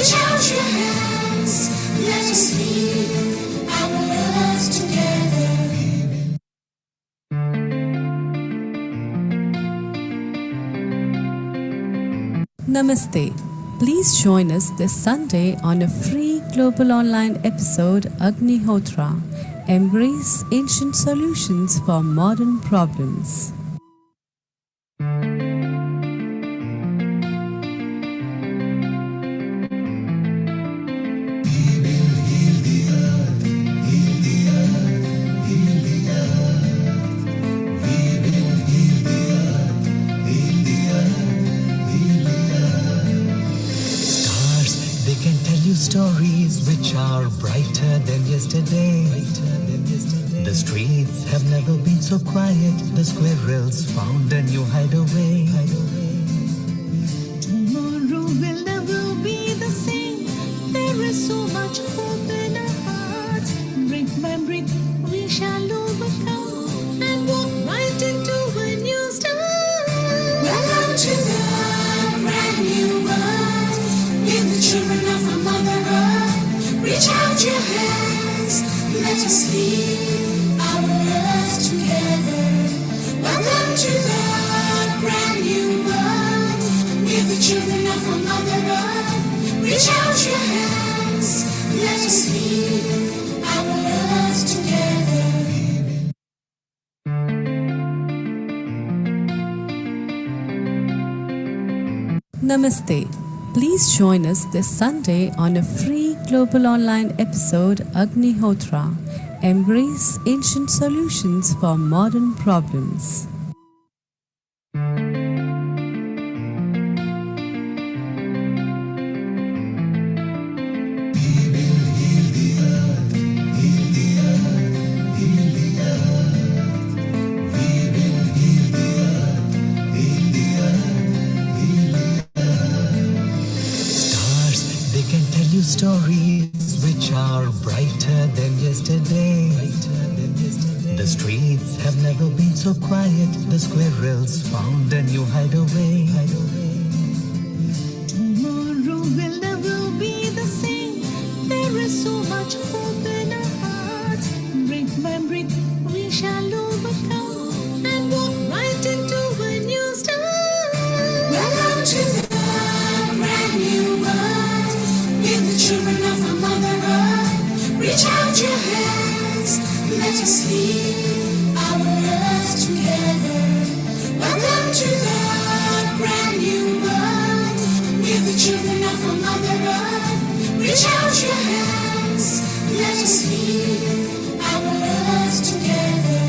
Reach out your hands, let us lead our lives together. Namaste. Please join us this Sunday on a free global online episode Agnihotra. Embrace ancient solutions for modern problems. Stories which are brighter than yesterday. The streets have never been so quiet. The squirrels found a new hideaway. Tomorrow will never be the same. There is so much hope in our hearts. Brick by brick we shall overcome and walk right into a new start. Welcome to the brand new world. We're the children of a mother earth. Reach out your hands, let us lead our earth together. Welcome to the brand new world. We're the children of a mother earth. Reach out your hands, let us lead our earth together. Namaste. Please join us this Sunday on a free global online episode Agnihotra. Embrace ancient solutions for modern problems. Stories which are brighter than yesterday. The streets have never been so quiet. The squirrels found a new hideaway. Tomorrow will never be the same. There is so much hope in our hearts. Brick by brick we shall overcome and walk right into a new start. Welcome to the brand new world. We're the children of a mother earth. Reach out your hands, let us lead our earth together. Welcome to the brand new world. We're the children of a mother earth. Reach out your hands, let us lead our earth together.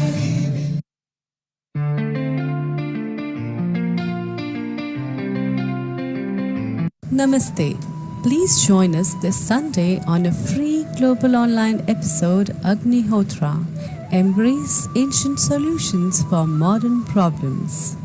Namaste. Please join us this Sunday on a free global online episode Agnihotra. Embrace ancient solutions for modern problems.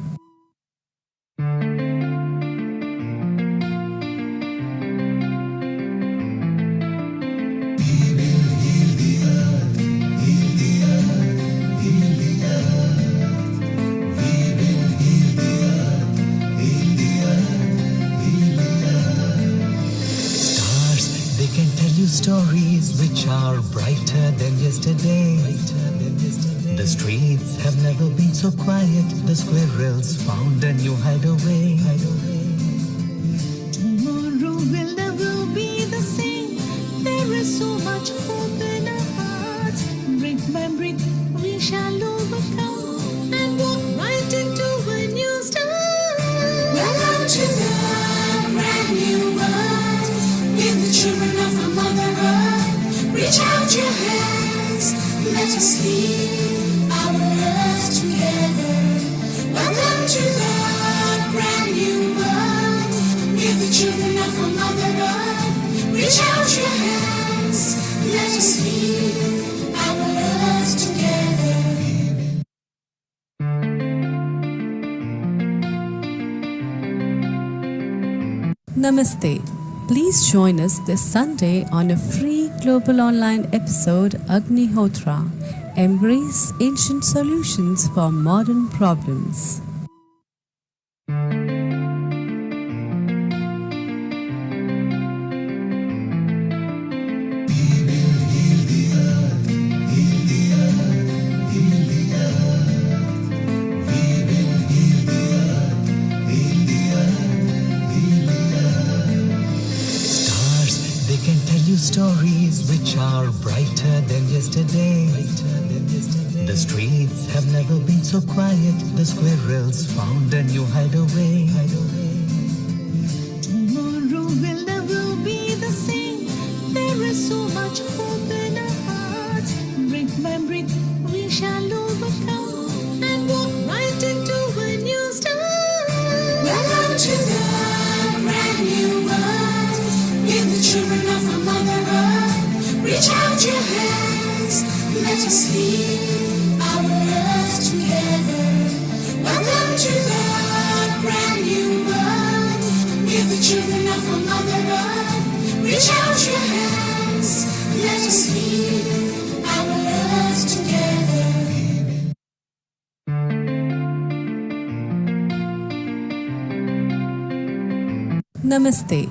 Stories which are brighter than yesterday. The streets have never been so quiet. The squirrels found a new hideaway. Tomorrow will never be the same. There is so much hope in our hearts. Brick by brick we shall overcome and walk right into a new start. Welcome to the brand new world. We're the children of a mother earth. Reach out your hands, let us lead our earth together. Welcome to the brand new world. We're the children of a mother earth. Reach out your hands, let us lead our earth together. Namaste. Please join us this Sunday on a free global online episode Agnihotra. Embrace ancient solutions for modern problems. stories which are brighter than yesterday. The streets have never been so quiet. The squirrels found a new hideaway. Tomorrow will never be the same. There is so much hope in our hearts. Brick by brick, we shall overcome and walk right into a new start. Welcome to the brand new world. Give the children of our Mother Earth. Reach out your hands. Let us heal our earth together. Welcome to the brand new world. Give the children of our Mother Earth. Reach out your hands. Let us heal our earth together. Namaste.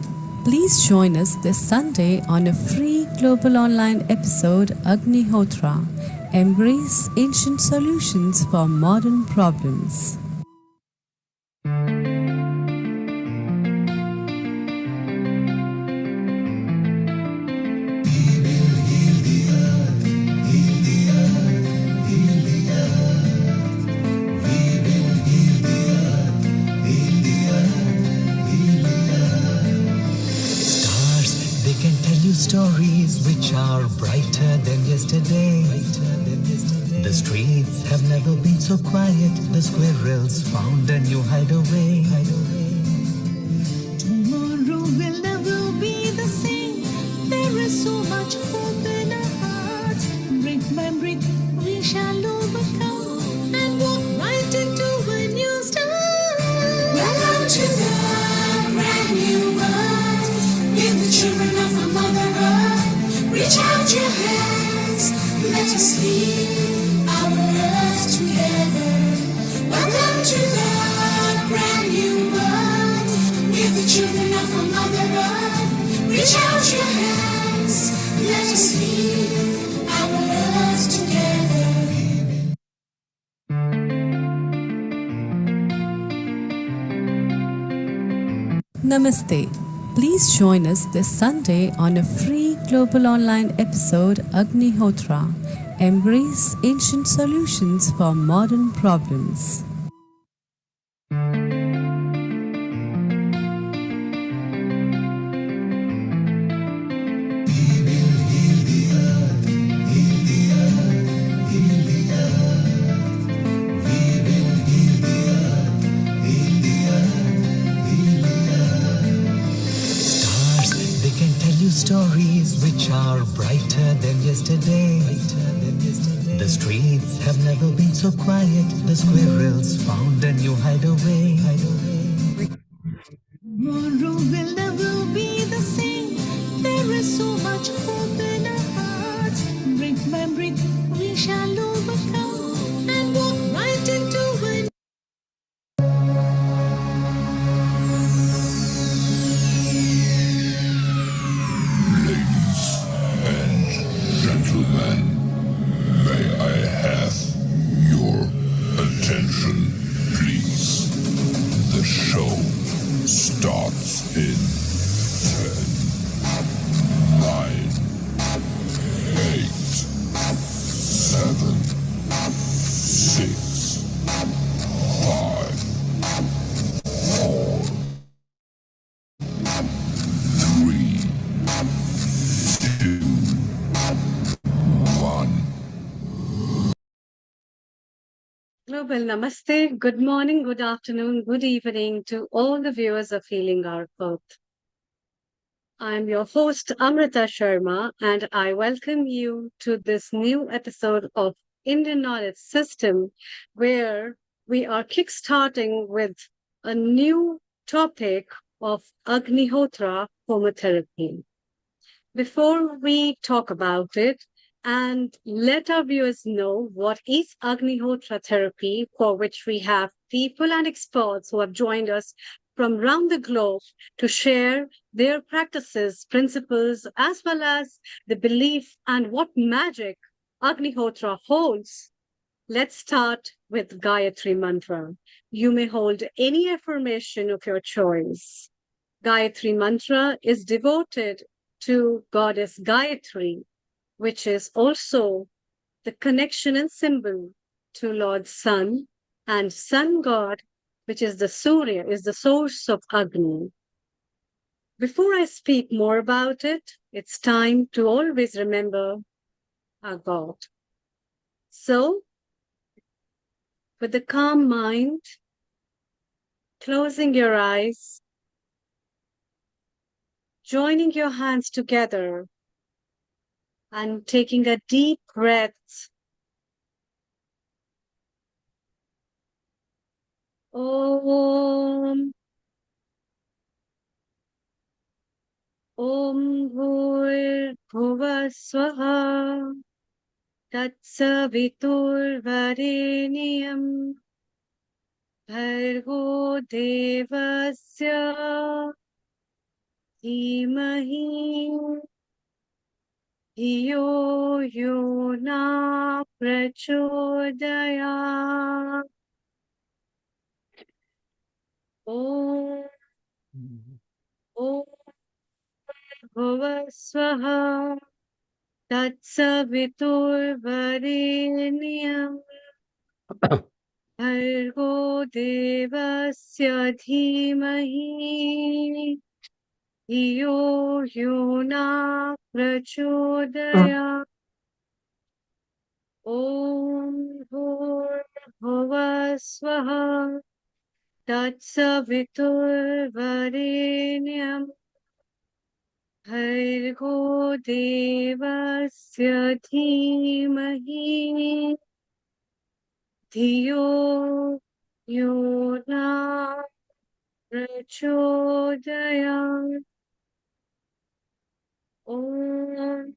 Please join us this Sunday on a free global online episode Agnihotra. Embrace ancient solutions for modern problems. Stars, they can tell you stories which are brighter than yesterday. The streets have never been so quiet. The squirrels found a new hideaway. Tomorrow will never be the same. There is so much hope in our hearts. Brick by brick, we shall overcome and walk right into a new start. Welcome to the brand new world. Give the children of our Mother Earth. Reach out your hands. Let us heal our earth together. Welcome to the brand new world. Give the children of our Mother Earth. Reach out your hands. Let us heal our earth together. Namaste. Please join us this Sunday on a free global online episode Agnihotra. Embrace ancient solutions for modern problems. Stars, they can tell you stories which are brighter than yesterday. The streets have never been so quiet. The squirrels found a new hideaway. Tomorrow will never be the same. There is so much hope in our hearts. Brick by brick, we shall overcome and walk right into a Gentlemen, may I have your attention, please? The show starts in 10, 9, 8, 7, 6, 5, 4, 3, 2, 1. Global Namaste. Good morning, good afternoon, good evening to all the viewers of Healing Our Earth. I'm your host, Amrita Sharma, and I welcome you to this new episode of Indian Knowledge System, where we are kickstarting with a new topic of Agnihotra Homa Therapy. Before we talk about it, and let our viewers know what is Agnihotra Therapy, for which we have people and experts who have joined us from around the globe to share their practices, principles, as well as the belief and what magic Agnihotra holds. Let's start with Gayatri Mantra. You may hold any affirmation of your choice. Gayatri Mantra is devoted to goddess Gayatri, which is also the connection and symbol to Lord Sun, and Sun God, which is the Surya, is the source of Agni. Before I speak more about it, it's time to always remember our God. So, with a calm mind, closing your eyes, joining your hands together, and taking a deep breath. Om. Om Bhurbhuva Swaha Tatsaviturvareniyam Bhargo Devasya Dhimahi Dhiyo Yo Na Prachodaya. Om Om Bhuva Swaha Tatsaviturvareniyam Bhargo Devasya Dhimahi Dhiyo Yo Na Prachodaya. Om Bhurbhuva Swaha Tatsaviturvareniyam Bhargo Devasya Dhimahi Dhiyo Yo Na Prachodaya. Om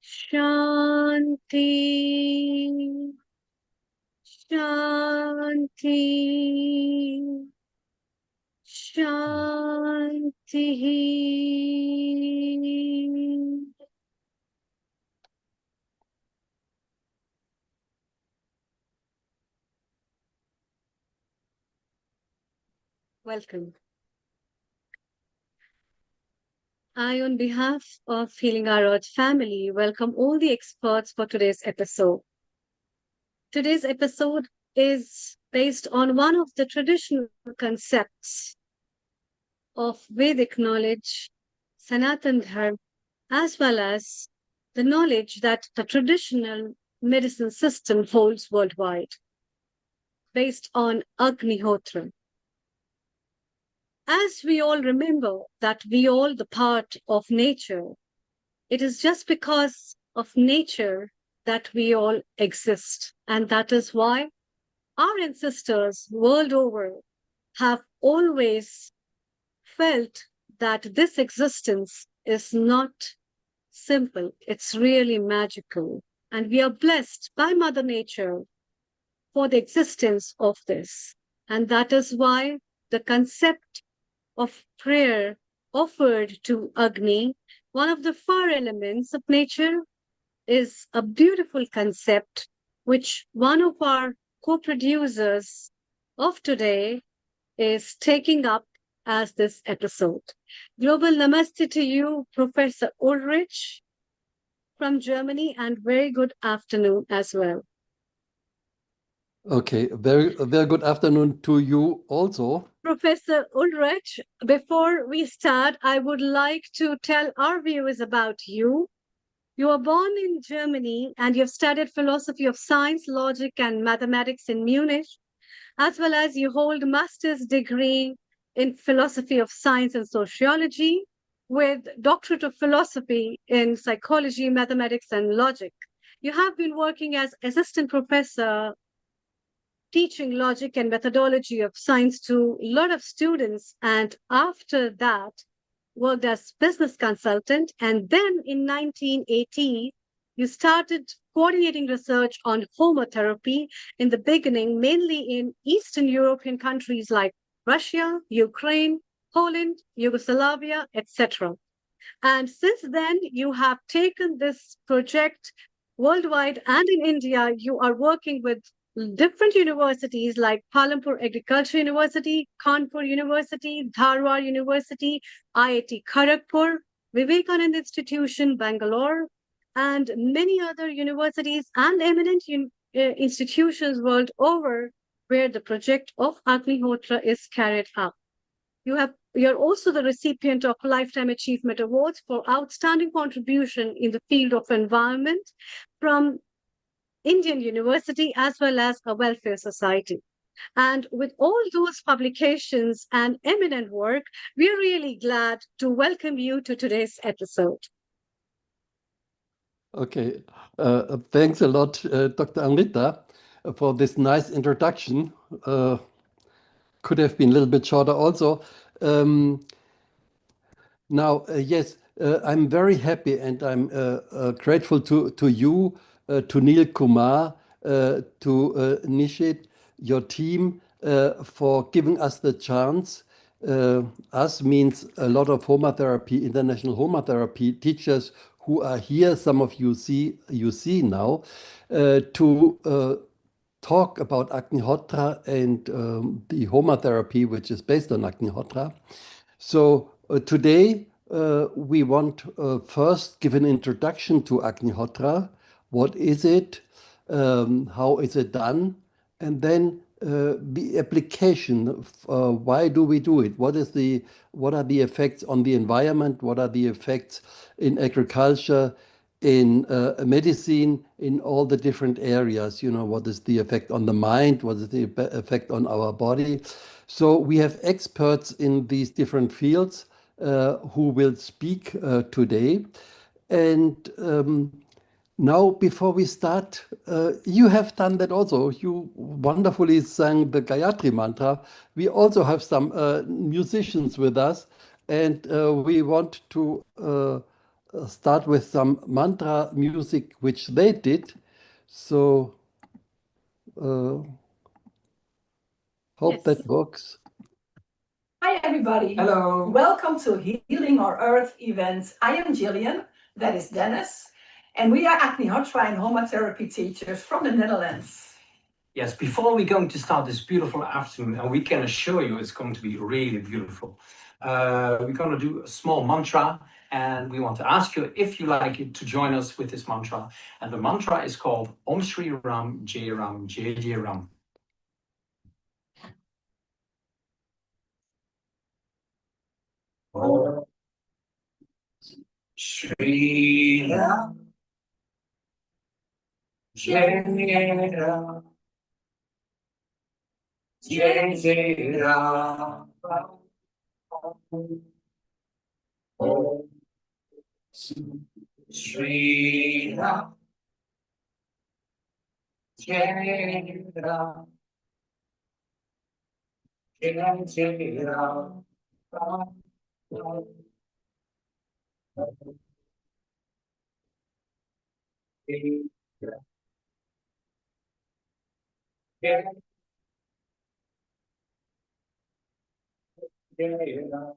Shanti Shanti Shanti. Welcome. I, on behalf of Healing Our Earth family, welcome all the experts for today's episode. Today's episode is based on one of the traditional concepts of Vedic knowledge, Sanatan Dharma, as well as the knowledge that the traditional medicine system holds worldwide, based on Agnihotra. As we all remember that we all the part of nature, it is just because of nature that we all exist. And that is why our ancestors world over have always felt that this existence is not simple, it's really magical. And we are blessed by Mother Nature for the existence of this. And that is why the concept of prayer offered to Agni, one of the fire elements of nature, is a beautiful concept which one of our co-producers of today is taking up as this episode. Global Namaste to you, Professor Ulrich from Germany, and very good afternoon as well. Okay, a very good afternoon to you also. Professor Ulrich, before we start, I would like to tell our viewers about you. You were born in Germany and you've studied philosophy of science, logic, and mathematics in Munich, as well as you hold a master's degree in philosophy of science and sociology with doctorate of philosophy in psychology, mathematics, and logic. You have been working as assistant professor teaching logic and methodology of science to a lot of students, and after that worked as business consultant. And then in 1980 you started coordinating research on Homa therapy in the beginning, mainly in Eastern European countries like Russia, Ukraine, Poland, Yugoslavia, etc. And since then you have taken this project worldwide, and in India you are working with different universities like Palampur Agriculture University, Kanpur University, Dharwad University, IIT Kharagpur, Vivekananda Institution, Bangalore, and many other universities and eminent institutions world over where the project of Agnihotra is carried out. You're also the recipient of Lifetime Achievement Awards for outstanding contribution in the field of environment from Indian University as well as a welfare society. And with all those publications and eminent work, we're really glad to welcome you to today's episode. Okay. Thanks a lot, Dr. Amrita, for this nice introduction. Could have been a little bit shorter also. Now, yes, I'm very happy and I'm grateful to you, to Neil Kumar, to Nishit, your team, for giving us the chance. Us means a lot of Homa Therapy, international Homa Therapy teachers who are here. Some of you see now, to talk about Agnihotra and the Homa Therapy, which is based on Agnihotra. So today we want first give an introduction to Agnihotra. What is it? How is it done? And then the application of why do we do it? What are the effects on the environment? What are the effects in agriculture, in medicine, in all the different areas? You know, what is the effect on the mind? What is the effect on our body? So we have experts in these different fields who will speak today. And now, before we start, you have done that also. You wonderfully sang the Gayatri mantra. We also have some musicians with us, and we want to start with some mantra music which they did. So, hope Yes. that works. Hi, everybody. Hello. Welcome to Healing Our Earth event. I am Jillian, that is Dennis, and we are Agnihotra and Homa Therapy teachers from the Netherlands. Yes, before we're going to start this beautiful afternoon, and we can assure you it's going to be really beautiful, we're going to do a small mantra, and we want to ask you if you like it to join us with this mantra. And the mantra is called Om Shri Ram Jai Ram Jai Jai Ram. Om Shri Ram Jai Ram Jai Jai Ram. Om Shri Ram Jai Ram Jai Jai Ram.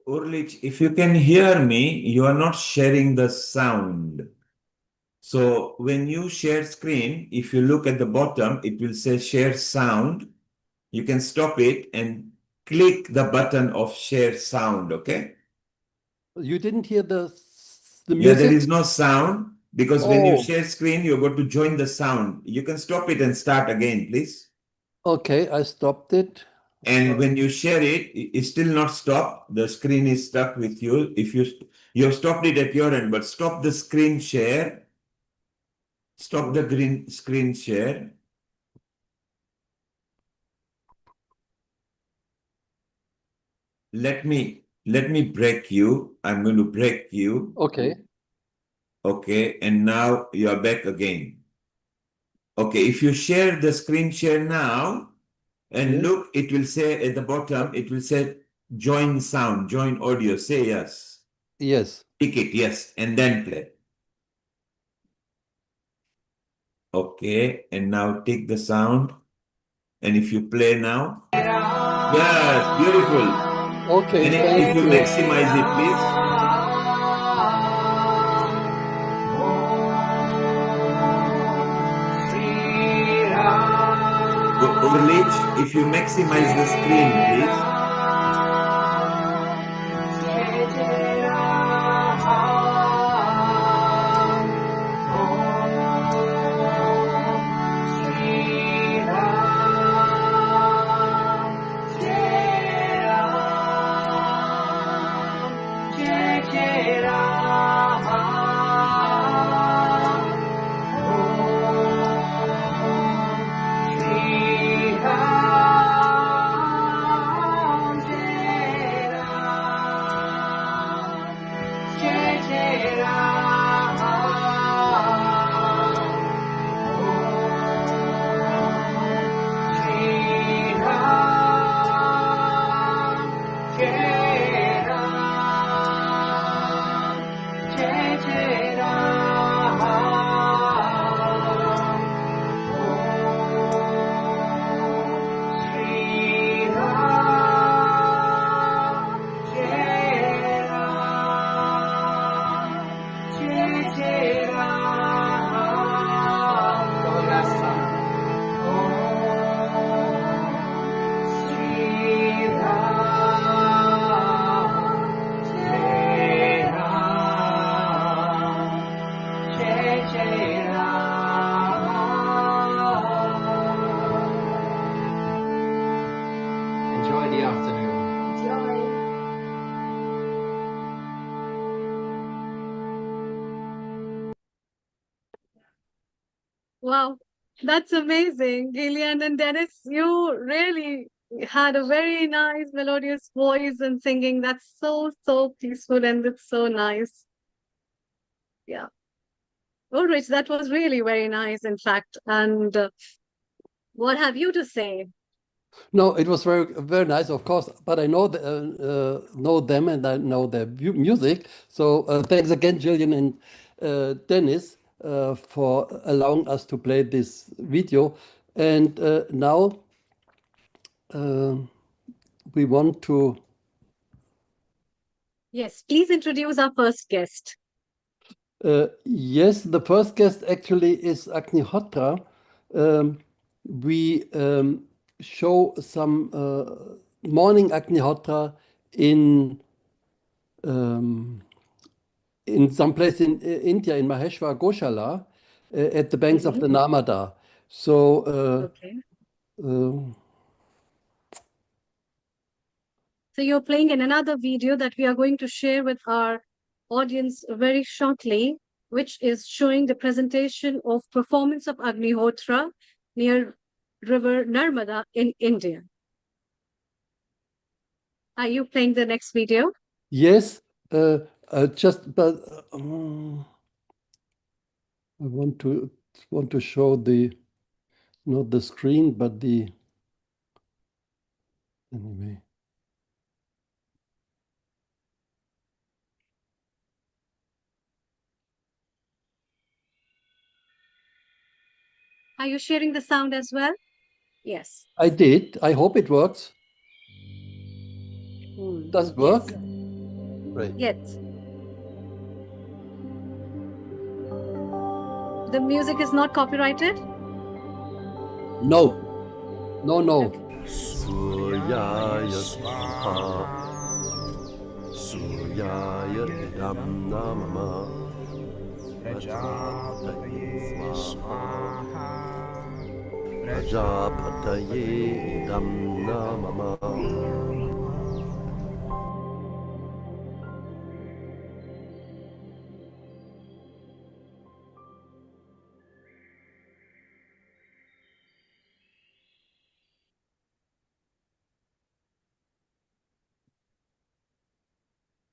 Urlich, if you can hear me, you are not sharing the sound. So when you share screen, if you look at the bottom, it will say share sound. You can stop it and click the button of share sound, okay? You didn't hear the Yeah, there music? is no sound because when you Oh, share screen, you're going to join the sound. You can stop it and start again, please. okay, I stopped it. And when you share it, it's still not stopped. The screen is stuck with you. If you have stopped it at your end, but stop the screen share. Stop the green screen share. Let me break you. I'm going to break you. Okay. Okay, and now you are back again. Okay, if you share the screen share now, and Yes. look, it will say at the bottom, it will say join sound, join audio. Say yes. Yes. Pick it, yes, and then play. Okay, and now take the sound. And if you play now, yes, beautiful. Okay, And thank if you you. maximize it, please. Urlich, if you maximize the screen, please. Enjoy the afternoon. Wow, that's amazing. Gillian and Dennis, you really had a very nice melodious voice and singing. That's so, so peaceful and it's so nice. Yeah. Ulrich, that was really very nice, in fact. And what have you to say? No, it was very, very nice, of course. But I know them and I know their music. So thanks again, Jillian and Dennis, for allowing us to play this video. And now we want to. Yes, please introduce our first guest. Yes, the first guest actually is Agnihotra. We show some morning Agnihotra in some place in India, in Maheshwar Goshala, at the banks of the Narmada. So Okay. So you're playing in another video that we are going to share with our audience very shortly, which is showing the presentation of performance of Agnihotra near River Narmada in India. Are you playing the next video? yes, just but I want to show the not the screen but the anyway. Are you sharing the sound as well? Yes. I did. I hope it works. Does it work? Yes. Right. Yes. The music is not copyrighted? No. No, no. Okay. Suryaya Swaha Suryaya Idam Namama Prajapataye Swaha Prajapataye Idam Namama.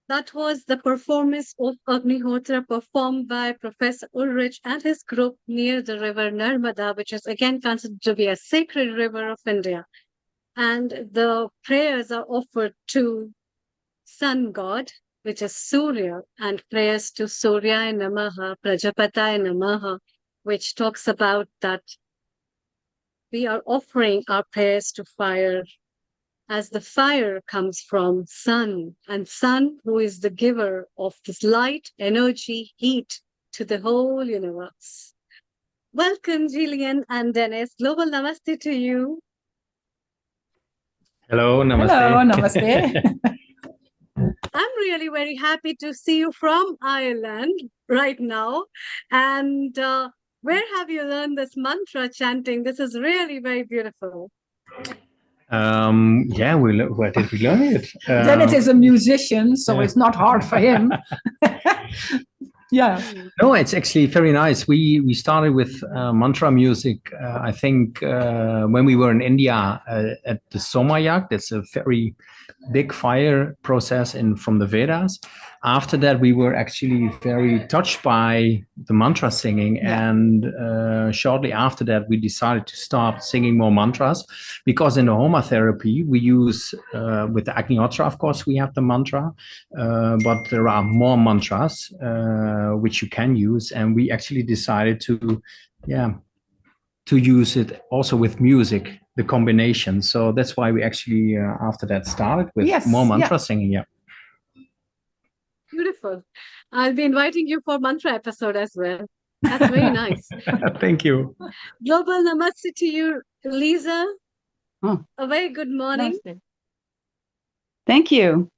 That was the performance of Agnihotra performed by Professor Ulrich and his group near the river Narmada, which is again considered to be a sacred river of India. And the prayers are offered to sun god which is Surya, and prayers to Suryaya Namaha, Prajapataya Namaha, which talks about that we are offering our prayers to fire, as the fire comes from sun, and sun, who is the giver of this light, energy, heat to the whole universe. Welcome, Jillian and Dennis. Global Namaste to you. Hello, namaste. Hello, namaste. I'm really very happy to see you from Ireland right now. And where have you learned this mantra chanting? This is really very beautiful. Yeah, where did we learn it? Dennis is a musician, so it's not hard for him. Yeah. No, it's actually very nice. We started with mantra music. I think when we were in India at the Somayag, that's a very big fire process from the Vedas. After that, we were actually very touched by the mantra singing, and shortly after that, we decided to start singing more mantras, because in the Homa therapy we use with the Agnihotra, of course, we have the mantra, but there are more mantras which you can use, and we actually decided to use it also with music, the combination. So that's why we actually after that started with more mantra singing. Yeah. Beautiful. I'll be inviting you for mantra episode as well. That's very nice. Thank you. Global Namaste to you, Lisa. Oh. A very good morning. Namaste. Thank you.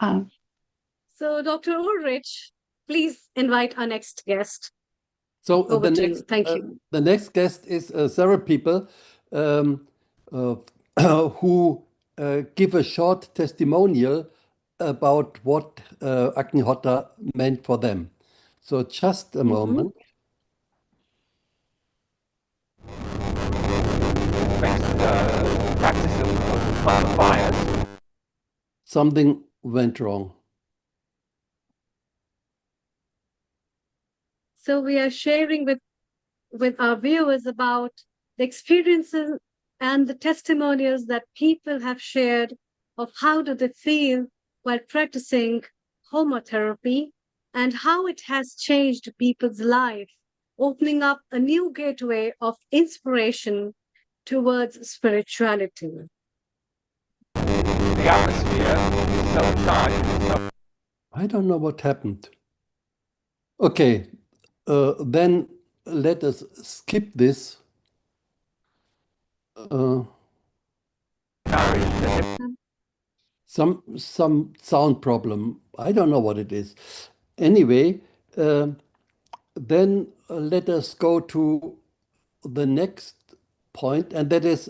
So, Dr. Ulrich, please invite our next guest. So Over to you. Thank you. The next guest is several people who give a short testimonial about what Agnihotra meant for them. So just a moment. Something went wrong. So we are sharing with our viewers about the experiences and the testimonials that people have shared of how do they feel while practicing Homa therapy, and how it has changed people's life, opening up a new gateway of inspiration towards spirituality. The atmosphere is so tight. I don't know what happened. Okay, then let us skip this. Some sound problem. I don't know what it is. Anyway, then let us go to the next point, and that is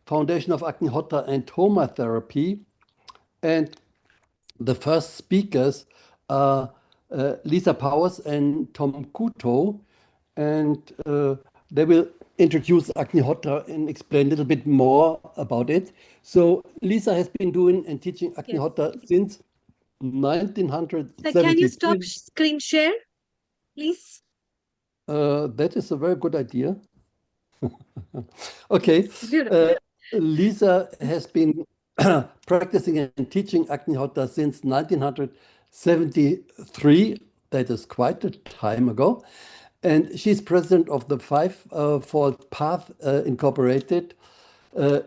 foundation of Agnihotra and Homa therapy. And the first speakers are Lisa Powers and Tom Kuto, and they will introduce Agnihotra and explain a little bit more about it. So Lisa has been doing and teaching Agnihotra since 1973. So can you stop screen share, please? That is a very good idea. Okay. Beautiful. Lisa has been practicing and teaching Agnihotra since 1973. That is quite a time ago. And she's president of the Five-Fold Path Incorporated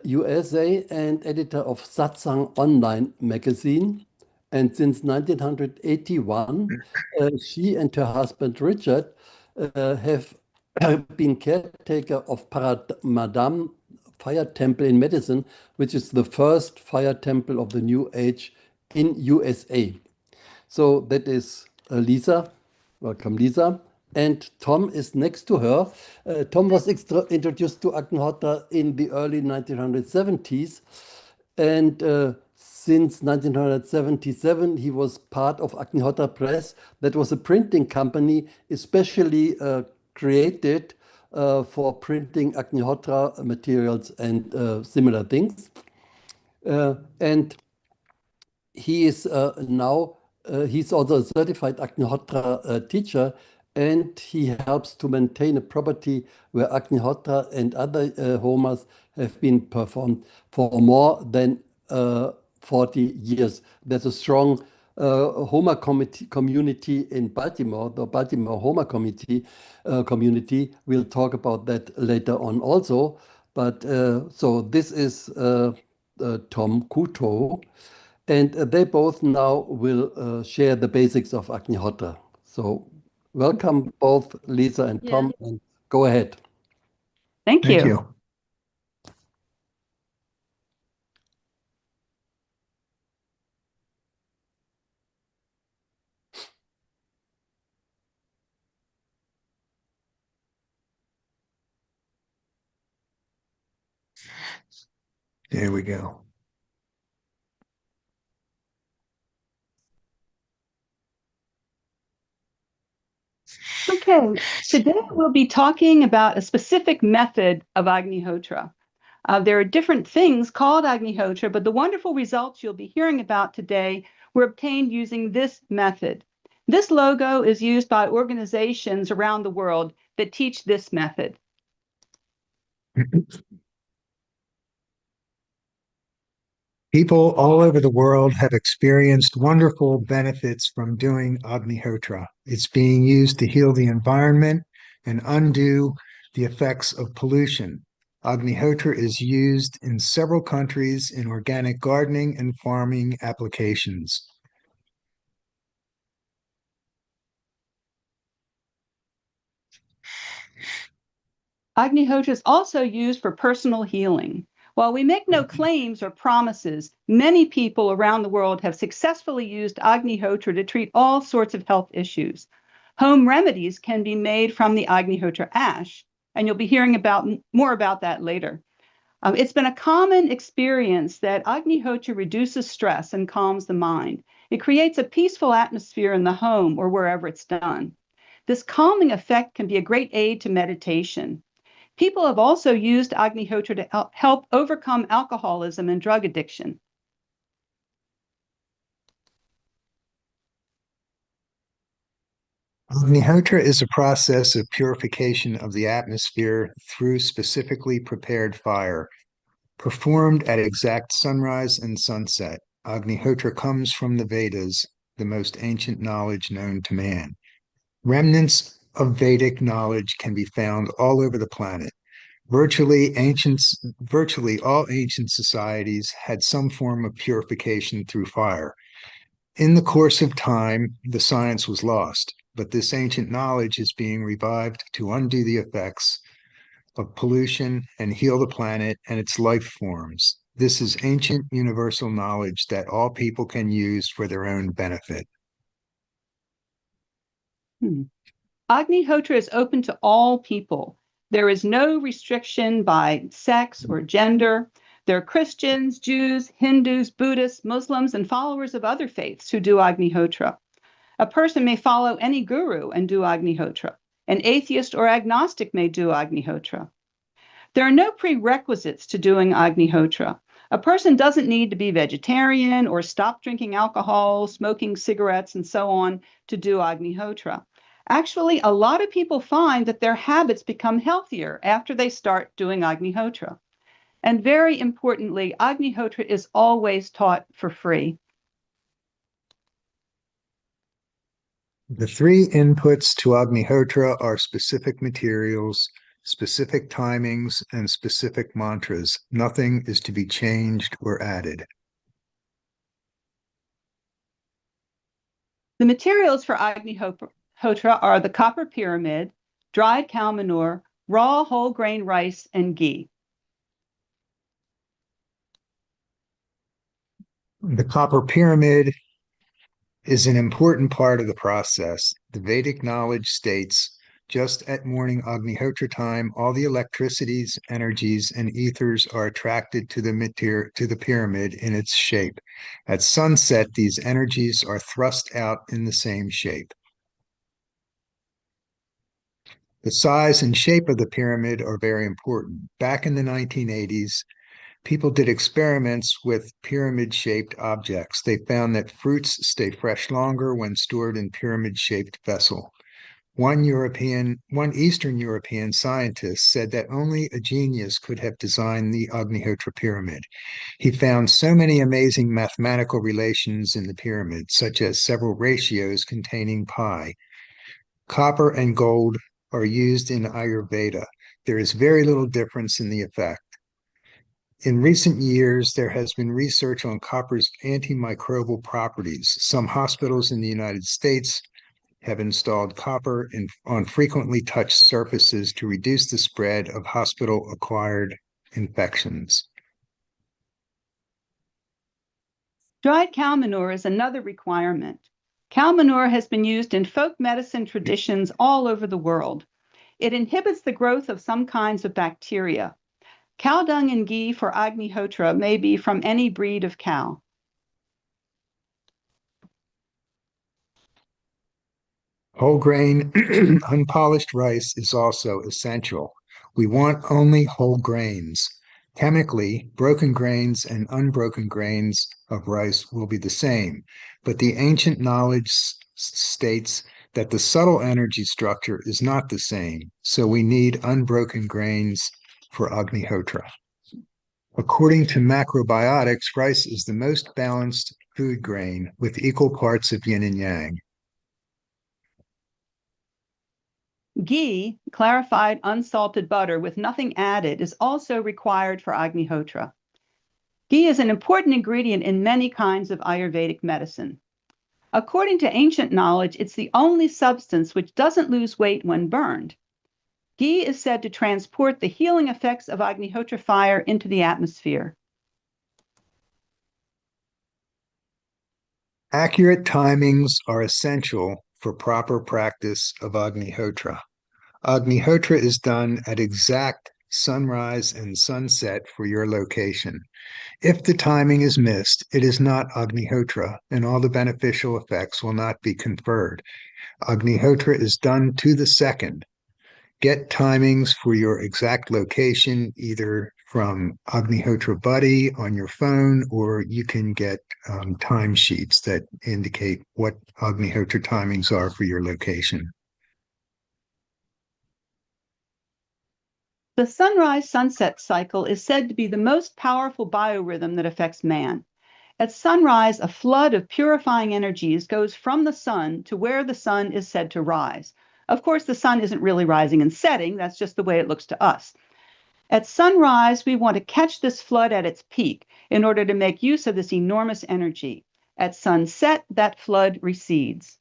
USA and editor of Satsang online magazine. And since 1981, she and her husband Richard have been caretaker of Paramadam Fire Temple in Medicine, which is the first fire temple of the New Age in USA. So that is Lisa. Welcome, Lisa. And Tom is next to her. Tom was introduced to Agnihotra in the early 1970s. And since 1977, he was part of Agnihotra Press. That was a printing company especially created for printing Agnihotra materials and similar things. And he is now, he's also a certified Agnihotra teacher, and he helps to maintain a property where Agnihotra and other homas have been performed for more than 40 years. There's a strong Homa community in Baltimore, the Baltimore Homa community. We'll talk about that later on also. But so this is Tom Kuto, and they both now will share the basics of Agnihotra. So welcome both Lisa and Yeah. Tom, and go ahead. Thank Thank you. you. There we go. Okay, today we'll be talking about a specific method of Agnihotra. There are different things called Agnihotra, but the wonderful results you'll be hearing about today were obtained using this method. This logo is used by organizations around the world that teach this method. People all over the world have experienced wonderful benefits from doing Agnihotra. It's being used to heal the environment and undo the effects of pollution. Agnihotra is used in several countries in organic gardening and farming applications. Agnihotra is also used for personal healing. While we make no claims or promises, many people around the world have successfully used Agnihotra to treat all sorts of health issues. Home remedies can be made from the Agnihotra ash, and you'll be hearing more about that later. It's been a common experience that Agnihotra reduces stress and calms the mind. It creates a peaceful atmosphere in the home or wherever it's done. This calming effect can be a great aid to meditation. People have also used Agnihotra to help overcome alcoholism and drug addiction. Agnihotra is a process of purification of the atmosphere through specifically prepared fire, performed at exact sunrise and sunset. Agnihotra comes from the Vedas, the most ancient knowledge known to man. Remnants of Vedic knowledge can be found all over the planet. Virtually all ancient societies had some form of purification through fire. In the course of time, the science was lost, but this ancient knowledge is being revived to undo the effects of pollution and heal the planet and its life forms. This is ancient universal knowledge that all people can use for their own benefit. Agnihotra is open to all people. There is no restriction by sex or gender. There are Christians, Jews, Hindus, Buddhists, Muslims, and followers of other faiths who do Agnihotra. A person may follow any guru and do Agnihotra. An atheist or agnostic may do Agnihotra. There are no prerequisites to doing Agnihotra. A person doesn't need to be vegetarian or stop drinking alcohol, smoking cigarettes, and so on to do Agnihotra. Actually, a lot of people find that their habits become healthier after they start doing Agnihotra. And very importantly, Agnihotra is always taught for free. The three inputs to Agnihotra are specific materials, specific timings, and specific mantras. Nothing is to be changed or added. The materials for Agnihotra are the copper pyramid, dried cow manure, raw whole grain rice, and ghee. The copper pyramid is an important part of the process. The Vedic knowledge states, just at morning Agnihotra time, all the electricities, energies, and ethers are attracted to the pyramid in its shape. At sunset, these energies are thrust out in the same shape. The size and shape of the pyramid are very important. Back in the 1980s, people did experiments with pyramid-shaped objects. They found that fruits stay fresh longer when stored in pyramid-shaped vessel. One Eastern European scientist said that only a genius could have designed the Agnihotra pyramid. He found so many amazing mathematical relations in the pyramid, such as several ratios containing pi. Copper and gold are used in Ayurveda. There is very little difference in the effect. In recent years, there has been research on copper's antimicrobial properties. Some hospitals in the United States have installed copper on frequently touched surfaces to reduce the spread of hospital-acquired infections. Dried cow manure is another requirement. Cow manure has been used in folk medicine traditions all over the world. It inhibits the growth of some kinds of bacteria. Cow dung and ghee for Agnihotra may be from any breed of cow. Whole grain, unpolished rice is also essential. We want only whole grains. Chemically, broken grains and unbroken grains of rice will be the same, but the ancient knowledge states that the subtle energy structure is not the same, so we need unbroken grains for Agnihotra. According to macrobiotics, rice is the most balanced food grain with equal parts of yin and yang. Ghee, clarified unsalted butter with nothing added, is also required for Agnihotra. Ghee is an important ingredient in many kinds of Ayurvedic medicine. According to ancient knowledge, it's the only substance which doesn't lose weight when burned. Ghee is said to transport the healing effects of Agnihotra fire into the atmosphere. Accurate timings are essential for proper practice of Agnihotra. Agnihotra is done at exact sunrise and sunset for your location. If the timing is missed, it is not Agnihotra, and all the beneficial effects will not be conferred. Agnihotra is done to the second. Get timings for your exact location, either from Agnihotra Buddy on your phone, or you can get timesheets that indicate what Agnihotra timings are for your location. The sunrise-sunset cycle is said to be the most powerful biorhythm that affects man. At sunrise, a flood of purifying energies goes from the sun to where the sun is said to rise. Of course, the sun isn't really rising and setting, that's just the way it looks to us. At sunrise, we want to catch this flood at its peak in order to make use of this enormous energy. At sunset, that flood recedes.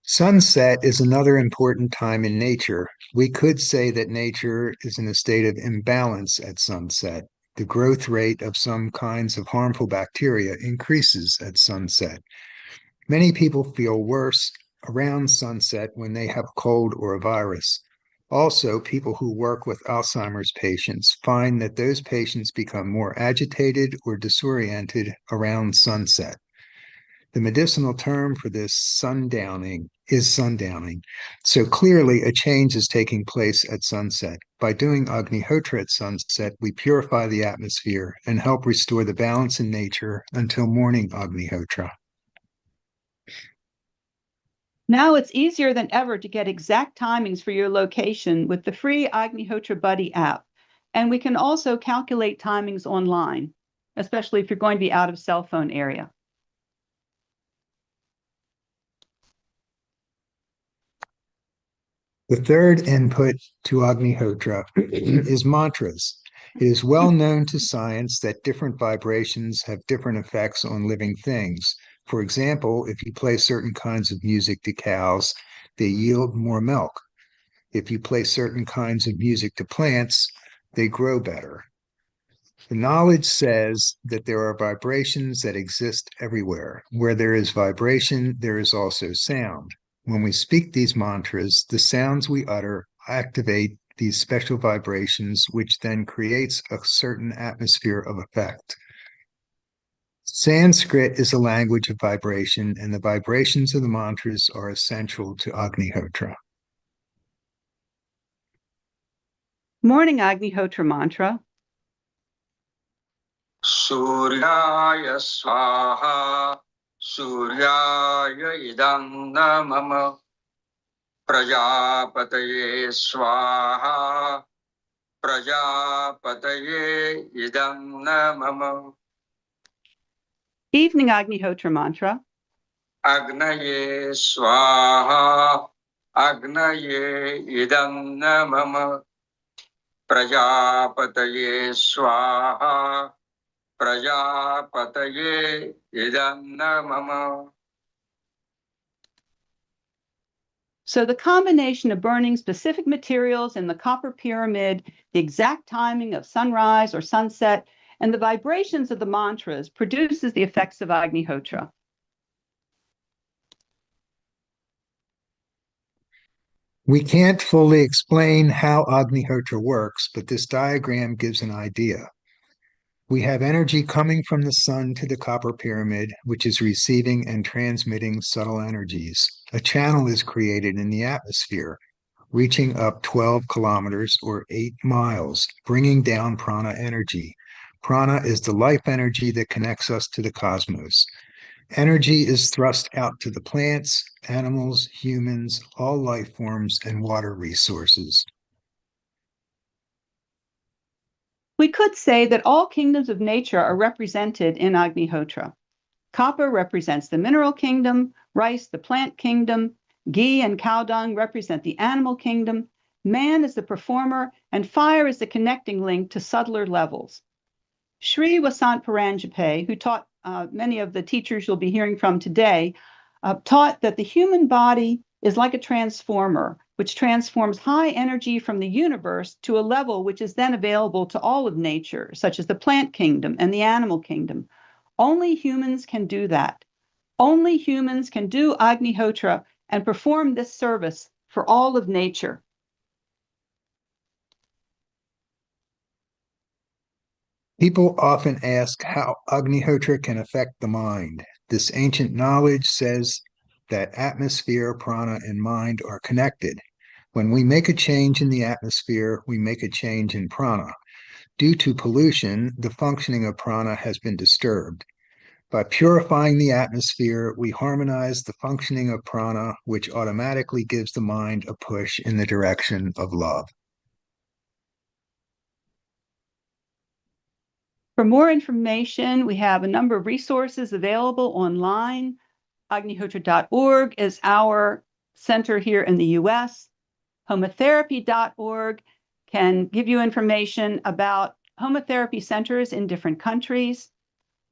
Sunset is another important time in nature. We could say that nature is in a state of imbalance at sunset. The growth rate of some kinds of harmful bacteria increases at sunset. Many people feel worse around sunset when they have a cold or a virus. Also, people who work with Alzheimer's patients find that those patients become more agitated or disoriented around sunset. The medicinal term for this is sundowning. So clearly a change is taking place at sunset. By doing Agnihotra at sunset, we purify the atmosphere and help restore the balance in nature until morning Agnihotra. Now it's easier than ever to get exact timings for your location with the free Agnihotra Buddy app. And we can also calculate timings online, especially if you're going to be out of cell phone area. The third input to Agnihotra is mantras. It is well known to science that different vibrations have different effects on living things. For example, if you play certain kinds of music to cows, they yield more milk. If you play certain kinds of music to plants, they grow better. The knowledge says that there are vibrations that exist everywhere. Where there is vibration, there is also sound. When we speak these mantras, the sounds we utter activate these special vibrations, which then creates a certain atmosphere of effect. Sanskrit is a language of vibration, and the vibrations of the mantras are essential to Agnihotra. Morning Agnihotra mantra. Suryaya Swaha सूर्याय इदं नमः प्रजापतये स्वाहा प्रजापतये इदं नमः Evening Agnihotra mantra. Agnaye Swaha Agnaye Idam Namam Prajapataye Swaha Prajapataye Idam Namam. So the combination of burning specific materials in the copper pyramid, the exact timing of sunrise or sunset, and the vibrations of the mantras produces the effects of Agnihotra. We can't fully explain how Agnihotra works, but this diagram gives an idea. We have energy coming from the sun to the copper pyramid, which is receiving and transmitting subtle energies. A channel is created in the atmosphere, reaching up 12 kilometers or 8 miles, bringing down prana energy. Prana is the life energy that connects us to the cosmos. Energy is thrust out to the plants, animals, humans, all life forms, and water resources. We could say that all kingdoms of nature are represented in Agnihotra. Copper represents the mineral kingdom, rice the plant kingdom, ghee and cow dung represent the animal kingdom, man is the performer, and fire is the connecting link to subtler levels. Sri Vasant Paranjape, who taught many of the teachers you'll be hearing from today, taught that the human body is like a transformer, which transforms high energy from the universe to a level which is then available to all of nature, such as the plant kingdom and the animal kingdom. Only humans can do that. Only humans can do Agnihotra and perform this service for all of nature. People often ask how Agnihotra can affect the mind. This ancient knowledge says that atmosphere, prana, and mind are connected. When we make a change in the atmosphere, we make a change in prana. Due to pollution, the functioning of prana has been disturbed. By purifying the atmosphere, we harmonize the functioning of prana, which automatically gives the mind a push in the direction of love. For more information, we have a number of resources available online. Agnihotra.org is our center here in the US. Homatherapy.org can give you information about homotherapy centers in different countries.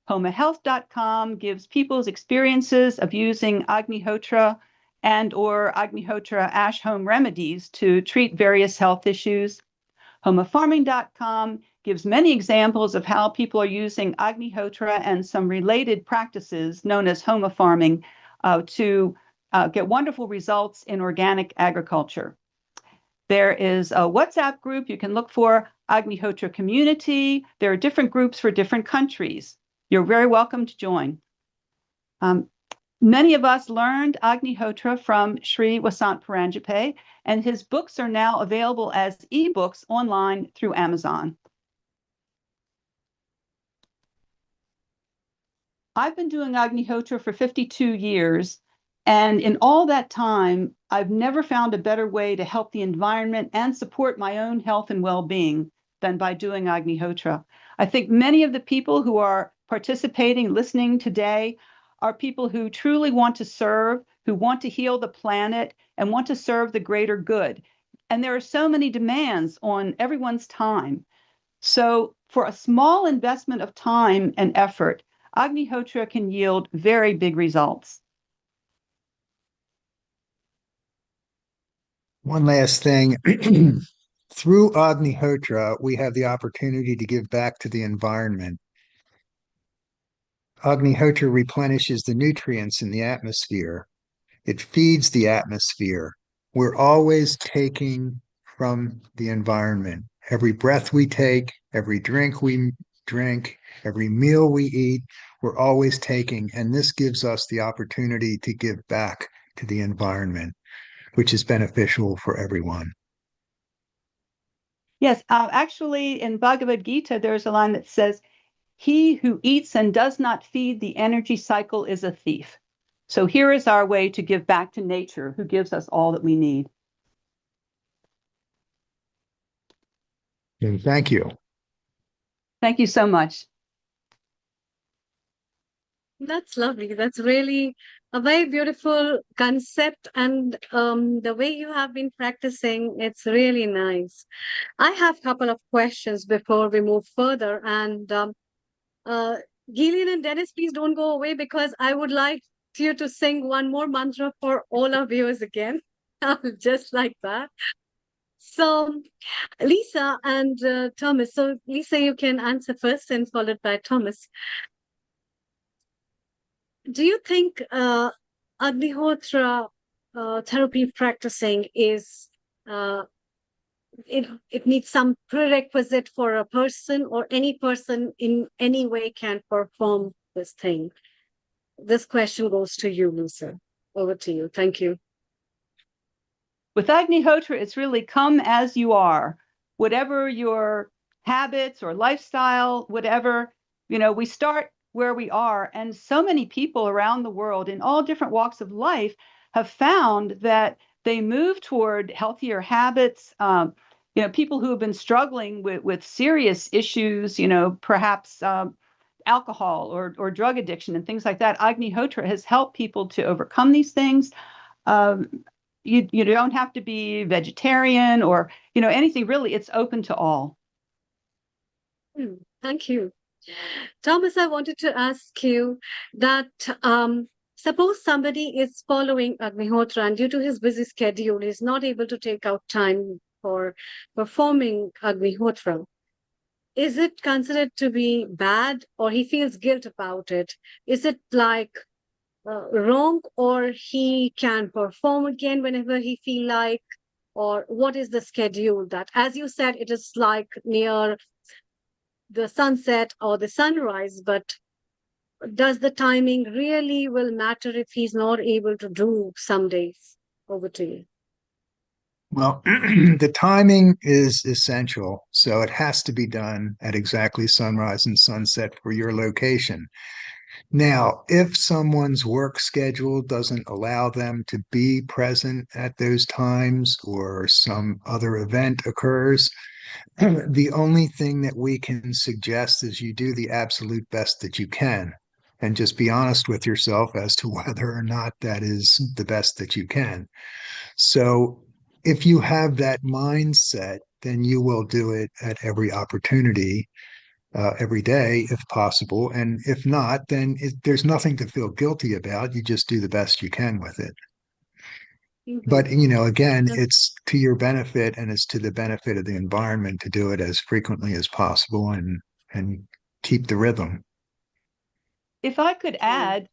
HomaHealth.com gives people's experiences of using Agnihotra and or Agnihotra ash home remedies to treat various health issues. HomaFarming.com gives many examples of how people are using Agnihotra and some related practices known as Homa farming to get wonderful results in organic agriculture. There is a WhatsApp group you can look for, Agnihotra Community. There are different groups for different countries. You're very welcome to join. Many of us learned Agnihotra from Sri Vasant Paranjape, and his books are now available as ebooks online through Amazon. I've been doing Agnihotra for 52 years, and in all that time, I've never found a better way to help the environment and support my own health and well-being than by doing Agnihotra. I think many of the people who are participating, listening today, are people who truly want to serve, who want to heal the planet, and want to serve the greater good. And there are so many demands on everyone's time. So for a small investment of time and effort, Agnihotra can yield very big results. One last thing. Through Agnihotra, we have the opportunity to give back to the environment. Agnihotra replenishes the nutrients in the atmosphere. It feeds the atmosphere. We're always taking from the environment. Every breath we take, every drink we drink, every meal we eat, we're always taking. And this gives us the opportunity to give back to the environment, which is beneficial for everyone. Yes, actually in Bhagavad Gita, there's a line that says, He who eats and does not feed the energy cycle is a thief. So here is our way to give back to nature, who gives us all that we need. And thank you. Thank you so much. That's lovely. That's really a very beautiful concept, and the way you have been practicing, it's really nice. I have a couple of questions before we move further, and uh, Gillian and Dennis, please don't go away because I would like you to sing one more mantra for all our viewers again, just like that. So, Lisa and Thomas. So, Lisa, you can answer first and followed by Thomas. Do you think Agnihotra therapy practicing is it needs some prerequisite for a person, or any person in any way can perform this thing? This question goes to you, Lisa. Over to you. Thank you. With Agnihotra, it's really come as you are. Whatever your habits or lifestyle, whatever, we start where we are. And so many people around the world in all different walks of life have found that they move toward healthier habits. People who have been struggling with serious issues, perhaps alcohol or drug addiction and things like that. Agnihotra has helped people to overcome these things. You don't have to be vegetarian or anything really. It's open to all. Thank you. Thomas, I wanted to ask you that suppose somebody is following Agnihotra and due to his busy schedule is not able to take out time for performing Agnihotra. Is it considered to be bad, or he feels guilt about it? Is it like wrong, or he can perform again whenever he feel like? Or what is the schedule that, as you said, it is like near the sunset or the sunrise, but does the timing really will matter if he's not able to do some days? Over to you. Well, the timing is essential. So it has to be done at exactly sunrise and sunset for your location. Now, if someone's work schedule doesn't allow them to be present at those times, or some other event occurs, the only thing that we can suggest is you do the absolute best that you can, and just be honest with yourself as to whether or not that is the best that you can. So if you have that mindset, then you will do it at every opportunity, every day if possible. And if not, then there's nothing to feel guilty about. You just do the best you can with it. But, again, it's to your benefit, and it's to the benefit of the environment to do it as frequently as possible and keep the rhythm. If I could add,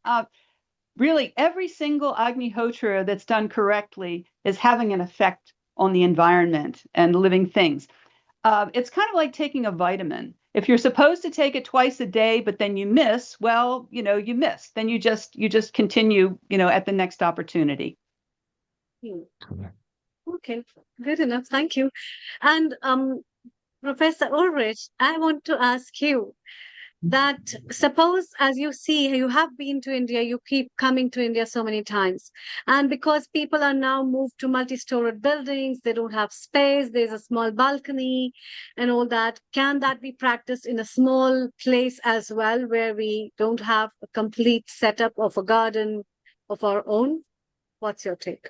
really every single Agnihotra that's done correctly is having an effect on the environment and living things. It's kind of like taking a vitamin. If you're supposed to take it twice a day, but then you miss, well, you miss. Then you just continue, at the next opportunity. Okay, good enough. Thank you. And Professor Ulrich, I want to ask you that suppose, as you see, you have been to India, you keep coming to India so many times, and because people are now moved to multi-storied buildings, they don't have space, there's a small balcony and all that. Can that be practiced in a small place as well, where we don't have a complete setup of a garden of our own? What's your take?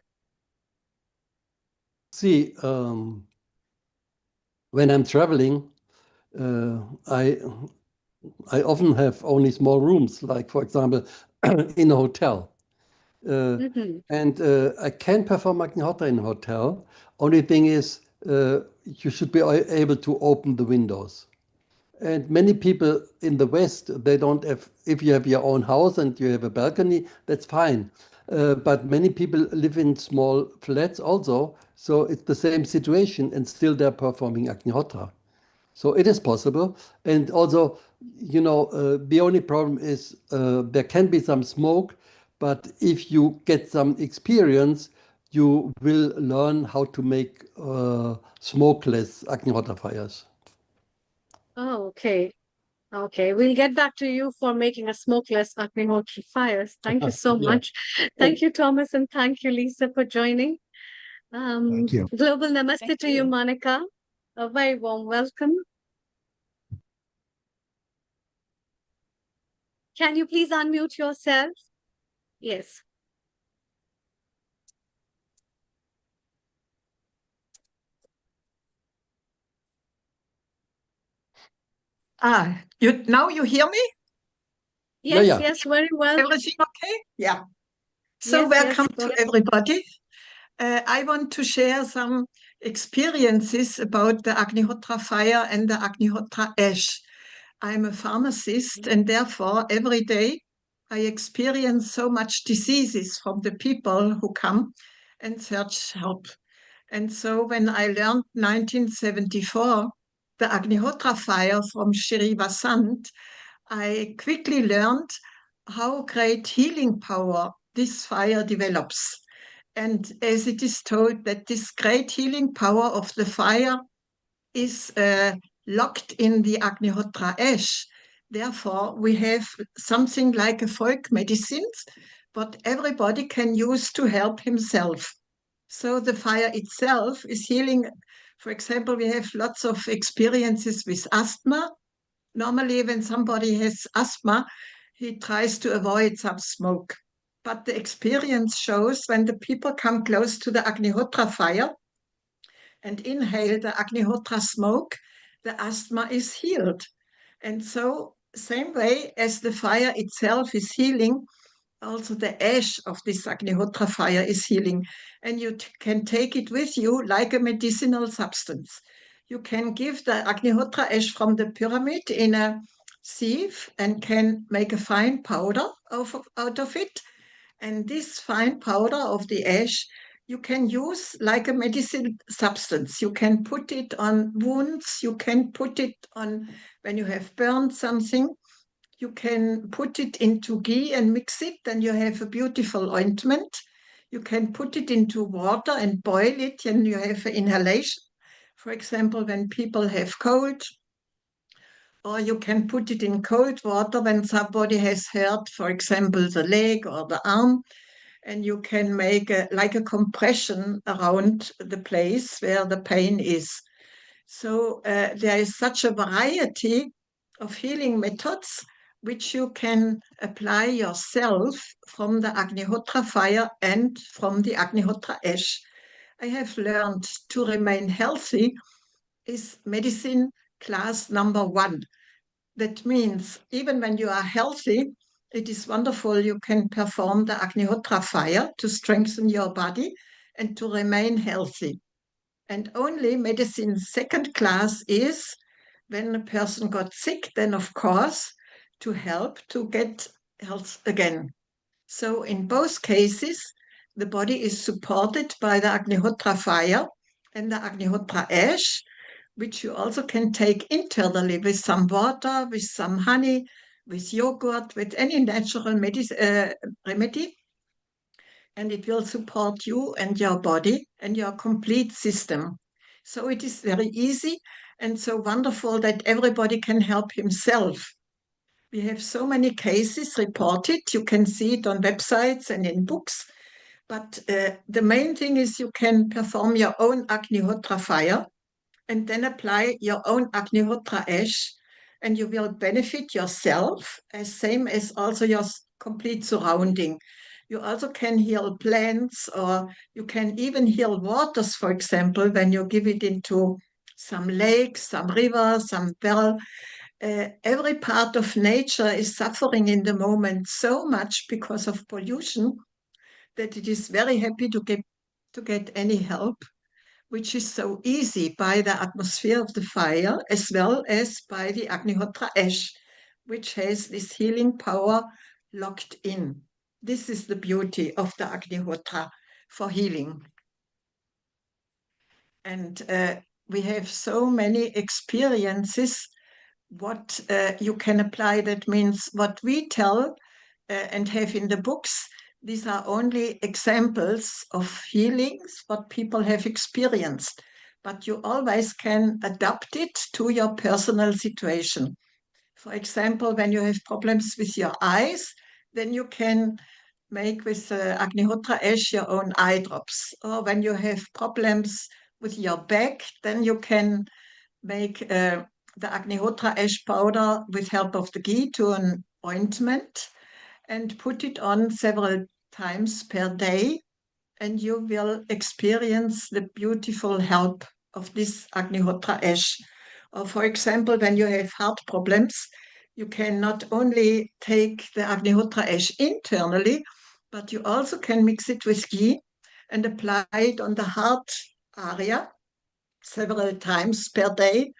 See, when I'm traveling, I often have only small rooms, like, for example, in a hotel. And I can perform Agnihotra in a hotel. Only thing is, you should be able to open the windows. And many people in the West, they don't have, if you have your own house and you have a balcony, that's fine. But many people live in small flats also, so it's the same situation, and still they're performing Agnihotra. So it is possible. And also, the only problem is there can be some smoke, but if you get some experience, you will learn how to make smokeless Agnihotra fires. Oh, okay. Okay, we'll get back to you for making a smokeless Agnihotra fires. Thank you so Yeah. much. Thank you, Thomas, and thank you, Lisa, for joining. Thank you. Global namaste Thank to you, you. Monica. A very warm welcome. Can you please unmute yourself? Yes. Now you hear me? Yes, yeah. yes, very well. Everything okay? Yeah. So Yes, welcome yes, to everybody. I want to share some experiences about the Agnihotra fire and the Agnihotra ash. I'm a pharmacist, and therefore every day I experience so much diseases from the people who come and search help. And so when I learned 1974 the Agnihotra fire from Shri Vasant, I quickly learned how great healing power this fire develops. And as it is told that this great healing power of the fire is locked in the Agnihotra ash, therefore we have something like a folk medicine, what everybody can use to help himself. So the fire itself is healing. For example, we have lots of experiences with asthma. Normally, when somebody has asthma, he tries to avoid some smoke. But the experience shows when the people come close to the Agnihotra fire and inhale the Agnihotra smoke, the asthma is healed. And so, same way as the fire itself is healing, also the ash of this Agnihotra fire is healing. And you can take it with you like a medicinal substance. You can give the Agnihotra ash from the pyramid in a sieve and can make a fine powder out of it. And this fine powder of the ash you can use like a medicine substance. You can put it on wounds, you can put it on when you have burned something. You can put it into ghee and mix it, then you have a beautiful ointment. You can put it into water and boil it, and you have an inhalation. For example, when people have cold, or you can put it in cold water when somebody has hurt, for example, the leg or the arm, and you can make like a compression around the place where the pain is. So there is such a variety of healing methods which you can apply yourself from the Agnihotra fire and from the Agnihotra ash. I have learned to remain healthy is medicine class number 1. That means even when you are healthy, it is wonderful you can perform the Agnihotra fire to strengthen your body and to remain healthy. And only medicine second class is when a person got sick, then of course to help to get health again. So in both cases, the body is supported by the Agnihotra fire and the Agnihotra ash, which you also can take internally with some water, with some honey, with yogurt, with any natural remedy. And it will support you and your body and your complete system. So it is very easy and so wonderful that everybody can help himself. We have so many cases reported. You can see it on websites and in books. But the main thing is you can perform your own Agnihotra fire and then apply your own Agnihotra ash, and you will benefit yourself as same as also your complete surrounding. You also can heal plants, or you can even heal waters, for example, when you give it into some lake, some river, some well. Every part of nature is suffering in the moment so much because of pollution that it is very happy to get any help, which is so easy by the atmosphere of the fire as well as by the Agnihotra ash, which has this healing power locked in. This is the beauty of the Agnihotra for healing. And we have so many experiences what you can apply. That means what we tell and have in the books, these are only examples of healings, what people have experienced. But you always can adapt it to your personal situation. For example, when you have problems with your eyes, then you can make with Agnihotra ash your own eye drops. Or when you have problems with your back, then you can make the Agnihotra ash powder with help of the ghee to an ointment and put it on several times per day, and you will experience the beautiful help of this Agnihotra ash. Or for example, when you have heart problems, you can not only take the Agnihotra ash internally, but you also can mix it with ghee and apply it on the heart area several times per day.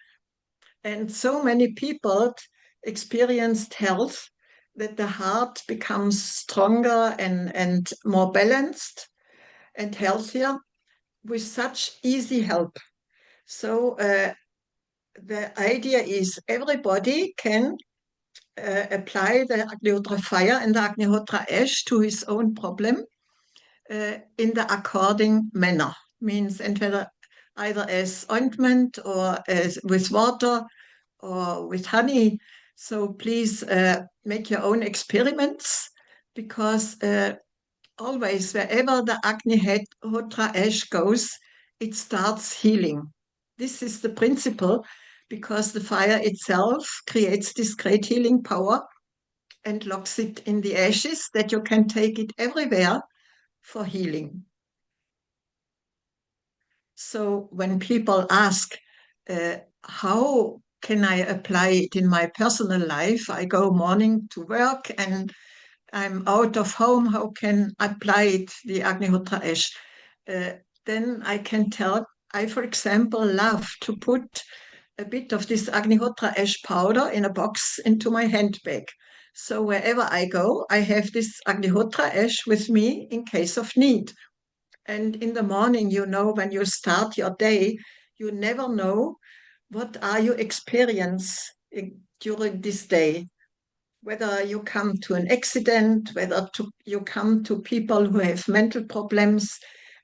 And so many people experienced health that the heart becomes stronger and more balanced and healthier with such easy help. So the idea is everybody can apply the Agnihotra fire and the Agnihotra ash to his own problem in the according manner. Means either as ointment or as with water or with honey. So please make your own experiments, because always wherever the Agnihotra ash goes, it starts healing. This is the principle, because the fire itself creates this great healing power and locks it in the ashes, that you can take it everywhere for healing. So when people ask, how can I apply it in my personal life? I go morning to work and I'm out of home. How can I apply it, the Agnihotra ash? Then I can tell, I, for example, love to put a bit of this Agnihotra ash powder in a box into my handbag. So wherever I go, I have this Agnihotra ash with me in case of need. And in the morning, you know, when you start your day, you never know what are you experience during this day. Whether you come to an accident, whether you come to people who have mental problems,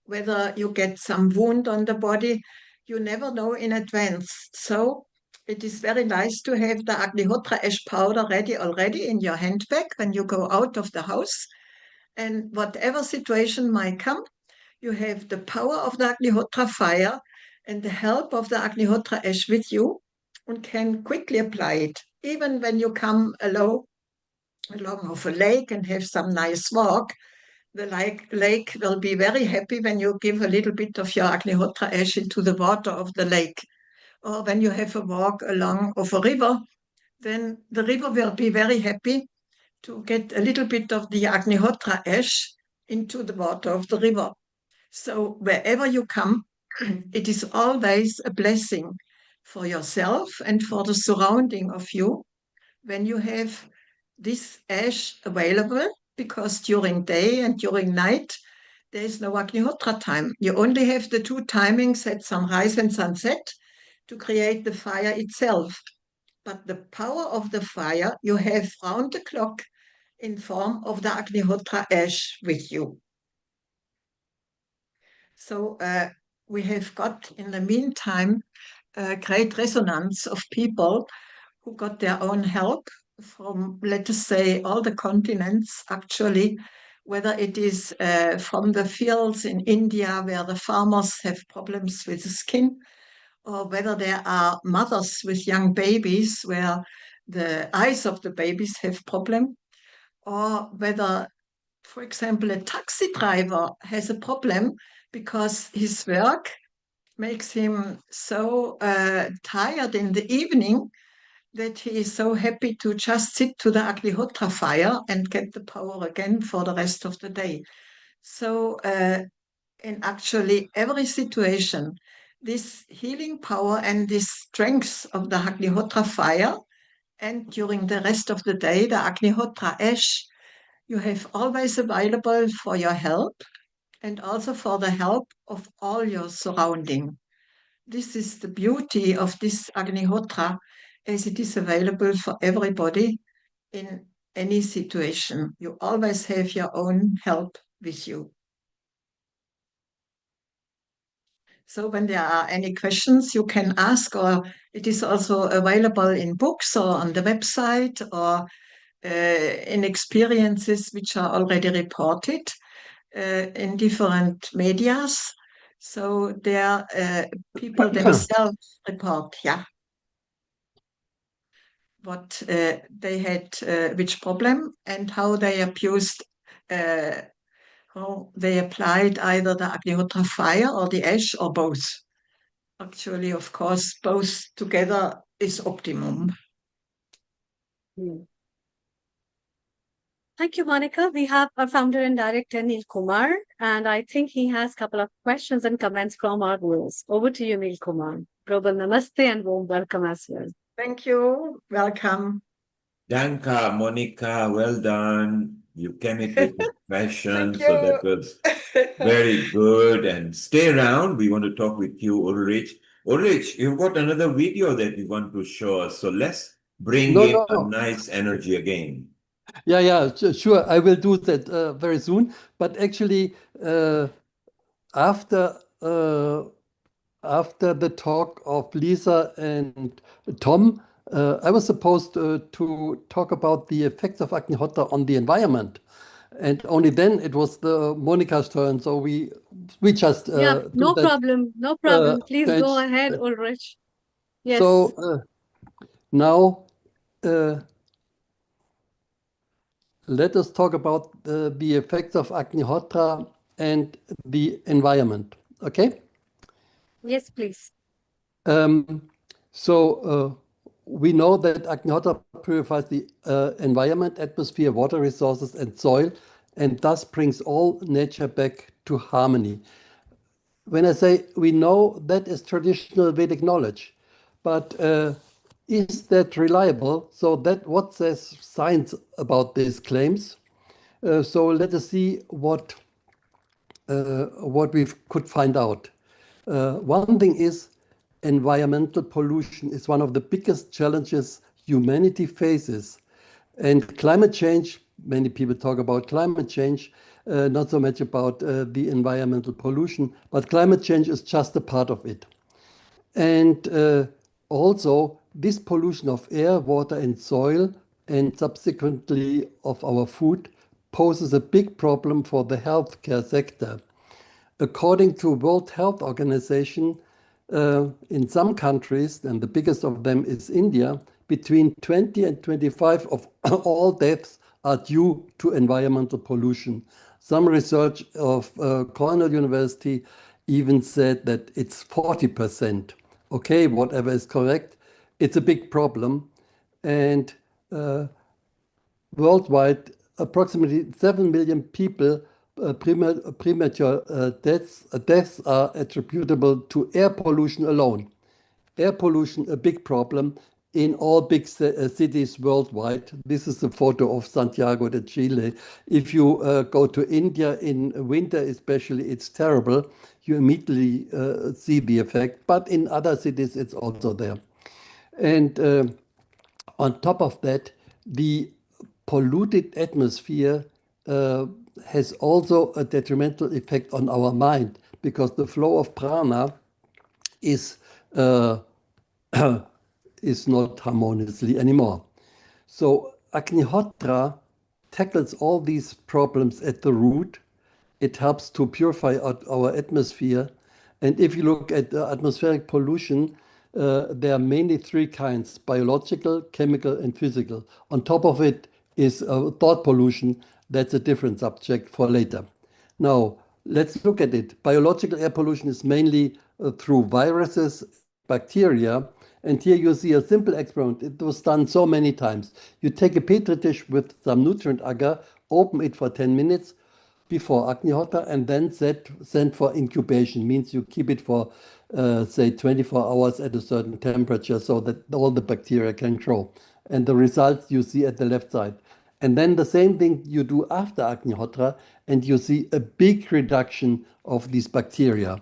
whether you get some wound on the body, you never know in advance. So it is very nice to have the Agnihotra ash powder ready already in your handbag when you go out of the house. And whatever situation might come, you have the power of the Agnihotra fire and the help of the Agnihotra ash with you, and can quickly apply it. Even when you come along of a lake and have some nice walk, the lake will be very happy when you give a little bit of your Agnihotra ash into the water of the lake. Or when you have a walk along of a river, then the river will be very happy to get a little bit of the Agnihotra ash into the water of the river. So wherever you come, it is always a blessing for yourself and for the surrounding of you when you have this ash available, because during day and during night, there is no Agnihotra time. You only have the two timings at sunrise and sunset to create the fire itself. But the power of the fire you have round the clock in form of the Agnihotra ash with you. So we have got, in the meantime, a great resonance of people who got their own help from, let us say, all the continents, actually, whether it is from the fields in India where the farmers have problems with the skin, or whether there are mothers with young babies where the eyes of the babies have problem, or whether, for example, a taxi driver has a problem because his work makes him so tired in the evening that he is so happy to just sit to the Agnihotra fire and get the power again for the rest of the day. So in actually every situation, this healing power and this strength of the Agnihotra fire, and during the rest of the day, the Agnihotra ash, you have always available for your help and also for the help of all your surrounding. This is the beauty of this Agnihotra, as it is available for everybody in any situation. You always have your own help with you. So when there are any questions, you can ask, or it is also available in books or on the website or in experiences which are already reported in different medias. So there people themselves report, what they had, which problem, and how they abused, how they applied either the Agnihotra fire or the ash or both. Actually, of course, both together is optimum. Thank you, Monica. We have our founder and director, Neil Kumar, and I think he has a couple of questions and comments from our viewers. Over to you, Neil Kumar. Global Namaste and warm welcome as well. Thank you. Welcome. Danka, Monica, well done. You came it with passion, Thank so you. that was very good. And stay around. We want to talk with you, Ulrich. Ulrich, you've got another video that you want to show us. So let's bring in a nice energy again. Yeah, sure. I will do that very soon. But actually, after the talk of Lisa and Tom, I was supposed to talk about the effects of Agnihotra on the environment. And only then it was the Monica's turn. So we just no problem. No problem. Please go change. ahead, Ulrich. Yes. So now let us talk about the effects of Agnihotra and the environment. Okay? Yes, please. We know that Agnihotra purifies the environment, atmosphere, water resources, and soil, and thus brings all nature back to harmony. When I say we know, that is traditional Vedic knowledge, but is that reliable? So what says science about these claims? So let us see what we could find out. One thing is environmental pollution is one of the biggest challenges humanity faces. And climate change, many people talk about climate change, not so much about the environmental pollution, but climate change is just a part of it. And also, this pollution of air, water, and soil, and subsequently of our food, poses a big problem for the healthcare sector. According to World Health Organization, in some countries, and the biggest of them is India, between 20 and 25 of all deaths are due to environmental pollution. Some research of Cornell University even said that it's 40%. Okay, whatever is correct, it's a big problem. And worldwide, approximately 7 million people premature deaths are attributable to air pollution alone. Air pollution, a big problem in all big cities worldwide. This is a photo of Santiago de Chile. If you go to India in winter especially, it's terrible. You immediately see the effect, but in other cities it's also there. And on top of that, the polluted atmosphere has also a detrimental effect on our mind because the flow of prana is not harmoniously anymore. So Agnihotra tackles all these problems at the root. It helps to purify our atmosphere. And if you look at atmospheric pollution, there are mainly three kinds: biological, chemical, and physical. On top of it is thought pollution. That's a different subject for later. Now, let's look at it. Biological air pollution is mainly through viruses, bacteria. And here you see a simple experiment. It was done so many times. You take a petri dish with some nutrient agar, open it for 10 minutes before Agnihotra, and then send for incubation. Means you keep it for, say, 24 hours at a certain temperature so that all the bacteria can grow. And the results you see at the left side. And then the same thing you do after Agnihotra, and you see a big reduction of these bacteria.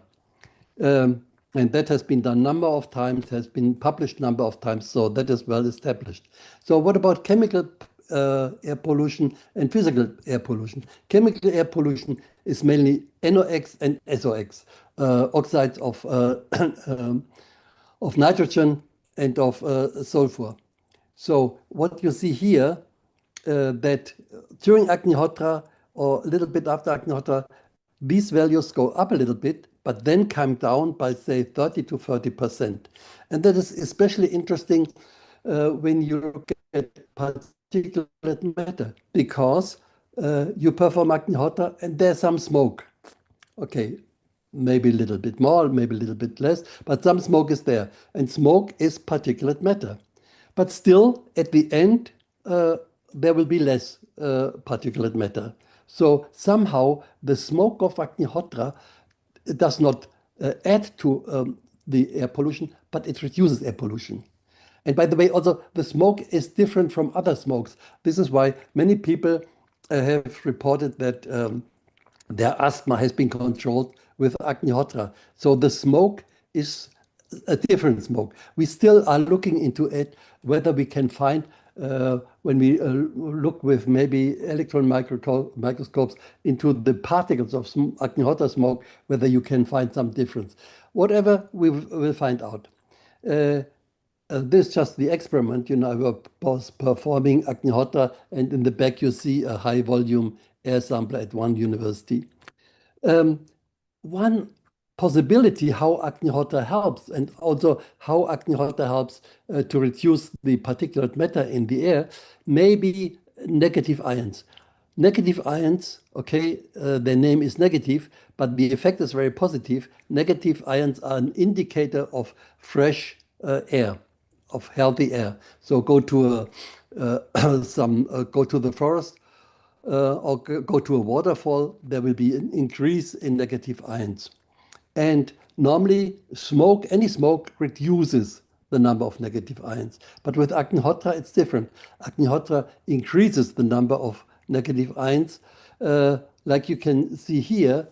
And that has been done number of times, has been published number of times, so that is well established. So what about chemical air pollution and physical air pollution. Chemical air pollution is mainly NOx and SOx, oxides of nitrogen and of sulfur. So what you see here, that during Agnihotra or a little bit after Agnihotra, these values go up a little bit, but then come down by, say, 30 to 30%. And that is especially interesting when you look at particulate matter, because you perform Agnihotra and there's some smoke. Okay, maybe a little bit more, maybe a little bit less, but some smoke is there. And smoke is particulate matter. But still, at the end, there will be less particulate matter. So somehow the smoke of Agnihotra does not add to the air pollution, but it reduces air pollution. And by the way, also the smoke is different from other smokes. This is why many people have reported that their asthma has been controlled with Agnihotra. So the smoke is a different smoke. We still are looking into it, whether we can find, when we look with maybe electron microscopes into the particles of Agnihotra smoke, whether you can find some difference. Whatever, we will find out. This is just the experiment. I was performing Agnihotra, and in the back you see a high volume air sample at one university. One possibility how Agnihotra helps, and also how Agnihotra helps to reduce the particulate matter in the air, may be negative ions. Negative ions, okay, their name is negative, but the effect is very positive. Negative ions are an indicator of fresh air, of healthy air. So go to go to the forest or go to a waterfall, there will be an increase in negative ions. And normally any smoke reduces the number of negative ions. But with Agnihotra, it's different. Agnihotra increases the number of negative ions. Like you can see here,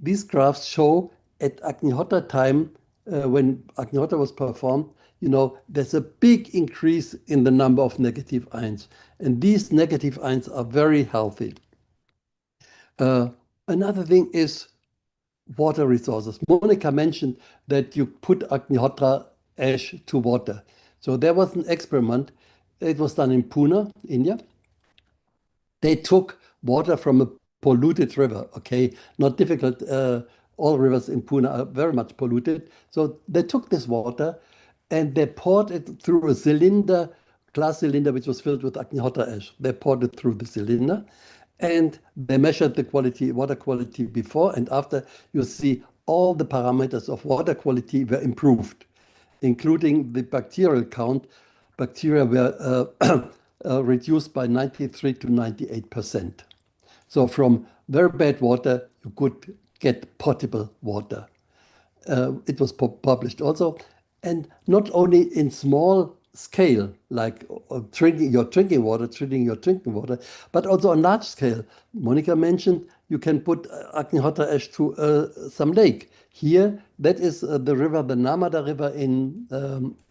these graphs show at Agnihotra time, when Agnihotra was performed, there's a big increase in the number of negative ions. And these negative ions are very healthy. Another thing is water resources. Monica mentioned that you put Agnihotra ash to water. So there was an experiment. It was done in Pune, India. They took water from a polluted river, okay? Not difficult. All rivers in Pune are very much polluted. So they took this water and they poured it through a cylinder, glass cylinder, which was filled with Agnihotra ash. They poured it through the cylinder and they measured the water quality before and after. You see all the parameters of water quality were improved, including the bacterial count. Bacteria were reduced by 93 to 98%. So from very bad water, you could get potable water. It was published also. And not only in small scale, like treating your drinking water, but also on large scale. Monica mentioned you can put Agnihotra ash to some lake. Here, that is the river, the Narmada River in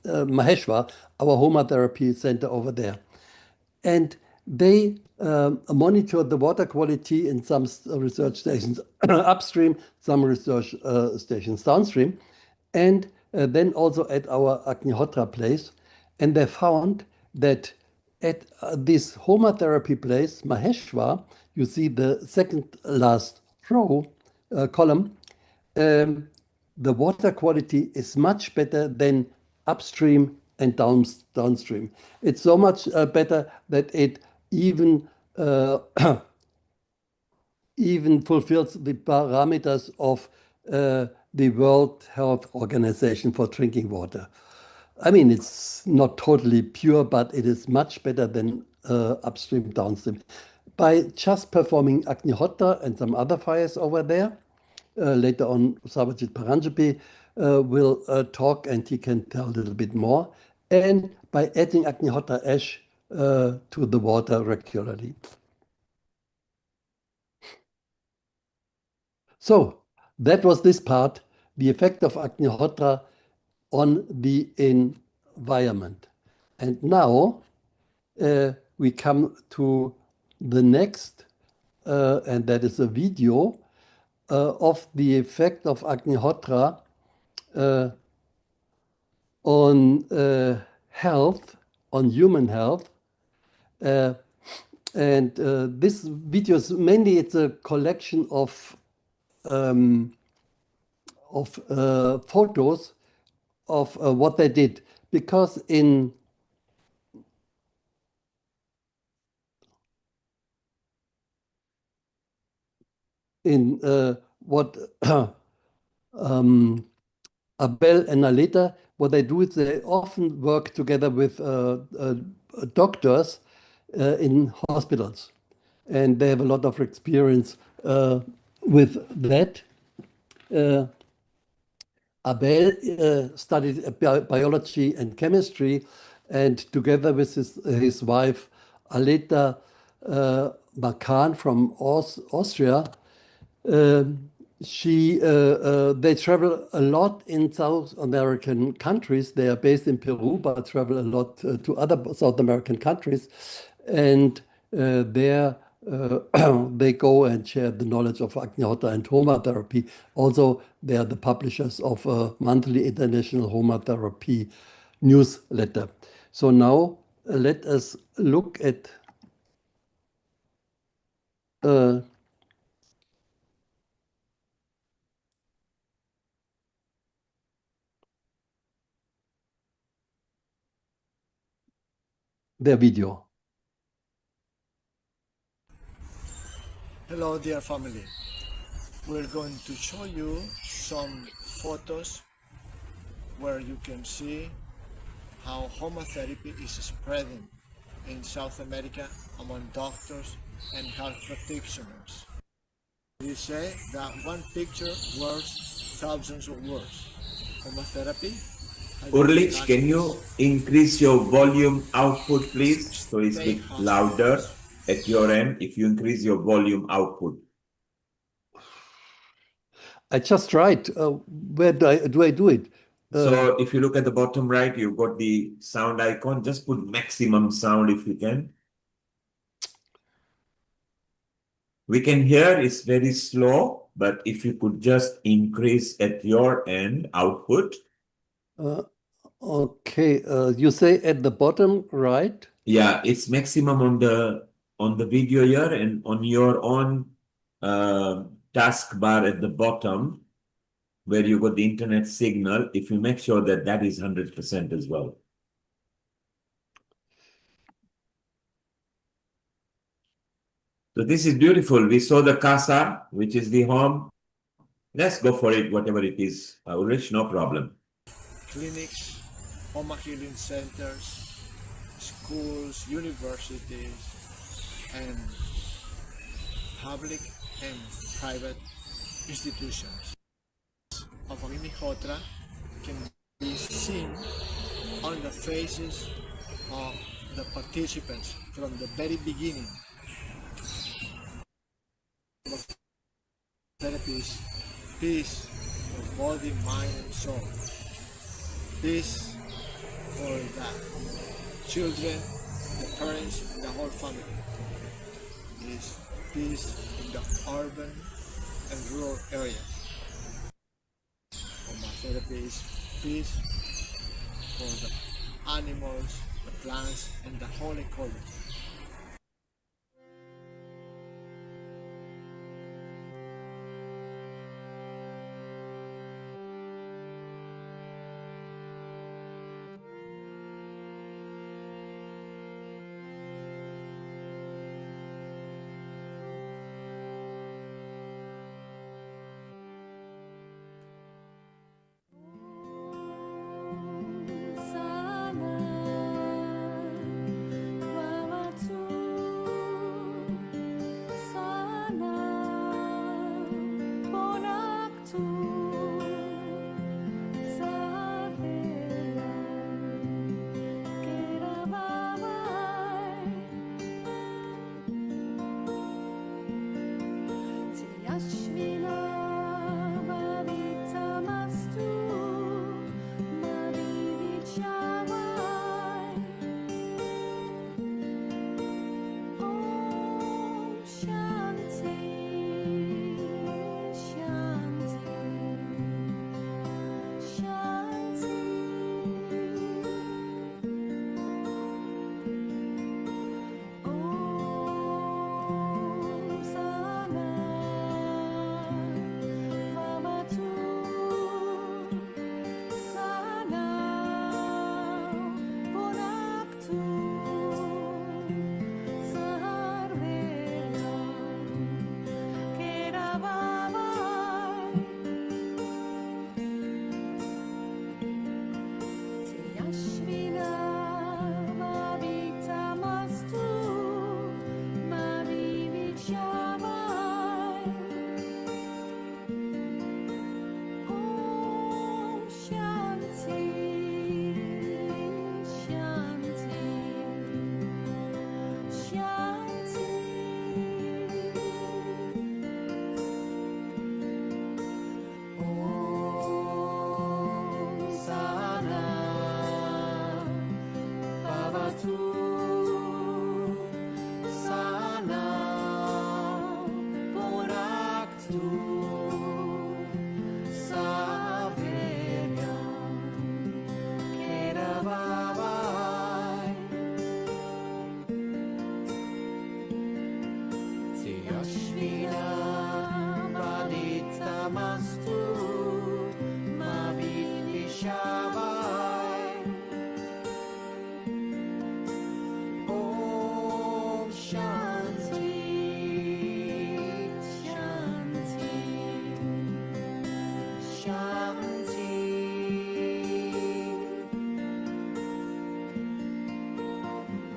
Maheshwar, our Homa therapy center over there. And they monitor the water quality in some research stations upstream, some research stations downstream, and then also at our Agnihotra place. And they found that at this Homa therapy place, Maheshwar, you see the second last row column, the water quality is much better than upstream and downstream. It's so much better that it even even fulfills the parameters of the World Health Organization for drinking water. I mean, it's not totally pure, but it is much better than upstream, downstream. By just performing Agnihotra and some other fires over there, later on Sabajit Paranjapi will talk and he can tell a little bit more, and by adding Agnihotra ash to the water regularly. So that was this part, the effect of Agnihotra on the environment. And now we we come to the next, and that is a video of the effect of Agnihotra on health, on human health. And this video is mainly it's a collection of photos of what they did, because in what Abel and Aleta, what they do is they often work together with doctors in hospitals, and they have a lot of experience with that. Abel studied biology and chemistry, and together with his wife Aleta Makan from Austria, they travel a lot in South American countries. They are based in Peru, but travel a lot to other South American countries, and there they go and share the knowledge of Agnihotra and Homa therapy. Also, they are the publishers of a monthly international Homa therapy newsletter. So now let us look at their video. Hello, dear family. We're going to show you some photos where you can see how Homa therapy is spreading in South America among doctors and health practitioners. We say that one picture worth thousands of words. Homa therapy. Urlich, can you increase your volume output, please? So it's a bit louder at your end if you increase your volume output. I just tried. Where do I do it? So if you look at the bottom right, you've got the sound icon. Just put maximum sound if you can. We can hear it's very slow, but if you could just increase at your end output. Okay, you say at the bottom right? Yeah, it's maximum on the video here, and on your own taskbar at the bottom where you got the internet signal, if you make sure that that is 100% as well. So this is beautiful. We saw the casa, which is the home. Let's go for it, whatever it is. Ulrich, no problem. Clinics, Homa healing centers, schools, universities, and public and private institutions of Agnihotra can be seen on the faces of the participants from the very beginning. Therapy is peace of body, mind, and soul. Peace for the children, the parents, and the whole family. Is peace in the urban and rural areas. Homa therapy is peace for the animals, the plants, and the whole ecology. Yashvina Vaditamastu Mavidvishavai Om Shanti Shanti Shanti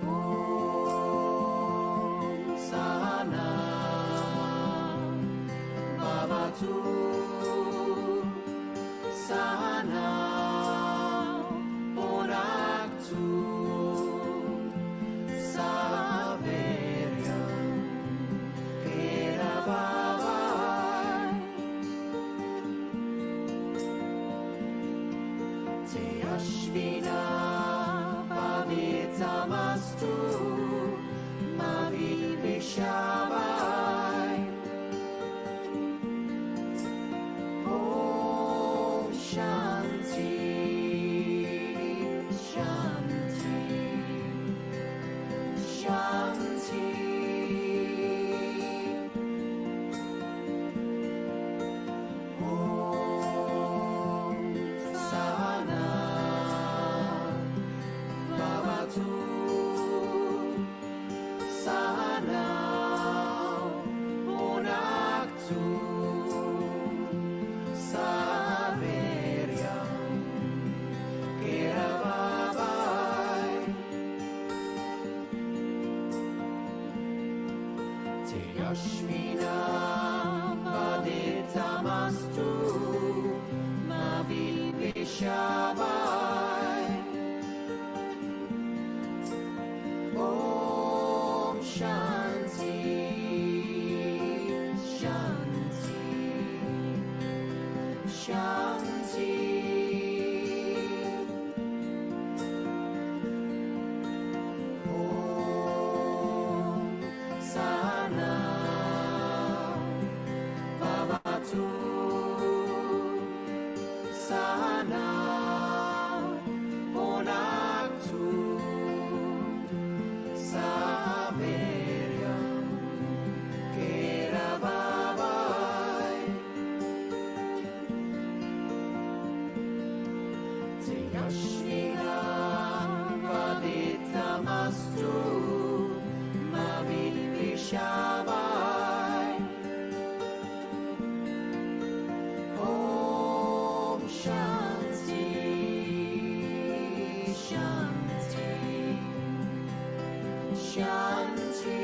Om Sahana Bhavatu Sahana Bhunaktu Saveryam Keravavai Te Ashvina Vaditamastu Mavidvishavai Om Shanti Shanti Shanti Om Sahana Bhavatu Sahana Bhunaktu Saveryam Keravavai Te Ashvina Vaditamastu Mavidvishavai Om Shanti Shanti Shanti Om Sahana Bhavatu Sahana Bhunaktu Saveryam Keravavai Te Ashvina Vaditamastu Mavidvishavai Om Shanti Shanti Shanti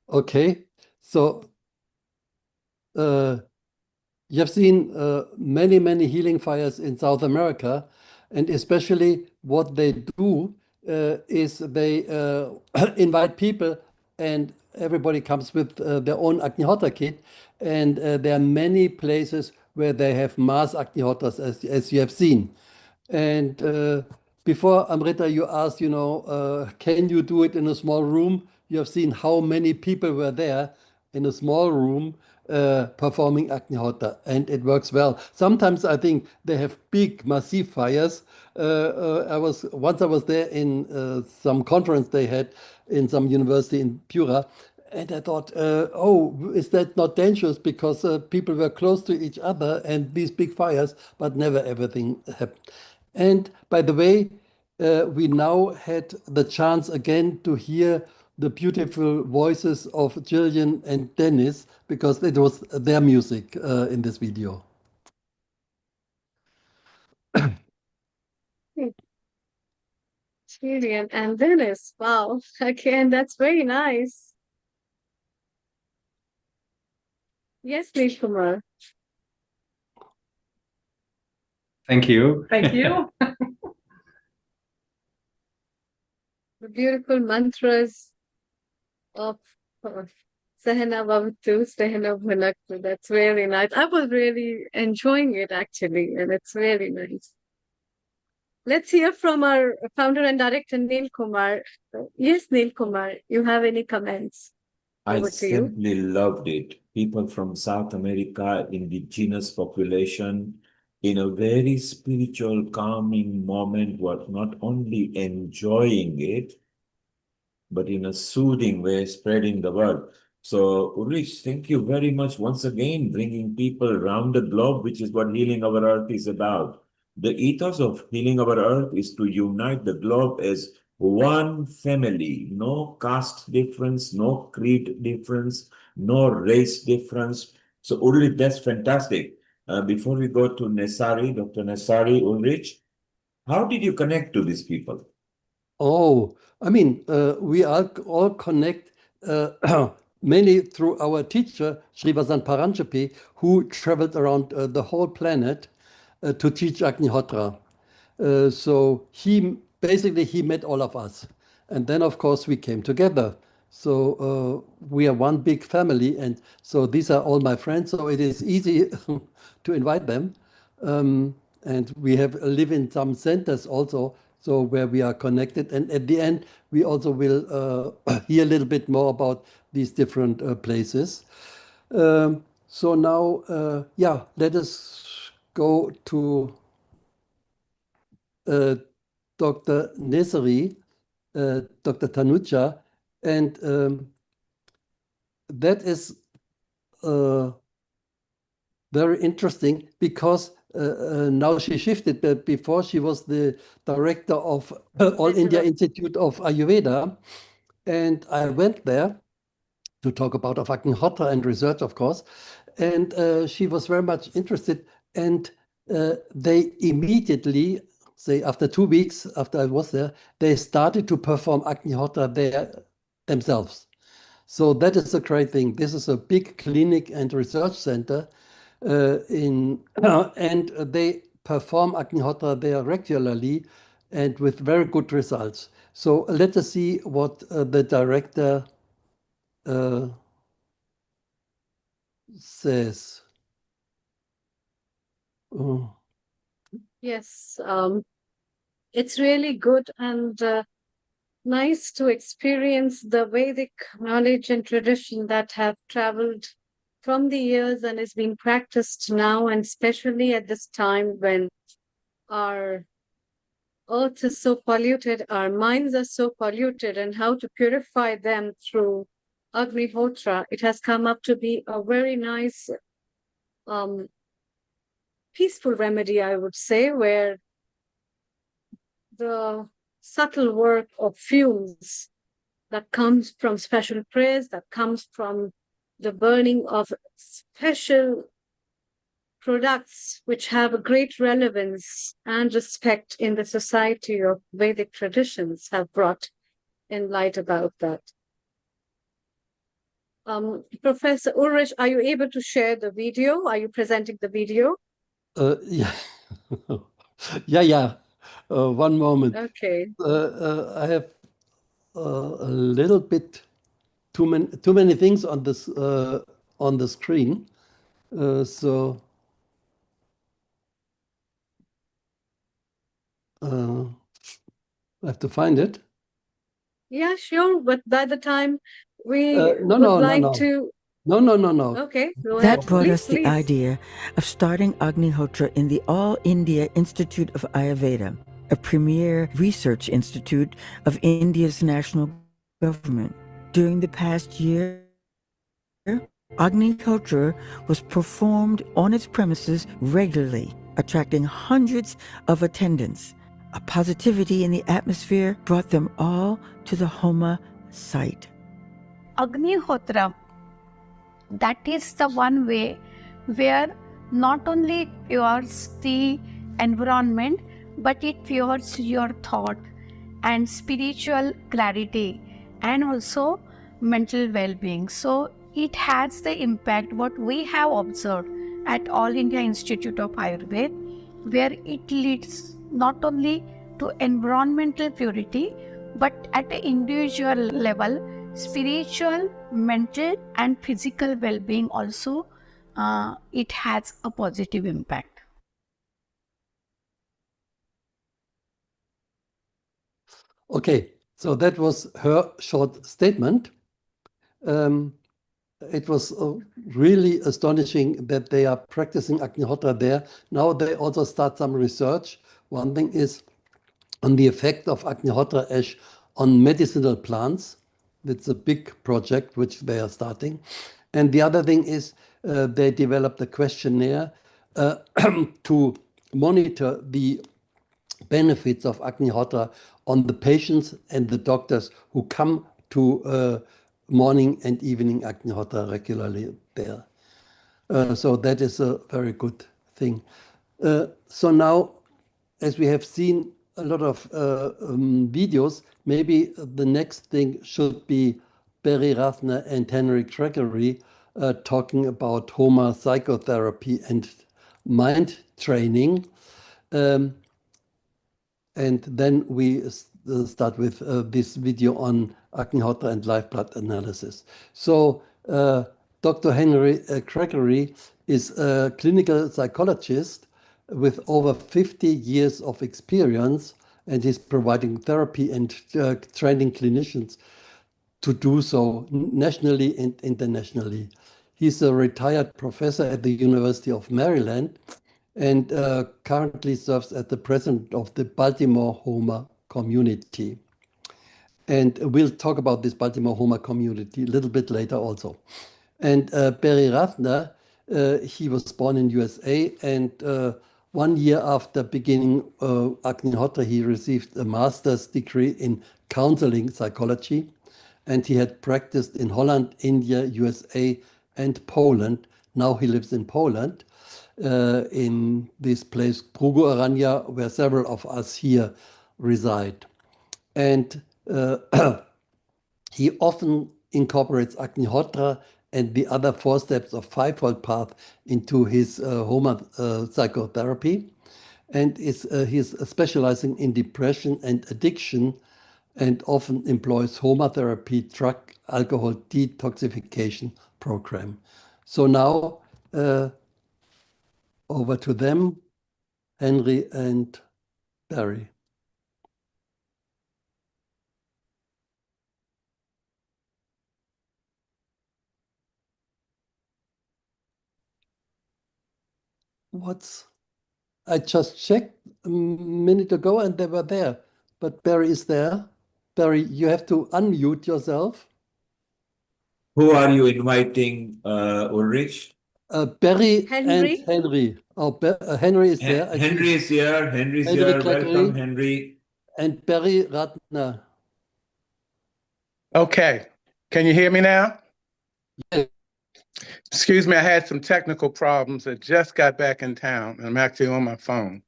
Okay, so you have seen many, many healing fires in South America, and especially what they do is they invite people, and everybody comes with their own Agnihotra kit, and there are many places where they have mass Agnihotras, as you have seen. And before, Amrita, you asked, can you do it in a small room? You have seen how many people were there in a small room performing Agnihotra, and it works well. Sometimes I think they have big, massive fires. Once I was there in some conference they had in some university in Pura, and I thought, oh, is that not dangerous? Because people were close to each other and these big fires, but never everything happened. And by the way, we now had the chance again to hear the beautiful voices of Jillian and Dennis because it was their music in this video. Julian and Dennis. Wow. Again, that's very nice. Yes, Kumar. Thank you. Thank you. The beautiful mantras of Sahana Bhavatu, Sahana Bhunaktu. That's really nice. I was really enjoying it actually, and it's really nice. Let's hear from our founder and director, Neil Kumar. Yes, Neil Kumar, you have any comments? I Over to you. simply loved it. People from South America, indigenous population, in a very spiritual, calming moment, were not only enjoying it, but in a soothing way, spreading the word. So, Ulrich, thank you very much once again, bringing people around the globe, which is what Healing Our Earth is about. The ethos of Healing Our Earth is to unite the globe as one family, no caste difference, no creed difference, no race difference. So, Ulrich, that's fantastic. Before we go to Nesari, Dr. Nesari, Ulrich, how did you connect to these people? Oh, I mean, we all connect mainly through our teacher, Srivasan Paranjapi, who traveled around the whole planet to teach Agnihotra. So he met all of us. And then, of course, we came together. So we are one big family. And so these are all my friends. So it is easy to invite them. And we live in some centers also, so where we are connected. And at the end, we also will hear a little bit more about these different places. So now, yeah, let us go to Dr. Nesari, Dr. Tanuja, and that is very interesting because now she shifted, but before she was the director of All India Institute of Ayurveda, and I went there to talk about Agnihotra and research, of course, and she was very much interested, and they immediately, say after 2 weeks after I was there, they started to perform Agnihotra there themselves. So that is a great thing. This is a big clinic and research center and they perform Agnihotra there regularly and with very good results. So let us see what the director says. Oh. Yes, it's really good and nice to experience the Vedic knowledge and tradition that have traveled from the years and is being practiced now, and especially at this time when our earth is so polluted, our minds are so polluted, and how to purify them through Agnihotra. It has come up to be a very nice, peaceful remedy, I would say, where the subtle work of fumes that comes from special prayers, that comes from the burning of special products which have a great relevance and respect in the society of Vedic traditions, have brought in light about that. Professor Ulrich, are you able to share the video? Are you presenting the video? Yeah, yeah. One moment. Okay. I have a little bit too many things on this on the screen. So I have to find it. Yeah, sure. But by the time we No, would no, no, like no. to. No. Okay, go ahead. That brought Please, us the please. idea of starting Agnihotra in the All India Institute of Ayurveda, a premier research institute of India's national government. During the past year, Agnihotra was performed on its premises regularly, attracting hundreds of attendants. A positivity in the atmosphere brought them all to the Homa site. Agnihotra, that is the one way where not only pures the environment, but it pures your thought and spiritual clarity and also mental well-being. So it has the impact what we have observed at All India Institute of Ayurveda, where it leads not only to environmental purity, but at an individual level, spiritual, mental and physical well-being also, it has a positive impact. Okay, so that was her short statement. It was really astonishing that they are practicing Agnihotra there. Now they also start some research. One thing is on the effect of Agnihotra ash on medicinal plants. That's a big project which they are starting. And the other thing is they developed a questionnaire to monitor the benefits of Agnihotra on the patients and the doctors who come to morning and evening Agnihotra regularly there. So that is a very good thing. So now, as we have seen a lot of videos, maybe the next thing should be Barry Rathner and Henry Gregory talking about Homa psychotherapy and mind training. And then we start with this video on Agnihotra and live blood analysis. So Dr. Henry Gregory is a clinical psychologist with over 50 years of experience, and he's providing therapy and training clinicians to do so nationally and internationally. He's a retired professor at the University of Maryland and currently serves as the president of the Baltimore Homa community. And we'll talk about this Baltimore Homa community a little bit later also. And Barry Rathner, he was born in USA, and 1 year after beginning Agnihotra, he received a master's degree in counseling psychology, and he had practiced in Holland, India, USA, and Poland. Now he lives in Poland, in this place, Prugo Aranya, where several of us here reside. And he often incorporates Agnihotra and the other 4 steps of fivefold path into his Homa psychotherapy. And he's specializing in depression and addiction, and often employs Homa therapy, drug, alcohol detoxification program. So now over to them, Henry and Barry. I just checked a minute ago and they were there, but Barry is there. Barry, you have to unmute yourself. Who are you inviting, Ulrich? Barry Henry. and Henry. Oh, Henry is there. Henry is here. Henry's Henry here. Gregory. Welcome, Henry. And Barry Ratner. Okay. Can you hear me now? Yes. Excuse me, I had some technical problems. I just got back in town. I'm actually on my phone.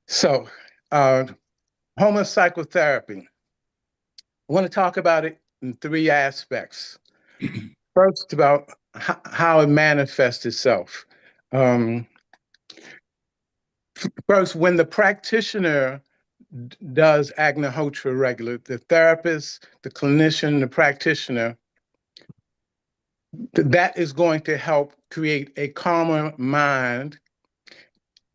So, Homa psychotherapy. I want to talk about it in 3 aspects. First, about how it manifests itself. First, when the practitioner does Agnihotra regularly, the therapist, the clinician, the practitioner, that is going to help create a calmer mind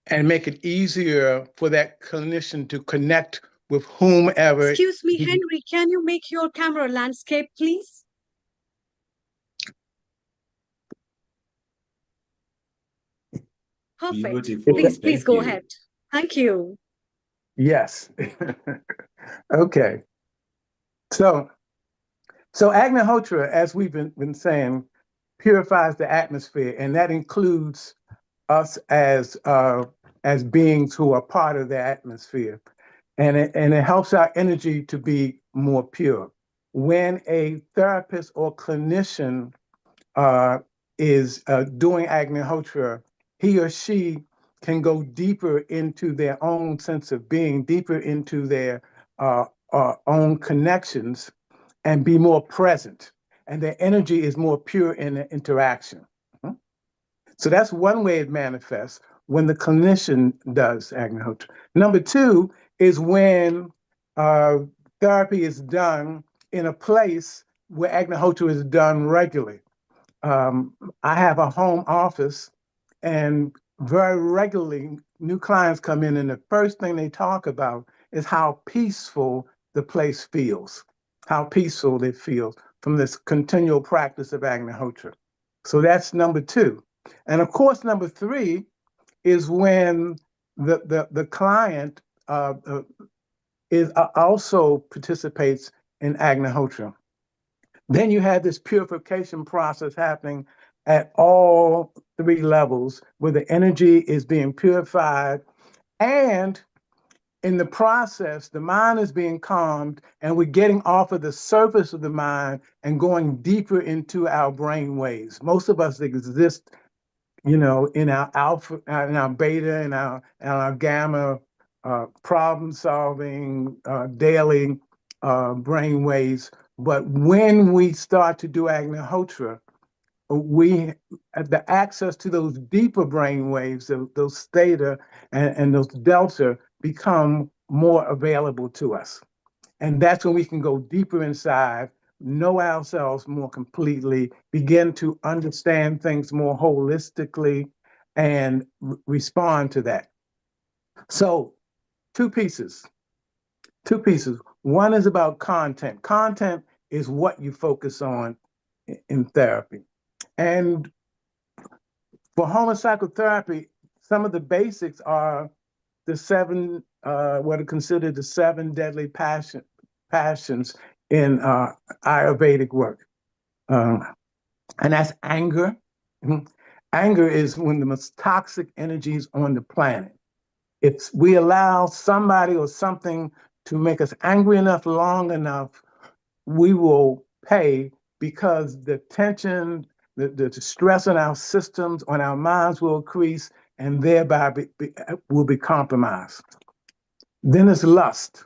and make it easier for that clinician to connect with whomever. Excuse me, Henry, can you make your camera landscape, please? Perfect. Beautiful. Please Thank go you. ahead. Thank you. Yes. Okay. So Agnihotra, as we've been saying, purifies the atmosphere, and that includes us as beings who are part of the atmosphere, and it helps our energy to be more pure. When a therapist or clinician is doing Agnihotra, he or she can go deeper into their own sense of being, deeper into their own connections, and be more present. And their energy is more pure in the interaction. Mhm. So that's one way it manifests when the clinician does Agnihotra. Number two is when therapy is done in a place where Agnihotra is done regularly. I have a home office, and very regularly new clients come in, and the first thing they talk about is how peaceful the place feels, how peaceful it feels from this continual practice of Agnihotra. So that's number two. And of course, number three is when the client is also participates in Agnihotra. Then you have this purification process happening at all three levels where the energy is being purified, and in the process, the mind is being calmed, and we're getting off of the surface of the mind and going deeper into our brain waves. Most of us exist, in our alpha, in our beta, and our gamma problem solving daily brain waves. But when we start to do Agnihotra, the access to those deeper brain waves, those theta and those delta, become more available to us. And that's when we can go deeper inside, know ourselves more completely, begin to understand things more holistically, and respond to that. So, two pieces. One is about content. Content is what you focus on in therapy. And for Homa Psychotherapy, some of the basics are the seven, what are considered the seven deadly passions in Ayurvedic work. And that's anger. Mhm. Anger is one of the most toxic energies on the planet. If we allow somebody or something to make us angry enough long enough, we will pay, because the tension, the stress on our systems, on our minds will increase, and thereby will be compromised. Then there's lust.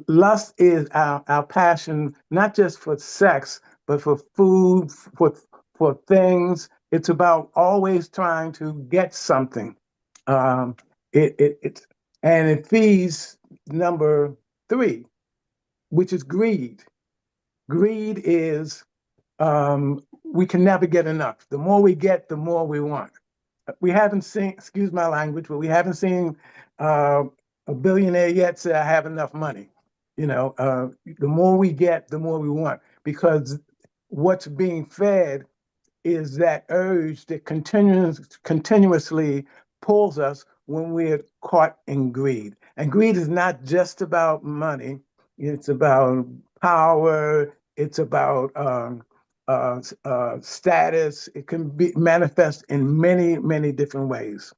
Lust is our passion, not just for sex, but for food, for things. It's about always trying to get something. Um, and it feeds number three, which is greed. Greed is we can never get enough. The more we get, the more we want. We haven't seen, excuse my language, but we haven't seen a billionaire yet say, I have enough money. The more we get, the more we want, because what's being fed is that urge that continuously pulls us when we're caught in greed. And greed is not just about money. It's about power. It's about status. It can be manifest in many, many different ways.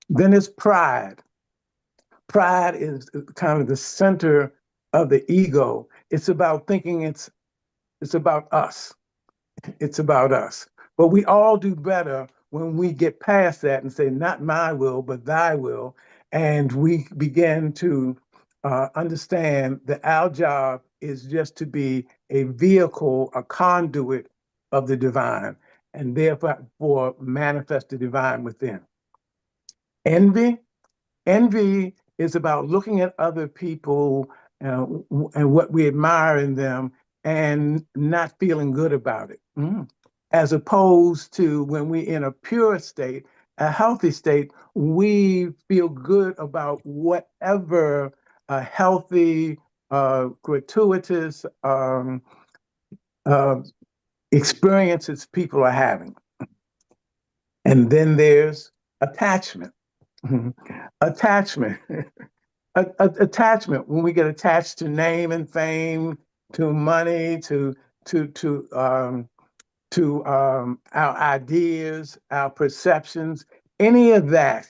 Then there's pride. Pride is kind of the center of the ego. It's about thinking it's about us. It's about us. But we all do better when we get past that and say, not my will, but thy will. And we begin to understand that our job is just to be a vehicle, a conduit of the divine, and therefore manifest the divine within. Envy. Envy is about looking at other people and what we admire in them and not feeling good about it. As opposed to when we're in a pure state, a healthy state, we feel good about whatever healthy, gratuitous experiences people are having. And then there's attachment. Attachment. Attachment, when we get attached to name and fame, to money, to our ideas, our perceptions, any of that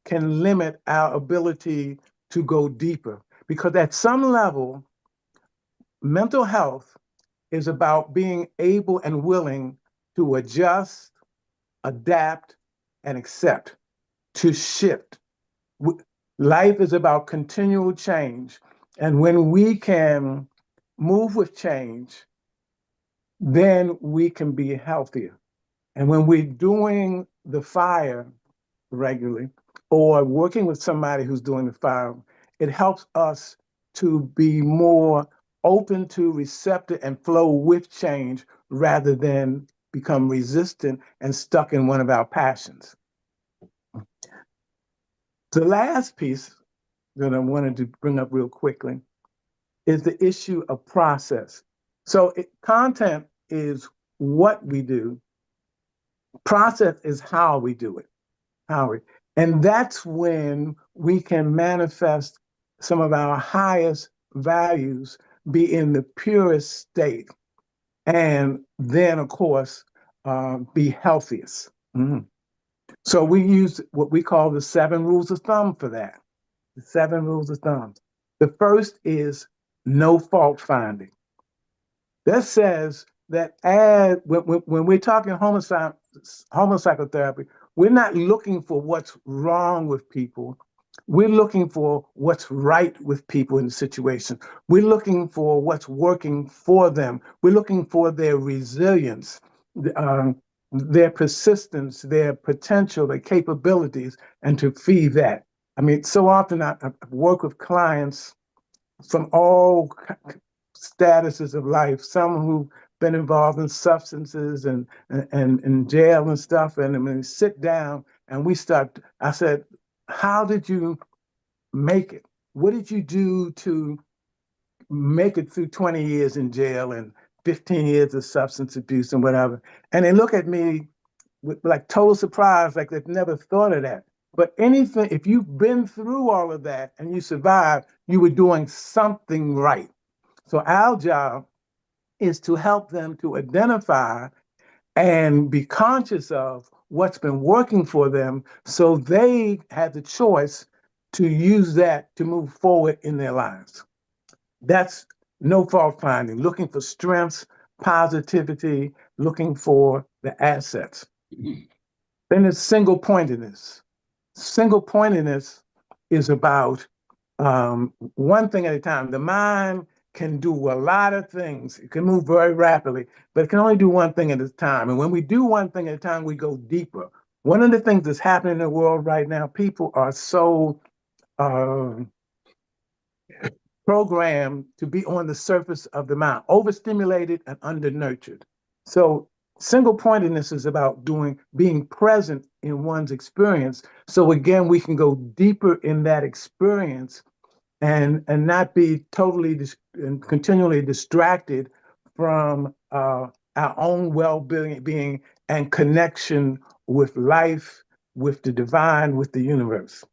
can limit our ability to go deeper. Because at some level, mental health is about being able and willing to adjust, adapt, and accept, to shift. Life is about continual change. And when we can move with change, then we can be healthier. And when we're doing the fire regularly or working with somebody who's doing the fire, it helps us to be more open to, receptive, and flow with change rather than become resistant and stuck in one of our passions. The last piece that I wanted to bring up real quickly is the issue of process. So content is what we do. Process is how we do it. And that's when we can manifest some of our highest values, be in the purest state, and then, of course, be healthiest. So we use what we call the 7 rules of thumb for that. The 7 rules of thumb. The first is no fault finding. That says that when we're talking Homa psychotherapy, we're not looking for what's wrong with people. We're looking for what's right with people in the situation. We're looking for what's working for them. We're looking for their resilience, their persistence, their potential, their capabilities, and to feed that. I mean, so often I work with clients from all statuses of life, some who've been involved in substances and in jail and stuff. And when we sit down and I said, how did you make it? What did you do to make it through 20 years in jail and 15 years of substance abuse and whatever? And they look at me with like total surprise, like they've never thought of that. But anything, if you've been through all of that and you survived, you were doing something right. So our job is to help them to identify and be conscious of what's been working for them so they have the choice to use that to move forward in their lives. That's no fault finding, looking for strengths, positivity, looking for the assets. Then there's single pointedness. Single pointedness is about one thing at a time. The mind can do a lot of things. It can move very rapidly, but it can only do one thing at a time. And when we do one thing at a time, we go deeper. One of the things that's happening in the world right now, people are so programmed to be on the surface of the mind, overstimulated and under-nurtured. So single pointedness is about being present in one's experience. So again, we can go deeper in that experience and not be totally and continually distracted from our own well-being and connection with life, with the divine, with the universe.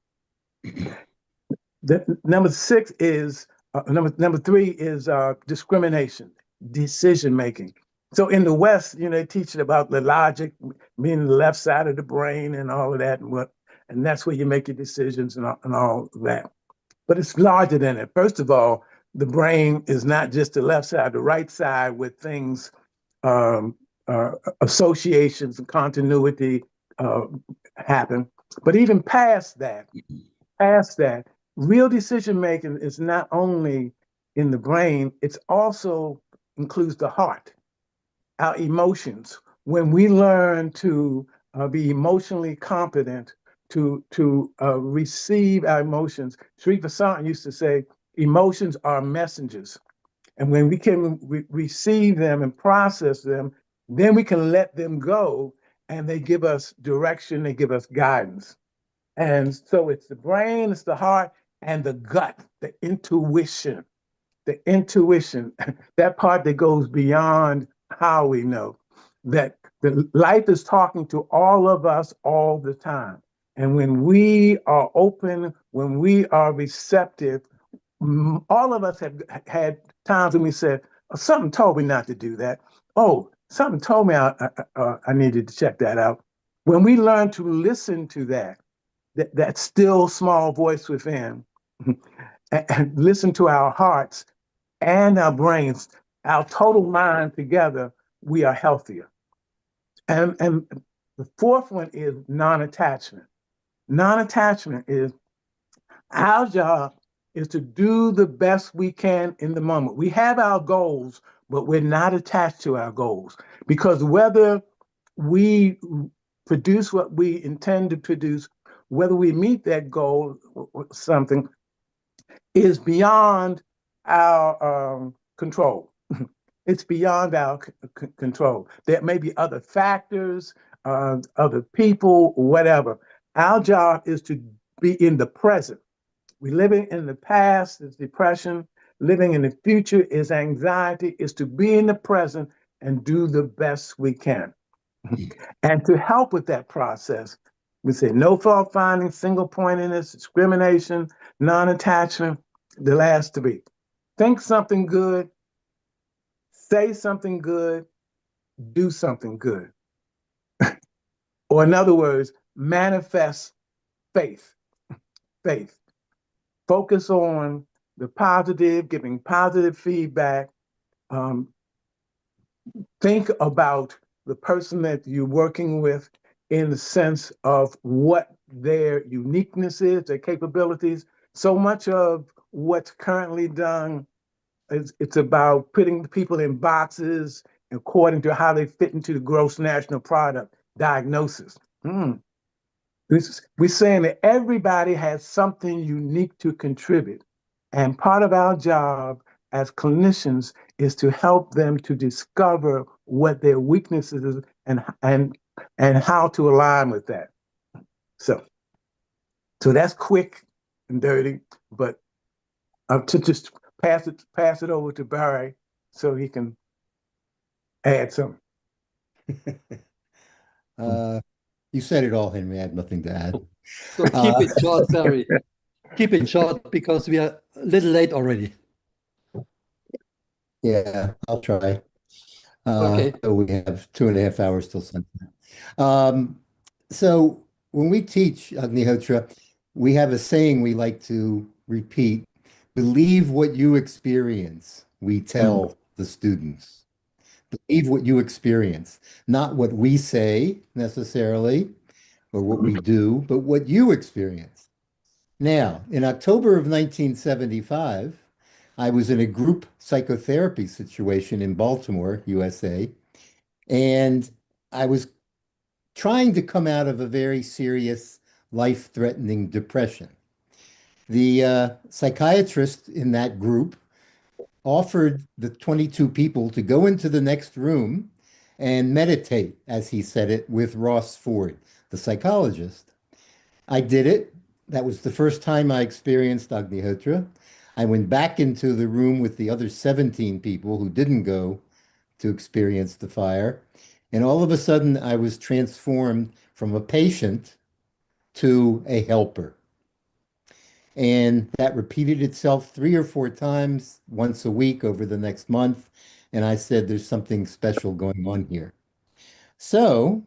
Number 6 is number 3 is discrimination, decision making. So in the West, they teach about the logic, meaning the left side of the brain and all of that, and that's where you make your decisions and all that. But it's larger than it. First of all, the brain is not just the left side, the right side with things, associations and continuity happen. But even past that, real decision making is not only in the brain, it also includes the heart, our emotions. When we learn to be emotionally competent, to receive our emotions. Sri Vasant used to say, emotions are messengers. And when we can receive them and process them, then we can let them go and they give us direction, they give us guidance. And so it's the brain, it's the heart, and the gut, the intuition, that part that goes beyond how we know, that the life is talking to all of us all the time. And when we are open, when we are receptive, all of us have had times when we said, oh, something told me not to do that. Oh, something told me I needed to check that out. When we learn to listen to that still small voice within, and listen to our hearts and our brains, our total mind together, we are healthier. And the fourth one is non-attachment. Non-attachment is our job is to do the best we can in the moment. We have our goals, but we're not attached to our goals, because whether we produce what we intend to produce, whether we meet that goal or something, is beyond our control. It's beyond our control. There may be other factors, other people, whatever. Our job is to be in the present. We living in the past is depression. Living in the future is anxiety. Is to be in the present and do the best we can. And to help with that process, we say no fault finding, single pointedness, discrimination, non-attachment, the last three. Think something good, say something good, do something good. Or in other words, manifest faith. Faith. Focus on the positive, giving positive feedback. Think about the person that you're working with in the sense of what their uniqueness is, their capabilities. So much of what's currently done it's about putting people in boxes according to how they fit into the gross national product diagnosis. We're saying that everybody has something unique to contribute. And part of our job as clinicians is to help them to discover what their weaknesses is and how to align with that. So that's quick and dirty, but to just pass it over to Barry so he can add something. You said it all, Henry. I have nothing to add. So keep it short, Barry. Keep it short because we are a little late already. Yeah, I'll try. Okay. So we have 2.5 hours till sunset. So when we teach Agnihotra, we have a saying we like to repeat: believe what you experience, we tell the students. Believe what you experience, not what we say necessarily or what we do, but what you experience. Now, in October of 1975, I was in a group psychotherapy situation in Baltimore, USA, and I was trying to come out of a very serious, life-threatening depression. The psychiatrist in that group offered the 22 people to go into the next room and meditate, as he said it, with Ross Ford, the psychologist. I did it. That was the first time I experienced Agnihotra. I went back into the room with the other 17 people who didn't go to experience the fire. And all of a sudden, I was transformed from a patient to a helper. And that repeated itself 3 or 4 times, once a week over the next month. And I said, there's something special going on here. So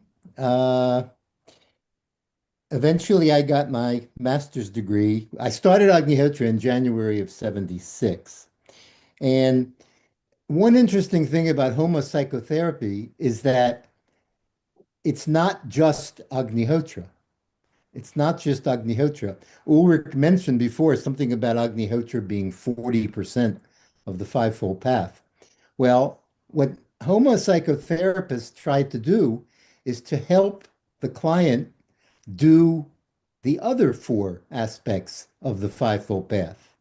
eventually I got my master's degree. I started Agnihotra in January of 76. And one interesting thing about Homa psychotherapy is that it's not just Agnihotra. It's not just Agnihotra. Ulrich mentioned before something about Agnihotra being 40% of the fivefold path. Well, what Homa psychotherapists try to do is to help the client do the other 4 aspects of the fivefold path.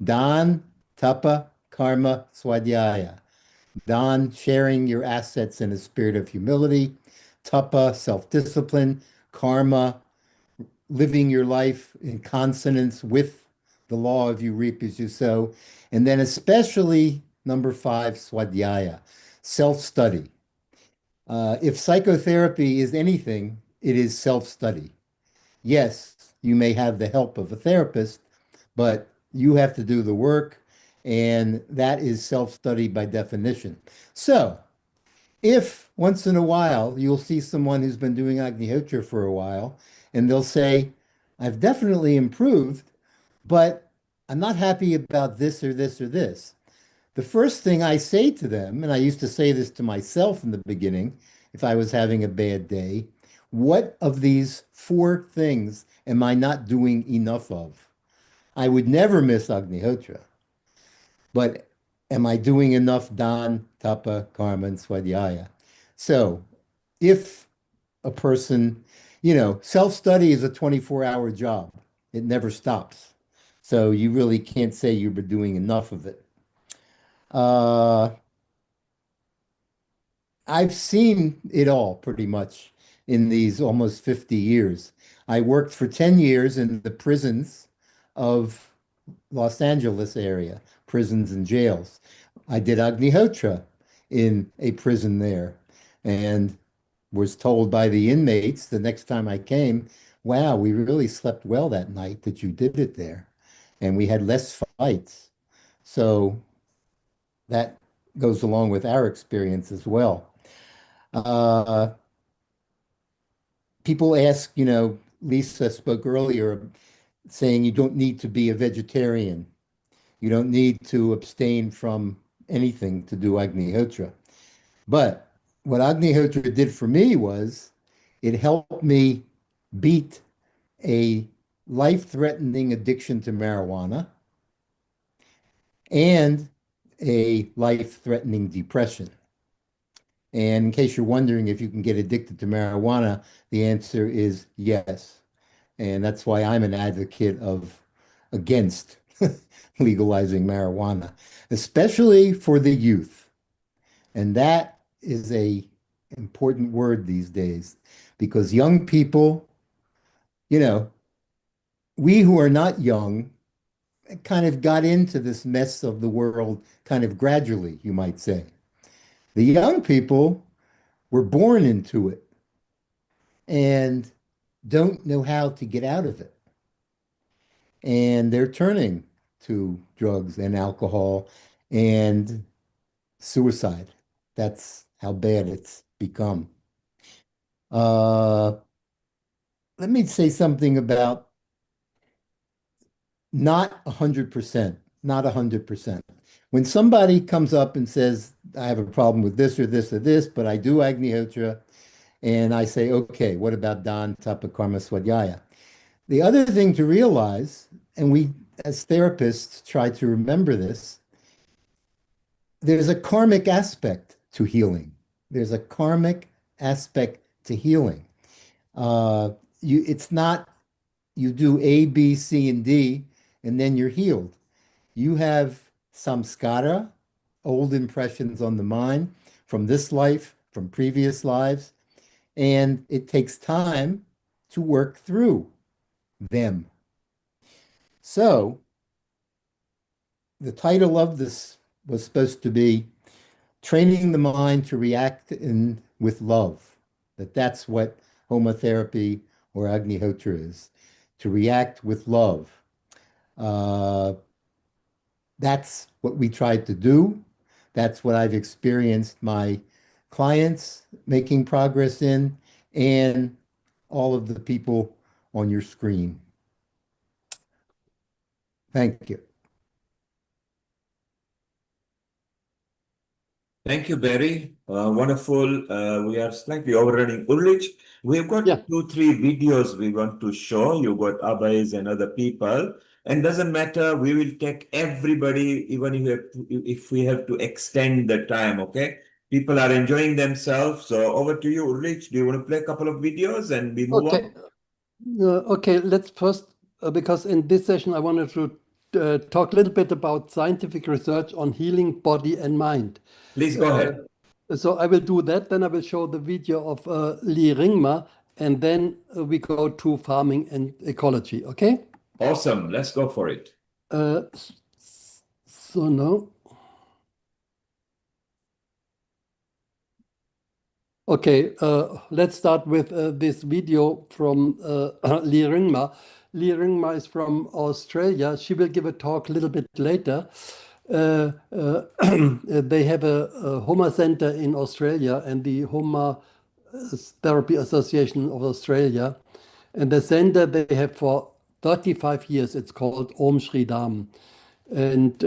Dan, Tapa, Karma, Swadhyaya. Dan, sharing your assets in a spirit of humility. Tapa, self-discipline. Karma, living your life in consonance with the law of you reap as you sow. And then especially number 5, swadhyaya, self-study. If psychotherapy is anything, it is self-study. Yes, you may have the help of a therapist, but you have to do the work, and that is self-study by definition. So, if once in a while you'll see someone who's been doing Agnihotra for a while, and they'll say, I've definitely improved, but I'm not happy about this or this or this. The first thing I say to them, and I used to say this to myself in the beginning, if I was having a bad day, what of these 4 things am I not doing enough of? I would never miss Agnihotra, but am I doing enough dan, tapa, karma, and swadhyaya? So if a person, self-study is a 24-hour job. It never stops. So you really can't say you've been doing enough of it. I've seen it all pretty much in these almost 50 years. I worked for 10 years in the prisons of Los Angeles area, prisons and jails. I did Agnihotra in a prison there and was told by the inmates the next time I came, wow, we really slept well that night that you did it there. And we had less fights. So that goes along with our experience as well. People ask, Lisa spoke earlier saying you don't need to be a vegetarian. You don't need to abstain from anything to do Agnihotra. But what Agnihotra did for me was it helped me beat a life-threatening addiction to marijuana and a life-threatening depression. And in case you're wondering if you can get addicted to marijuana, the answer is yes. And that's why I'm an advocate against legalizing marijuana, especially for the youth. And that is a important word these days because young people, we who are not young kind of got into this mess of the world kind of gradually, you might say. The young people were born into it and don't know how to get out of it. And they're turning to drugs and alcohol and suicide. That's how bad it's become. Let me say something about not 100%, not 100%. When somebody comes up and says, I have a problem with this or this or this, but I do Agnihotra, and I say, okay, what about Dan, Tapa, Karma, Swadhyaya? The other thing to realize, and we as therapists try to remember this, there's a karmic aspect to healing. There's a karmic aspect to healing. It's not you do A, B, C, and D, and then you're healed. You have samskara, old impressions on the mind from this life, from previous lives, and it takes time to work through them. So the title of this was supposed to be Training the Mind to React with Love, that's what Homa therapy or Agnihotra is, to react with love. That's what we tried to do. That's what I've experienced my clients making progress in and all of the people on your screen. Thank you. Thank you, Barry. Wonderful. We are slightly overrunning. Ulrich, we've got 2-3 videos we want to show. You got Abhais and other people. And doesn't matter, we will take everybody, even if we have to extend the time, okay? People are enjoying themselves. So over to you, Ulrich. Do you want to play a couple of videos and we move on? Okay, let's first, because in this session I wanted to talk a little bit about scientific research on healing body and mind. Please go ahead. So I will do that, then I will show the video of Lee Ringma, and then we go to farming and ecology, okay? Awesome, let's go for it. So now, okay, let's start with this video from Lee Ringma. Lee Ringma is from Australia. She will give a talk a little bit later. They have a Homa Center in Australia and the Homa Therapy Association of Australia. And the center they have for 35 years, it's called Om Shri Dham. And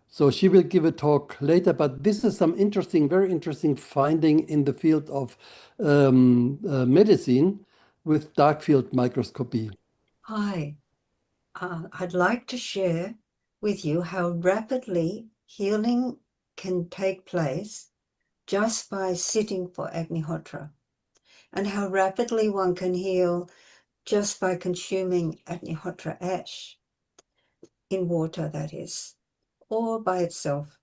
so she will give a talk later, but this is some interesting, very interesting finding in the field of medicine with dark field microscopy. Hi, I'd like to share with you how rapidly healing can take place just by sitting for Agnihotra, and how rapidly one can heal just by consuming Agnihotra ash in water, that is, or by itself.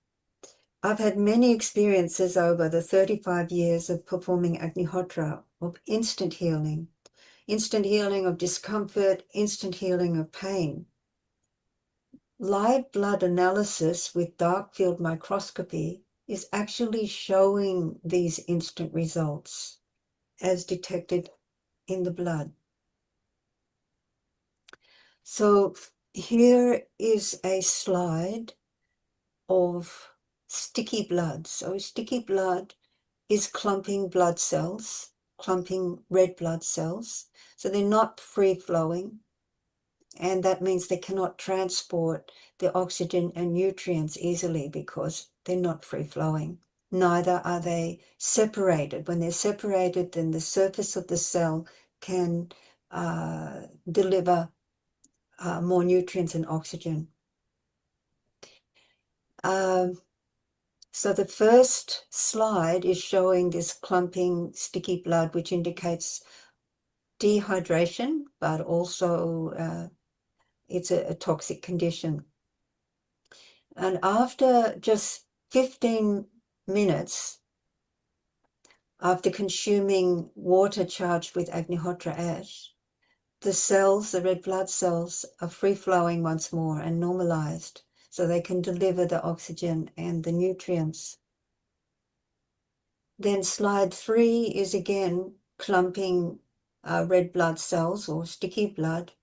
I've had many experiences over the 35 years of performing Agnihotra of instant healing of discomfort, instant healing of pain. Live blood analysis with dark field microscopy is actually showing these instant results as detected in the blood. So here is a slide of sticky blood. So sticky blood is clumping blood cells, clumping red blood cells. So they're not free flowing. And that means they cannot transport the oxygen and nutrients easily because they're not free flowing. Neither are they separated. When they're separated, then the surface of the cell can deliver more nutrients and oxygen. So the first slide is showing this clumping sticky blood, which indicates dehydration, but also it's a toxic condition. And after just 15 minutes, after consuming water charged with Agnihotra ash, the cells, the red blood cells, are free-flowing once more and normalized, so they can deliver the oxygen and the nutrients. Then slide 3 is again clumping red blood cells or sticky blood.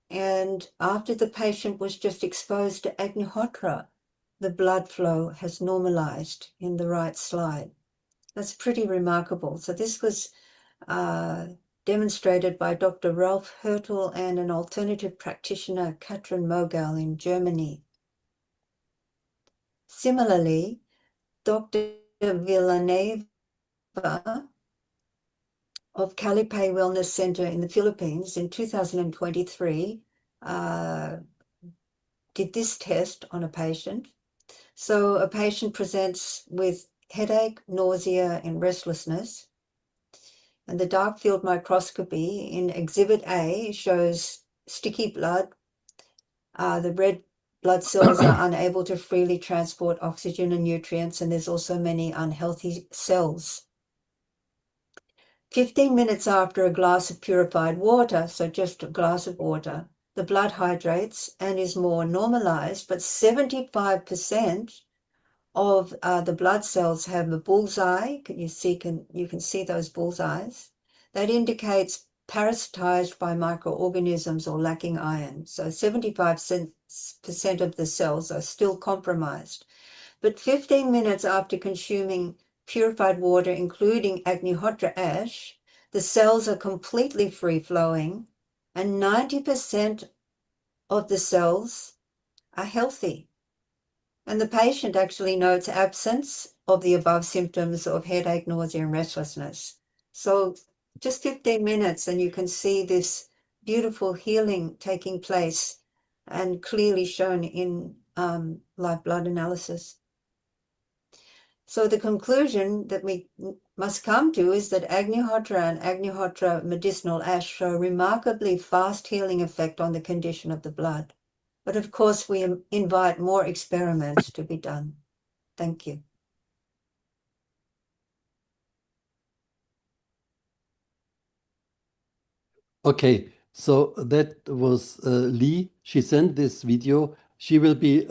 And after the patient was just exposed to Agnihotra, the blood flow has normalized in the right slide. That's pretty remarkable. So this was demonstrated by Dr. Ralph Hertel and an alternative practitioner, Katrin Mogal, in Germany. Similarly, Dr. Villanueva of Calipay Wellness Center in the Philippines in 2023 did this test on a patient. So a patient presents with headache, nausea, and restlessness. And the dark field microscopy in Exhibit A shows sticky blood. The red blood cells are unable to freely transport oxygen and nutrients, and there's also many unhealthy cells. 15 minutes after a glass of purified water, so just a glass of water, the blood hydrates and is more normalized, but 75% of the blood cells have a bullseye. You can see those bullseyes. That indicates parasitized by microorganisms or lacking iron. So 75% of the cells are still compromised. But 15 minutes after consuming purified water, including Agnihotra ash, the cells are completely free-flowing and 90% of the cells are healthy. And the patient actually notes absence of the above symptoms of headache, nausea, and restlessness. So just 15 minutes and you can see this beautiful healing taking place and clearly shown in live blood analysis. So the conclusion that we must come to is that Agnihotra and Agnihotra medicinal ash show a remarkably fast healing effect on the condition of the blood. But of course, we invite more experiments to be done. Thank you. Okay, So that was Lee. She sent this video. She will be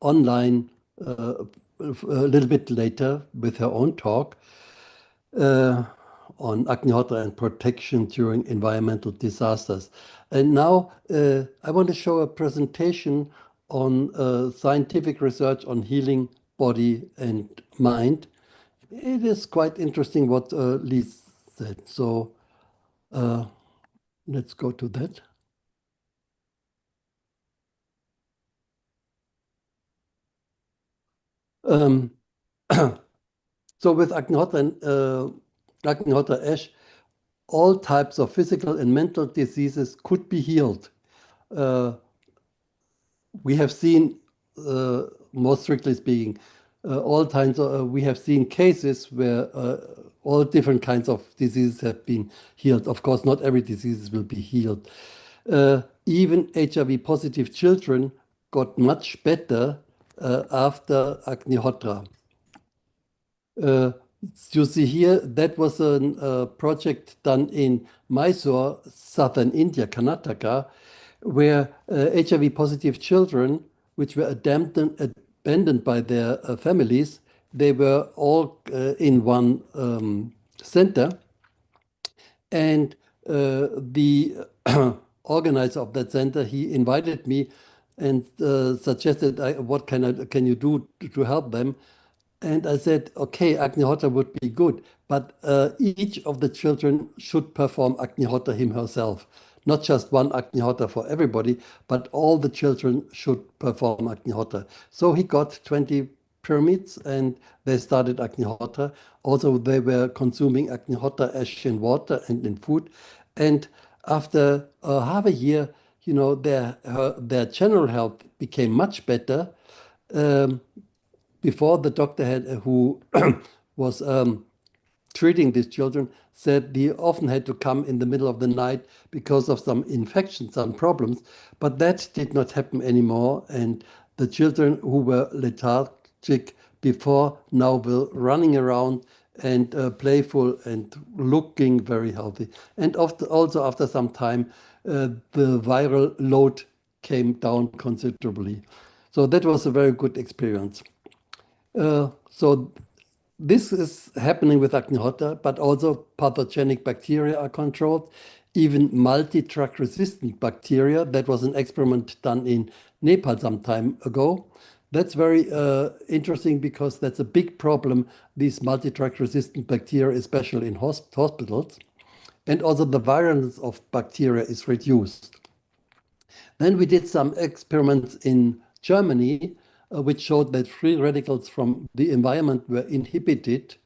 online a little bit later with her own talk on Agnihotra and protection during environmental disasters. And now I want to show a presentation on scientific research on healing body and mind. It is quite interesting what Lee said. So let's go to that. So with Agnihotra and Agnihotra Ash, all types of physical and mental diseases could be healed. We have seen, more strictly speaking, all times we have seen cases where all different kinds of diseases have been healed. Of course, not every disease will be healed. Even HIV positive children got much better after Agnihotra. You see here, that was a project done in Mysore, southern India, Karnataka, where HIV positive children, which were abandoned by their families, they were all in one center. And the organizer of that center, he invited me and suggested, what can you do to help them? And I said, okay, Agnihotra would be good, but each of the children should perform Agnihotra him herself. Not just one Agnihotra for everybody, but all the children should perform Agnihotra. So he got 20 pyramids and they started Agnihotra. Also, they were consuming Agnihotra ash in water and in food. And after half a year, you know, their general health became much better. Before the doctor who was treating these children said he often had to come in the middle of the night because of some infections, some problems, but that did not happen anymore. And the children who were lethargic before now were running around and playful and looking very healthy. And also after some time, the viral load came down considerably. So that was a very good experience. So this is happening with Agnihotra, but also pathogenic bacteria are controlled, even multi-drug resistant bacteria. That was an experiment done in Nepal some time ago. That's very interesting because that's a big problem, these multi-drug resistant bacteria, especially in hospitals. And also the virulence of bacteria is reduced. Then we did some experiments in Germany, which showed that free radicals from the environment were inhibited,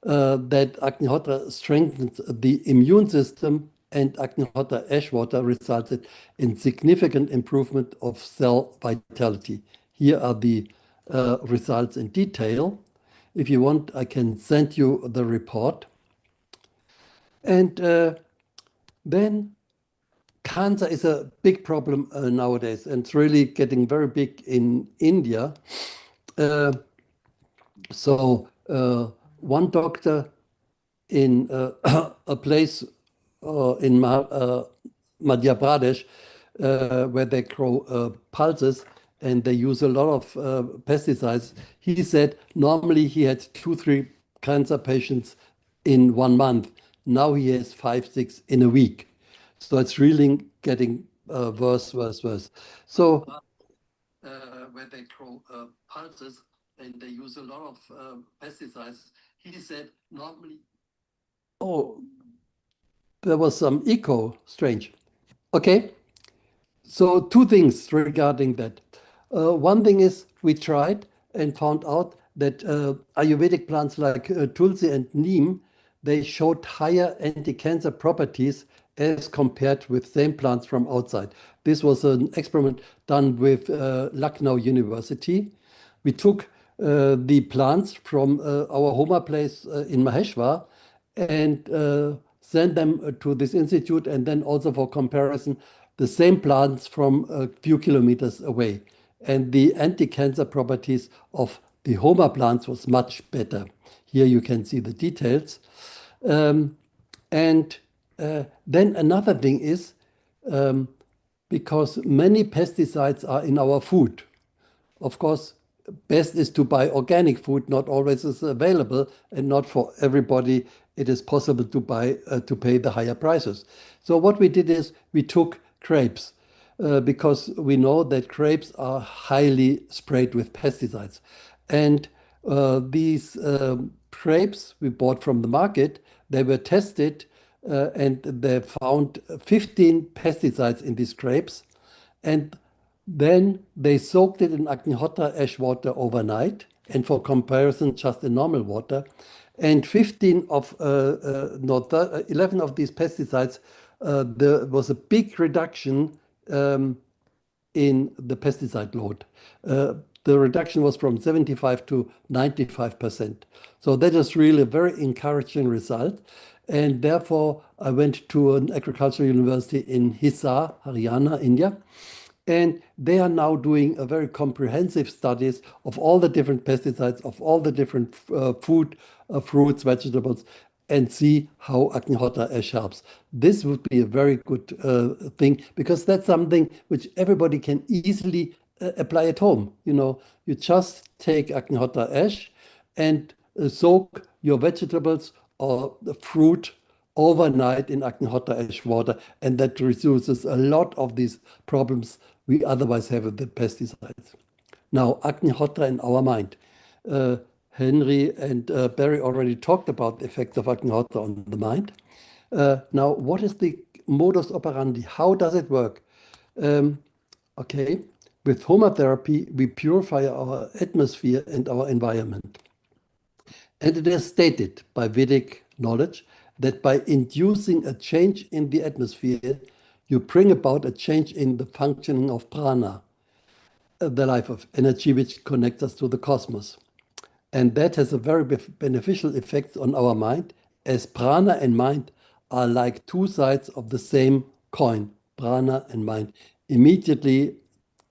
that Agnihotra strengthened the immune system, and Agnihotra ash water resulted in significant improvement of cell vitality. Here are the results in detail. If you want, I can send you the report. And then cancer is a big problem nowadays, and it's really getting very big in India. So one doctor in a place in Madhya Pradesh where they grow pulses and they use a lot of pesticides, he said normally he had 2-3 cancer patients in 1 month. Now he has 5-6 in a week. So it's really getting worse. So where they grow pulses and they use a lot of pesticides, he said normally. Oh, there was some echo, strange. Okay, so 2 things regarding that. One thing is we tried and found out that Ayurvedic plants like Tulsi and Neem, they showed higher anti-cancer properties as compared with same plants from outside. This was an experiment done with Lucknow University. We took the plants from our Homa place in Maheshwar and sent them to this institute, and then also for comparison, the same plants from a few kilometers away. And the anti-cancer properties of the Homa plants was much better. Here you can see the details. And Then another thing is because many pesticides are in our food. Of course, best is to buy organic food. Not always is available, and not for everybody it is possible to buy to pay the higher prices. So what we did is we took grapes because we know that grapes are highly sprayed with pesticides, and these grapes we bought from the market, they were tested and they found 15 pesticides in these grapes, and then they soaked it in Agnihotra ash water overnight, and for comparison, just in normal water. And 11 of these pesticides, there was a big reduction in the pesticide load. The reduction was from 75 to 95%. So that is really a very encouraging result. And therefore, I went to an agricultural university in Hisar, Haryana, India. And they are now doing a very comprehensive studies of all the different pesticides, of all the different food, fruits, vegetables, and see how Agnihotra ash helps. This would be a very good thing because that's something which everybody can easily apply at home. You know, you just take Agnihotra ash and soak your vegetables or the fruit overnight in Agnihotra ash water, and that reduces a lot of these problems we otherwise have with the pesticides. Now, Agnihotra in our mind. Henry and Barry already talked about the effects of Agnihotra on the mind. Now, what is the modus operandi? How does it work? Okay, with Homa therapy, we purify our atmosphere and our environment. And it is stated by Vedic knowledge that by inducing a change in the atmosphere, you bring about a change in the functioning of prana, the life of energy which connects us to the cosmos. And that has a very beneficial effect on our mind, as prana and mind are like two sides of the same coin, prana and mind, immediately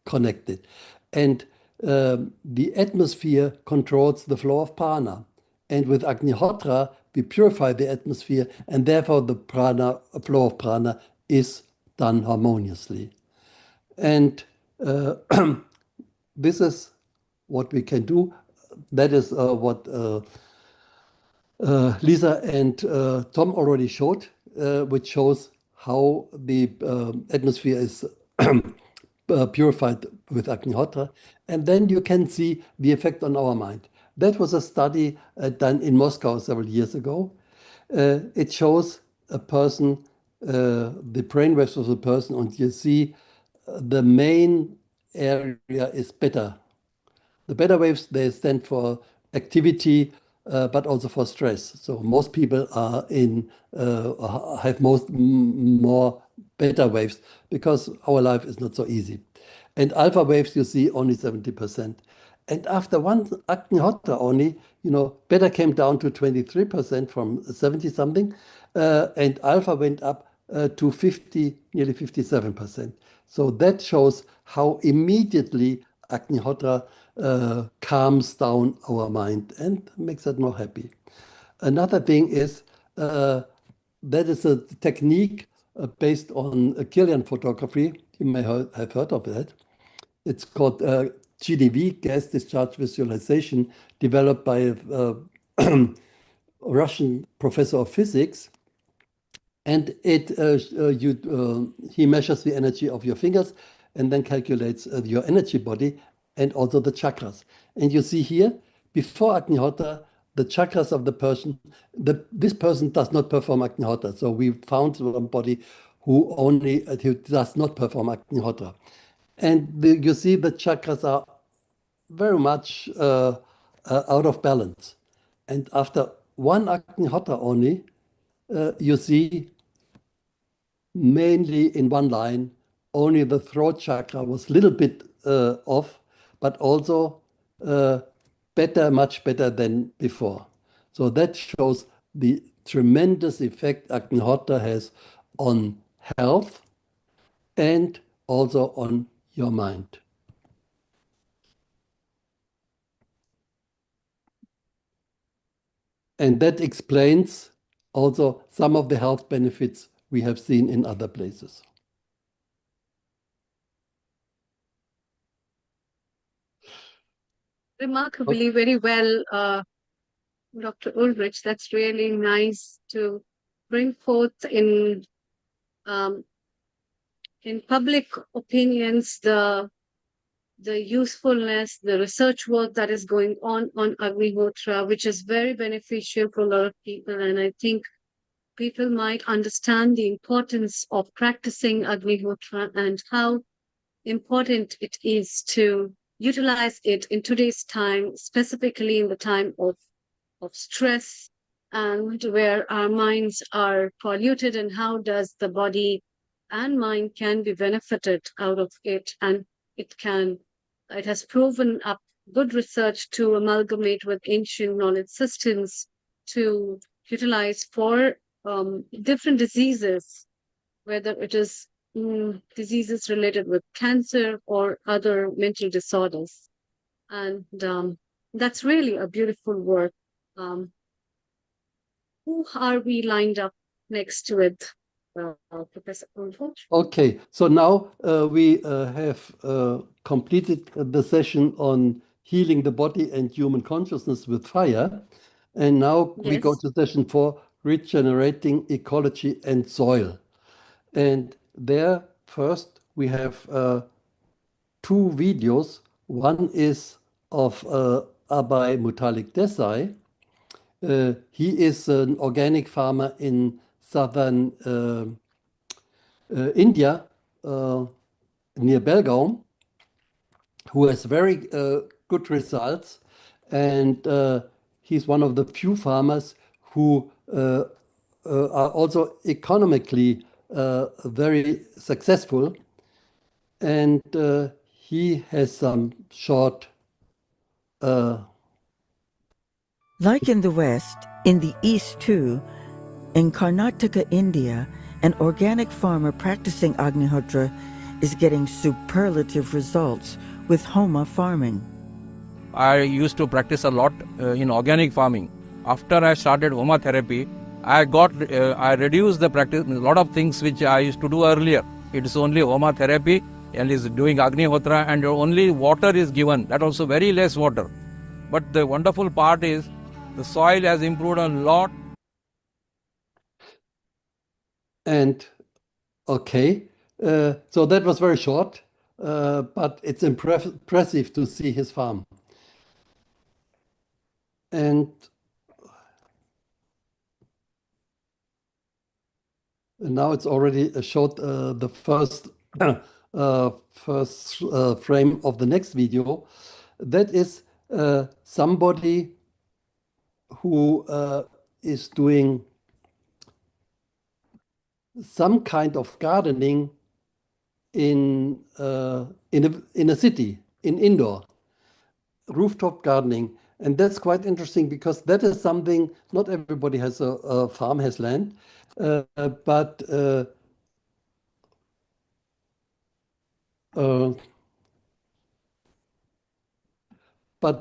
connected. And the atmosphere controls the flow of prana. And with Agnihotra, we purify the atmosphere, and therefore the prana, flow of prana is done harmoniously. And this is what we can do. That is what Lisa and Tom already showed, which shows how the atmosphere is purified with Agnihotra. And then you can see the effect on our mind. That was a study done in Moscow several years ago. It shows a person, the brainwaves of a person, and you see the main area is beta. The beta waves, they stand for activity, but also for stress. So most people are have more beta waves because our life is not so easy. And alpha waves, you see only 70%. And after one Agnihotra only, you know, beta came down to 23% from 70 something, and alpha went up to 50, nearly 57%. So that shows how immediately Agnihotra calms down our mind and makes it more happy. Another thing is that is a technique based on Kirlian photography. You may have heard of that. It's called GDV, gas discharge visualization, developed by a Russian professor of physics. And he measures the energy of your fingers and then calculates your energy body and also the chakras. And you see here, before Agnihotra, the chakras of the person, this person does not perform Agnihotra. So we found somebody who does not perform Agnihotra. And you see the chakras are very much out of balance. And after one Agnihotra only, you see mainly in one line, only the throat chakra was a little bit off, but also much better than before. So that shows the tremendous effect Agnihotra has on health and also on your mind. And that explains also some of the health benefits we have seen in other places. Remarkably, very well, Dr. Ulrich. That's really nice to bring forth um, in public opinions the usefulness, the research work that is going on Agnihotra, which is very beneficial for a lot of people. And I think people might understand the importance of practicing Agnihotra and how important it is to utilize it in today's time, specifically in the time of stress and where our minds are polluted, and how does the body and mind can be benefited out of it. And it has proven up good research to amalgamate with ancient knowledge systems to utilize for different diseases, whether it is diseases related with cancer or other mental disorders. And that's really a beautiful work. Who are we lined up next with, Professor Ulrich? Okay, so now we have completed the session on healing the body and human consciousness with fire. And now we go Yes. to session 4, regenerating ecology and soil. And there first we have 2 videos. One is of Abhay Mutalik Desai. He is an organic farmer in southern India, near Belgaum, who has very good results. And he's one of the few farmers who are also economically very successful. And he has some short. Like in the West, in the East too, in Karnataka, India, an organic farmer practicing Agnihotra is getting superlative results with Homa farming. I used to practice a lot in organic farming. After I started Homa therapy, I reduced the practice, a lot of things which I used to do earlier. It is only Homa therapy and is doing Agnihotra, and only water is given, that also very less water. But the wonderful part is the soil has improved a lot. And okay, so that was very short, but it's impressive to see his farm. And now it's already showed the first frame of the next video. That is somebody who is doing some kind of gardening in a city, in indoor, rooftop gardening. And that's quite interesting because that is something, not everybody has a farm, has land, but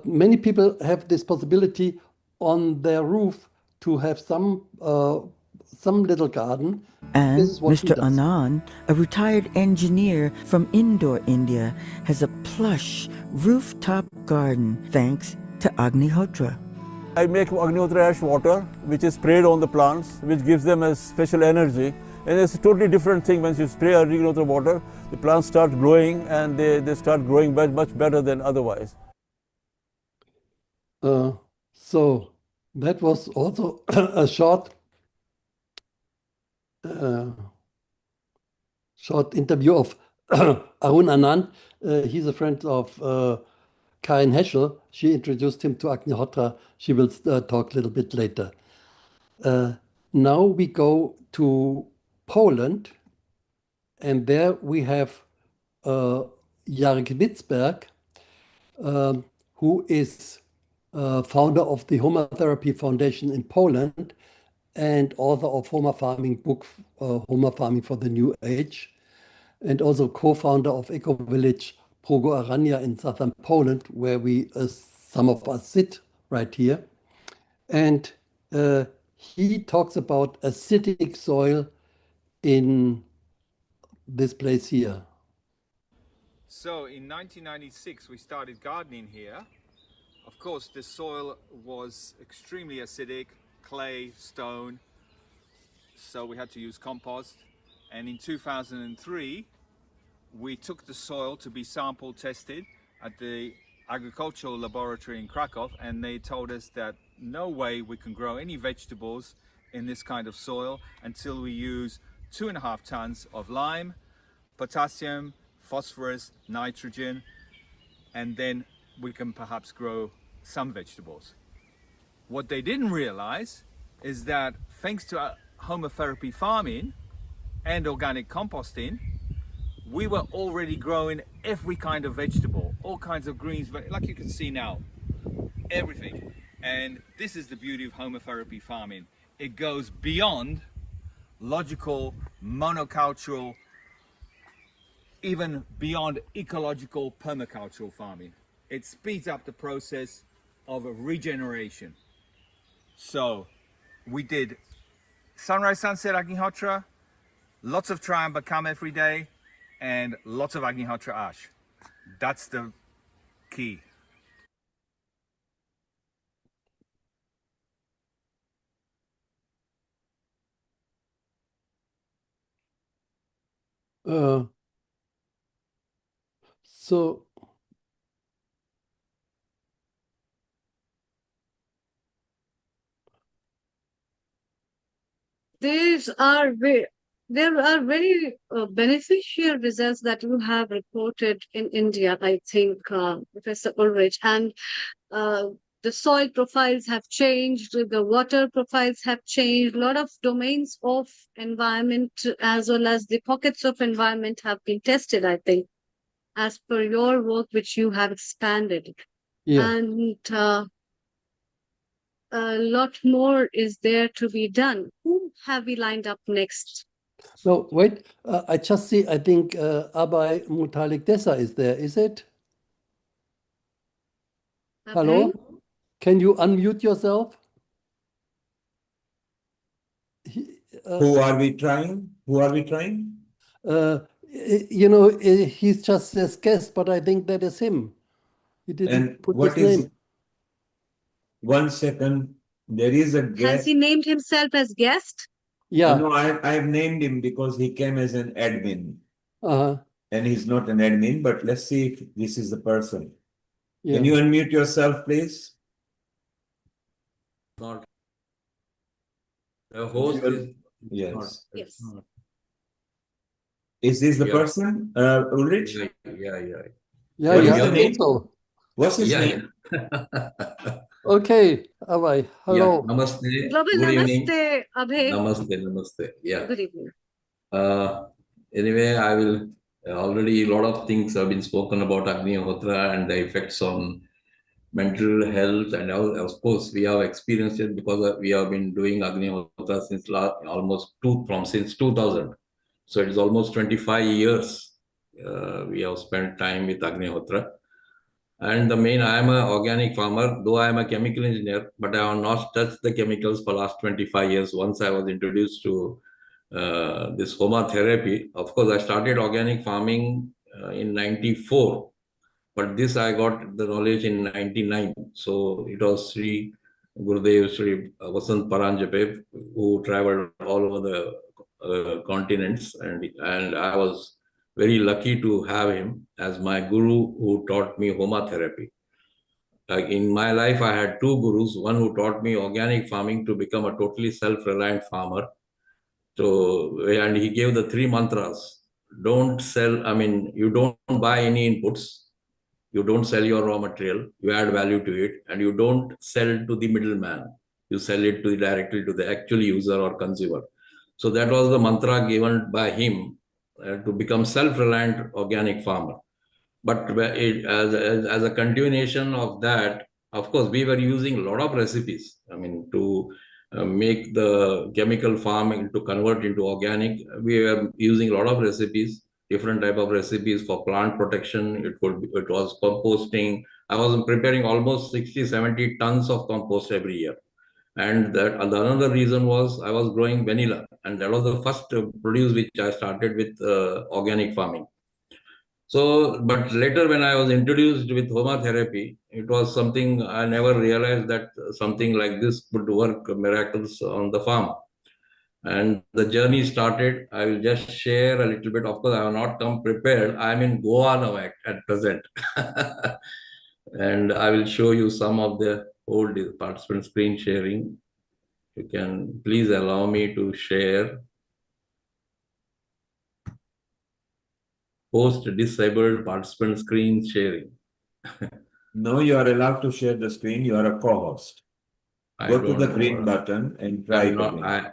many people have this possibility on their roof to have some little garden. And This is what he Mr. does. Anand, a retired engineer from Indore, India, has a plush rooftop garden thanks to Agnihotra. I make Agnihotra ash water, which is sprayed on the plants, which gives them a special energy. And it's a totally different thing when you spray Agnihotra water. The plants start growing and they start growing much better than otherwise. So that was also a short interview of Arun Anand. He's a friend of Karin Heschel. She introduced him to Agnihotra. She will talk a little bit later. Now we go to Poland, and there we have Jarek Witzberg, who is founder of the Homa Therapy Foundation in Poland and author of Homa Farming book, Homa Farming for the New Age, and also co-founder of Eco Village Progo Arania in southern Poland, where we, some of us sit right here. And he talks about acidic soil in this place here? So in 1996, we started gardening here. Of course, the soil was extremely acidic, clay, stone, so we had to use compost. And in 2003, we took the soil to be sample tested at the agricultural laboratory in Krakow, and they told us that no way we can grow any vegetables in this kind of soil until we use 2.5 tons of lime, potassium, phosphorus, nitrogen, and then we can perhaps grow some vegetables. What they didn't realize is that thanks to Homa Therapy farming and organic composting, we were already growing every kind of vegetable, all kinds of greens, like you can see now, everything. And this is the beauty of Homa Therapy farming. It goes beyond logical, monocultural, even beyond ecological permacultural farming. It speeds up the process of regeneration. So we did sunrise, sunset, Agnihotra, lots of Triambakam every day, and lots of Agnihotra ash. That's the key. So there are very beneficial results that you have reported in India, I think, Professor Ulrich. And the soil profiles have changed, the water profiles have changed, a lot of domains of environment as well as the pockets of environment have been tested, I think, as per your work, which you have expanded. yeah. And a lot more is there to be done. Who have we lined up next? No, wait. I just see, I think Abhay Mutalik Desa is there, is it? Hello? Can you unmute yourself? Who are we trying? Who are we trying? You know, he's just says guest, but I think that is him. He didn't And put what his is name. 1 second? There is a Has guest. he named himself as guest? Yeah. No, I've named him because he came as an admin. Uh-huh. And he's not an admin, but let's see if this is the person. Yeah. Can you unmute yourself, please? Not. The host is. Yes. Yes. Is this the Yeah. person, Ulrich? Yeah. Yeah, What yeah, is I the think name? so. What's his Yeah, name? Okay, Abhay, hello. Yeah. Namaste. Global Good evening. Namaste, Abhay. Namaste. Yeah. Good evening. Anyway, I will already a lot of things have been spoken about Agnihotra and the effects on mental health, and of course we have experienced it because we have been doing Agnihotra since since 2000. So it is almost 25 years we have spent time with Agnihotra. And I am an organic farmer, though I am a chemical engineer, but I have not touched the chemicals for last 25 years. Once I was introduced to this Homa therapy. Of course, I started organic farming in 94, but this I got the knowledge in 99. So it was Sri Gurudev, Sri Vasant Paranjape, who traveled all over the continents, and I was very lucky to have him as my guru who taught me Homa therapy. In my life, I had two gurus, one who taught me organic farming to become a totally self-reliant farmer. So, and he gave the 3 mantras. Don't sell, you don't buy any inputs. You don't sell your raw material. You add value to it, and you don't sell to the middleman. You sell it directly to the actual user or consumer. So that was the mantra given by him to become self-reliant organic farmer. But as a continuation of that, of course, we were using a lot of recipes. To make the chemical farming to convert into organic, we were using a lot of recipes, different type of recipes for plant protection. It was composting. I was preparing almost 60-70 tons of compost every year. And that another reason was I was growing vanilla, and that was the first produce which I started with organic farming. So, but later when I was introduced with Homa therapy, it was something I never realized that something like this could work miracles on the farm. And the journey started. I will just share a little bit. Of course, I have not come prepared. I'm in Goa now at present. And I will show you some of the old participant screen sharing. You can please allow me to share. Host disabled participant screen sharing. No, you are allowed to share the screen. You are a co-host. Go to the green button and try it again.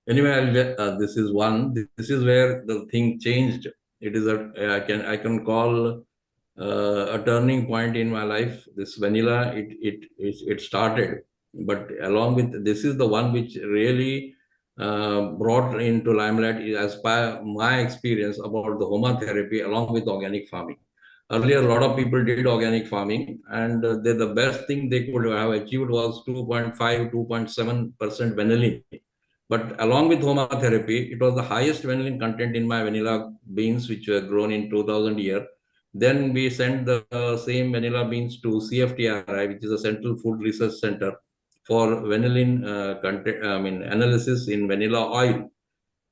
Anyway, this is one. This is where the thing changed. It is I can call a turning point in my life. This vanilla, it started, but along with this is the one which really brought into limelight as per my experience about the Homa therapy along with organic farming. Earlier, a lot of people did organic farming, and the best thing they could have achieved was 2.5, 2.7% vanillin. But along with Homa therapy, it was the highest vanillin content in my vanilla beans, which were grown in 2000 year. Then we sent the same vanilla beans to CFTRI, which is a Central Food Research Center, for vanillin content, analysis in vanilla oil.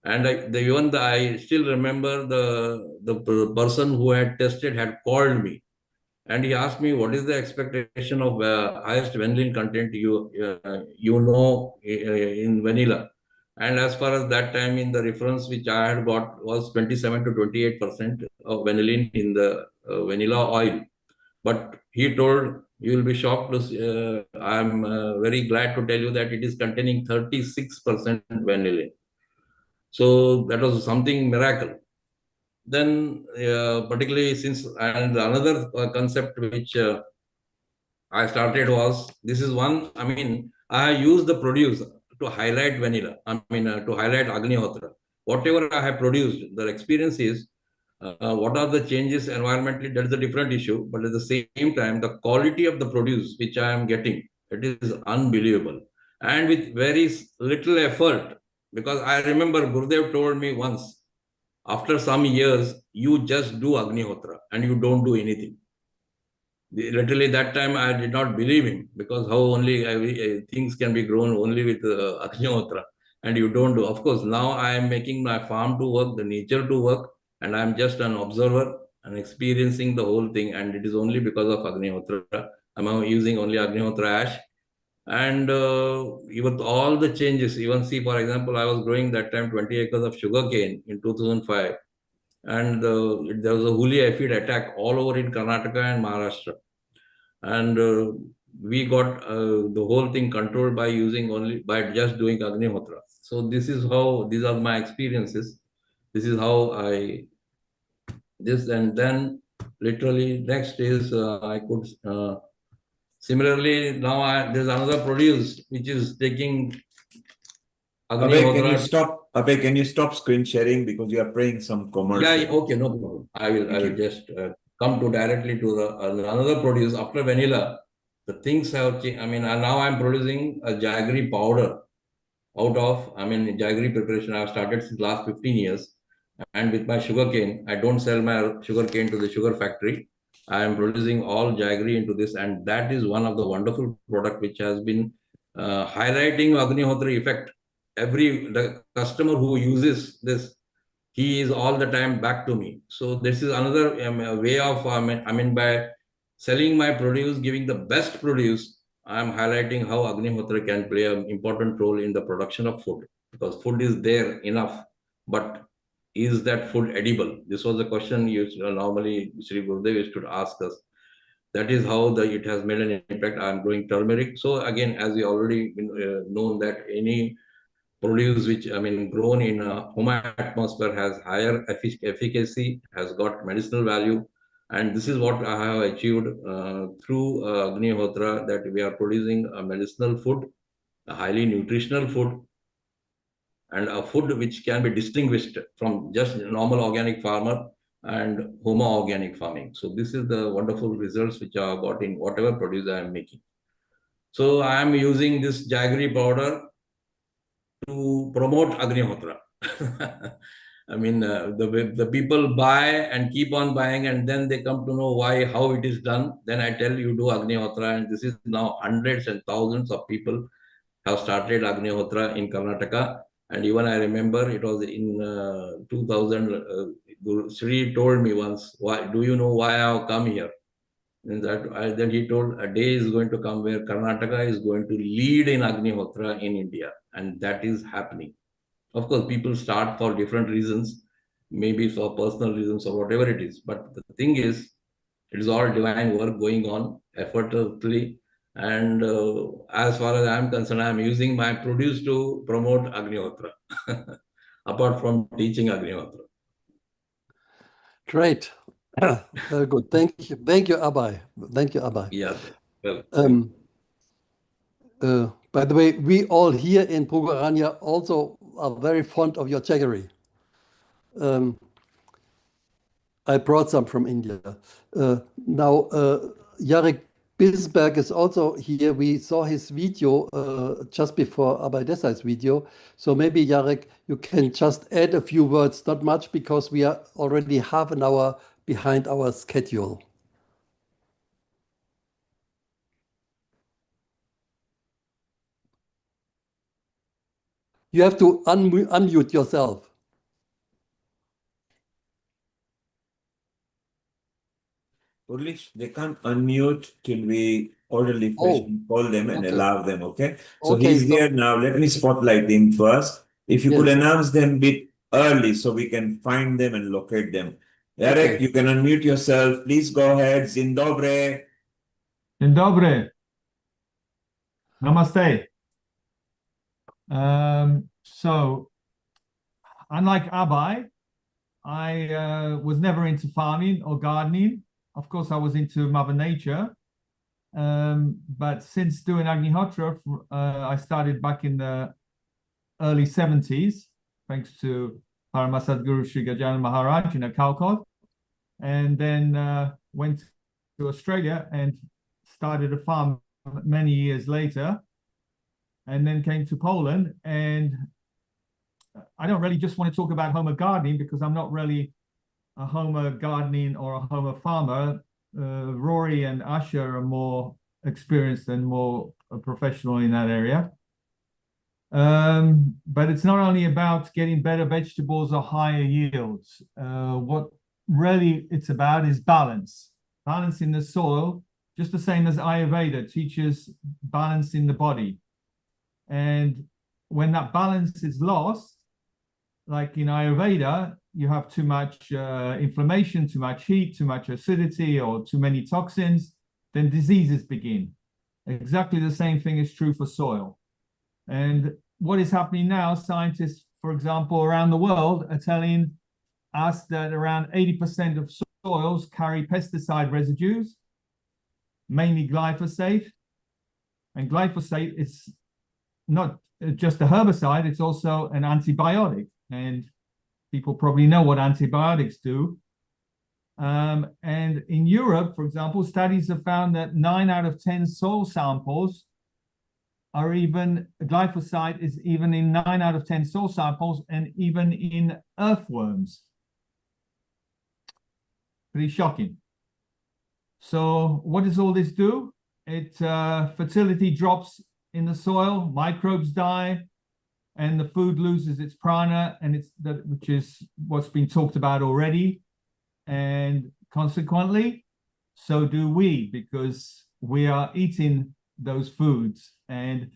And I still remember the person who had tested had called me, and he asked me, what is the expectation of highest vanillin content you know in vanilla? And as far as that time, in the reference which I had got was 27 to 28% of vanillin in the vanilla oil. But he told, you will be shocked to I'm very glad to tell you that it is containing 36% vanillin. So that was something miracle. Then particularly since, and another concept which I started was, this is one, I used the produce to highlight vanilla, to highlight Agnihotra. Whatever I have produced, the experience is, what are the changes environmentally, that's a different issue, but at the same time, the quality of the produce which I am getting, it is unbelievable. And with very little effort, because I remember Gurudev told me once, after some years, you just do Agnihotra and you don't do anything. Literally that time I did not believe him, because how only things can be grown only with Agnihotra and you don't do. Of course, now I am making my farm to work, the nature to work, and I am just an observer and experiencing the whole thing, and it is only because of Agnihotra. I am using only Agnihotra ash. And even all the changes, even see, for example, I was growing that time 20 acres of sugarcane in 2005. And there was a woolly aphid attack all over in Karnataka and Maharashtra. And we got the whole thing controlled by just doing Agnihotra. So this is how, these are my experiences. This is how and then literally next is I could, similarly now there's another produce which is taking Agnihotra. Abhay, can you stop screen sharing, because you are playing some commercial? Yeah, okay, no problem. I will just come to directly to the another produce after vanilla. The things have changed. Now I'm producing a jaggery powder out of, jaggery preparation. I've started since last 15 years. And with my sugarcane, I don't sell my sugarcane to the sugar factory. I am producing all jaggery into this, and that is one of the wonderful product which has been highlighting Agnihotra effect. The customer who uses this, he is all the time back to me. So this is another way of, by selling my produce, giving the best produce, I am highlighting how Agnihotra can play an important role in the production of food, because food is there enough, but is that food edible? This was the question normally Sri Gurudev used to ask us. That is how it has made an impact. I am growing turmeric. So again, as we already known that any produce which grown in a Homa atmosphere has higher efficacy, has got medicinal value, and this is what I have achieved through Agnihotra, that we are producing a medicinal food, a highly nutritional food, and a food which can be distinguished from just normal organic farmer, and Homa organic farming. So this is the wonderful results which I have got in whatever produce I am making. So I am using this jaggery powder to promote Agnihotra. I mean, the people buy and keep on buying, and then they come to know why, how it is done. Then I tell you, do Agnihotra, and this is now hundreds and thousands of people have started Agnihotra in Karnataka. And even I remember it was in 2000, Sri told me once, why do you know why I have come here? And then he told a day is going to come where Karnataka is going to lead in Agnihotra in India, and that is happening. Of course, people start for different reasons, maybe for personal reasons or whatever it is. But the thing is, it is all divine work going on effortlessly. And as far as I'm concerned, I'm using my produce to promote Agnihotra, apart from teaching Agnihotra. Great. Very good. Thank you. Thank you, Abai. Thank you, Abai. Yeah. Well, by the way, we all here in Pugarania also are very fond of your jaggery. I brought some from India. Now, Jarek Bilsberg is also here. We saw his video just before Abai Desai's video. So maybe, Jarek, you can just add a few words, not much, because we are already half an hour behind our schedule. You have to unmute yourself. Urlish, they can't unmute till we orderly fashion call them and allow them, okay? So Okay, he's here now. Let me spotlight him first. If you could announce them a bit early so we can find them and locate them. Jarek, you can unmute yourself. Please go ahead. Dzień dobry. Dzień dobry. Namaste. So, unlike Abai, I was never into farming or gardening. Of course, I was into Mother Nature. But since doing Agnihotra, I started back in the early 70s, thanks to Paramasadguru Sri Gajanan Maharaj in Calcutta. And then went to Australia and started a farm many years later. And then came to Poland. And I don't really just want to talk about Homa gardening because I'm not really a Homa gardening or a Homa farmer. Rory and Asha are more experienced and more professional in that area. But it's not only about getting better vegetables or higher yields. What really it's about is balance. Balance in the soil, just the same as Ayurveda teaches balance in the body. And when that balance is lost, like in Ayurveda, you have too much inflammation, too much heat, too much acidity, or too many toxins, then diseases begin. Exactly the same thing is true for soil. And what is happening now, scientists, for example, around the world are telling us that around 80% of soils carry pesticide residues, mainly glyphosate. And glyphosate is not just a herbicide, it's also an antibiotic. And people probably know what antibiotics do. And in Europe, for example, studies have found that 9 out of 10 soil samples are even, glyphosate is even in 9 out of 10 soil samples and even in earthworms. Pretty shocking. So what does all this do? It fertility drops in the soil, microbes die, and the food loses its prana, and it's that, which is what's been talked about already. And consequently, so do we, because we are eating those foods. And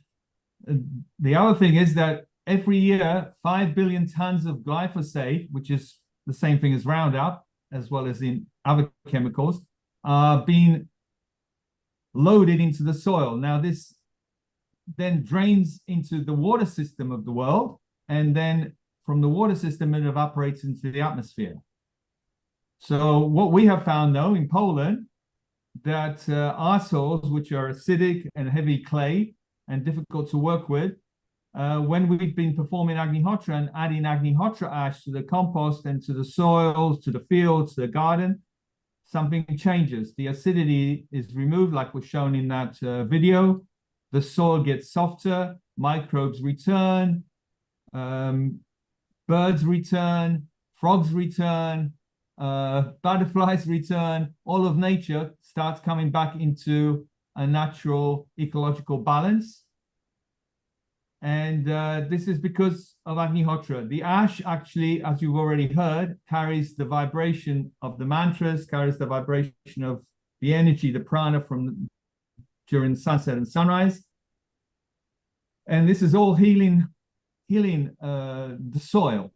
the other thing is that every year, 5 billion tons of glyphosate, which is the same thing as Roundup, as well as in other chemicals, are being loaded into the soil. Now, this then drains into the water system of the world, and then from the water system, it evaporates into the atmosphere. So what we have found, though, in Poland, that our soils, which are acidic and heavy clay and difficult to work with, when we've been performing Agnihotra and adding Agnihotra ash to the compost and to the soils, to the fields, to the garden, something changes. The acidity is removed, like was shown in that video. The soil gets softer, microbes return, birds return, frogs return, butterflies return. All of nature starts coming back into a natural ecological balance. And this is because of Agnihotra. The ash actually, as you've already heard, carries the vibration of the mantras, carries the vibration of the energy, the prana from during sunset and sunrise. And this is all healing the soil.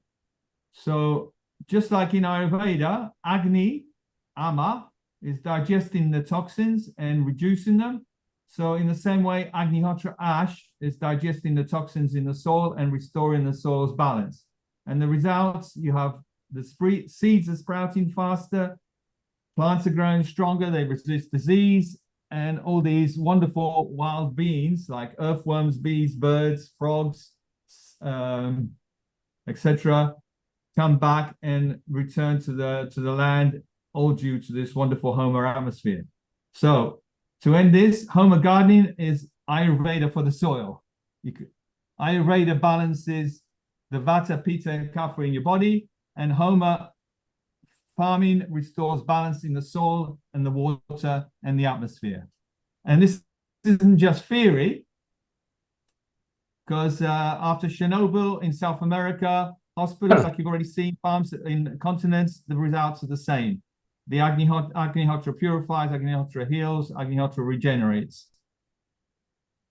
So just like in Ayurveda, Agni, Ama, is digesting the toxins and reducing them. So in the same way, Agnihotra ash is digesting the toxins in the soil and restoring the soil's balance. And the results, you have the seeds are sprouting faster, plants are growing stronger, they resist disease, and all these wonderful wild beings like earthworms, bees, birds, frogs, etc., come back and return to the land, all due to this wonderful Homa atmosphere. So to end this, Homa gardening is Ayurveda for the soil. Ayurveda balances the Vata, Pitta, and Kapha in your body, and Homa farming restores balance in the soil and the water and the atmosphere. And this isn't just theory, because after Chernobyl in South America, hospitals, like you've already seen, farms in continents, the results are the same. The Agnihotra purifies, Agnihotra heals, Agnihotra regenerates.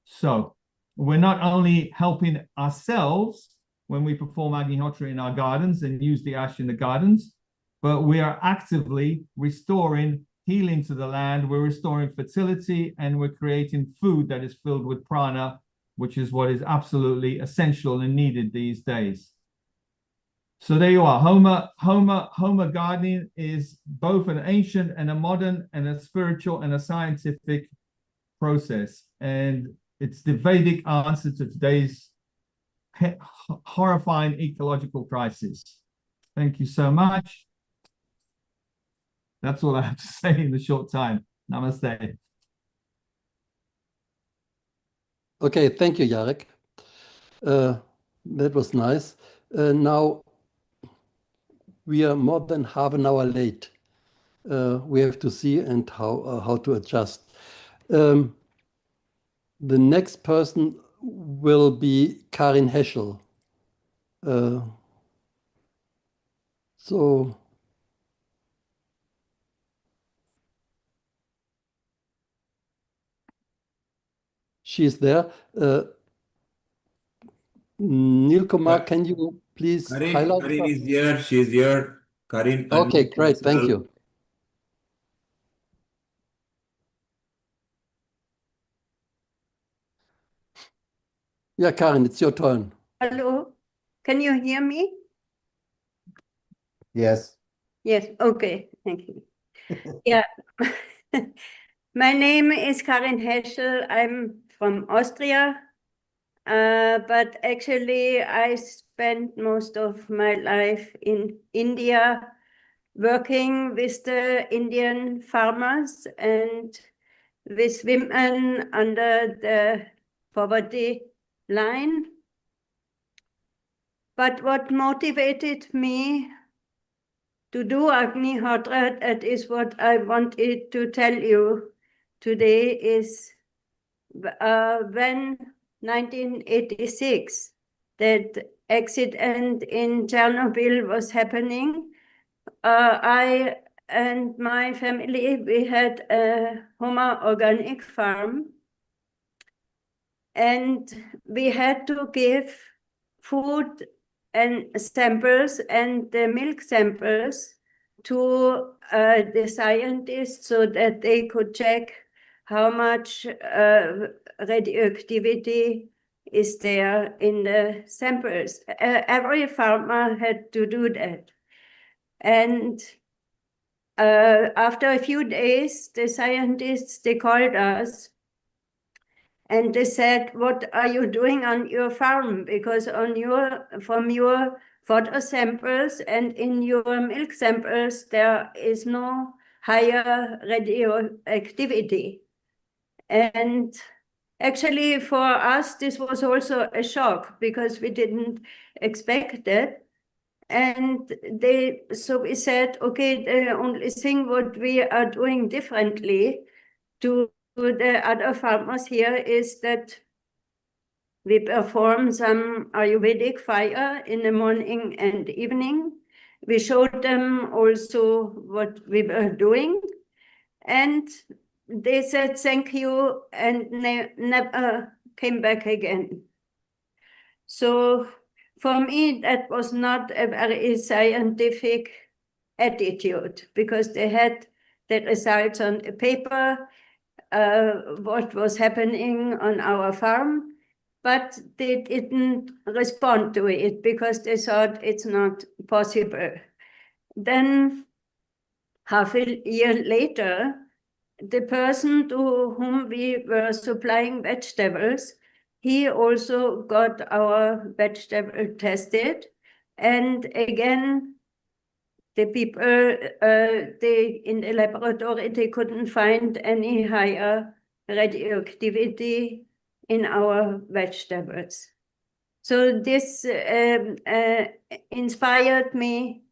So we're not only helping ourselves when we perform Agnihotra in our gardens and use the ash in the gardens, but we are actively restoring healing to the land. We're restoring fertility, and we're creating food that is filled with prana, which is what is absolutely essential and needed these days. So there you are. Homa gardening is both an ancient and a modern and a spiritual and a scientific process. And it's the Vedic answer to today's horrifying ecological crisis. Thank you so much. That's all I have to say in the short time. Namaste. Okay, thank you, Jarek. That was nice. Now, we are more than half an hour late. We have to see and how to adjust. The next person will be Karin Heschel. So she's there. Neil Kumar, can you please highlight? Karin is here. She's here. Karin. Okay, great. Thank you. Yeah, Karin, it's your turn. Hello, can you hear me? Yes. Yes, okay, thank you. Yeah, my name is Karin Heschel. I'm from Austria, but actually I spent most of my life in India working with the Indian farmers and with women under the poverty line. But what motivated me to do Agnihotra, that is what I wanted to tell you today, is when 1986, that accident in Chernobyl was happening, I and my family, we had a Homa organic farm, and we had to give food and samples and the milk samples to the scientists so that they could check how much radioactivity is there in the samples. Every farmer had to do that. And after a few days, the scientists, they called us And they said, what are you doing on your farm? Because from your photo samples and in your milk samples, there is no higher radioactivity. And actually for us, this was also a shock because we didn't expect that. And so we said, okay, the only thing what we are doing differently to the other farmers here is that we perform some Ayurvedic fire in the morning and evening. We showed them also what we were doing, and they said thank you and never came back again. So for me, that was not a very scientific attitude because they had the results on the paper, what was happening on our farm, but they didn't respond to it because they thought it's not possible. Then half a year later, the person to whom we were supplying vegetables, he also got our vegetable tested. And again, the people in the laboratory, they couldn't find any higher radioactivity in our vegetables. So this inspired me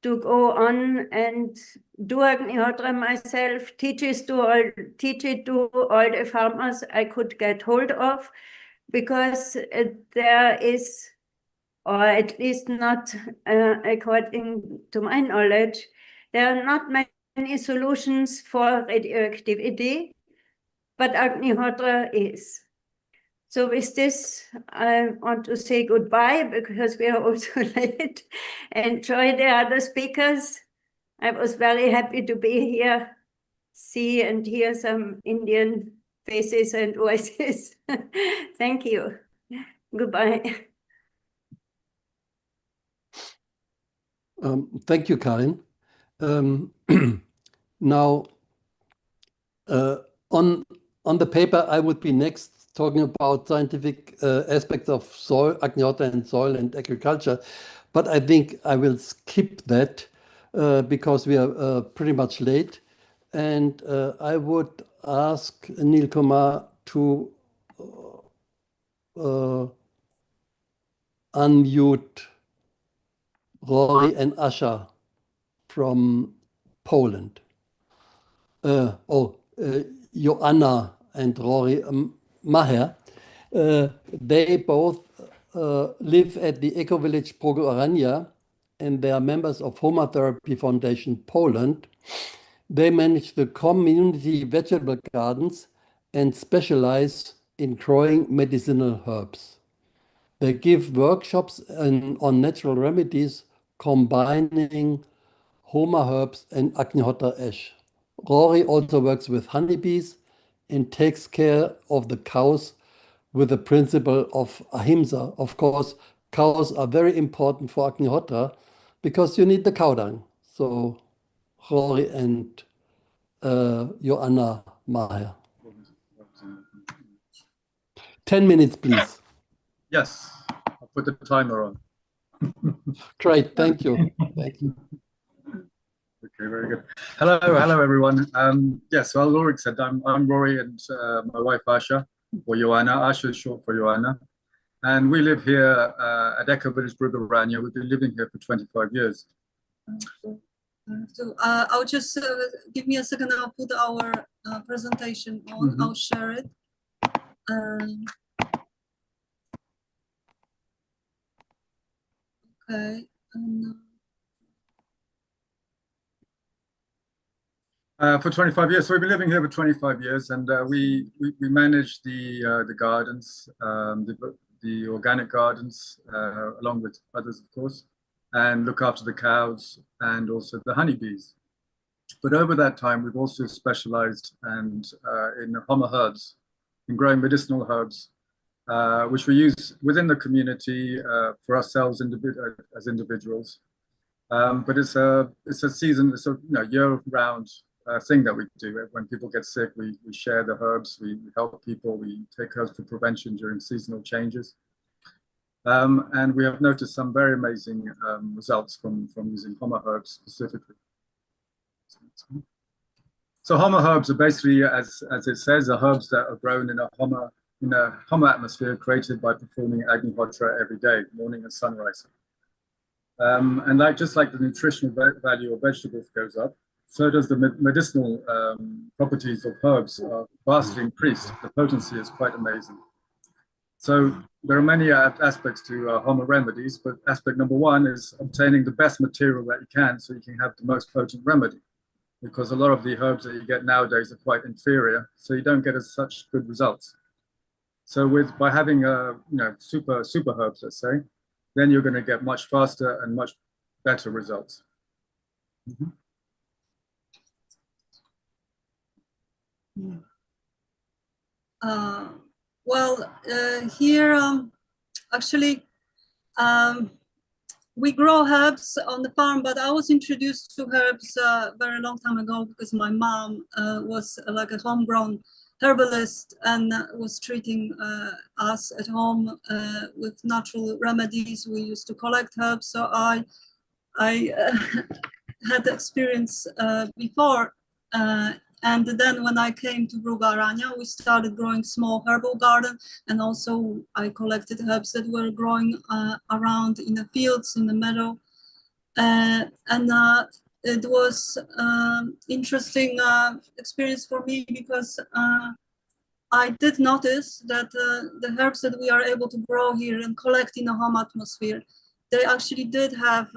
to go on and do Agnihotra myself, teach it to all the farmers I could get hold of, because there is, or at least not according to my knowledge, there are not many solutions for radioactivity, but Agnihotra is. So with this, I want to say goodbye because we are also late. Enjoy the other speakers. I was very happy to be here, see and hear some Indian faces and voices. Thank you. Goodbye. Thank you, Karin. Now, on the paper, I would be next talking about scientific aspects of soil, Agnihotra and soil and agriculture, but I think I will skip that because we are pretty much late. And I would ask Neil Kumar to unmute Rory and Asha from Poland. Joanna and Rory Maher. They both live at the Eco Village Progo-Arania, and they are members of Homa Therapy Foundation Poland. They manage the community vegetable gardens and specialize in growing medicinal herbs. They give workshops on natural remedies combining Homa herbs and Agnihotra ash. Rory also works with honeybees and takes care of the cows with the principle of ahimsa. Of course, cows are very important for Agnihotra because you need the cow dung. So Rory and Joanna Maher. 10 minutes, please. Yes, I'll put the timer on. Great, thank you. Thank you. Okay, very good. Hello, everyone. Yes, well, Ulrich said I'm Rory and my wife Asha, or Joanna. Asha is short for Joanna. And we live here at Eco Village Progo-Arania. We've been living here for 25 years. So I'll just give me a second. I'll put our presentation on. I'll share it. Okay. For 25 years, so we've been living here for 25 years, and we manage the gardens, the organic gardens, along with others, of course, and look after the cows and also the honeybees. But over that time, we've also specialized in Homa herbs, in growing medicinal herbs, which we use within the community for ourselves as individuals. But it's a season, it's a year-round thing that we do. When people get sick, we share the herbs, we help people, we take herbs for prevention during seasonal changes. And we have noticed some very amazing results from using Homa herbs specifically. So Homa herbs are basically, as it says, are herbs that are grown in a Homa atmosphere created by performing Agnihotra every day, morning and sunrise. And just like the nutritional value of vegetables goes up, so does the medicinal properties of herbs are vastly increased. The potency is quite amazing. So there are many aspects to Homa remedies, but aspect number one is obtaining the best material that you can so you can have the most potent remedy. Because a lot of the herbs that you get nowadays are quite inferior, so you don't get such good results. So by having super herbs, let's say, then you're going to get much faster and much better results. Mm-hmm. Here, actually, we grow herbs on the farm, but I was introduced to herbs a very long time ago because my mom was like a homegrown herbalist and was treating us at home with natural remedies. We used to collect herbs, so I had the experience before. And then when I came to Bulgaria, we started growing small herbal garden, and also I collected herbs that were growing around in the fields, in the meadow. And it was interesting experience for me because I did notice that the herbs that we are able to grow here and collect in a home atmosphere, they actually did have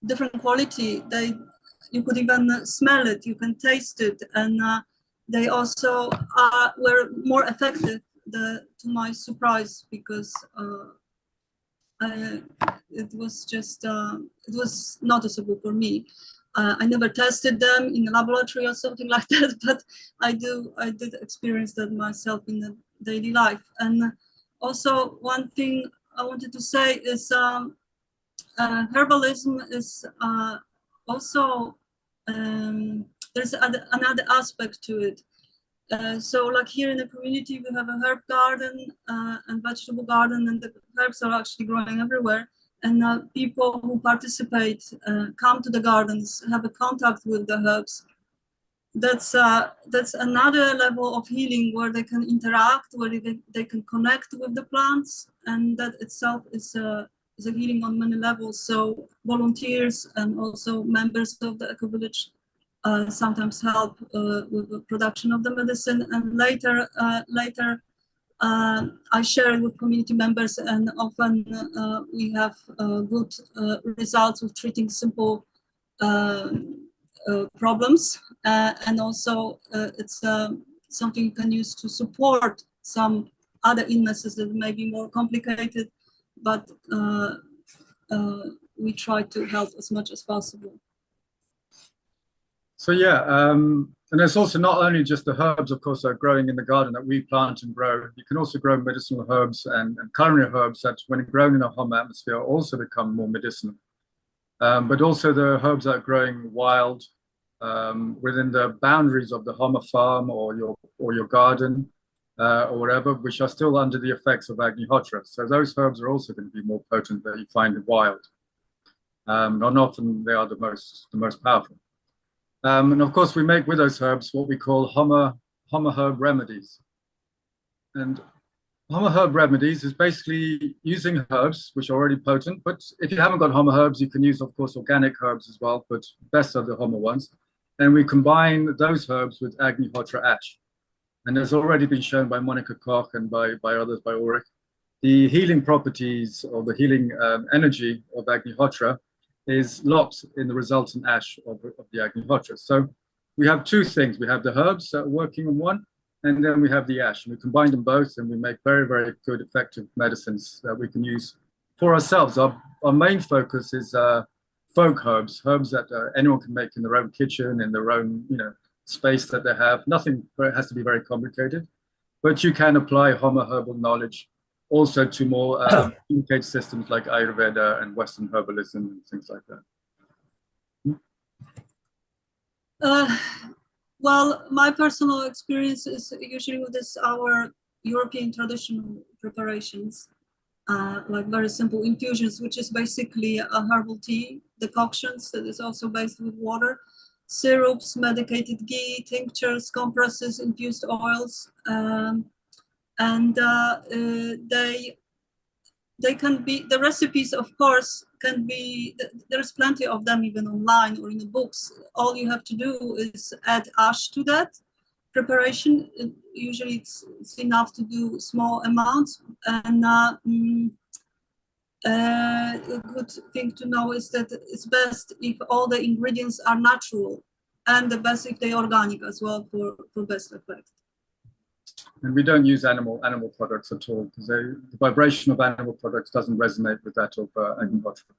different quality. You could even smell it, you can taste it, and they also were more effective, to my surprise, because it was noticeable for me. I never tested them in a laboratory or something like that, but I did experience that myself in the daily life. And also one thing I wanted to say is herbalism is also, there's another aspect to it. So like here in the community, we have a herb garden and vegetable garden, and the herbs are actually growing everywhere. And people who participate come to the gardens, have a contact with the herbs. That's another level of healing where they can interact, where they can connect with the plants, and that itself is a healing on many levels. So volunteers and also members of the eco village sometimes help with the production of the medicine, and later I share it with community members, and often we have good results with treating simple problems, and also it's something you can use to support some other illnesses that may be more complicated, but we try to help as much as possible. So yeah, and it's also not only just the herbs, of course, that are growing in the garden that we plant and grow. You can also grow medicinal herbs and culinary herbs that, when grown in a home atmosphere, also become more medicinal. But also the herbs that are growing wild within the boundaries of the Homa farm or your garden or whatever, which are still under the effects of Agnihotra. So those herbs are also going to be more potent than you find in wild. And often they are the most powerful. And of course, we make with those herbs what we call Homa herb remedies. And Homa herb remedies is basically using herbs which are already potent, but if you haven't got Homa herbs, you can use, of course, organic herbs as well, but best are the Homa ones. And we combine those herbs with Agnihotra ash. And it's already been shown by Monica Koch and by others, by Ulrich, the healing properties or the healing energy of Agnihotra is locked in the resultant ash of the Agnihotra. So we have two things. We have the herbs that are working on one, and then we have the ash. And we combine them both, and we make very, very good, effective medicines that we can use for ourselves. Our main focus is folk herbs that anyone can make in their own kitchen, in their own space that they have. Nothing has to be very complicated, but you can apply Homa herbal knowledge also to more complicated systems like Ayurveda and Western herbalism and things like that. Well, my personal experience is usually with our European traditional preparations, like very simple infusions, which is basically a herbal tea decoctions that is also based with water, syrups, medicated ghee, tinctures, compresses, infused oils, and they can be, the recipes of course can be, there's plenty of them even online or in the books. All you have to do is add ash to that preparation. Usually it's enough to do small amounts, and a good thing to know is that it's best if all the ingredients are natural, and the best if they're organic as well for best effect. And we don't use animal products at all, because the vibration of animal products doesn't resonate with that of Agnihotra.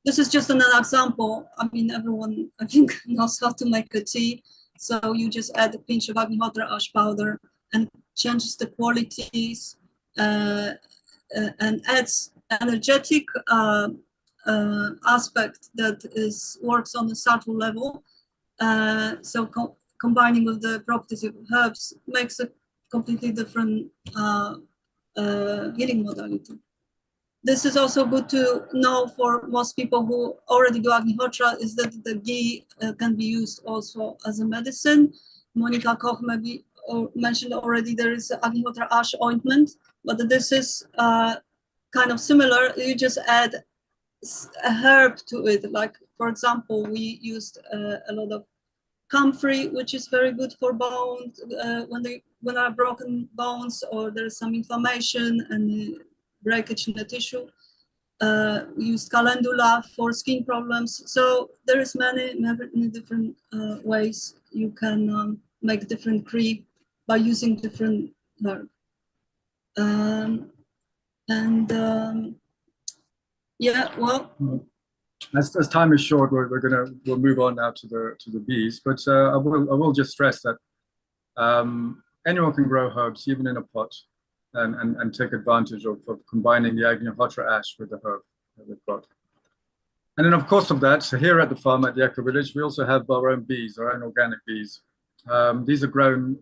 This is just an example. I mean, everyone, I think, knows how to make a tea. So you just add a pinch of Agnihotra ash powder and changes the qualities and adds energetic aspect that works on a subtle level. So combining with the properties of herbs makes a completely different healing modality. This is also good to know for most people who already do Agnihotra, is that the ghee can be used also as a medicine. Monica Koch maybe mentioned already there is Agnihotra ash ointment, but this is kind of similar. You just add a herb to it. Like, for example, we used a lot of comfrey, which is very good for bones when there are broken bones or there is some inflammation and breakage in the tissue. We use calendula for skin problems. So there is many different ways you can make different cream by using different herbs. Yeah, well. As time is short, we'll move on now to the bees. But I will just stress that anyone can grow herbs, even in a pot, and take advantage of combining the Agnihotra ash with the herb that we've got. And then, of course, of that, so here at the farm at the Eco Village, we also have our own bees, our own organic bees. These are grown.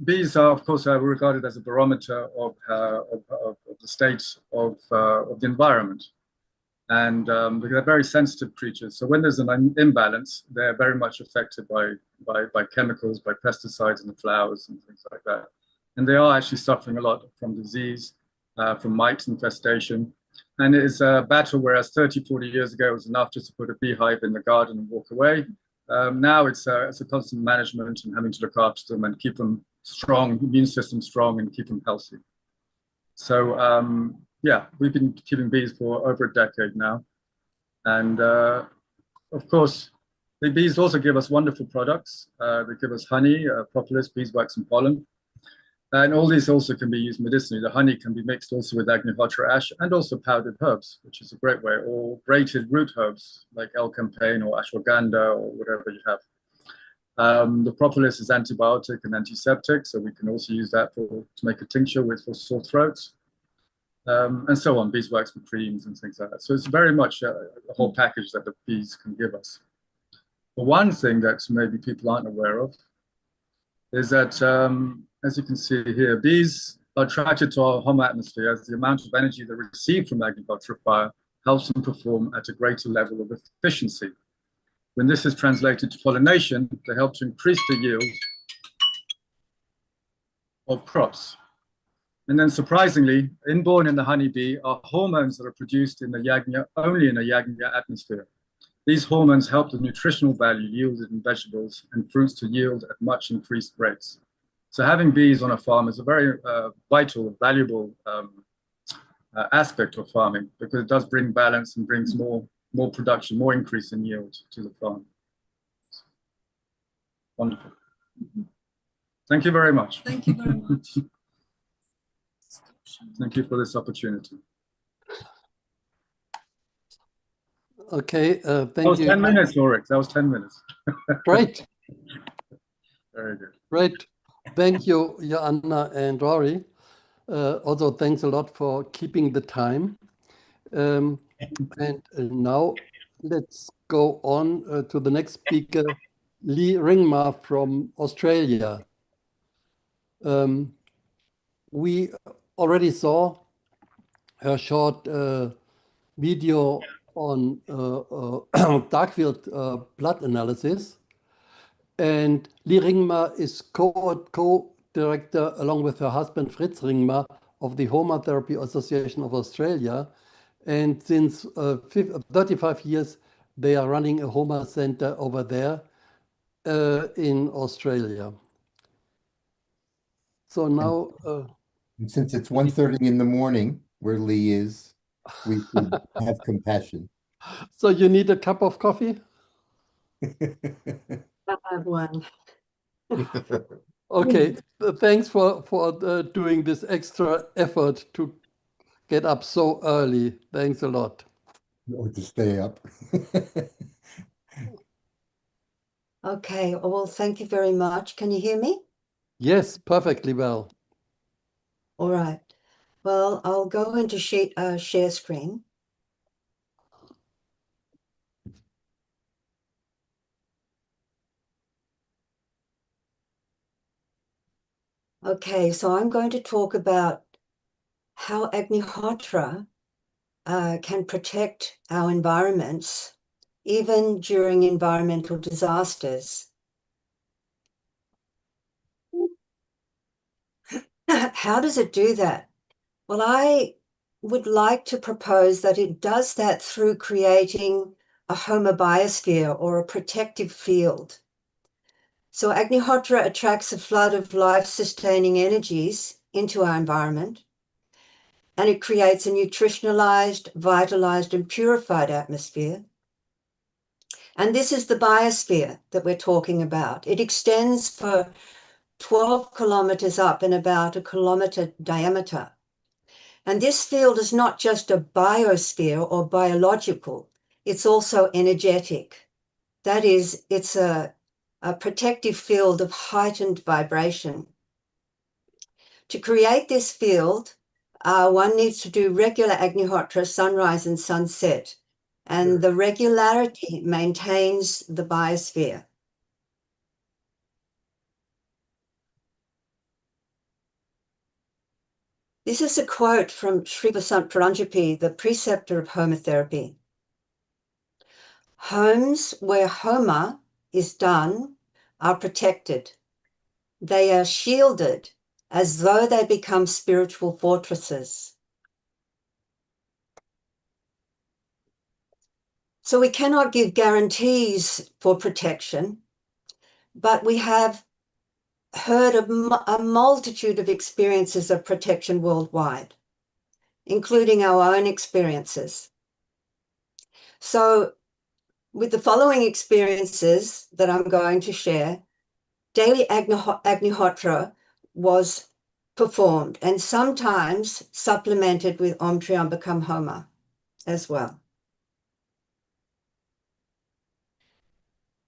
Bees are, of course, regarded as a barometer of the state of the environment. And they're very sensitive creatures. So when there's an imbalance, they're very much affected by chemicals, by pesticides in the flowers and things like that. And they are actually suffering a lot from disease, from mite infestation. And it is a battle, whereas 30, 40 years ago, it was enough just to put a beehive in the garden and walk away. Now it's a constant management and having to look after them and keep them strong, immune system strong, and keep them healthy. So, yeah, we've been keeping bees for over a decade now. And of course, the bees also give us wonderful products. They give us honey, propolis, beeswax, and pollen. And all these also can be used medicinally. The honey can be mixed also with Agnihotra ash and also powdered herbs, which is a great way, or grated root herbs like L-campaign or ashwagandha or whatever you have. The propolis is antibiotic and antiseptic, so we can also use that to make a tincture for sore throats. And so on, beeswax for creams and things like that. So it's very much a whole package that the bees can give us. But one thing that maybe people aren't aware of is that, as you can see here, bees are attracted to our Homa atmosphere as the amount of energy they receive from Agnihotra fire helps them perform at a greater level of efficiency. When this is translated to pollination, they help to increase the yield of crops. And then surprisingly, inborn in the honeybee are hormones that are produced in the Yagna, only in the Yagna atmosphere. These hormones help the nutritional value yielded in vegetables and fruits to yield at much increased rates. So having bees on a farm is a very vital, valuable aspect of farming, because it does bring balance and brings more production, more increase in yield to the farm. Wonderful. Thank you very much. Thank you very much. Thank you for this opportunity. Okay, thank that was you. 10 minutes, Ulrich. That was 10 minutes. Great. Very good. Great. Thank you, Joanna and Rory. Also, thanks a lot for keeping the time. And now let's go on to the next speaker, Lee Ringma from Australia. We already saw her short video on dark field blood analysis. And Lee Ringma is co-director, along with her husband Fritz Ringma, of the Homa Therapy Association of Australia. And since 35 years, they are running a Homa center over there in Australia. So now... and since it's 1:30 in the morning where Lee is, we should have compassion. So you need a cup of coffee? I have one. Okay, thanks for doing this extra effort to get up so early. Thanks a lot. Or to stay up. Okay, well, thank you very much. Can you hear me? Yes, perfectly well. All right. Well, I'll go into share screen. Okay, so I'm going to talk about how Agnihotra can protect our environments, even during environmental disasters. How does it do that? Well, I would like to propose that it does that through creating a Homa biosphere, or a protective field. So Agnihotra attracts a flood of life-sustaining energies into our environment, and it creates a nutritionalized, vitalized, and purified atmosphere. And this is the biosphere that we're talking about. It extends for 12 kilometers up and about a kilometer diameter. And this field is not just a biosphere or biological, it's also energetic. That is, it's a protective field of heightened vibration. To create this field, one needs to do regular Agnihotra sunrise and sunset, and the regularity maintains the biosphere. This is a quote from Sri Vasant Paranjapi, the preceptor of Homa therapy. Homes where Homa is done are protected. They are shielded as though they become spiritual fortresses. So we cannot give guarantees for protection, but we have heard of a multitude of experiences of protection worldwide, including our own experiences. So with the following experiences that I'm going to share, daily Agnihotra was performed and sometimes supplemented with Om Triambakam Homa as well.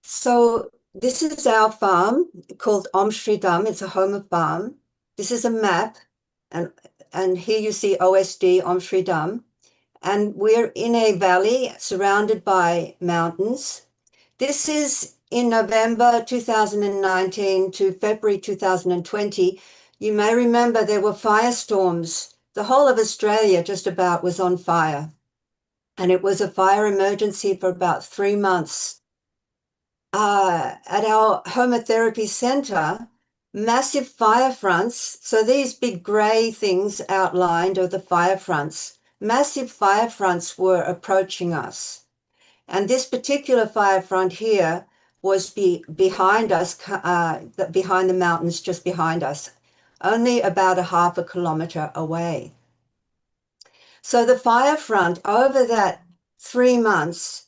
So this is our farm called Om Shri Dham. It's a Homa farm. This is a map, and here you see OSD Om Shri Dham. And we're in a valley surrounded by mountains. This is in November 2019 to February 2020. You may remember there were firestorms. The whole of Australia just about was on fire. And it was a fire emergency for about 3 months. At our Homa Therapy Center, massive fire fronts. So these big gray things outlined are the fire fronts. Massive fire fronts were approaching us. And this particular fire front here was behind us, behind the mountains just behind us, only about a half a kilometer away. So the fire front over that 3 months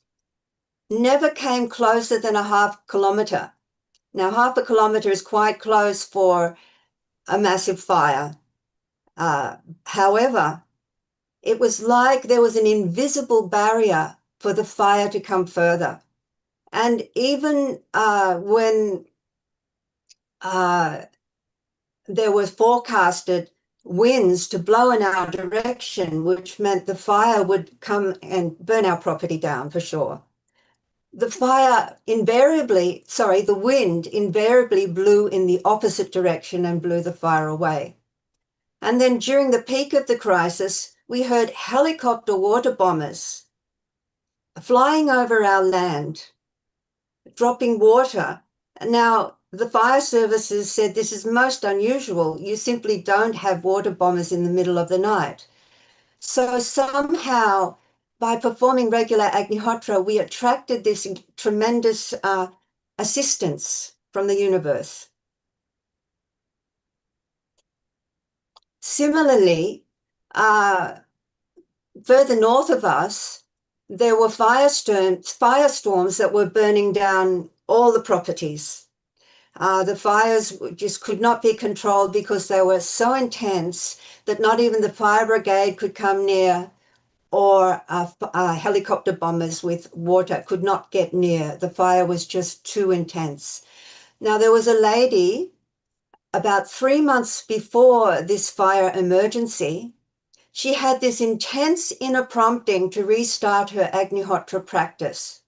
never came closer than a half kilometer. Now, half a kilometer is quite close for a massive fire. However, it was like there was an invisible barrier for the fire to come further. And even when there was forecasted winds to blow in our direction, which meant the fire would come and burn our property down for sure. the wind invariably blew in the opposite direction and blew the fire away. And then during the peak of the crisis, we heard helicopter water bombers flying over our land, dropping water. Now, the fire services said this is most unusual. You simply don't have water bombers in the middle of the night. So somehow, by performing regular Agnihotra, we attracted this tremendous assistance from the universe. Similarly, further north of us, there were firestorms that were burning down all the properties. The fires just could not be controlled because they were so intense that not even the fire brigade could come near, or helicopter bombers with water could not get near. The fire was just too intense. Now, there was a lady about 3 months before this fire emergency. She had this intense inner prompting to restart her Agnihotra practice.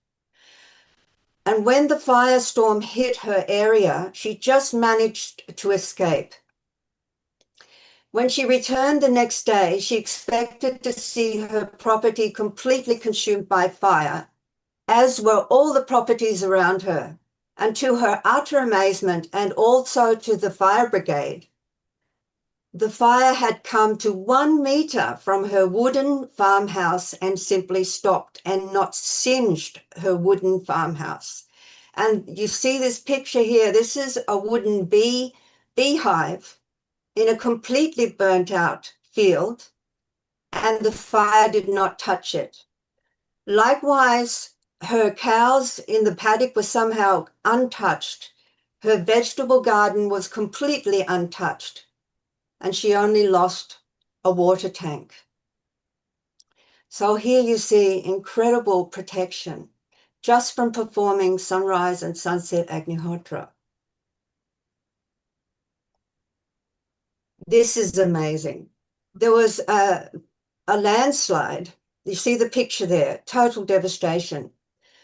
And when the firestorm hit her area, she just managed to escape. When she returned the next day, she expected to see her property completely consumed by fire, as were all the properties around her. And to her utter amazement, and also to the fire brigade, the fire had come to 1 meter from her wooden farmhouse and simply stopped and not singed her wooden farmhouse. And you see this picture here. This is a wooden beehive in a completely burnt out field, and the fire did not touch it. Likewise, her cows in the paddock were somehow untouched. Her vegetable garden was completely untouched, and she only lost a water tank. So here you see incredible protection just from performing sunrise and sunset Agnihotra. This is amazing. There was a landslide. You see the picture there, total devastation.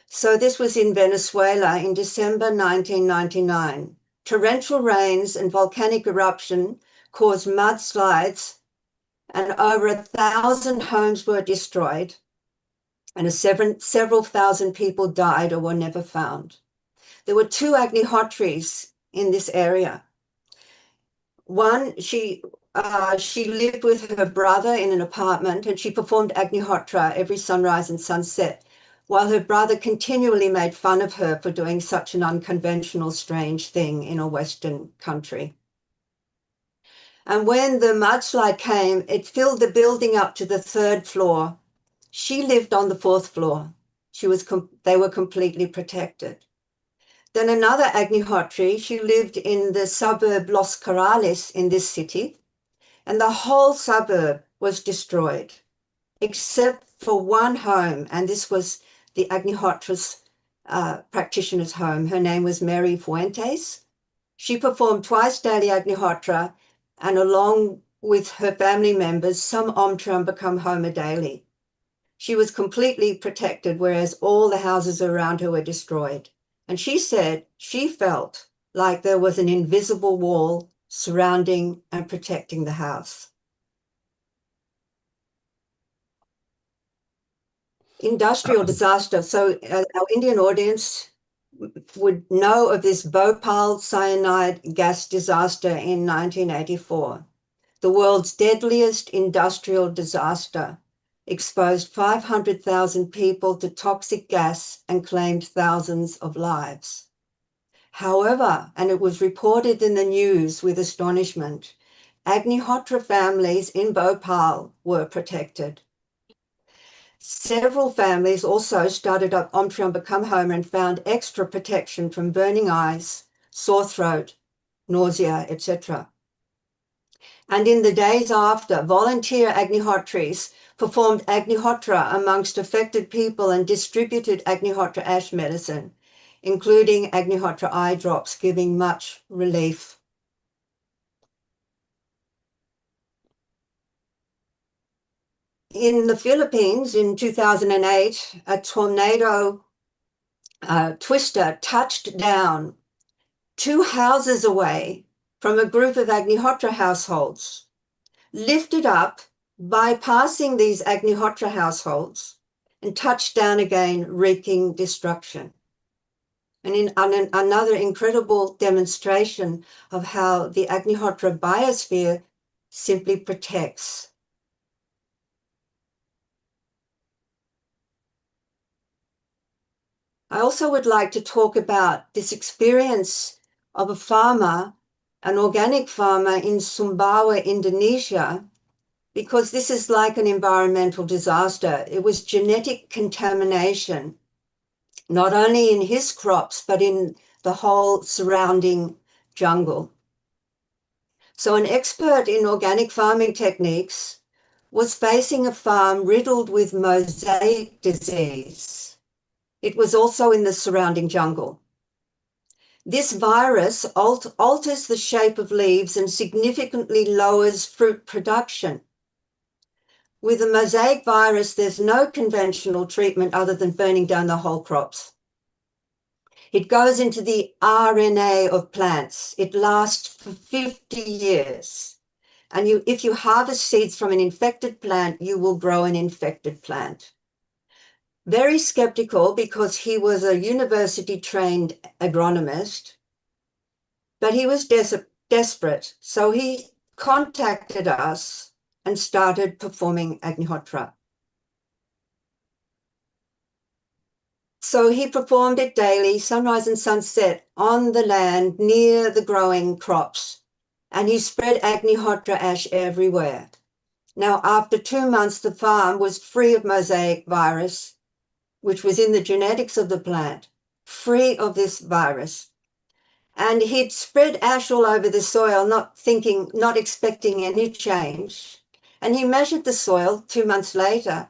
So this was in Venezuela in December 1999. Torrential rains and volcanic eruption caused mudslides, and over 1,000 homes were destroyed, and several thousand people died or were never found. There were 2 Agnihotris in this area. One, she lived with her brother in an apartment, and she performed Agnihotra every sunrise and sunset, while her brother continually made fun of her for doing such an unconventional, strange thing in a Western country. And when the mudslide came, it filled the building up to the 3rd floor. She lived on the 4th floor. They were completely protected. Then another Agnihotri, she lived in the suburb Los Corrales in this city, and the whole suburb was destroyed, except for one home, and this was the Agnihotra's practitioner's home. Her name was Mary Fuentes. She performed twice daily Agnihotra, and along with her family members, some Om Triambakam Homa daily. She was completely protected, whereas all the houses around her were destroyed. And she said she felt like there was an invisible wall surrounding and protecting the house. Industrial disaster. So our Indian audience would know of this Bhopal cyanide gas disaster in 1984. The world's deadliest industrial disaster exposed 500,000 people to toxic gas and claimed thousands of lives. However, and it was reported in the news with astonishment, Agnihotra families in Bhopal were protected. Several families also started up Om Triambakam Homa and found extra protection from burning eyes, sore throat, nausea, etc. And in the days after, volunteer Agnihotris performed Agnihotra amongst affected people and distributed Agnihotra ash medicine, including Agnihotra eye drops, giving much relief. In the Philippines in 2008, a tornado twister touched down 2 houses away from a group of Agnihotra households, lifted up, bypassing these Agnihotra households, and touched down again, wreaking destruction. And in another incredible demonstration of how the Agnihotra biosphere simply protects. I also would like to talk about this experience of a farmer, an organic farmer in Sumbawa, Indonesia, because this is like an environmental disaster. It was genetic contamination, not only in his crops, but in the whole surrounding jungle. So an expert in organic farming techniques was facing a farm riddled with mosaic disease. It was also in the surrounding jungle. This virus alters the shape of leaves and significantly lowers fruit production. With the mosaic virus, there's no conventional treatment other than burning down the whole crops. It goes into the RNA of plants. It lasts for 50 years. And if you harvest seeds from an infected plant, you will grow an infected plant. Very skeptical because he was a university-trained agronomist, but he was desperate. So he contacted us and started performing Agnihotra. So he performed it daily, sunrise and sunset, on the land near the growing crops. And he spread Agnihotra ash everywhere. Now, after 2 months, the farm was free of mosaic virus, which was in the genetics of the plant, free of this virus. And he'd spread ash all over the soil, not expecting any change. And he measured the soil 2 months later,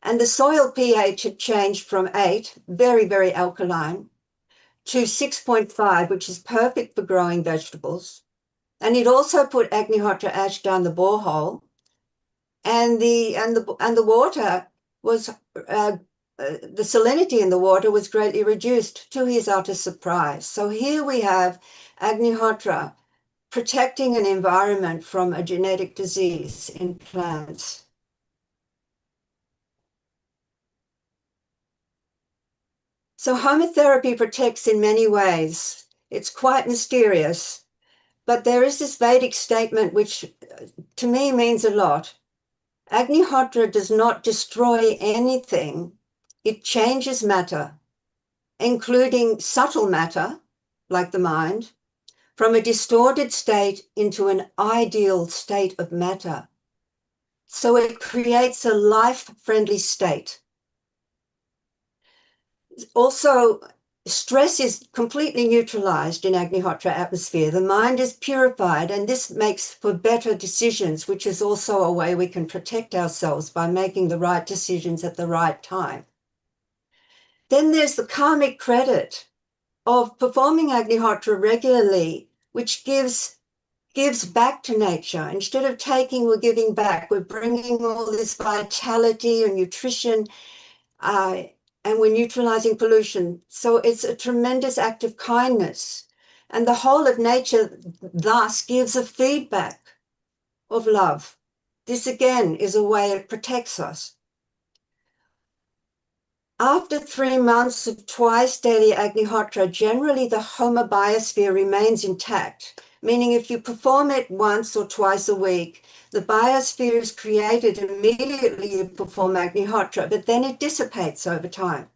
and the soil pH had changed from 8, very, very alkaline, to 6.5, which is perfect for growing vegetables. And he'd also put Agnihotra ash down the borehole, and the water was the salinity in the water was greatly reduced, to his utter surprise. So here we have Agnihotra protecting an environment from a genetic disease in plants. So Homa therapy protects in many ways. It's quite mysterious, but there is this Vedic statement which to me means a lot. Agnihotra does not destroy anything. It changes matter, including subtle matter, like the mind, from a distorted state into an ideal state of matter. So it creates a life-friendly state. Also, stress is completely neutralized in Agnihotra atmosphere. The mind is purified, and this makes for better decisions, which is also a way we can protect ourselves by making the right decisions at the right time. Then there's the karmic credit of performing Agnihotra regularly, which gives back to nature. Instead of taking, we're giving back. We're bringing all this vitality and nutrition, and we're neutralizing pollution. So it's a tremendous act of kindness. And the whole of nature thus gives a feedback of love. This again is a way it protects us. After 3 months of twice daily Agnihotra, generally the Homa biosphere remains intact, meaning if you perform it once or twice a week, the biosphere is created immediately you perform Agnihotra, but then it dissipates over time.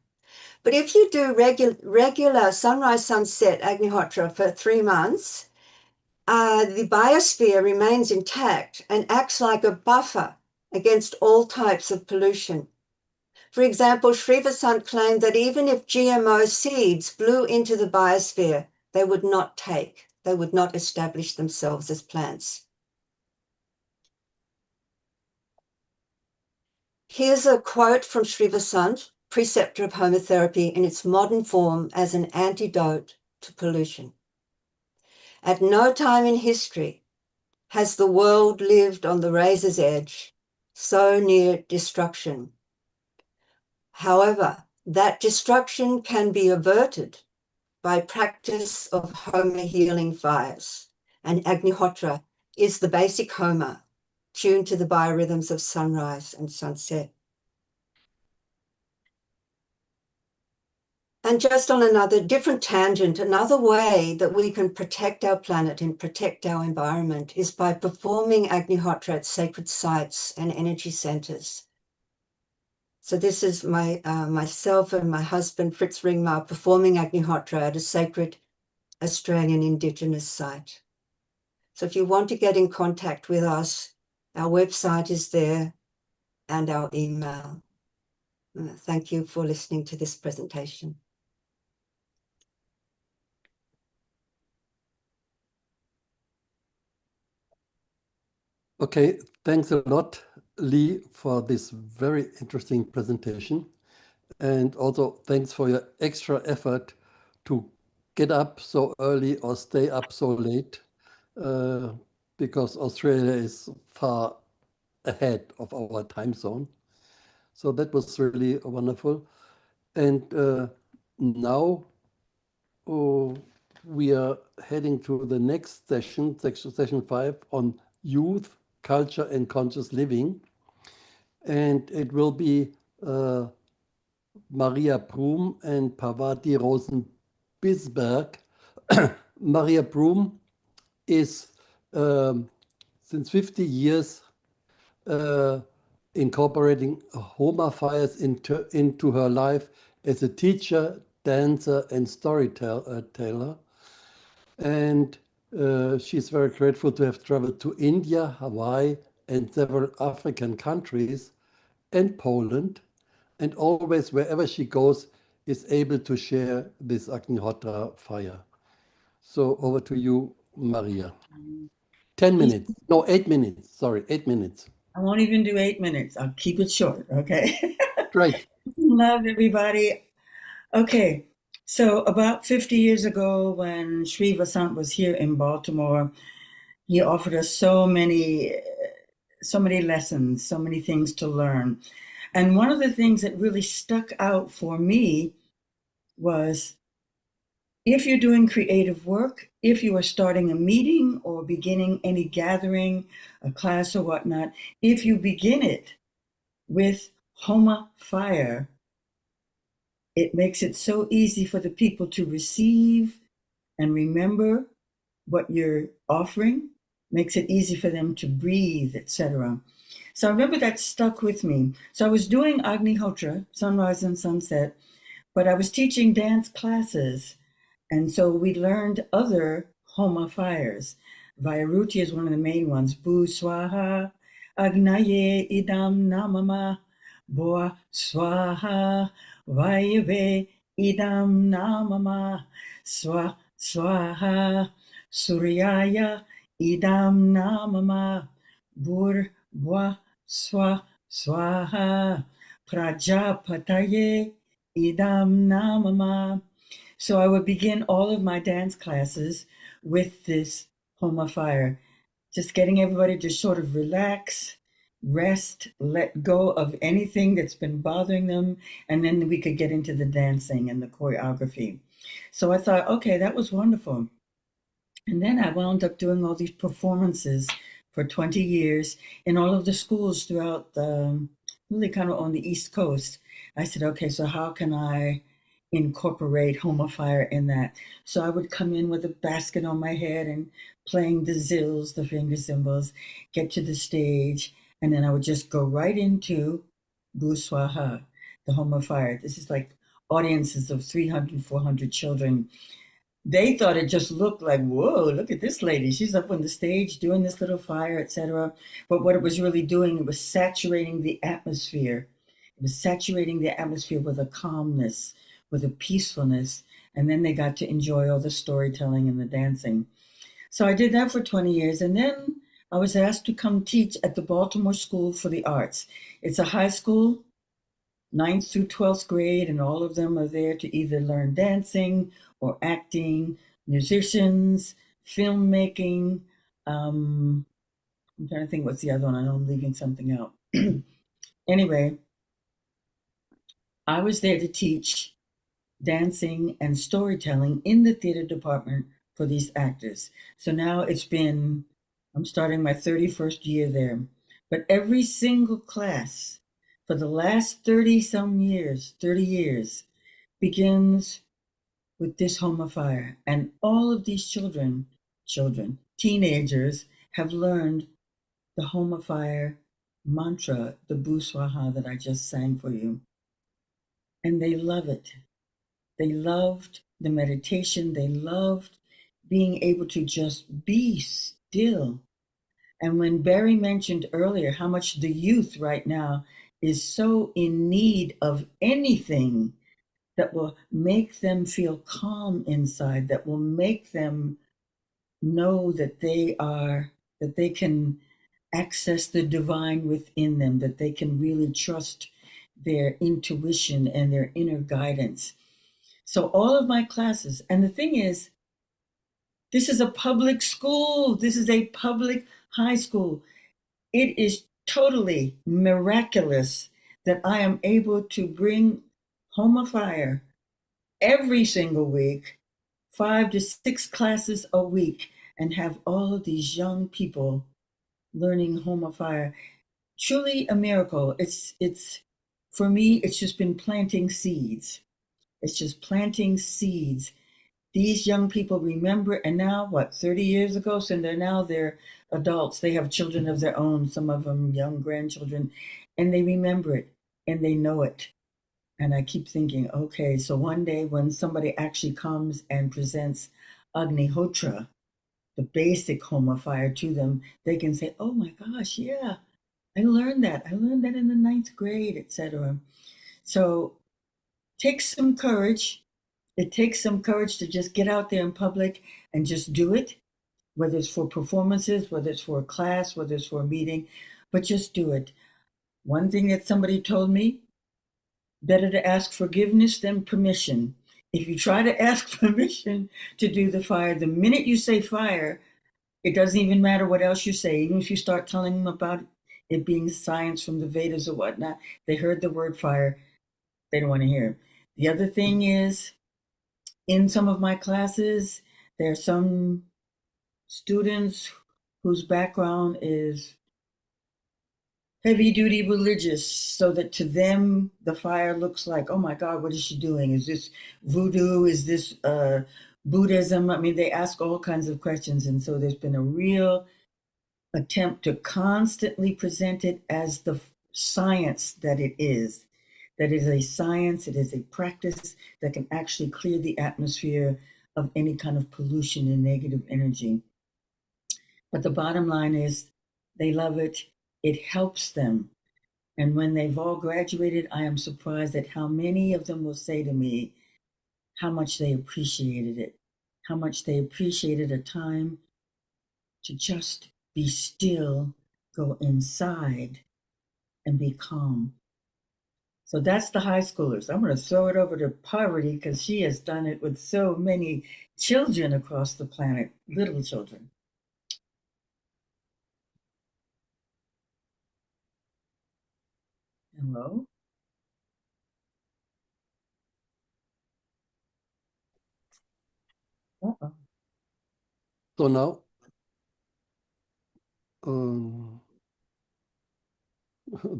But if you do regular sunrise, sunset Agnihotra for 3 months, the biosphere remains intact and acts like a buffer against all types of pollution. For example, Srivasant claimed that even if GMO seeds blew into the biosphere, they would not establish themselves as plants. Here's a quote from Srivasant, preceptor of Homa therapy, in its modern form as an antidote to pollution. At no time in history has the world lived on the razor's edge, so near destruction. However, that destruction can be averted by practice of Homa healing fires. And Agnihotra is the basic Homa, tuned to the biorhythms of sunrise and sunset. And just on another different tangent, another way that we can protect our planet and protect our environment is by performing Agnihotra at sacred sites and energy centers. So this is myself and my husband, Fritz Ringmar, performing Agnihotra at a sacred Australian Indigenous site. So if you want to get in contact with us, our website is there and our email. Thank you for listening to this presentation. Okay, thanks a lot, Lee, for this very interesting presentation. And also thanks for your extra effort to get up so early or stay up so late, because Australia is far ahead of our time zone. So that was really wonderful. And now we are heading to the next session, session 5, on youth, culture, and conscious living. And it will be Maria Brum and Parvati Rosen-Bisberg. Maria Brum is since 50 years incorporating Homa fires into her life as a teacher, dancer, and storyteller. And she's very grateful to have traveled to India, Hawaii, and several African countries, and Poland, and always, wherever she goes, is able to share this Agnihotra fire. So over to you, Maria. 10 minutes. No, 8 minutes. Sorry, 8 minutes. I won't even do 8 minutes. I'll keep it short, okay? Great. Love everybody. Okay, so about 50 years ago when Sri Vasant was here in Baltimore, he offered us so many lessons, so many things to learn. And one of the things that really stuck out for me was, if you're doing creative work, if you are starting a meeting or beginning any gathering, a class or whatnot, if you begin it with Homa fire, it makes it so easy for the people to receive and remember what you're offering, makes it easy for them to breathe, etc. So I remember that stuck with me. So I was doing Agnihotra, sunrise and sunset, but I was teaching dance classes. And so we learned other Homa fires. Vairuti is one of the main ones. Bu Swaha, Agnaye Idam Namama, Boa Swaha, Vayave Idam Namama, Swaha, Suryaya Idam Namama, Bur Boa Swaha, Prajapataye Idam Namama. So I would begin all of my dance classes with this Homa fire, just getting everybody to sort of relax, rest, let go of anything that's been bothering them, and then we could get into the dancing and the choreography. So I thought, okay, that was wonderful. And then I wound up doing all these performances for 20 years in all of the schools throughout, really kind of on the East Coast. I said, okay, so how can I incorporate Homa fire in that? So I would come in with a basket on my head and playing the zills, the finger cymbals, get to the stage, and then I would just go right into Bu Swaha, the Homa fire. This is like audiences of 300, 400 children. They thought it just looked like, whoa, look at this lady. She's up on the stage doing this little fire, etc. But what it was really doing, it was saturating the atmosphere. It was saturating the atmosphere with a calmness, with a peacefulness, and then they got to enjoy all the storytelling and the dancing. So I did that for 20 years, and then I was asked to come teach at the Baltimore School for the Arts. It's a high school, 9th through 12th grade, and all of them are there to either learn dancing or acting, musicians, filmmaking. I'm trying to think what's the other one. I know I'm leaving something out. Anyway, I was there to teach dancing and storytelling in the theater department for these actors. So now I'm starting my 31st year there. But every single class for the last 30 years, begins with this Homa fire. And all of these teenagers have learned the Homa fire mantra, the Buswaha that I just sang for you. And they love it. They loved the meditation. They loved being able to just be still. And when Barry mentioned earlier how much the youth right now is so in need of anything that will make them feel calm inside, that will make them know that they can access the divine within them, that they can really trust their intuition and their inner guidance. So all of my classes, and the thing is, this is a public school. This is a public high school. It is totally miraculous that I am able to bring Homa Fire every single week, 5 to 6 classes a week, and have all of these young people learning Homa Fire. Truly a miracle. It's for me, it's just been planting seeds. It's just planting seeds. These young people remember, and now 30 years ago, so they're adults. They have children of their own, some of them young grandchildren, and they remember it and they know it. And I keep thinking, okay, so one day when somebody actually comes and presents Agnihotra, the basic Homa fire to them, they can say, oh my gosh, yeah, I learned that. I learned that in the 9th grade, etc. So takes some courage. It takes some courage to just get out there in public and just do it, whether it's for performances, whether it's for a class, whether it's for a meeting, but just do it. One thing that somebody told me, better to ask forgiveness than permission. If you try to ask permission to do the fire, the minute you say fire, it doesn't even matter what else you say. Even if you start telling them about it being science from the Vedas or whatnot, they heard the word fire, they don't want to hear it. The other thing is, in some of my classes, there are some students whose background is heavy duty religious, so that to them the fire looks like, oh my God, what is she doing? Is this voodoo? Is this Buddhism? I mean, they ask all kinds of questions. And so there's been a real attempt to constantly present it as the science that it is. That is a science, it is a practice that can actually clear the atmosphere of any kind of pollution and negative energy. But the bottom line is they love it. It helps them. And when they've all graduated, I am surprised at how many of them will say to me how much they appreciated it, how much they appreciated a time to just be still, go inside, and be calm. So that's the high schoolers. I'm going to throw it over to Parvati because she has done it with so many children across the planet, little children. Hello? Uh-oh. So now,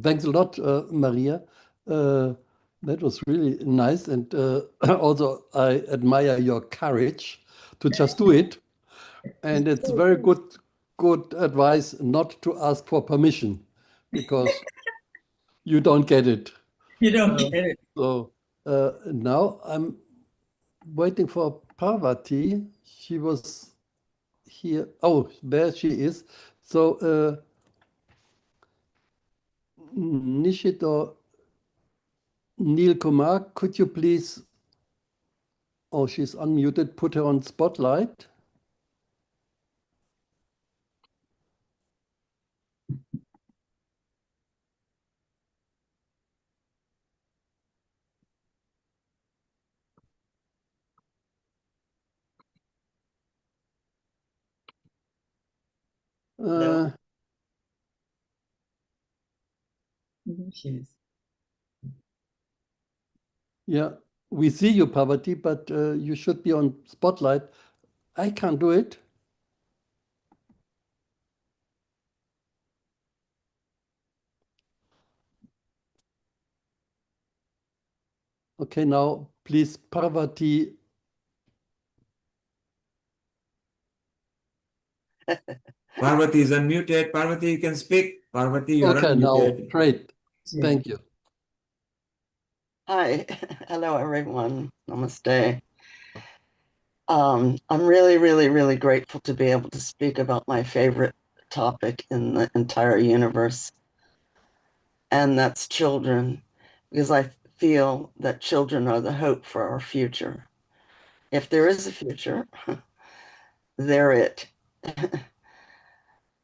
thanks a lot, Maria. That was really nice. And also, I admire your courage to just do it. And it's very good advice not to ask for permission, because you don't get it. You don't get it. So now I'm waiting for Parvati. She was here. Oh, there she is. So Nishit or Neil Kumar, could you please, oh, she's unmuted, put her on spotlight? Hello? She is. Yeah, we see you, Parvati, but you should be on spotlight. I can't do it. Okay, now please, Parvati. Parvati is unmuted. Parvati, you can speak. Parvati, you're Okay, now, unmuted. great. Thank you. Hi, hello everyone. Namaste. I'm really, really, really grateful to be able to speak about my favorite topic in the entire universe, and that's children, because I feel that children are the hope for our future. If there is a future, they're it.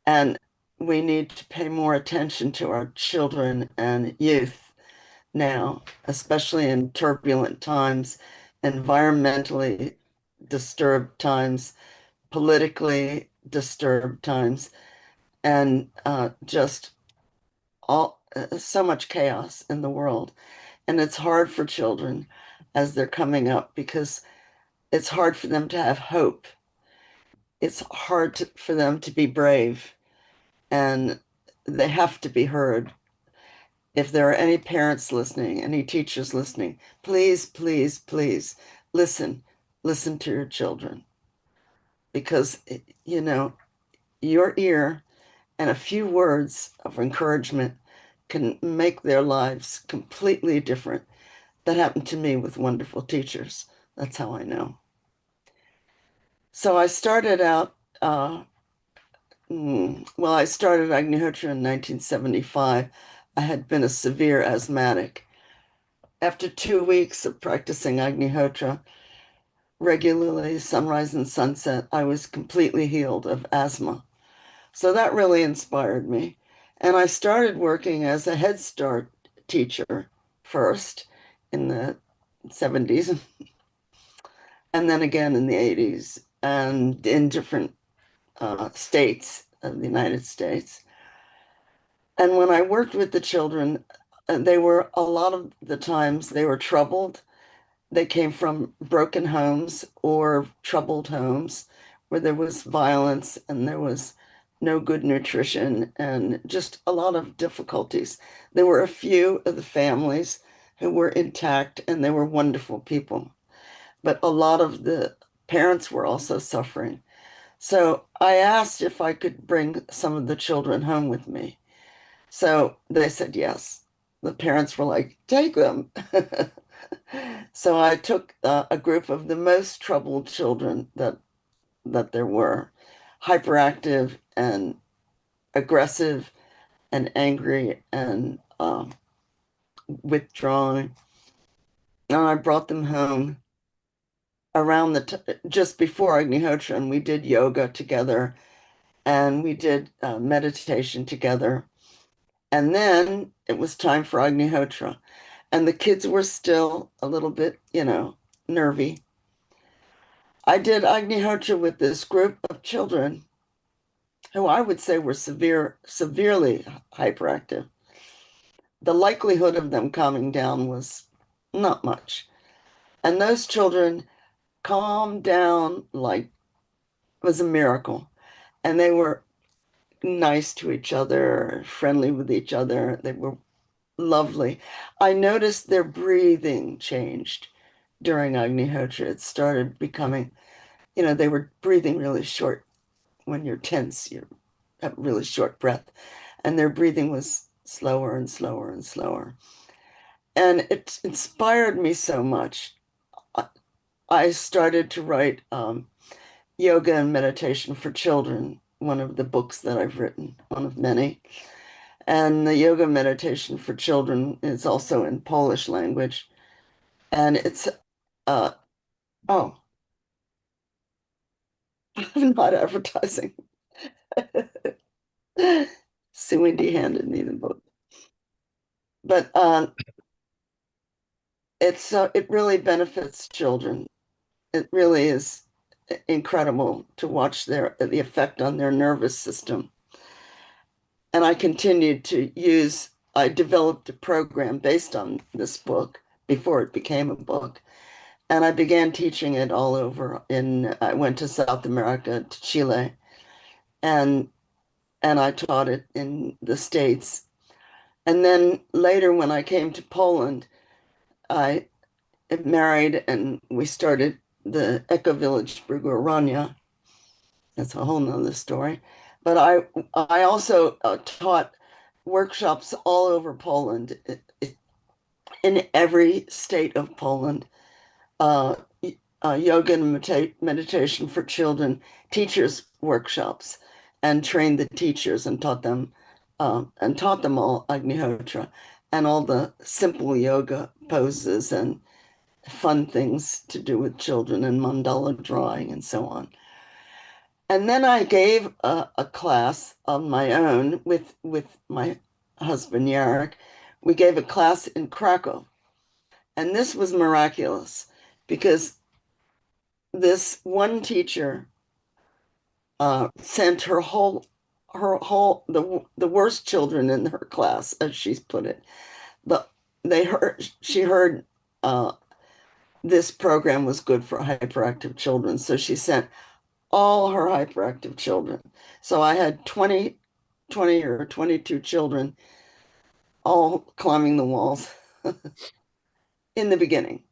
And we need to pay more attention to our children and youth now, especially in turbulent times, environmentally disturbed times, politically disturbed times, and just so much chaos in the world. And it's hard for children as they're coming up because it's hard for them to have hope. It's hard for them to be brave, and they have to be heard. If there are any parents listening, any teachers listening, please, please, please listen to your children, because, you know, your ear and a few words of encouragement can make their lives completely different. That happened to me with wonderful teachers. That's how I know. So I started out, I started Agnihotra in 1975. I had been a severe asthmatic. After 2 weeks of practicing Agnihotra regularly, sunrise and sunset, I was completely healed of asthma. So that really inspired me. And I started working as a Head Start teacher first in the 70s, and then again in the 80s, and in different states of the United States. And when I worked with the children, they were, a lot of the times, they were troubled. They came from broken homes or troubled homes where there was violence and there was no good nutrition and just a lot of difficulties. There were a few of the families who were intact and they were wonderful people, but a lot of the parents were also suffering. So I asked if I could bring some of the children home with me. So they said yes. The parents were like, take them. So I took a group of the most troubled children that there were, hyperactive and aggressive and angry and withdrawn. And I brought them home around just before Agnihotra, and we did yoga together and we did meditation together. And then it was time for Agnihotra. And the kids were still a little bit, you know, nervy. I did Agnihotra with this group of children who I would say were severely hyperactive. The likelihood of them calming down was not much. And those children calmed down like it was a miracle. And they were nice to each other, friendly with each other. They were lovely. I noticed their breathing changed during Agnihotra. It started becoming, you know, they were breathing really short. When you're tense, you have really short breath. And their breathing was slower and slower and slower. And it inspired me so much. I started to write Yoga and Meditation for Children, one of the books that I've written, one of many. And the Yoga Meditation for Children is also in Polish language. And it's, I'm not advertising. Sue Wendy handed me the book. But it really benefits children. It really is incredible to watch the effect on their nervous system. And I continued to I developed a program based on this book before it became a book. And I began teaching it all over. I went to South America, to Chile, and I taught it in the States. And then later, when I came to Poland, I married and we started the Eco Village Brugorania. That's a whole nother story. But I also taught workshops all over Poland, in every state of Poland. Yoga and meditation for children, teachers workshops, and trained the teachers and taught them all Agnihotra and all the simple yoga poses and fun things to do with children and mandala drawing and so on. And then I gave a class on my own with my husband Jarek. We gave a class in Krakow, and this was miraculous because this one teacher sent the worst children in her class, as she's put it. She heard this program was good for hyperactive children, so she sent all her hyperactive children. So I had 20 or 22 children all climbing the walls in the beginning.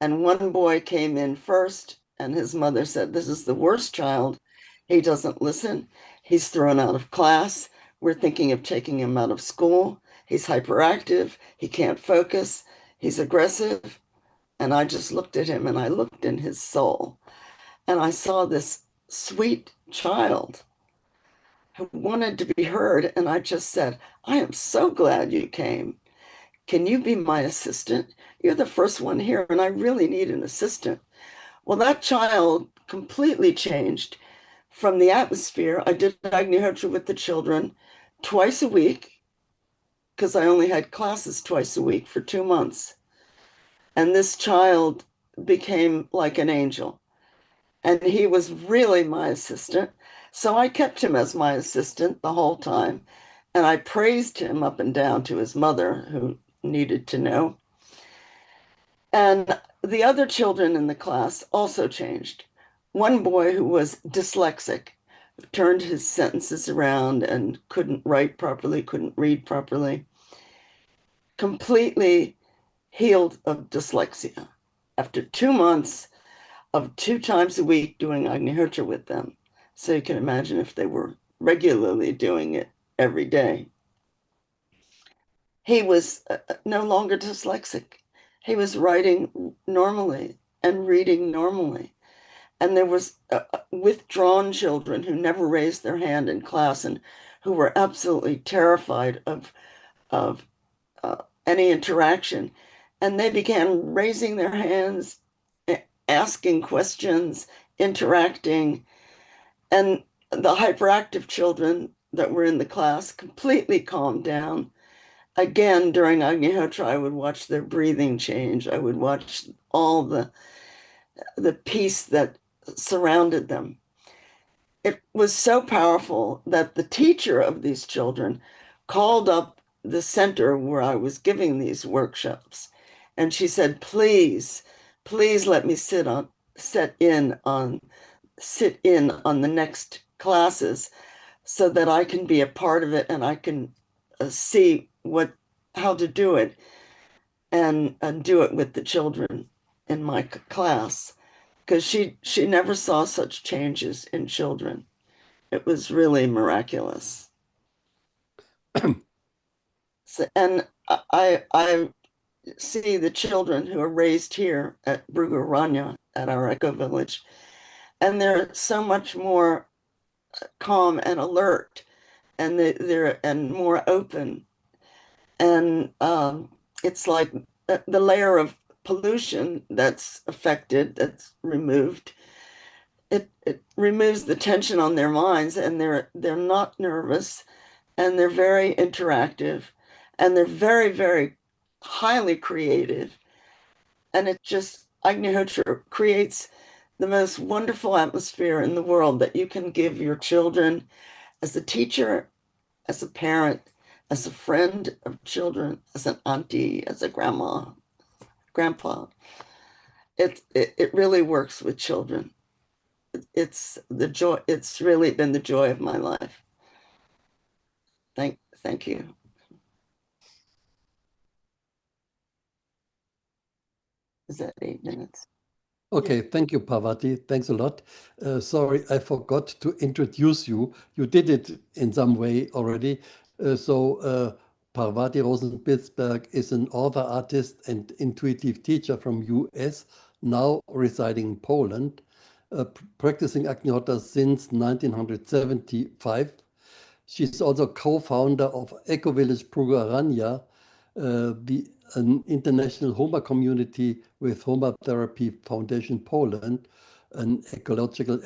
And one boy came in first, and his mother said, "This is the worst child. He doesn't listen. He's thrown out of class. We're thinking of taking him out of school. He's hyperactive. He can't focus. He's aggressive." And I just looked at him and I looked in his soul. And I saw this sweet child who wanted to be heard. And I just said, "I am so glad you came. Can you be my assistant? You're the first one here, and I really need an assistant." Well, that child completely changed from the atmosphere. I did Agnihotra with the children twice a week because I only had classes twice a week for 2 months. And this child became like an angel. And he was really my assistant. So I kept him as my assistant the whole time. And I praised him up and down to his mother, who needed to know. And the other children in the class also changed. One boy who was dyslexic turned his sentences around and couldn't write properly, couldn't read properly, completely healed of dyslexia after 2 months of 2 times a week doing Agnihotra with them. So you can imagine if they were regularly doing it every day. He was no longer dyslexic. He was writing normally and reading normally. And there was withdrawn children who never raised their hand in class and who were absolutely terrified of any interaction. And they began raising their hands, asking questions, interacting. And the hyperactive children that were in the class completely calmed down. Again, during Agnihotra, I would watch their breathing change. I would watch all the peace that surrounded them. It was so powerful that the teacher of these children called up the center where I was giving these workshops. And she said, please let me sit in on the next classes so that I can be a part of it and I can see how to do it and do it with the children in my class, because she never saw such changes in children. It was really miraculous. And I see the children who are raised here at Brugorania, at our eco village, and they're so much more calm and alert, and they're more open. And it's like the layer of pollution that's affected, that's removed. It removes the tension on their minds, and they're not nervous, and they're very interactive, and they're very, very highly creative. And it just, Agnihotra creates the most wonderful atmosphere in the world that you can give your children as a teacher, as a parent, as a friend of children, as an auntie, as a grandma. grandpa. It really works with children. It's the joy. It's really been the joy of my life. Thank you. Is that 8 minutes? Okay, thank you, Parvati. Thanks a lot. Sorry, I forgot to introduce you. You did it in some way already. Parvati Rosenspitzberg is an author, artist, and intuitive teacher from US, now residing in Poland, practicing Agnihotra since 1975. She's also co-founder of Eco Village Prugarania, an international Homa community with Homa Therapy Foundation Poland, an ecological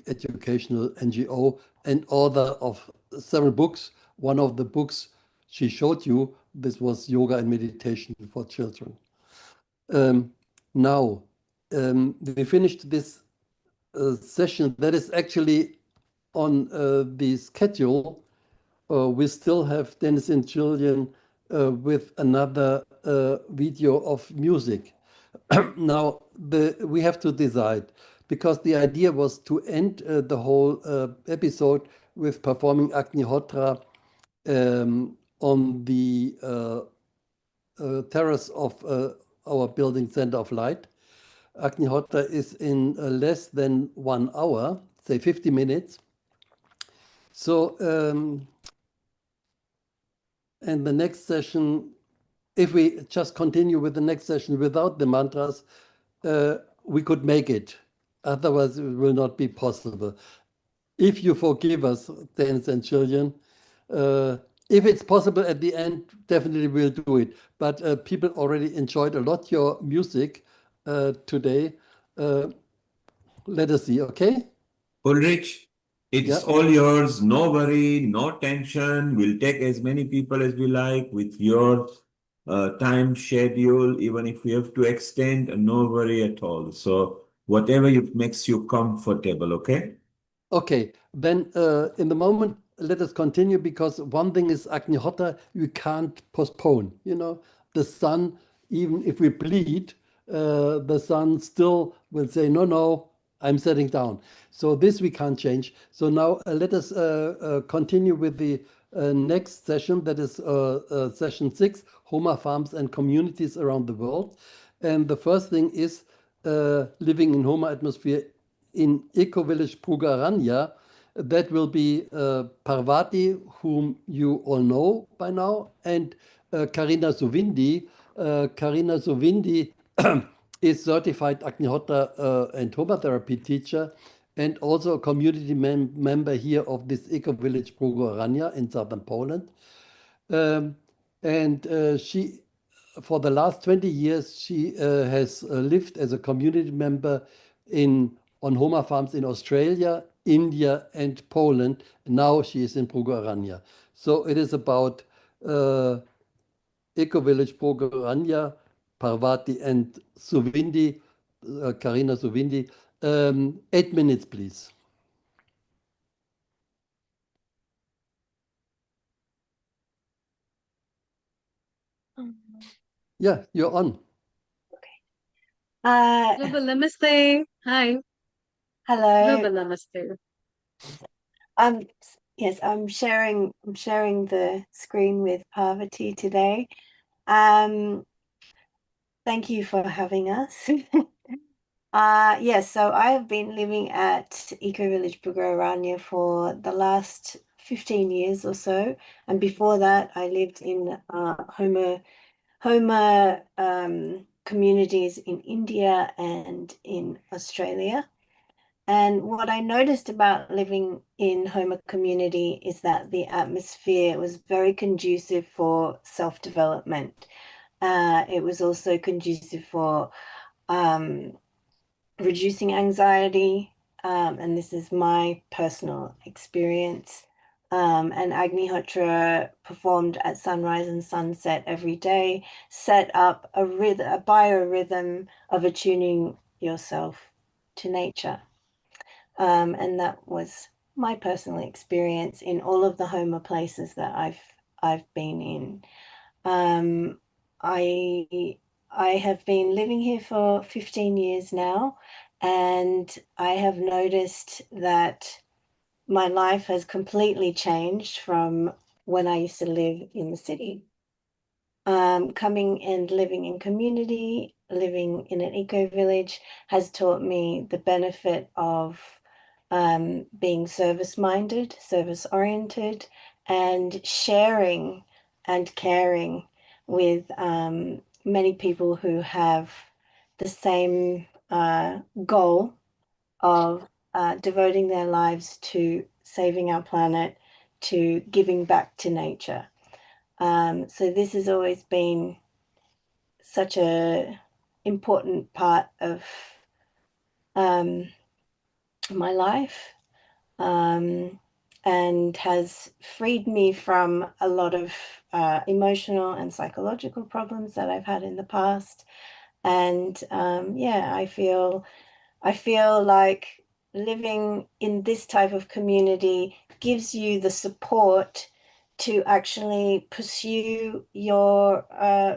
educational NGO, and author of several books. One of the books she showed you, this was Yoga and Meditation for Children. Now, we finished this session that is actually on the schedule. We still have Dennis and Julian with another video of music. Now, we have to decide, because the idea was to end the whole episode with performing Agnihotra on the terrace of our building Center of Light. Agnihotra is in less than 1 hour, say 50 minutes. So, and the next session, if we just continue with the next session without the mantras, we could make it. Otherwise, it will not be possible. If you forgive us, Dennis and Julian, if it's possible at the end, definitely we'll do it. But people already enjoyed a lot your music today. Let us see, okay? Ulrich, it's all yours. No worry, no tension. We'll take as many people as we like with your time schedule. Even if we have to extend, no worry at all. So whatever makes you comfortable, okay? Okay, then in the moment, let us continue, because one thing is Agnihotra, you can't postpone. You know, the sun, even if we bleed, the sun still will say, no, no, I'm setting down. So this we can't change. So now let us continue with the next session, that is session 6, Homa farms and communities around the world. And the first thing is living in Homa atmosphere in Eco Village Prugarania. That will be Parvati, whom you all know by now, and Karina Suvindi. Karina Suvindi is certified Agnihotra and Homa therapy teacher, and also a community member here of this Eco Village Prugarania in southern Poland. She, for the last 20 years, she has lived as a community member on Homa farms in Australia, India, and Poland. Now she is in Prugarania. So it is about Eco Village Prugarania, Parvati and Suvindi, Karina Suvindi. 8 minutes, please. Yeah, you're on. Global Namaste. Hi. Hello. Global Namaste. Yes, I'm sharing the screen with Parvati today. Thank you for having us. Yes, so I have been living at Eco Village Prugarania for the last 15 years or so, and before that I lived in Homa communities in India and in Australia. And what I noticed about living in Homa community is that the atmosphere was very conducive for self-development. It was also conducive for reducing anxiety, and this is my personal experience. And Agnihotra performed at sunrise and sunset every day, set up a biorhythm of attuning yourself to nature. And that was my personal experience in all of the Homa places that I've been in. I I have been living here for 15 years now, and I have noticed that my life has completely changed from when I used to live in the city. Coming and living in community, living in an eco-village has taught me the benefit of being service-minded, service-oriented, and sharing and caring with many people who have the same goal of devoting their lives to saving our planet, to giving back to nature. So this has always been such a important part of my life, and has freed me from a lot of emotional and psychological problems that I've had in the past. And yeah, I feel like living in this type of community gives you the support to actually pursue your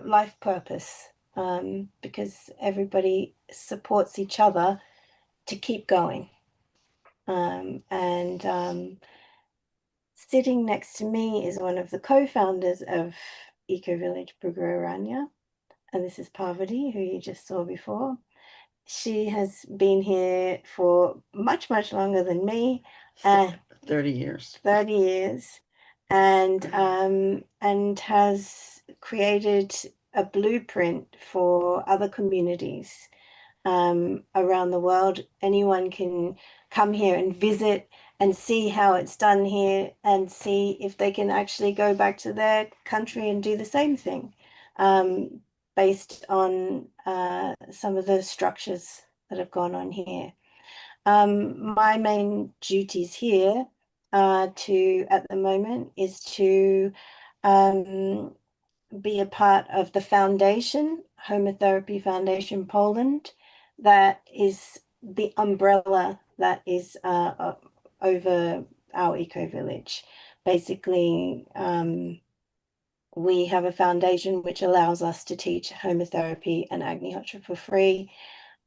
life purpose, because everybody supports each other to keep going. And sitting next to me is one of the co-founders of Eco Village Bruguraranya, and this is Parvati, who you just saw before. She has been here for much, much longer than me. 30 years. 30 years. And has created a blueprint for other communities around the world. Anyone can come here and visit and see how it's done here, and see if they can actually go back to their country and do the same thing. Based on some of the structures that have gone on here. My main duties here at the moment is to be a part of the foundation, Homa Therapy Foundation Poland, that is the umbrella that is over our eco-village. Basically, we have a foundation which allows us to teach Homa Therapy and Agnihotra for free.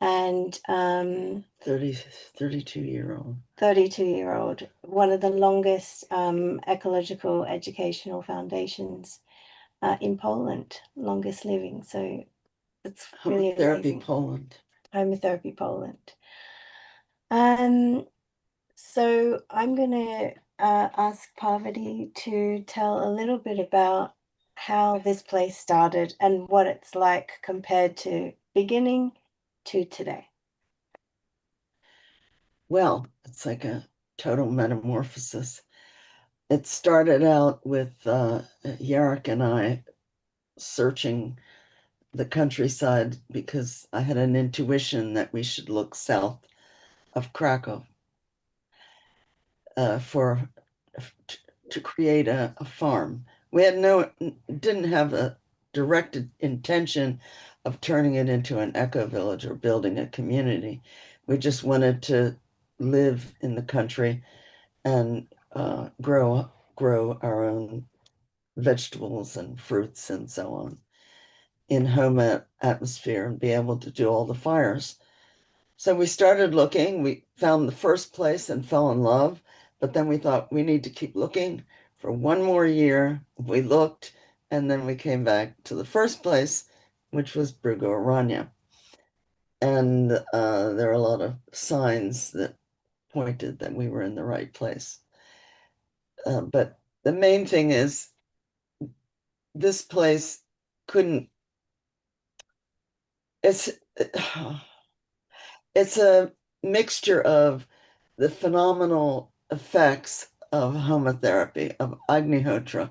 And 32-year-old. 32-year-old, one of the longest ecological educational foundations in Poland, longest living. So it's really Homa Therapy amazing. Poland. Homa Therapy Poland. So I'm going to ask Parvati to tell a little bit about how this place started and what it's like compared to beginning to today. Well, it's like a total metamorphosis. It started out with Yarrick and I searching the countryside because I had an intuition that we should look south of Krakow to create a farm. We had didn't have a direct intention of turning it into an eco village or building a community. We just wanted to live in the country and grow our own vegetables and fruits and so on in Homa atmosphere and be able to do all the fires. So we started looking, we found the first place and fell in love, but then we thought we need to keep looking for one more year. We looked, and then we came back to the first place, which was Bruguraranya. And there are a lot of signs that pointed that we were in the right place. But the main thing is this place couldn't, it's a mixture of the phenomenal effects of Homa therapy, of Agnihotra,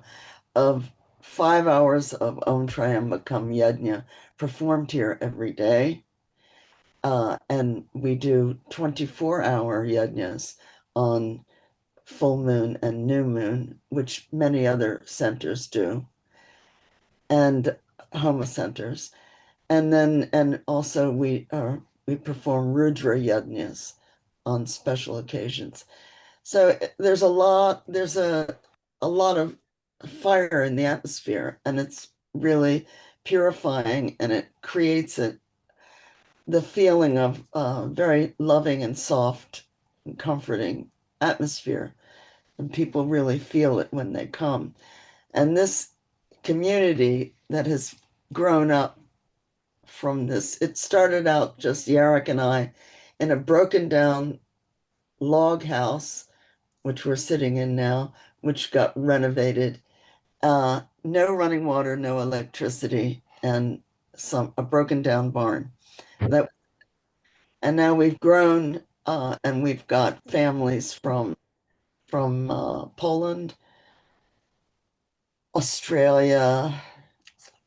of 5 hours of Om Triambakam Yajna performed here every day. And we do 24-hour yajnas on full moon and new moon, which many other centers do, and Homa centers. And also we perform Rudra yajnas on special occasions. So there's a lot of fire in the atmosphere, and it's really purifying, and it creates the feeling of very loving and soft and comforting atmosphere. And people really feel it when they come. And this community that has grown up from this, it started out just Yarrick and I in a broken down log house, which we're sitting in now, which got renovated. No running water, no electricity, and a broken down barn. And now we've grown, and we've got families from Poland, Australia,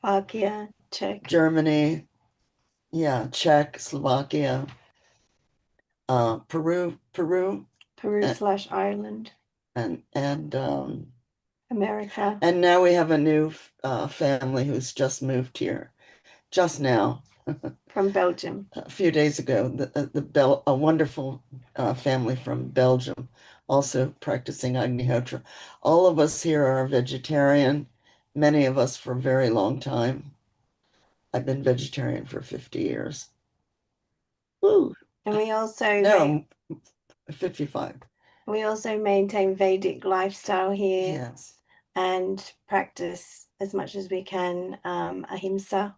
Slovakia, Czech, Germany, Czech, Slovakia, Peru, / Ireland, and America. And now we have a new family who's just moved here, just now. From Belgium. A few days ago, a wonderful family from Belgium, also practicing Agnihotra. All of us here are vegetarian, many of us for a very long time. I've been vegetarian for 50 years. Woo! And we also... No, 55. We also maintain Vedic lifestyle here. Yes. And practice as much as we can ahimsa.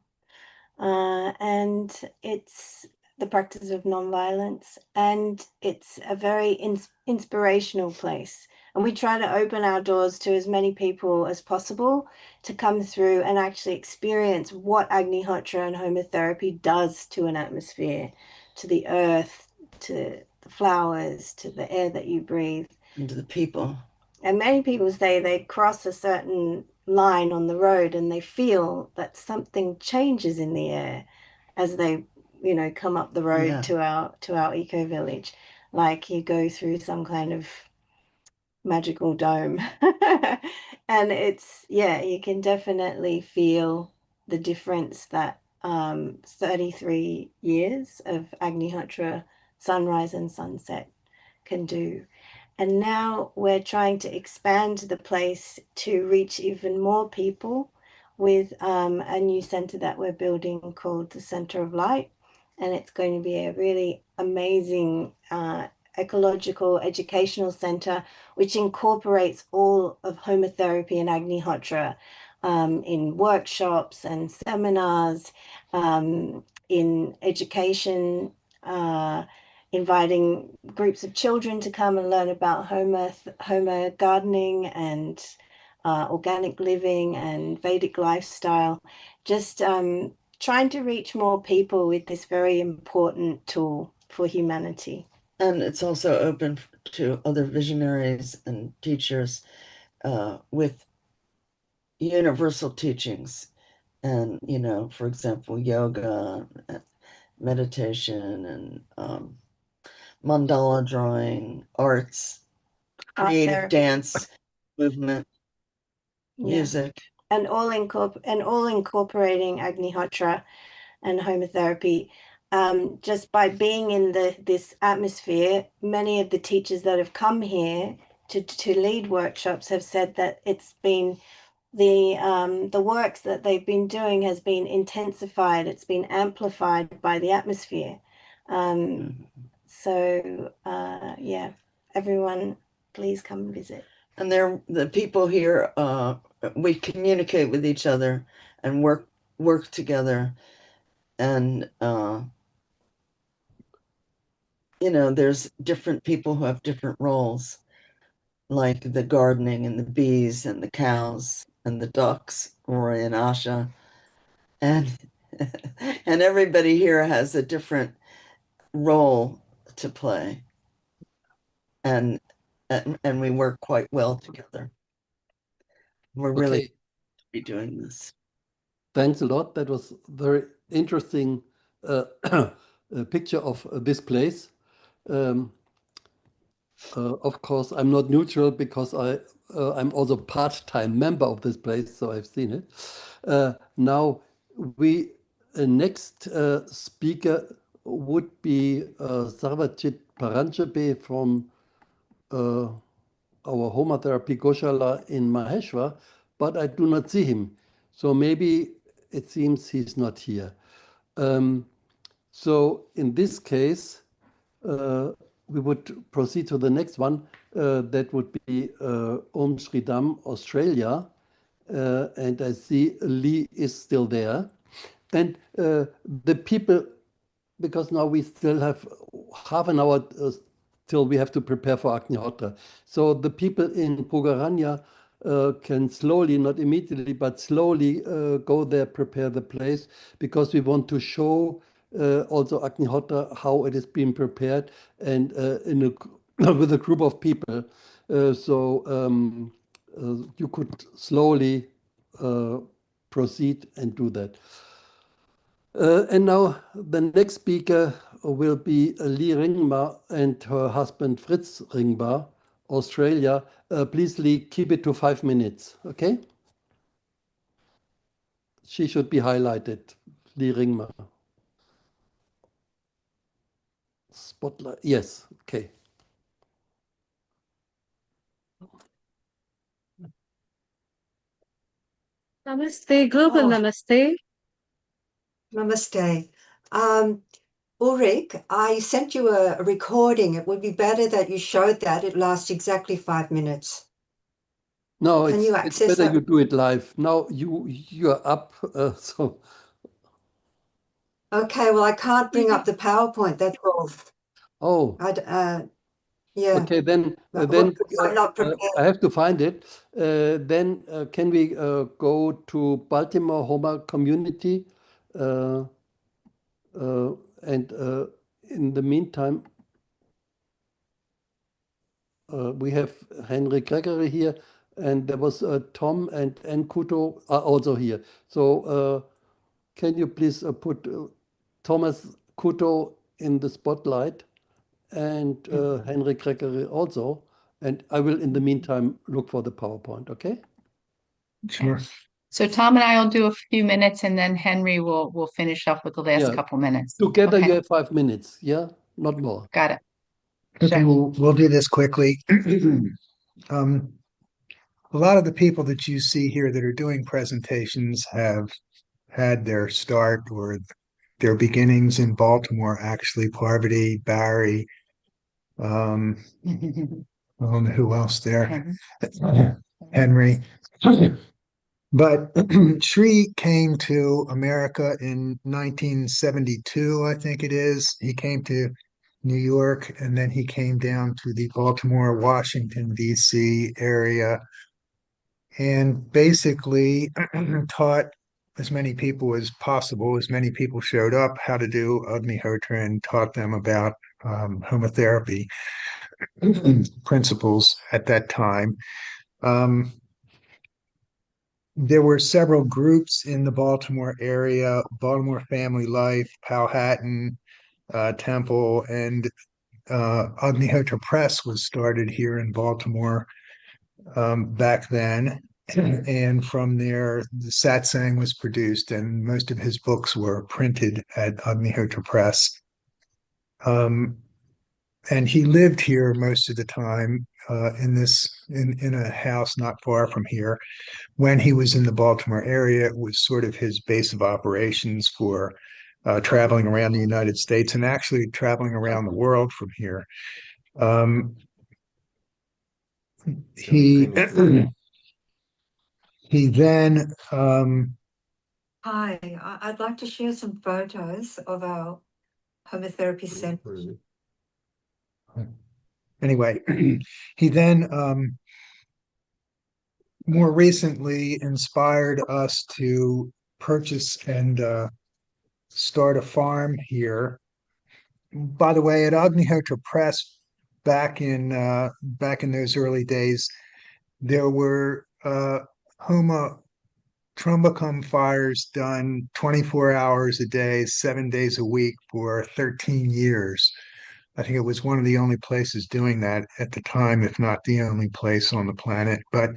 And it's the practice of nonviolence, and it's a very inspirational place. And we try to open our doors to as many people as possible to come through and actually experience what Agnihotra and Homa therapy does to an atmosphere, to the earth, to the flowers, to the air that you breathe. And to the people. And many people say they cross a certain line on the road and they feel that something changes in the air as they, come up the road to our eco village, like you go through some kind of magical dome. And it's, you can definitely feel the difference that 33 years of Agnihotra sunrise and sunset can do. And now we're trying to expand the place to reach even more people with a new center that we're building called the Center of Light. And it's going to be a really amazing ecological educational center, which incorporates all of Homa therapy and Agnihotra in workshops and seminars, in education, inviting groups of children to come and learn about Homa gardening and organic living and Vedic lifestyle, just trying to reach more people with this very important tool for humanity. And it's also open to other visionaries and teachers with universal teachings. And, for example, yoga, meditation, and mandala drawing, arts, creative dance, movement, music. And all incorporating Agnihotra and Homa therapy. Just by being in this atmosphere, many of the teachers that have come here to lead workshops have said that it's been the works that they've been doing has been intensified, it's been amplified by the atmosphere. So everyone, please come and visit. And the people here, we communicate with each other and work together. And there's different people who have different roles, like the gardening and the bees and the cows and the ducks, Rory and Asha. And everybody here has a different role to play. And we work quite well together. We're really be doing this. Thanks a lot. That was very interesting picture of this place. Of course, I'm not neutral because I'm also part-time member of this place, so I've seen it. Now, we next speaker would be Sarvajit Paranjape from our Homa Therapy Goshala in Maheshwar, but I do not see him. So maybe it seems he's not here. So in this case, we would proceed to the next one. That would be Om Shri Dam, Australia. And I see Lee is still there. And the people, because now we still have half an hour till we have to prepare for Agnihotra. So the people in Pogaranya can slowly, not immediately, but slowly go there, prepare the place, because we want to show also Agnihotra how it is being prepared and with a group of people. So you could slowly proceed and do that. And now the next speaker will be Lee Ringma and her husband Fritz Ringba, Australia. Please, Lee, keep it to 5 minutes, okay? She should be highlighted, Lee Ringma. Spotlight, yes, okay. Namaste, global namaste. Namaste. Ulrich, I sent you a recording. It would be better that you showed that. It lasts exactly 5 minutes. No, Can you it's access better that? you do it live. Now you're up, so. Okay, well, I can't bring up the PowerPoint. That's all. Oh. Yeah. Okay, then I'm not prepared. I have to find it. Then can we go to Baltimore Homa community? And in the meantime, we have Henry Gregory here, and there was Tom and Kuto are also here. So can you please put Thomas Kuto in the spotlight and Henry Gregory also? And I will, in the meantime, look for the PowerPoint, okay? Sure. So Tom and I will do a few minutes, and then Henry will finish up with the last couple minutes. Together Okay. you have 5 minutes, yeah? Not more. Got it. Okay, we'll do this quickly. A lot of the people that you see here that are doing presentations have had their start or their beginnings in Baltimore, actually. Parvati, Barry, who else there? Henry. But Sri came to America in 1972, I think it is. He came to New York, and then he came down to the Baltimore, Washington, D.C. area, and basically taught as many people as possible, as many people showed up, how to do Agnihotra, and taught them about Homa therapy principles at that time. There were several groups in the Baltimore area: Baltimore Family Life, Powhatan, Temple, and Agnihotra Press was started here in Baltimore back then. And from there, the Satsang was produced, and most of his books were printed at Agnihotra Press. And he lived here most of the time in a house not far from here. When he was in the Baltimore area, it was sort of his base of operations for traveling around the United States and actually traveling around the world from here. He then Hi, I'd like to share some photos of our Homa Therapy Center. Anyway, he then more recently inspired us to purchase and start a farm here. By the way, at Agnihotra Press, back in those early days, there were Homa Trumbacum fires done 24 hours a day, 7 days a week for 13 years. I think it was one of the only places doing that at the time, if not the only place on the planet. But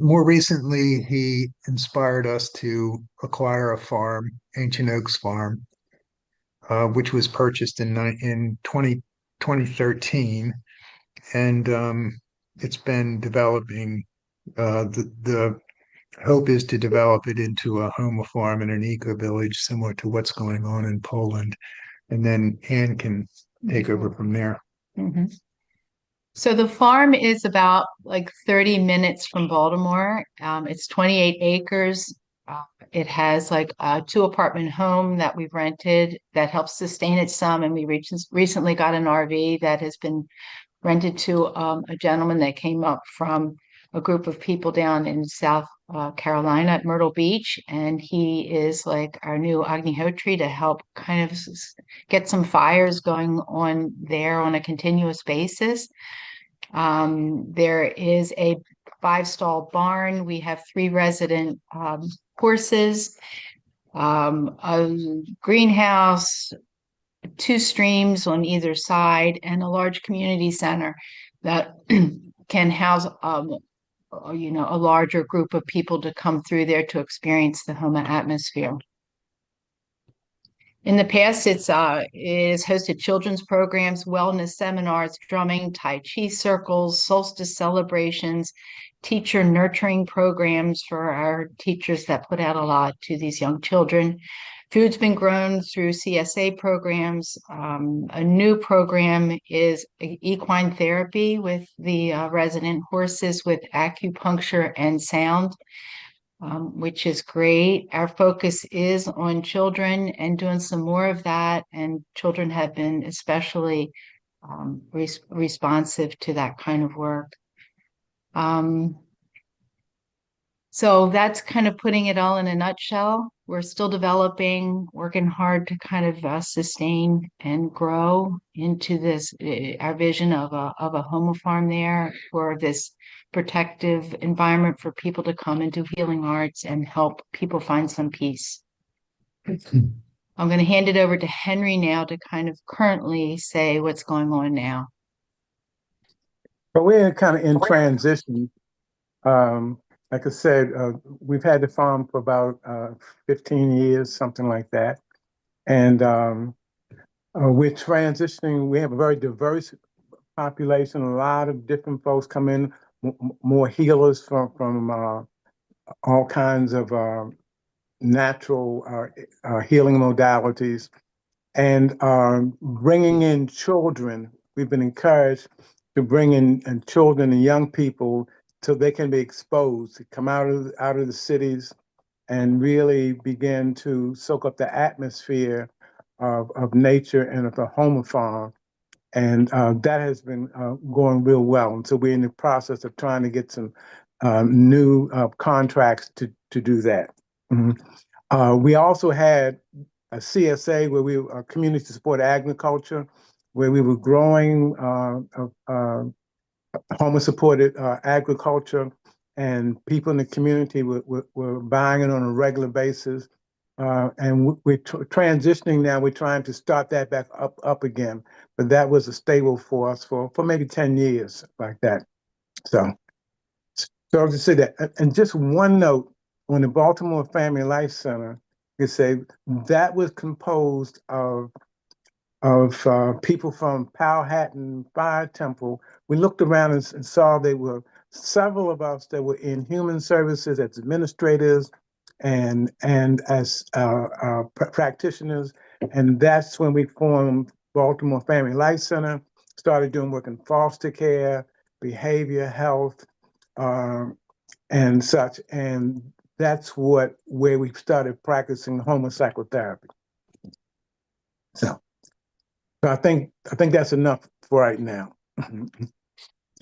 more recently, he inspired us to acquire a farm, Ancient Oaks Farm, which was purchased in 2013. And it's been developing. The hope is to develop it into a Homa farm and an eco village similar to what's going on in Poland. And then Anne can take over from there. Mhm. So the farm is about like 30 minutes from Baltimore. It's 28 acres. It has like a 2-apartment home that we've rented that helps sustain it some. And we recently got an RV that has been rented to a gentleman that came up from a group of people down in South Carolina at Myrtle Beach. And he is like our new Agnihotra to help kind of get some fires going on there on a continuous basis. There is a 5-stall barn. We have 3 resident horses, a greenhouse, 2 streams on either side, and a large community center that can house a larger group of people to come through there to experience the Homa atmosphere. In the past, it has hosted children's programs, wellness seminars, drumming, Tai Chi circles, solstice celebrations, teacher nurturing programs for our teachers that put out a lot to these young children. Food's been grown through CSA programs. A new program is equine therapy with the resident horses with acupuncture and sound. Which is great. Our focus is on children and doing some more of that. And children have been especially responsive to that kind of work. So that's kind of putting it all in a nutshell. We're still developing, working hard to kind of sustain and grow into this, our vision of a Homa farm there for this protective environment for people to come and do healing arts and help people find some peace. I'm going to hand it over to Henry now to kind of currently say what's going on now. But we're kind of in transition. Like I said, we've had the farm for about 15 years, something like that. And we're transitioning. We have a very diverse population. A lot of different folks come in, more healers from all kinds of natural healing modalities. And bringing in children. We've been encouraged to bring in children and young people so they can be exposed, to come out of the cities and really begin to soak up the atmosphere of nature and of the Homa farm. And that has been going real well. And so we're in the process of trying to get some new contracts to do that. Mm-hmm. We also had a CSA where we were community support agriculture, where we were growing Homa-supported agriculture, and people in the community were buying it on a regular basis. And we're transitioning now. We're trying to start that back up again. But that was a stable for us for maybe 10 years, like that. So I'll just say that. And just one note on the Baltimore Family Life Center, you say that was composed of people from Powhatan Fire Temple. We looked around and saw there were several of us that were in human services as administrators and as practitioners. And that's when we formed Baltimore Family Life Center, started doing work in foster care, behavior health, and such. And that's where we started practicing Homa psychotherapy. So I think that's enough for right now.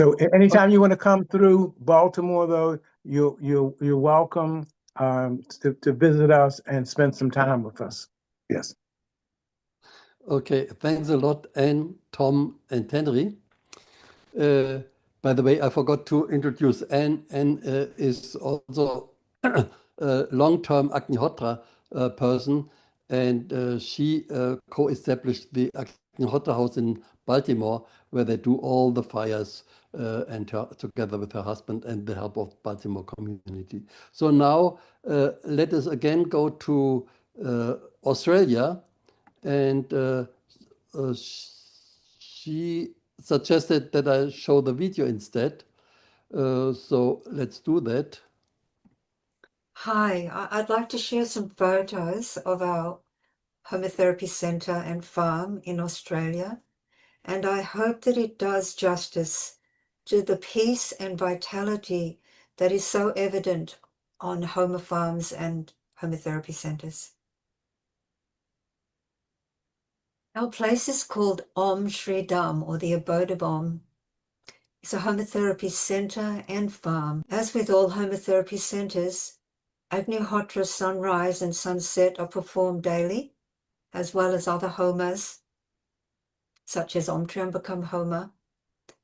So anytime you want to come through Baltimore, though, you're welcome to visit us and spend some time with us. Yes. Okay, thanks a lot, Anne, Tom, and Henry. By the way, I forgot to introduce Anne. Anne is also a long-term Agnihotra person, and she co-established the Agnihotra House in Baltimore, where they do all the fires together with her husband and the help of Baltimore community. So now let us again go to Australia, and she suggested that I show the video instead. So let's do that. Hi, I'd like to share some photos of our Homa Therapy Centre and farm in Australia, and I hope that it does justice to the peace and vitality that is so evident on Homa farms and Homa Therapy centres. Our place is called Om Shri Dham, or the Abode of Om. It's a Homa Therapy centre and farm. As with all Homa Therapy centres, Agnihotra sunrise and sunset are performed daily, as well as other homas, such as Om Triambakam Homa.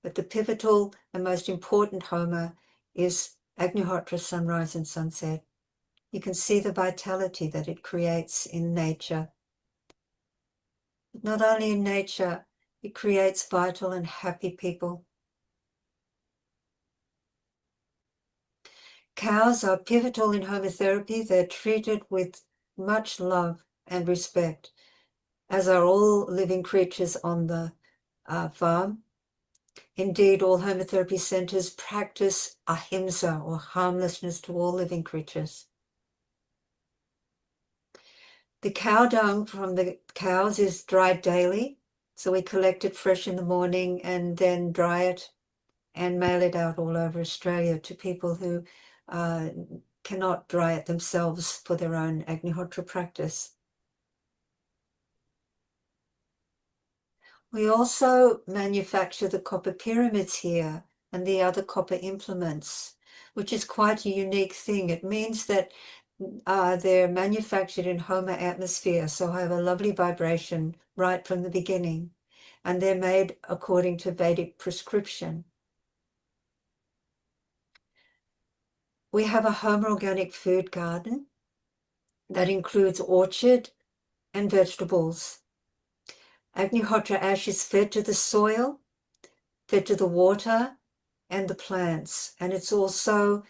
But the pivotal and most important Homa is Agnihotra sunrise and sunset. You can see the vitality that it creates in nature. Not only in nature, it creates vital and happy people. Cows are pivotal in Homa Therapy. They're treated with much love and respect, as are all living creatures on the farm. Indeed, all Homa Therapy centres practice ahimsa, or harmlessness to all living creatures. The cow dung from the cows is dried daily, so we collect it fresh in the morning and then dry it and mail it out all over Australia to people who cannot dry it themselves for their own Agnihotra practice. We also manufacture the copper pyramids here and the other copper implements, which is quite a unique thing. It means that they're manufactured in Homa atmosphere, so have a lovely vibration right from the beginning, and they're made according to Vedic prescription. We have a Homa organic food garden that includes orchard and vegetables. Agnihotra ash is fed to the soil, fed to the water and the plants, and it's also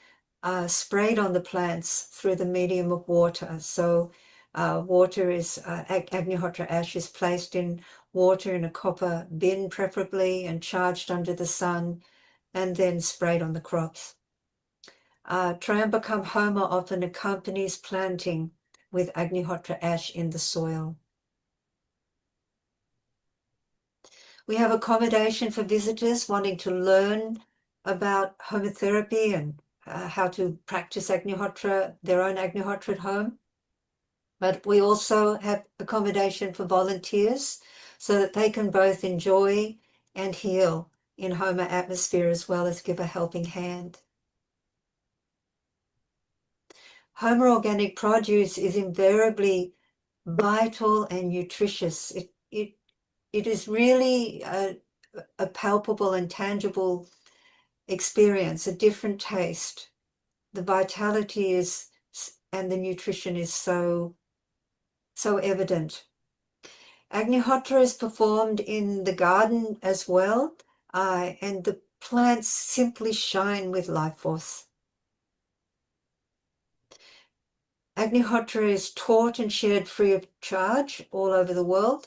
sprayed on the plants through the medium of water. So water is, Agnihotra ash is placed in water in a copper bin preferably and charged under the sun and then sprayed on the crops. Triambakam Homa often accompanies planting with Agnihotra ash in the soil. We have accommodation for visitors wanting to learn about Homa Therapy and how to practice Agnihotra, their own Agnihotra at home. But we also have accommodation for volunteers so that they can both enjoy and heal in Homa atmosphere as well as give a helping hand. Homa organic produce is invariably vital and nutritious. It is really a palpable and tangible experience, a different taste. The vitality is, and the nutrition is so evident. Agnihotra is performed in the garden as well, and the plants simply shine with life force. Agnihotra is taught and shared free of charge all over the world,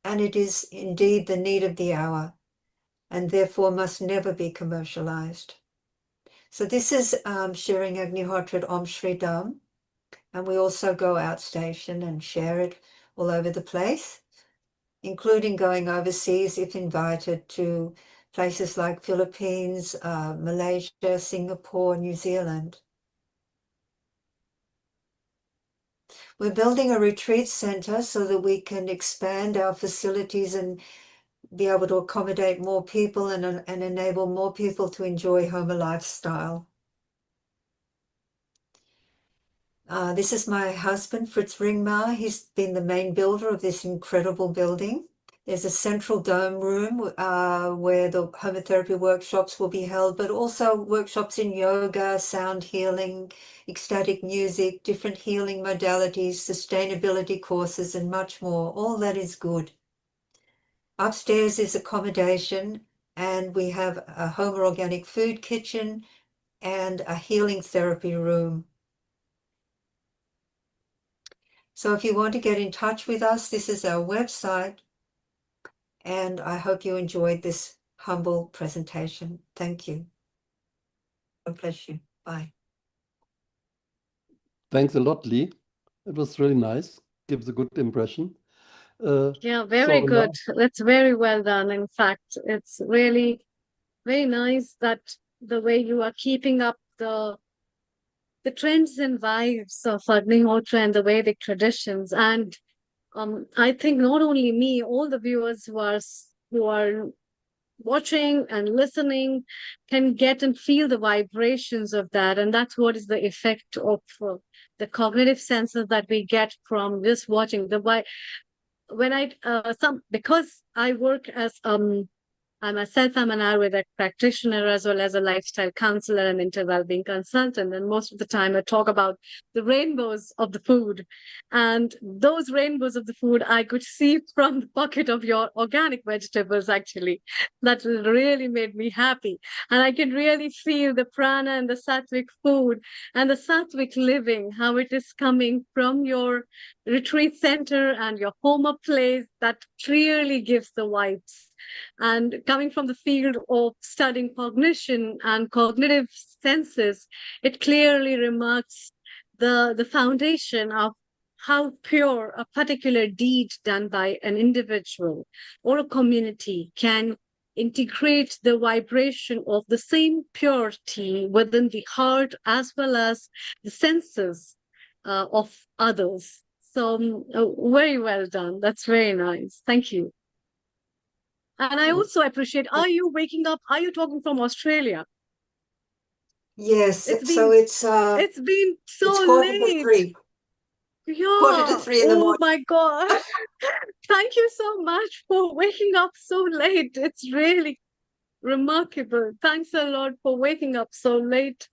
and it is indeed the need of the hour, and therefore must never be commercialized. So this is sharing Agnihotra at Om Shri Dham, and we also go outstation and share it all over the place, including going overseas if invited to places like Philippines, Malaysia, Singapore, New Zealand. We're building a retreat center so that we can expand our facilities and be able to accommodate more people and enable more people to enjoy Homa lifestyle. This is my husband, Fritz Ringmar. He's been the main builder of this incredible building. There's a central dome room where the Homa Therapy workshops will be held, but also workshops in yoga, sound healing, ecstatic music, different healing modalities, sustainability courses, and much more. All that is good. Upstairs is accommodation, and we have a Homa organic food kitchen and a healing therapy room. So if you want to get in touch with us, this is our website, and I hope you enjoyed this humble presentation. Thank you. God bless you. Bye. Thanks a lot, Lee. It was really nice. Gives a good impression. Yeah, very so good. now- That's very well done. In fact, it's really very nice that the way you are keeping up the trends and vibes of Agnihotra and the Vedic traditions. And I think not only me, all the viewers who are watching and listening can get and feel the vibrations of that. And that's what is the effect of the cognitive senses that we get from just watching when I because I work as I'm a Ayurvedic practitioner as well as a lifestyle counselor and inter-wellbeing consultant. And most of the time I talk about the rainbows of the food. And those rainbows of the food I could see from the bucket of your organic vegetables, actually. That really made me happy. And I can really feel the prana and the sattvic food and the sattvic living, how it is coming from your retreat center and your Homa place that clearly gives the vibes. And coming from the field of studying cognition and cognitive senses, it clearly remarks the foundation of how pure a particular deed done by an individual or a community can integrate the vibration of the same purity within the heart as well as the senses of others. So very well done. That's very nice. Thank you. And I also appreciate, are you waking up? Are you talking from Australia? Yes, It's so been it's been so it's quarter to late. 3. Yeah. Quarter to 3 in the Oh morning. my God. Thank you so much for waking up so late. It's really remarkable. Thanks a lot for waking up so late.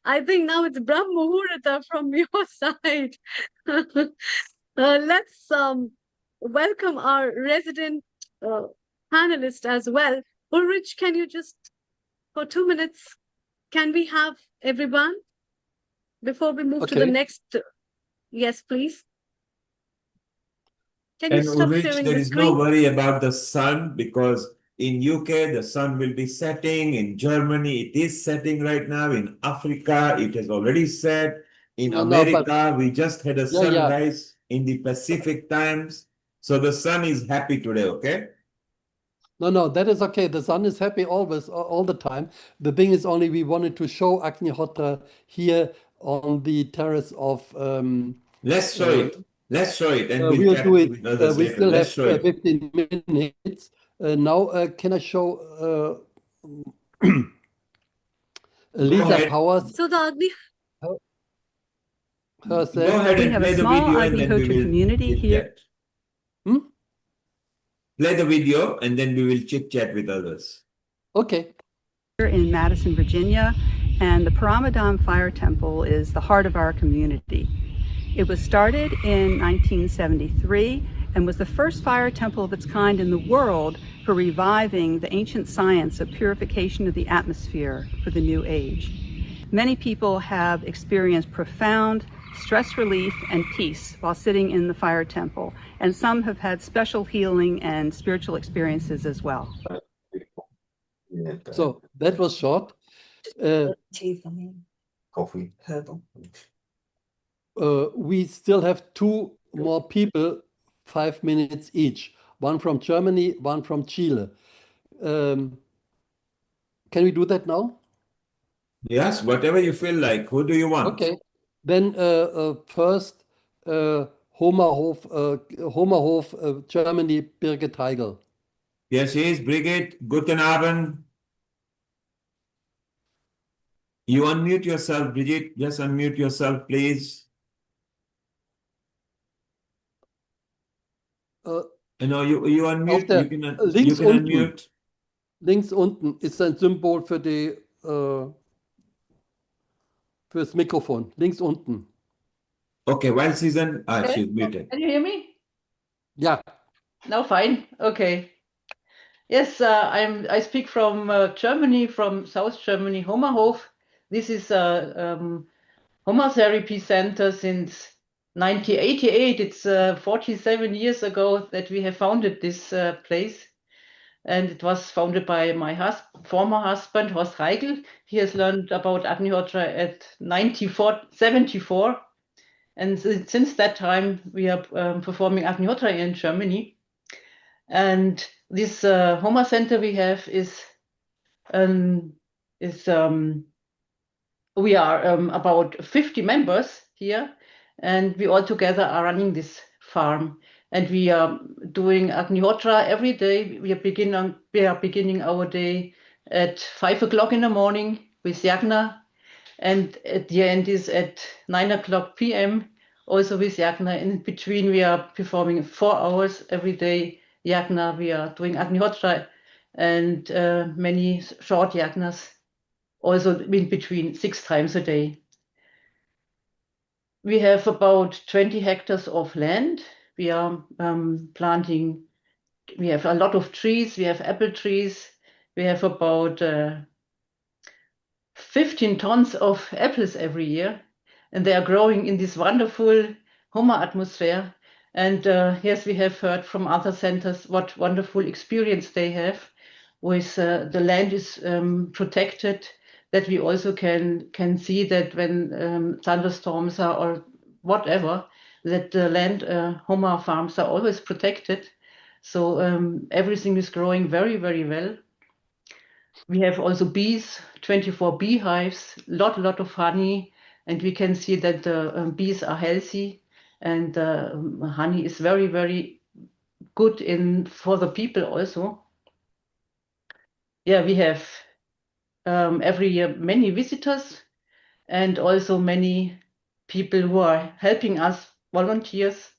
I think now it's Brahma Muhurta from your side. Let's welcome our resident panelist as well. Ulrich, can you just, for 2 minutes, can we have everyone before we move to the next? Yes, please. Can you And stop Ulrich, sharing there the is no screen? worry about the sun because in UK, the sun will be setting. In Germany, it is setting right now. In Africa, it has already set. In America, we just had a sunrise in the Pacific times. So the sun is happy today, okay? No, that is okay. The sun is happy always, all the time. The thing is only we wanted to show Agnihotra here on the terrace of... Let's show it. Let's show it. And we'll chat do it. with others We later. still Let's have show it. 15 minutes. Now, can I show Lisa Powers? So the Agni... Go ahead and play the video and then we will community here. Play the video and then we will chit chat with others. Okay. In Madison, Virginia, and the Paramadam Fire Temple is the heart of our community. It was started in 1973 and was the first fire temple of its kind in the world for reviving the ancient science of purification of the atmosphere for the new age. Many people have experienced profound stress relief and peace while sitting in the fire temple, and some have had special healing and spiritual experiences as well. So that was short. Tea for me. Coffee. Herbal. We still have 2 more people, 5 minutes each. One from Germany, one from Chile. Can we do that now? Yes, whatever you feel like. Who do you want? Okay. Then first, Homerhof, Germany, Birgit Heigl. Yes, he is. Brigitte, guten Abend. You unmute yourself, Brigitte. Just unmute yourself, please. No, you unmute. You can, links you can unten. unmute. Links unten ist ein Symbol für die fürs Mikrofon. Links unten. Okay, while season, Okay. she's muted. Can you hear me? Yeah. No, fine. Okay. Yes, I speak from Germany, from South Germany, Homerhof. This is a Homa Therapy Center since 1988. It's 47 years ago that we have founded this place. And it was founded by my former husband, Horst Reichel. He has learned about Agnihotra at 74. And since that time, we are performing Agnihotra in Germany. And this Homa center we have we are about 50 members here, and we all together are running this farm. And we are doing Agnihotra every day. We are beginning our day at 5 o'clock in the morning with yagna, and at the end is at 9 o'clock p.m. also with yagna. And in between, we are performing 4 hours every day yagna. We are doing Agnihotra and many short yagnas, also in between 6 times a day. We have about 20 hectares of land. We are planting, we have a lot of trees. We have apple trees. We have about 15 tons of apples every year, and they are growing in this wonderful Homa atmosphere. And yes, we have heard from other centers what wonderful experience they have with the land is protected, that we also can see that when thunderstorms are or whatever, that the land Homa farms are always protected. So everything is growing very, very well. We have also bees, 24 beehives, lot of honey, and we can see that the bees are healthy, and honey is very, very good for the people also. Yeah, we have every year many visitors, and also many people who are helping us, volunteers,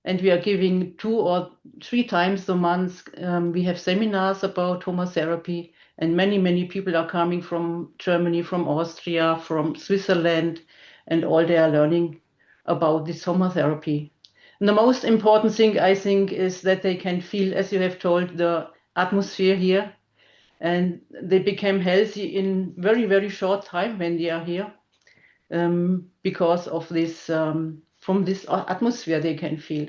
and we are giving 2 or 3 times a month. We have seminars about Homa therapy, and many people are coming from Germany, from Austria, from Switzerland, and all they are learning about this Homa therapy. And the most important thing, I think, is that they can feel, as you have told, the atmosphere here, and they became healthy in very, very short time when they are here, because of this, from this atmosphere they can feel.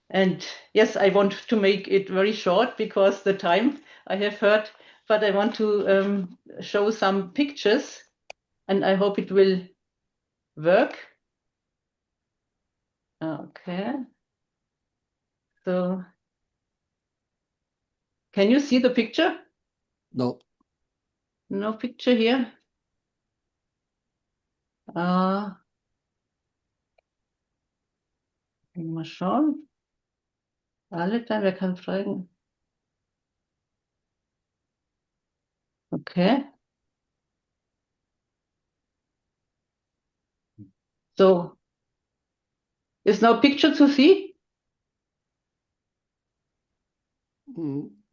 And yes, I want to make it very short because the time I have heard, but I want to show some pictures, and I hope it will work. Okay. So, can you see the picture? No. No picture here. Mal schauen. Alter, wer kann fragen? Okay. So, is no picture to see?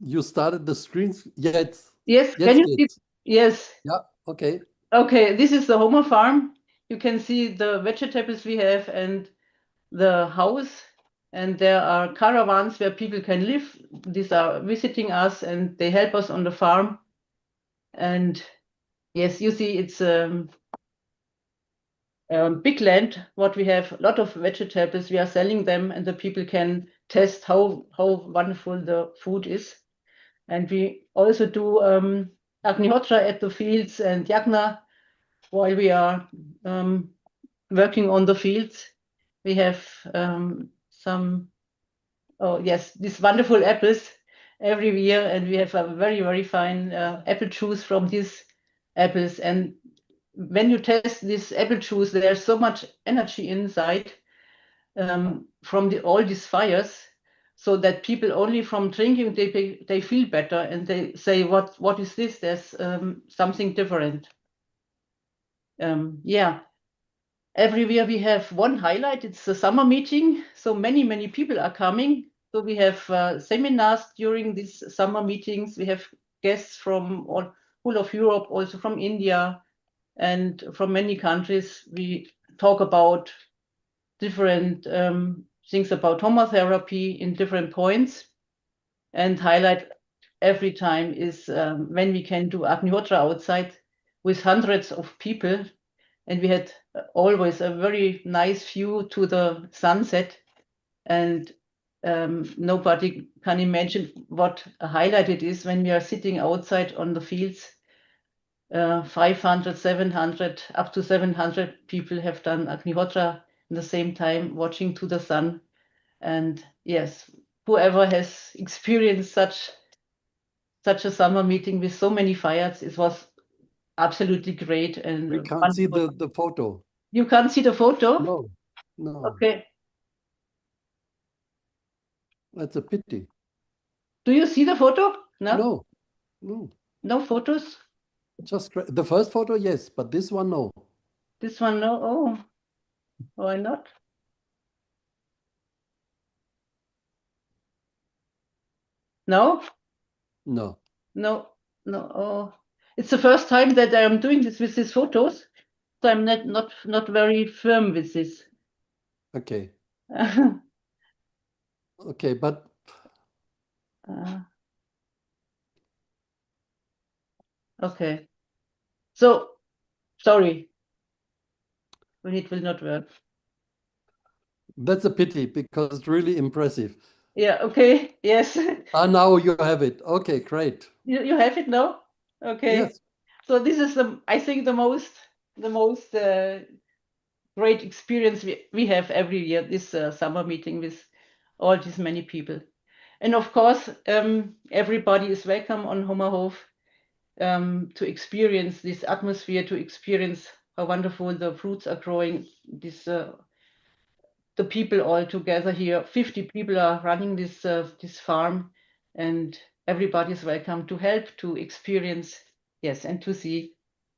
You started the screens yet? Yes, can you see? Yes. Yeah, okay. Okay, this is the Homa farm. You can see the vegetables we have and the house, and there are caravans where people can live. These are visiting us, and they help us on the farm. And yes, you see, it's big land. What we have, a lot of vegetables. We are selling them, and the people can test how wonderful the food is. And we also do Agnihotra at the fields and yagna while we are working on the fields. We have these wonderful apples every year, and we have a very, very fine apple juice from these apples. And when you test this apple juice, there's so much energy inside from all these fires, so that people only from drinking, they feel better, and they say, what is this? There's something different. Yeah. Every year we have one highlight. It's the summer meeting. So many people are coming. So we have seminars during these summer meetings. We have guests from all of Europe, also from India, and from many countries. We talk about different things about Homa therapy in different points, and highlight every time is when we can do Agnihotra outside with hundreds of people. And we had always a very nice view to the sunset, and nobody can imagine what a highlight it is when we are sitting outside on the fields. 500, 700, up to 700 people have done Agnihotra at the same time watching to the sun. And yes, whoever has experienced such a summer meeting with so many fires, it was absolutely great and We can't see wonderful. the photo. You can't see the photo? No, no. Okay. That's a pity. Do you see the photo? No? No, no. No photos? Just the first photo, yes, but this one, no. This one, no? Oh, why not? No? No. No, no. Oh, it's the first time that I am doing this with these photos, so I'm not very firm with this. Okay. Okay, but okay. So, sorry, when it will not work. that's a pity because it's really impressive. Yeah, okay, yes. Now you have it. Okay, great. You have it now? Okay. Yes. So this is I think the most great experience we have every year, this summer meeting with all these many people. And of course, everybody is welcome on Homa to experience this atmosphere, to experience how wonderful the fruits are growing. The people all together here, 50 people are running this farm, and everybody is welcome to help, to experience, yes, and to see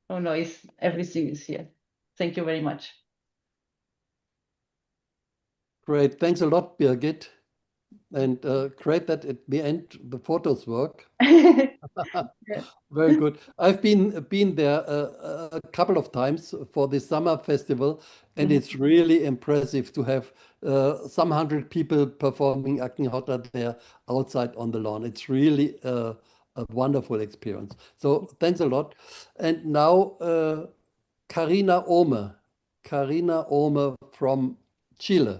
how nice everything is here. Thank you very much. Great. Thanks a lot, Birgit. And great that at the end the photos work. Very good. I've been there a couple of times for the summer festival, and it's really impressive to have some 100 people performing Agnihotra there outside on the lawn. It's really a wonderful experience. So thanks a lot. And now Karina Ohme from Chile.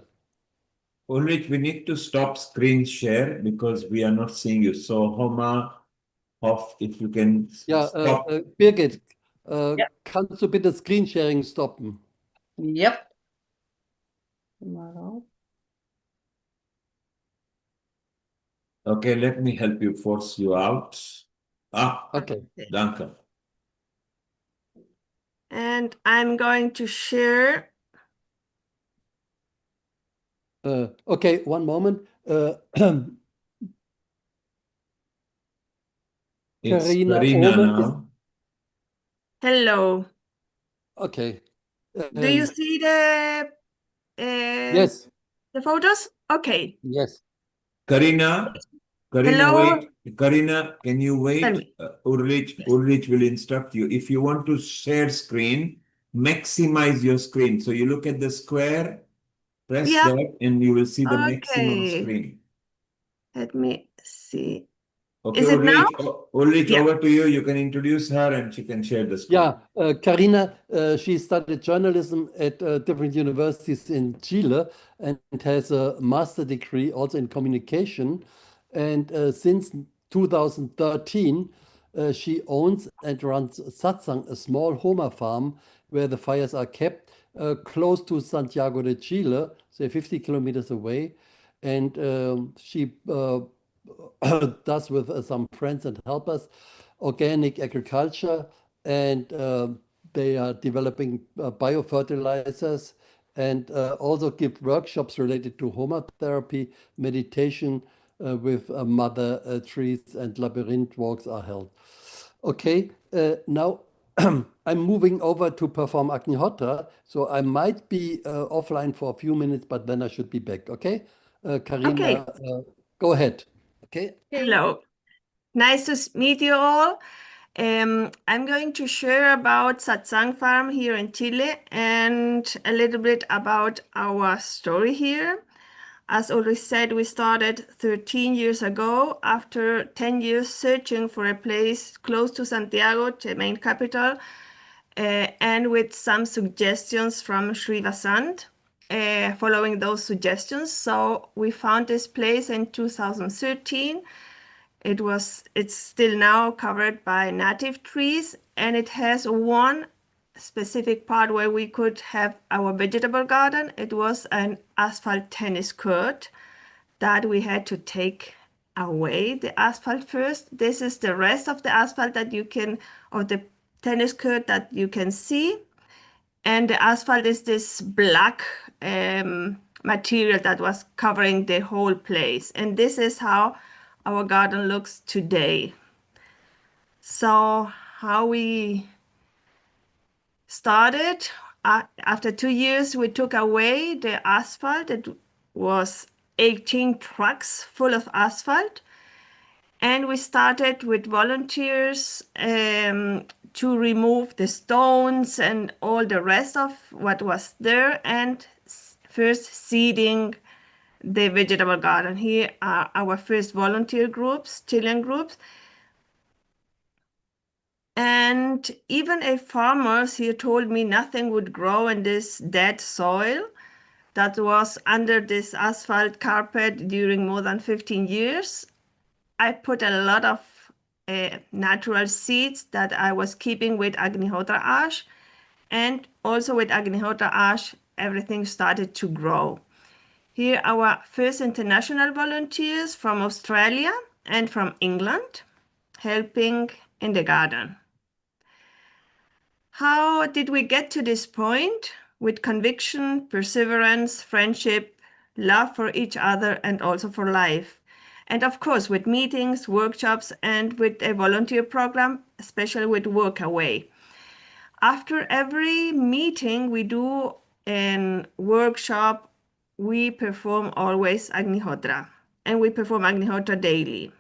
Ulrich, we need to stop screen share because we are not seeing you. So Homa, off, if you can stop. Birgit, kannst du bitte Screensharing stoppen? Yep. Okay, let me help you, force you out. Okay. Danke. And I'm going to share. Okay, one moment. It's Karina Karina Ohme now. Hello. Okay. Do you see the Yes. the photos? Okay. Yes. Karina, Hello. wait. Karina, can you wait? Ulrich will instruct you. If you want to share screen, maximize your screen. So you look at the square, press that, and you will see the maximum screen. Let me see. Okay, Is it now? Ulrich, over to you. You can introduce her and she can share the screen. Yeah, Karina, she studied journalism at different universities in Chile and has a master degree also in communication. And since 2013, she owns and runs Satsang, a small Homa farm where the fires are kept close to Santiago de Chile, say 50 kilometers away. And she does with some friends and helpers organic agriculture, and they are developing biofertilizers and also give workshops related to Homa therapy, meditation with mother trees, and labyrinth walks are held. Okay, now I'm moving over to perform Agnihotra, so I might be offline for a few minutes, but then I should be back. Okay, Karina, go ahead. Okay. Hello. Nice to meet you all. I'm going to share about Satsang Farm here in Chile and a little bit about our story here. As already said, we started 13 years ago after 10 years searching for a place close to Santiago, the main capital, and with some suggestions from Sri Vasant. Following those suggestions, so we found this place in 2013. It's still now covered by native trees, and it has one specific part where we could have our vegetable garden. It was an asphalt tennis court that we had to take away the asphalt first. This is the rest of the asphalt that you can, of the tennis court that you can see. And the asphalt is this black material that was covering the whole place. And this is how our garden looks today. So how we started, after 2 years, we took away the asphalt. It was 18 trucks full of asphalt. And we started with volunteers to remove the stones and all the rest of what was there, and first seeding the vegetable garden. Here are our first volunteer groups, Chilean groups. And even a farmer here told me nothing would grow in this dead soil that was under this asphalt carpet during more than 15 years. I put a lot of natural seeds that I was keeping with Agnihotra ash, and also with Agnihotra ash, everything started to grow. Here are our first international volunteers from Australia and from England, helping in the garden. How did we get to this point? With conviction, perseverance, friendship, love for each other, and also for life. And of course, with meetings, workshops, and with a volunteer program, especially with Workaway. After every meeting we do a workshop, we perform always Agnihotra. And we perform Agnihotra daily,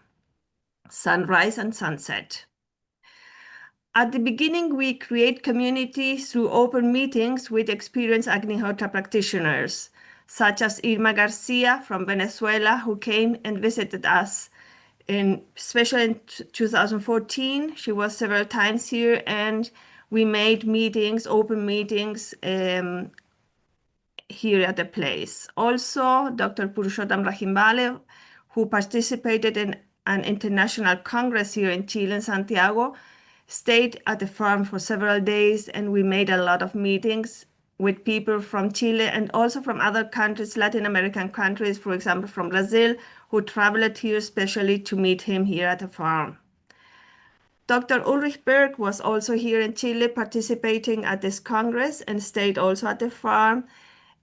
sunrise and sunset. At the beginning, we create community through open meetings with experienced Agnihotra practitioners, such as Irma Garcia from Venezuela, who came and visited us, especially in 2014. She was several times here, and we made meetings, open meetings here at the place. Also, Dr. Purushottam Rahimbale, who participated in an international congress here in Chile, in Santiago, stayed at the farm for several days, and we made a lot of meetings with people from Chile and also from other countries, Latin American countries, for example, from Brazil, who traveled here especially to meet him here at the farm. Dr. Ulrich Berg was also here in Chile participating at this congress and stayed also at the farm.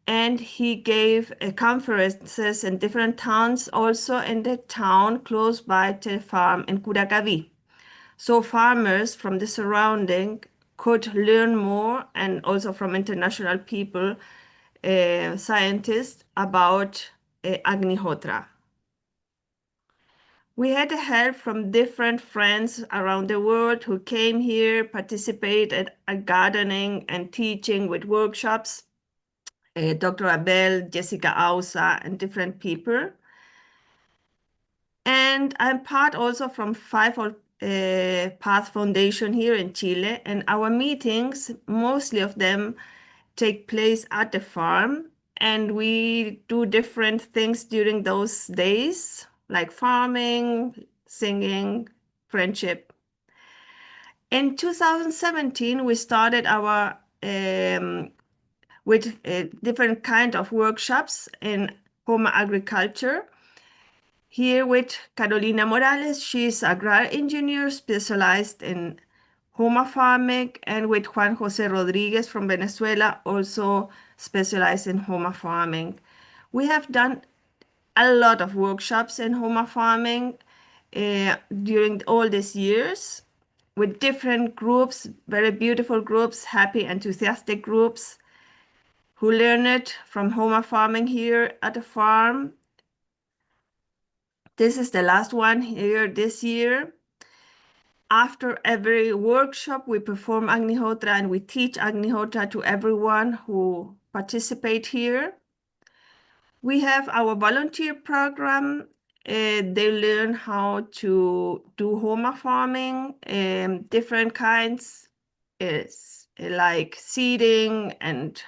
And he gave conferences in different towns, also in the town close by to the farm in Curacaví. So farmers from the surrounding could learn more, and also from international people, scientists, about Agnihotra. We had help from different friends around the world who came here, participated at gardening and teaching with workshops. Dr. Abel, Jessica Ausa, and different people. And I'm part also from Five Path Foundation here in Chile, and our meetings, mostly of them, take place at the farm, and we do different things during those days, like farming, singing, friendship. In 2017, we started our with different kind of workshops in Homa agriculture. Here with Carolina Morales, she's an agri engineer specialized in Homa farming, and with Juan Jose Rodriguez from Venezuela, also specialized in Homa farming. We have done a lot of workshops in Homa farming during all these years with different groups, very beautiful groups, happy, enthusiastic groups, who learned from Homa farming here at the farm. This is the last one here this year. After every workshop, we perform Agnihotra, and we teach Agnihotra to everyone who participate here. We have our volunteer program. They learn how to do Homa farming, different kinds, like seeding and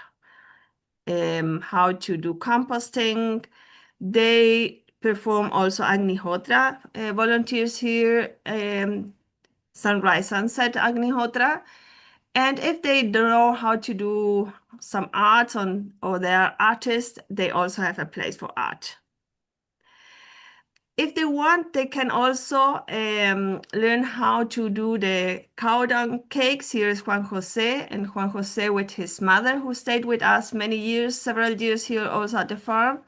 how to do composting. They perform also Agnihotra, volunteers here, sunrise, sunset Agnihotra. And if they don't know how to do some art or they're artists, they also have a place for art. If they want, they can also learn how to do the cow dung cakes. Here is Juan Jose, and Juan Jose with his mother, who stayed with us many years, several years here also at the farm.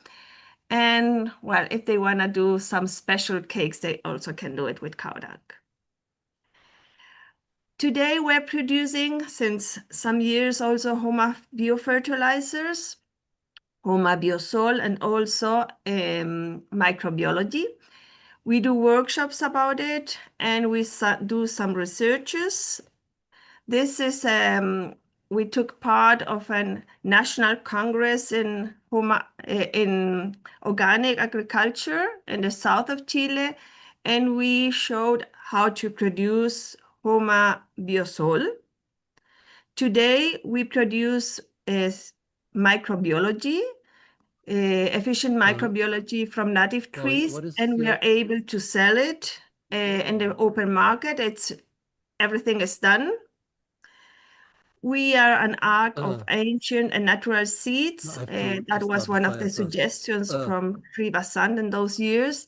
And well, if they want to do some special cakes, they also can do it with cow dung. Today we're producing, since some years, also Homa biofertilizers, Homa biosol, and also microbiology. We do workshops about it, and we do some researches. This is, we took part of a national congress in Homa, in organic agriculture in the south of Chile, and we showed how to produce Homa biosol. Today, we produce microbiology, efficient microbiology from native trees, and we are able to sell it in the open market. Everything is done. We are an arc of ancient and natural seeds. That was one of the suggestions from Basant in those years.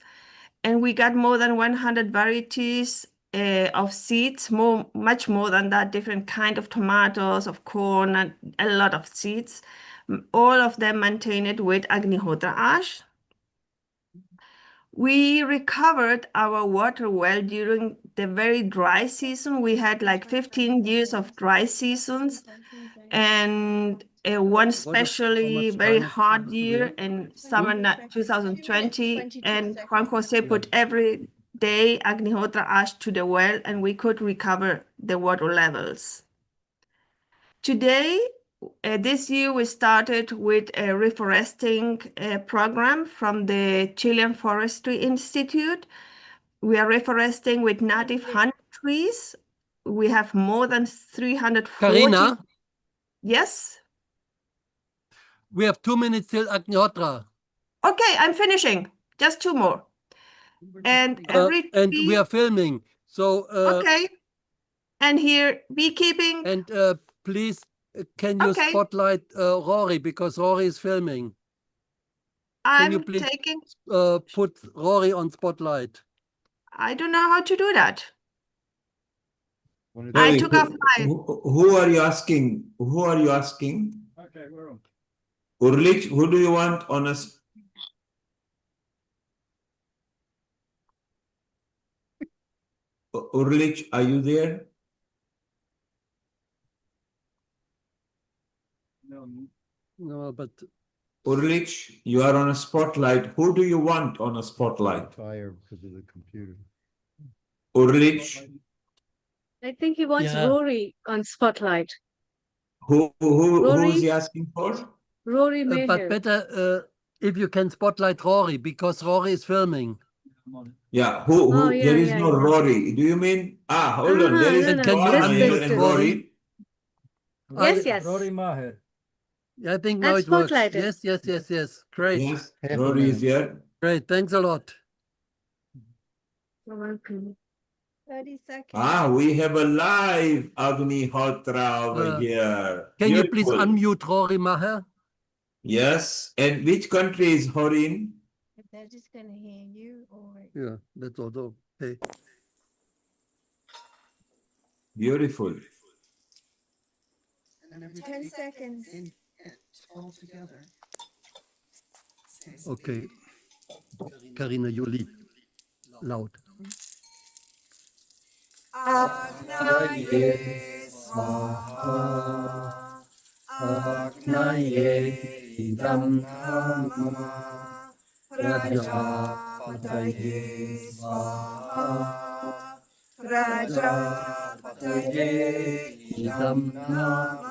And we got more than 100 varieties of seeds, much more than that, different kind of tomatoes, of corn, and a lot of seeds. All of them maintained with Agnihotra ash. We recovered our water well during the very dry season. We had like 15 years of dry seasons, and one especially very hot year in summer 2020. And Juan Jose put every day Agnihotra ash to the well, and we could recover the water levels. Today, this year we started with a reforesting program from the Chilean Forestry Institute. We are reforesting with native honey trees. We have more than 340. Karina? Yes? We have 2 minutes till Agnihotra. Okay, I'm finishing. Just 2 more. And every and tree... we are filming. So okay. And here, beekeeping. And please, can you spotlight Rory, because Rory is filming. Can you please put Rory on spotlight? I don't know how to do that. Sorry, I took off my... Who are you asking? Who are you asking? Okay, we're on. Urlich, who do you want on us? Urlich, are you there? No, but Urlich, you are on a spotlight. Who do you want on a spotlight? Tired because of the computer. Urlich, I think he wants Rory on spotlight. who is he asking for? Rory Mayhew. But better if you can spotlight Rory, because Rory is filming. Yeah, yeah, there is yeah, no yeah. Rory. Do you mean, hold on, there is Can you Maher and Rory? Yes, yes. Rory Maher. I think now And it works. spotlighted. Yes. Great. Yes, Rory is here. Great, thanks a lot. You're welcome. 30 seconds. We have a live Agnihotra over here. Can you please Beautiful. unmute Rory Maher? Yes, and which country is Horin? If they're just going to hear you or... Yeah, that's also okay. Beautiful. 10 seconds. All together. Okay. Karina, you lead. Loud. Agnaye Swaha Agnaye Idam Nama Rajapataye Swaha Rajapataye Idam Nama.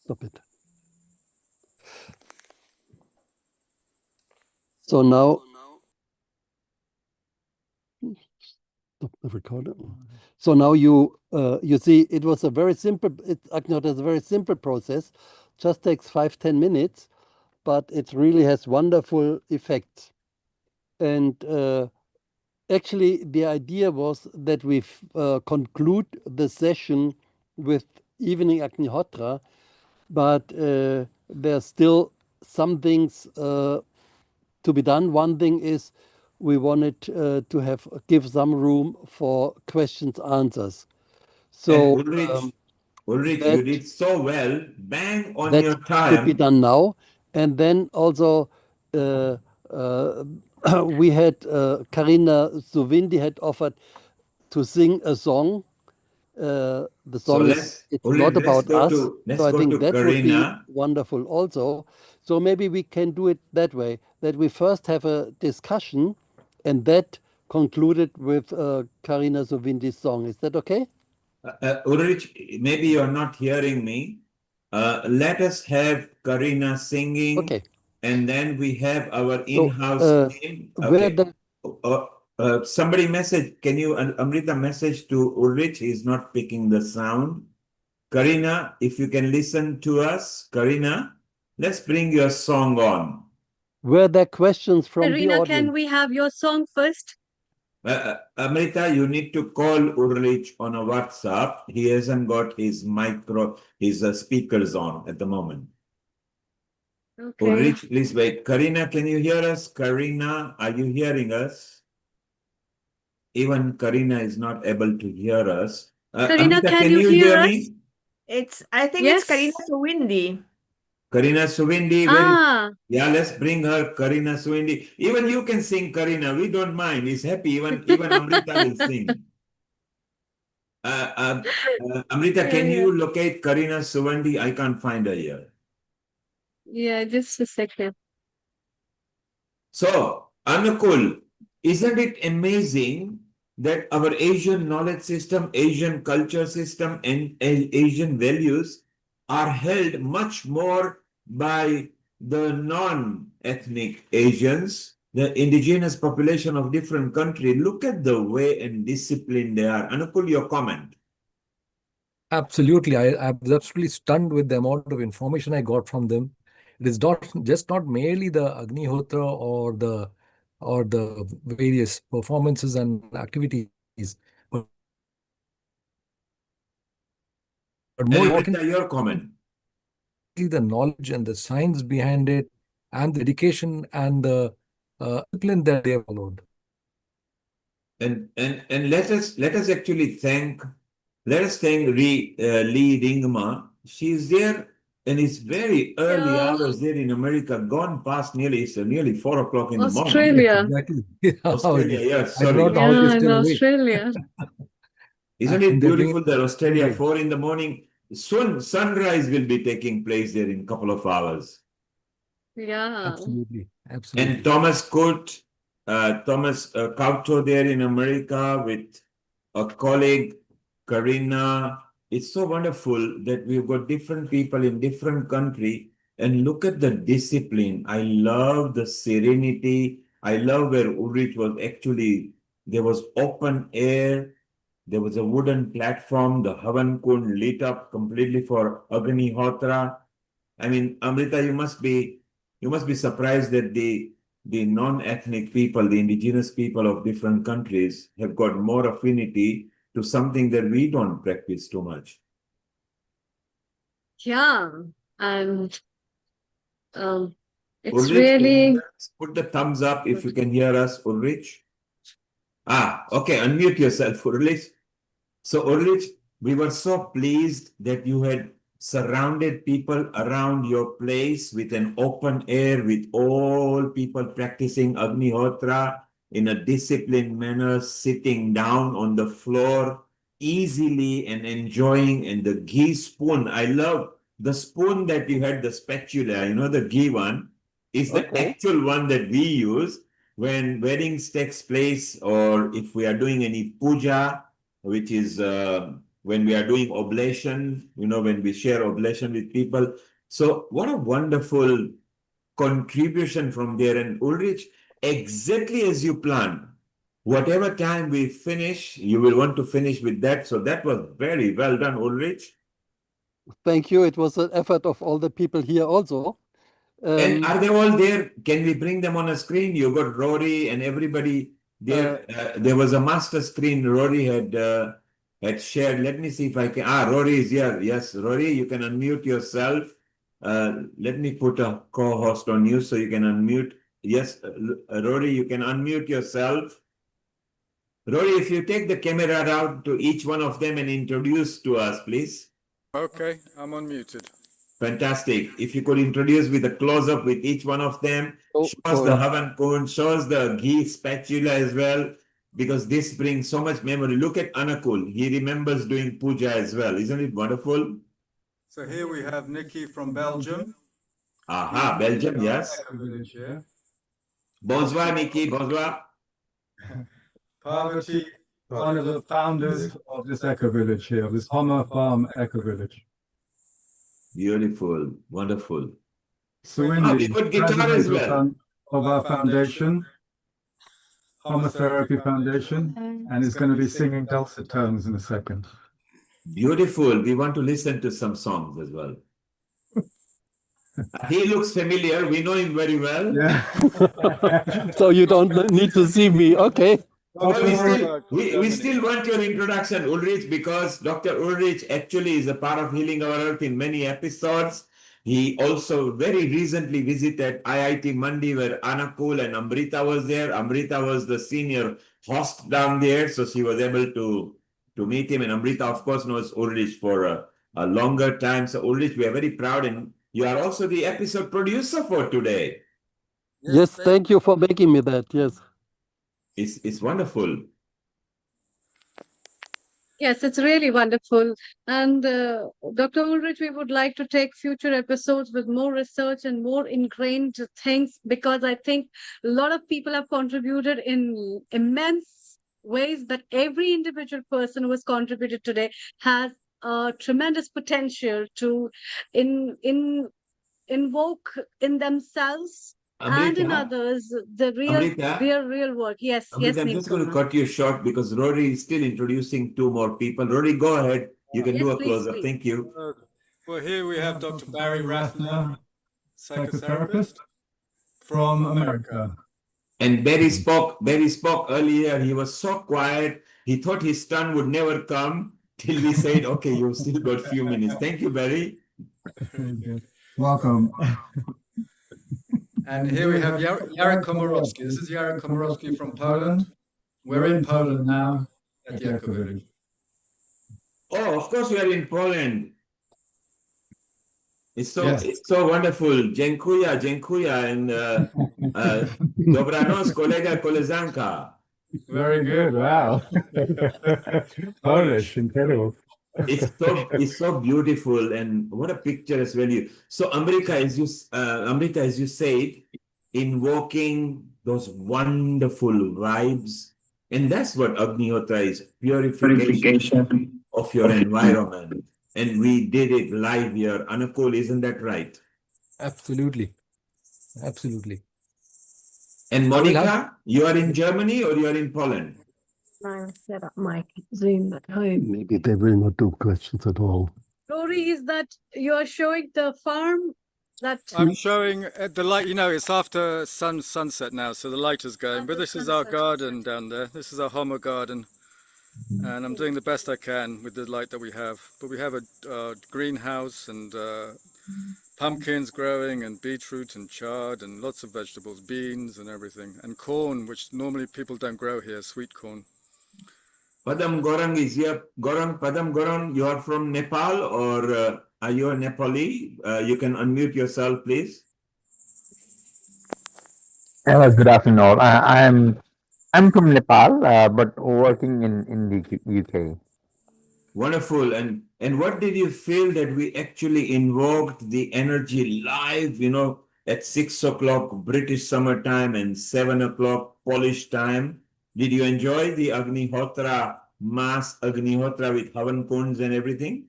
Stop it. So now, stop the recorder. So now you see it was a very simple. Agnihotra is a very simple process. Just takes 5-10 minutes, but it really has wonderful effects. And actually, the idea was that we conclude the session with evening Agnihotra, but there's still some things to be done. One thing is we wanted to give some room for questions, answers. So and Ulrich, you did so well. Bang on that your should be time. done now. And then also we had Karina Suvindi had offered to sing a song. The song is it's not about us. So I think that would be wonderful also. So maybe we can do it that way, that we first have a discussion and that concluded with Karina Suvindi's song. Is that okay? Ulrich, maybe you're not hearing me. Let us have Karina singing. Okay. And then we have our in-house team. Okay. Somebody message, can you, Amrita, message to Ulrich? He's not picking the sound. Karina, if you can listen to us, Karina, let's bring your song on. Were there questions from the Karina, audience? can we have your song first? Amrita, you need to call Ulrich on a WhatsApp. He hasn't got his speakers on at the moment. Okay. Ulrich, please wait. Karina, can you hear us? Karina, are you hearing us? Even Karina is not able to hear us. Karina, Amrita, can you hear us? me? I think Yes. it's Karina Suvindi. Karina Suvindi, yeah, let's bring her, Karina Suvindi. Even you can sing, Karina. We don't mind. He's happy. Even Amrita will sing. Amrita, can you locate Karina Suvindi? I can't find her here. Yeah, just a second. So, Anukul, isn't it amazing that our Asian knowledge system, Asian culture system, and Asian values are held much more by the non-ethnic Asians, the indigenous population of different countries? Look at the way and discipline they are. Anukul, your comment. Absolutely. I was absolutely stunned with the amount of information I got from them. It is not merely the Agnihotra or the various performances and activities, but more importantly, your comment. The knowledge and the science behind it, and the dedication and the discipline that they have followed. And let us actually thank Lee Ringma. She's there and it's very early hours there in America, gone past nearly 4 o'clock in the morning. Australia. Exactly. Australia, yes, sorry. In Australia. Isn't it beautiful that Australia, 4 in the morning, soon sunrise will be taking place there in a couple of hours. Yeah. Absolutely. And Thomas Court, Thomas Couto there in America with a colleague, Karina. It's so wonderful that we've got different people in different country, and look at the discipline. I love the serenity. I love where Ulrich was actually, there was open air. There was a wooden platform. The Havan Kund lit up completely for Agnihotra. I mean, Amrita, you must be surprised that the non-ethnic people, the indigenous people of different countries have got more affinity to something that we don't practice too much. Yeah, and it's Ulrich, really put the thumbs up if you can hear us, Ulrich. Okay, unmute yourself, Ulrich. So, Ulrich, we were so pleased that you had surrounded people around your place with an open air, with all people practicing Agnihotra in a disciplined manner, sitting down on the floor easily and enjoying. And the ghee spoon, I love the spoon that you had, the spatula, the ghee one, is the actual one that we use when weddings takes place, or if we are doing any puja, which is when we are doing oblation, when we share oblation with people. So what a wonderful contribution from there. And Ulrich, exactly as you planned, whatever time we finish, you will want to finish with that. So that was very well done, Ulrich. Thank you. It was an effort of all the people here also. And are they all there? Can we bring them on a screen? You got Rory and everybody there. There was a master screen Rory had shared. Let me see if I can. Rory is here. Yes, Rory, you can unmute yourself. Let me put a co-host on you so you can unmute. Yes, Rory, you can unmute yourself. Rory, if you take the camera out to each one of them and introduce to us, please. Okay, I'm unmuted. Fantastic. If you could introduce with a close-up with each one of them, show us the Havan Kund, show us the ghee spatula as well, because this brings so much memory. Look at Anakul. He remembers doing puja as well. Isn't it wonderful? So here we have Nikki from Belgium. Aha, Belgium, yes. Village here. Bonsoir, Nikki. Bonsoir. Parvati, one of the founders of this eco-village here, this Homa farm eco-village. Beautiful, wonderful. Suindi, good guitar as well. Of our foundation, Homa Therapy Foundation, and he's going to be singing dulcet tones in a second. Beautiful. We want to listen to some songs as well. He looks familiar. We know him very well. Yeah. So you don't need to see me. Okay. We still want your introduction, Ulrich, because Dr. Ulrich actually is a part of Healing Our Earth in many episodes. He also very recently visited IIT Mandi, where Anakul and Amrita was there. Amrita was the senior host down there, so she was able to meet him. And Amrita, of course, knows Ulrich for a longer time. So Ulrich, we are very proud, and you are also the episode producer for today. Yes, thank you for making me that. Yes. It's wonderful. Yes, it's really wonderful. And Dr. Ulrich, we would like to take future episodes with more research and more ingrained things, because I think a lot of people have contributed in immense ways, that every individual person who has contributed today has a tremendous potential to invoke in themselves and in others the real work. Yes, Amrita, I'm just going to cut you short because Rory is still introducing two more people. Rory, go ahead. You can do a close-up. Thank you. Well, here we have Dr. Barry Rathner, psychotherapist from America. And Barry spoke earlier. He was so quiet. He thought his turn would never come till we said, okay, you've still got a few minutes. Thank you, Barry. Welcome. And here we have Jarek Komorowski. This is Jarek Komorowski from Poland. We're in Poland now at the Eco Village. Oh, of course we are in Poland. It's so wonderful. Dziękuję, and dobranoc, kolega, koleżanka. Very good. Wow. Polish, incredible. It's so beautiful, and what a picture as well. So Amrita, as you said, invoking those wonderful vibes, and that's what Agnihotra is, purification of your environment. And we did it live here. Anakul, isn't that right? Absolutely. Absolutely. And Monica, you are in Germany or you are in Poland? I set up my Zoom at home. Maybe they will not do questions at all. Rory, is that you're showing the farm? That I'm showing the light. It's after sunset now, so the light is going. But this is our garden down there. This is our Homa garden. And I'm doing the best I can with the light that we have. But we have a greenhouse and pumpkins growing and beetroot and chard and lots of vegetables, beans and everything. And corn, which normally people don't grow here, sweet corn. Padam Gorang is here. Gorang, Padam Gorang, you are from Nepal or are you a Nepali? You can unmute yourself, please. Good afternoon, all. I'm from Nepal, but working in the UK. Wonderful. And what did you feel that we actually invoked the energy live, at 6 o'clock British summer time and 7 o'clock Polish time? Did you enjoy the Agnihotra, mass Agnihotra with Havan Kunds and everything?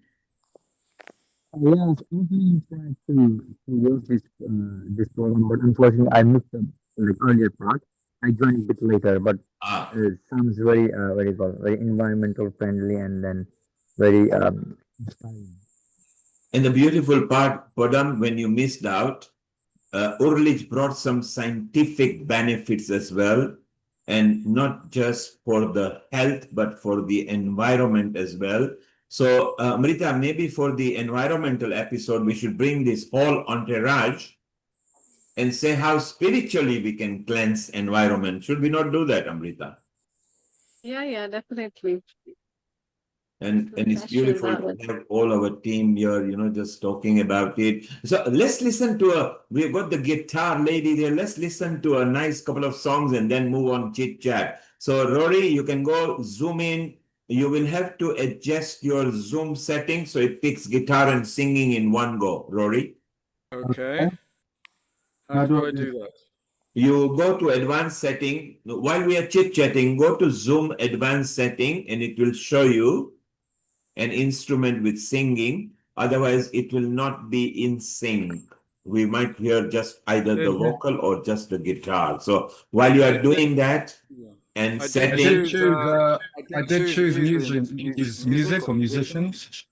Yes, I tried to use this program, but unfortunately, I missed the earlier part. I joined a bit later, but sounds very good, very environmental friendly, and then very inspiring. And the beautiful part, Padam, when you missed out, Urlich brought some scientific benefits as well, and not just for the health, but for the environment as well. So, Amrita, maybe for the environmental episode, we should bring this whole entourage and say how spiritually we can cleanse environment. Should we not do that, Amrita? Yeah, definitely. And it's That should beautiful to have all our team here, just talking about it. So let's listen to we've got the guitar lady there. Let's listen to a nice couple of songs and then move on chit chat. So Rory, you can go zoom in. You will have to adjust your Zoom settings so it picks guitar and singing in one go, Rory. Okay. How do I do that? You go to advanced setting. While we are chit chatting, go to Zoom advanced setting and it will show you an instrument with singing. Otherwise, it will not be in sync. We might hear just either the vocal or just the guitar. So while you are doing that and setting, I did choose music or musicians.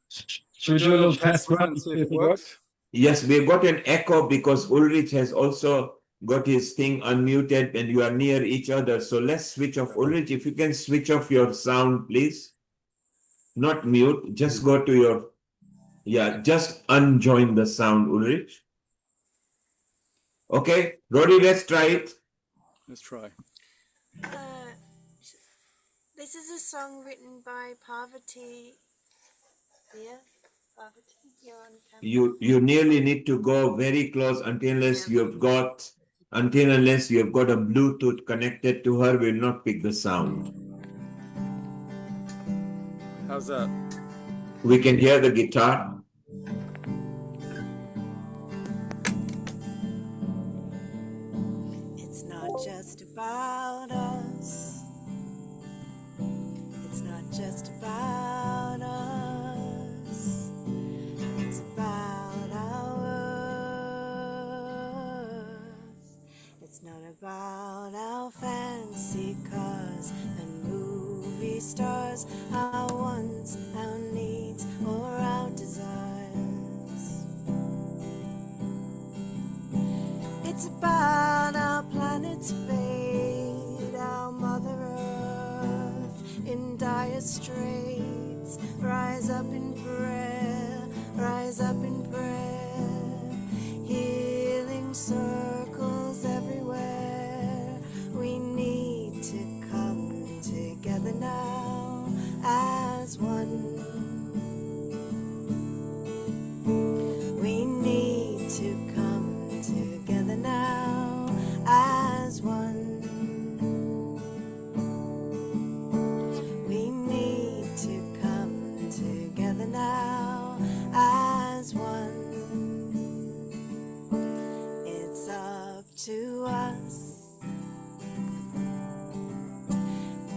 Should we do a little test run and see if it works? yes, we've got an echo because Ulrich has also got his thing unmuted and you are near each other. So let's switch off. Ulrich, if you can switch off your sound, please. Not mute, just go to your, just unjoin the sound, Ulrich. Okay, Rory, let's try it. Let's try. This is a song written by Parvati. Yeah, Parvati, you're on camera. You nearly need to go very close unless you have got a Bluetooth connected to her, will not pick the sound. How's that? We can hear the guitar. It's not just about us. It's not just about us. It's about our earth. It's not about our fancy cars and movie stars, our wants, our needs, or our desires. It's about our planet's fate, our Mother Earth in dire straits. Rise up in prayer, rise up in prayer. Healing circles everywhere. We need to come together now as one. We need to come together now as one. We need to come together now as one. It's up to us.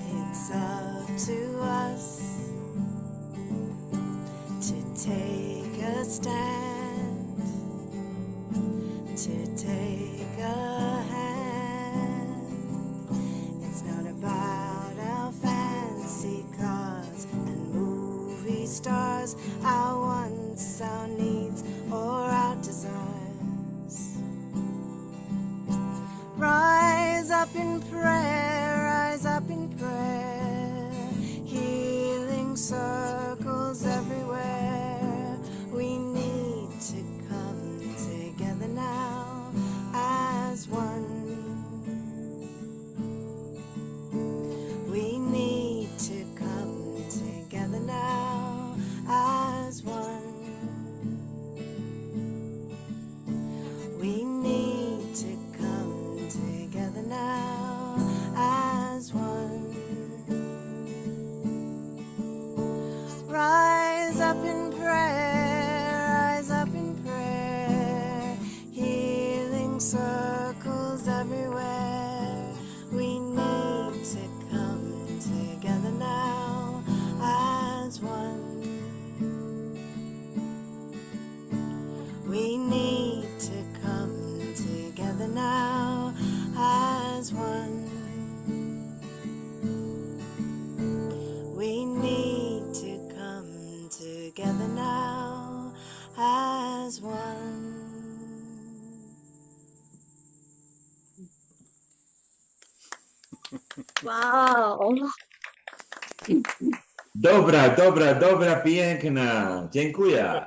It's up to us to take a stand, to take a hand. It's not about our fancy cars and movie stars, our wants, our needs, or our desires. Rise up in prayer, rise up in prayer. Healing circles everywhere. We need prayer, rise up in prayer, healing circles everywhere. We need to come together now as one. We need to come together now as one. We need to come together now as one. Wow. Dobra, dobra, dobra, piękna. Dziękuję.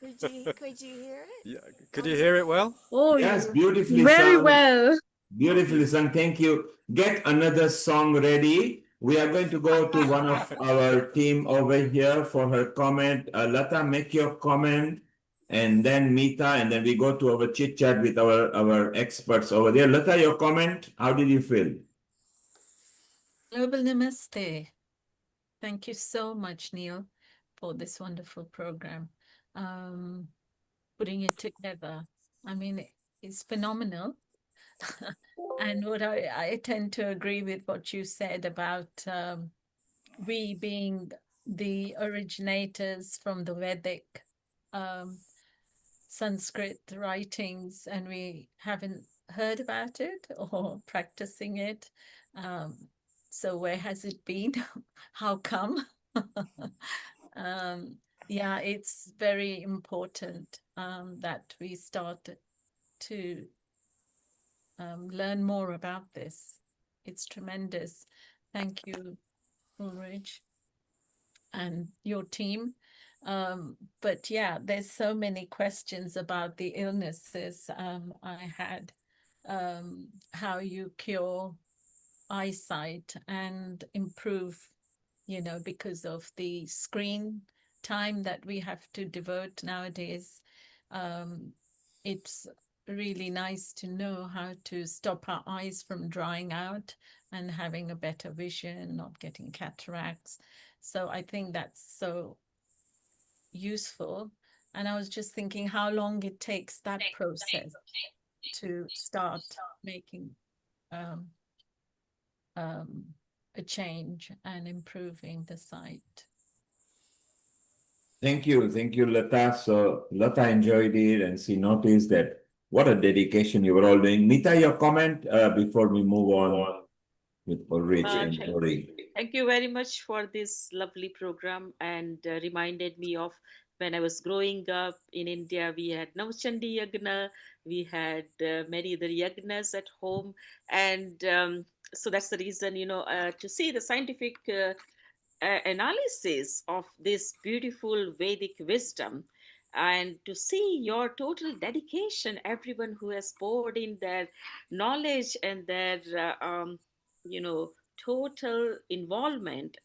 Could you hear it? Yeah. Could you hear it well? Oh, Yes, beautifully very sung. well. Beautifully sung. Thank you. Get another song ready. We are going to go to one of our team over here for her comment. Lata, make your comment, and then Meeta, and then we go to our chit chat with our experts over there. Lata, your comment. How did you feel? Global Namaste. Thank you so much, Neil, for this wonderful program. Putting it together. I mean, it's phenomenal. And what I tend to agree with what you said about we being the originators from the Vedic Sanskrit writings, and we haven't heard about it or practicing it. So where has it been? How come? Yeah, it's very important that we start to learn more about this. It's tremendous. Thank you, Ulrich, and your team. But yeah, there's so many questions about the illnesses I had, how you cure eyesight and improve, you know, because of the screen time that we have to devote nowadays. It's really nice to know how to stop our eyes from drying out and having a better vision, not getting cataracts. So I think that's so useful. And I was just thinking how long it takes that process to start making a change and improving the sight. Thank you, Lata. So Lata enjoyed it, and she noticed that what a dedication you were all doing. Meeta, your comment before we move on with Ulrich and Rory. Thank you very much for this lovely program, and reminded me of when I was growing up in India. We had Navchandi Yagna, we had many other yagnas at home, and so that's the reason, you know, to see the scientific analysis of this beautiful Vedic wisdom, and to see your total dedication, everyone who has poured in their knowledge and their you know, total involvement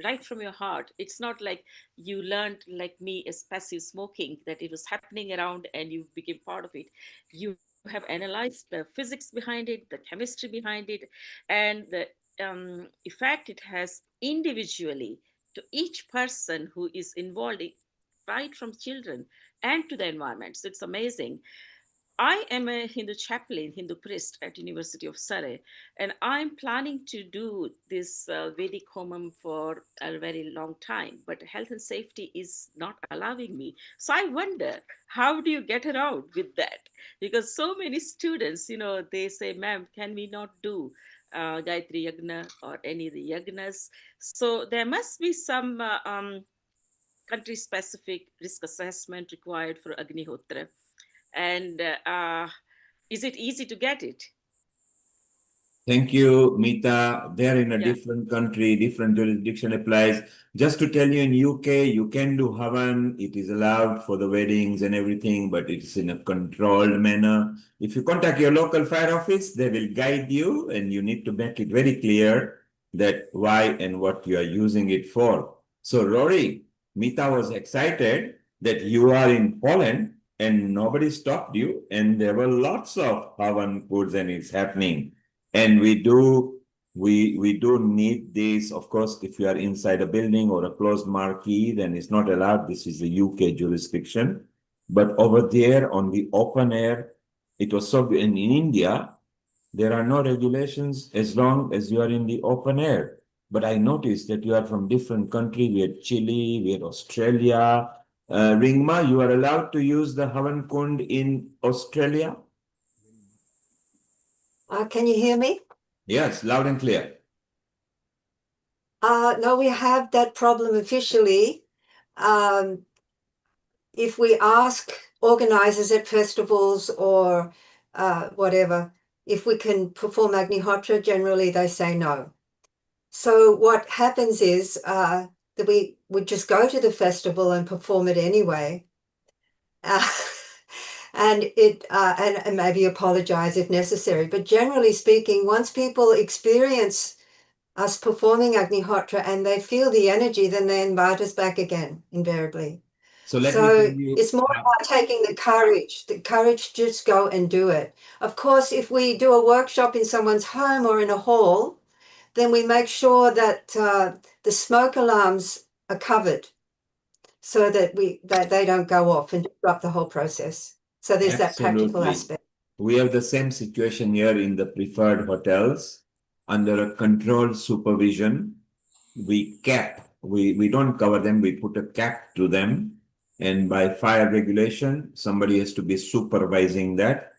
right from your heart. It's not like you learned, like me, as passive smoking, that it was happening around and you became part of it. You have analyzed the physics behind it, the chemistry behind it, and the effect it has individually to each person who is involved, right from children and to the environment. So it's amazing. I am a Hindu chaplain, Hindu priest at University of Surrey, and I'm planning to do this Vedic Homam for a very long time, but health and safety is not allowing me. So I wonder, how do you get around with that? Because so many students, you know, they say, ma'am, can we not do Gayatri Yagna or any of the Yagnas? So there must be some country-specific risk assessment required for Agnihotra. And is it easy to get it? Thank you, Meeta. They're in a different country, different jurisdiction applies. Just to tell you, in UK, you can do Havan. It is allowed for the weddings and everything, but it's in a controlled manner. If you contact your local fire office, they will guide you, and you need to make it very clear that why and what you are using it for. So, Rory, Meeta was excited that you are in Poland and nobody stopped you, and there were lots of Havan foods and it's happening. And we do We do need this. Of course, if you are inside a building or a closed marquee, then it's not allowed. This is the UK jurisdiction. But over there on the open air, it was so, in India, there are no regulations as long as you are in the open air. But I noticed that you are from different countries. We had Chile, we had Australia. Ringma, you are allowed to use the Havan Kund in Australia? Can you hear me? Yes, loud and clear. No, we have that problem officially. If we ask organizers at festivals or whatever, if we can perform Agnihotra, generally they say no. So what happens is that we would just go to the festival and perform it anyway. And maybe apologize if necessary. But generally speaking, once people experience us performing Agnihotra and they feel the energy, then they invite us back again, invariably. So let me tell you, it's more about taking the courage to just go and do it. Of course, if we do a workshop in someone's home or in a hall, then we make sure that the smoke alarms are covered so that they don't go off and disrupt the whole process. So there's that practical aspect. We have the same situation here in the preferred hotels. Under a controlled supervision, we cap. We don't cover them, we put a cap to them. And by fire regulation, somebody has to be supervising that.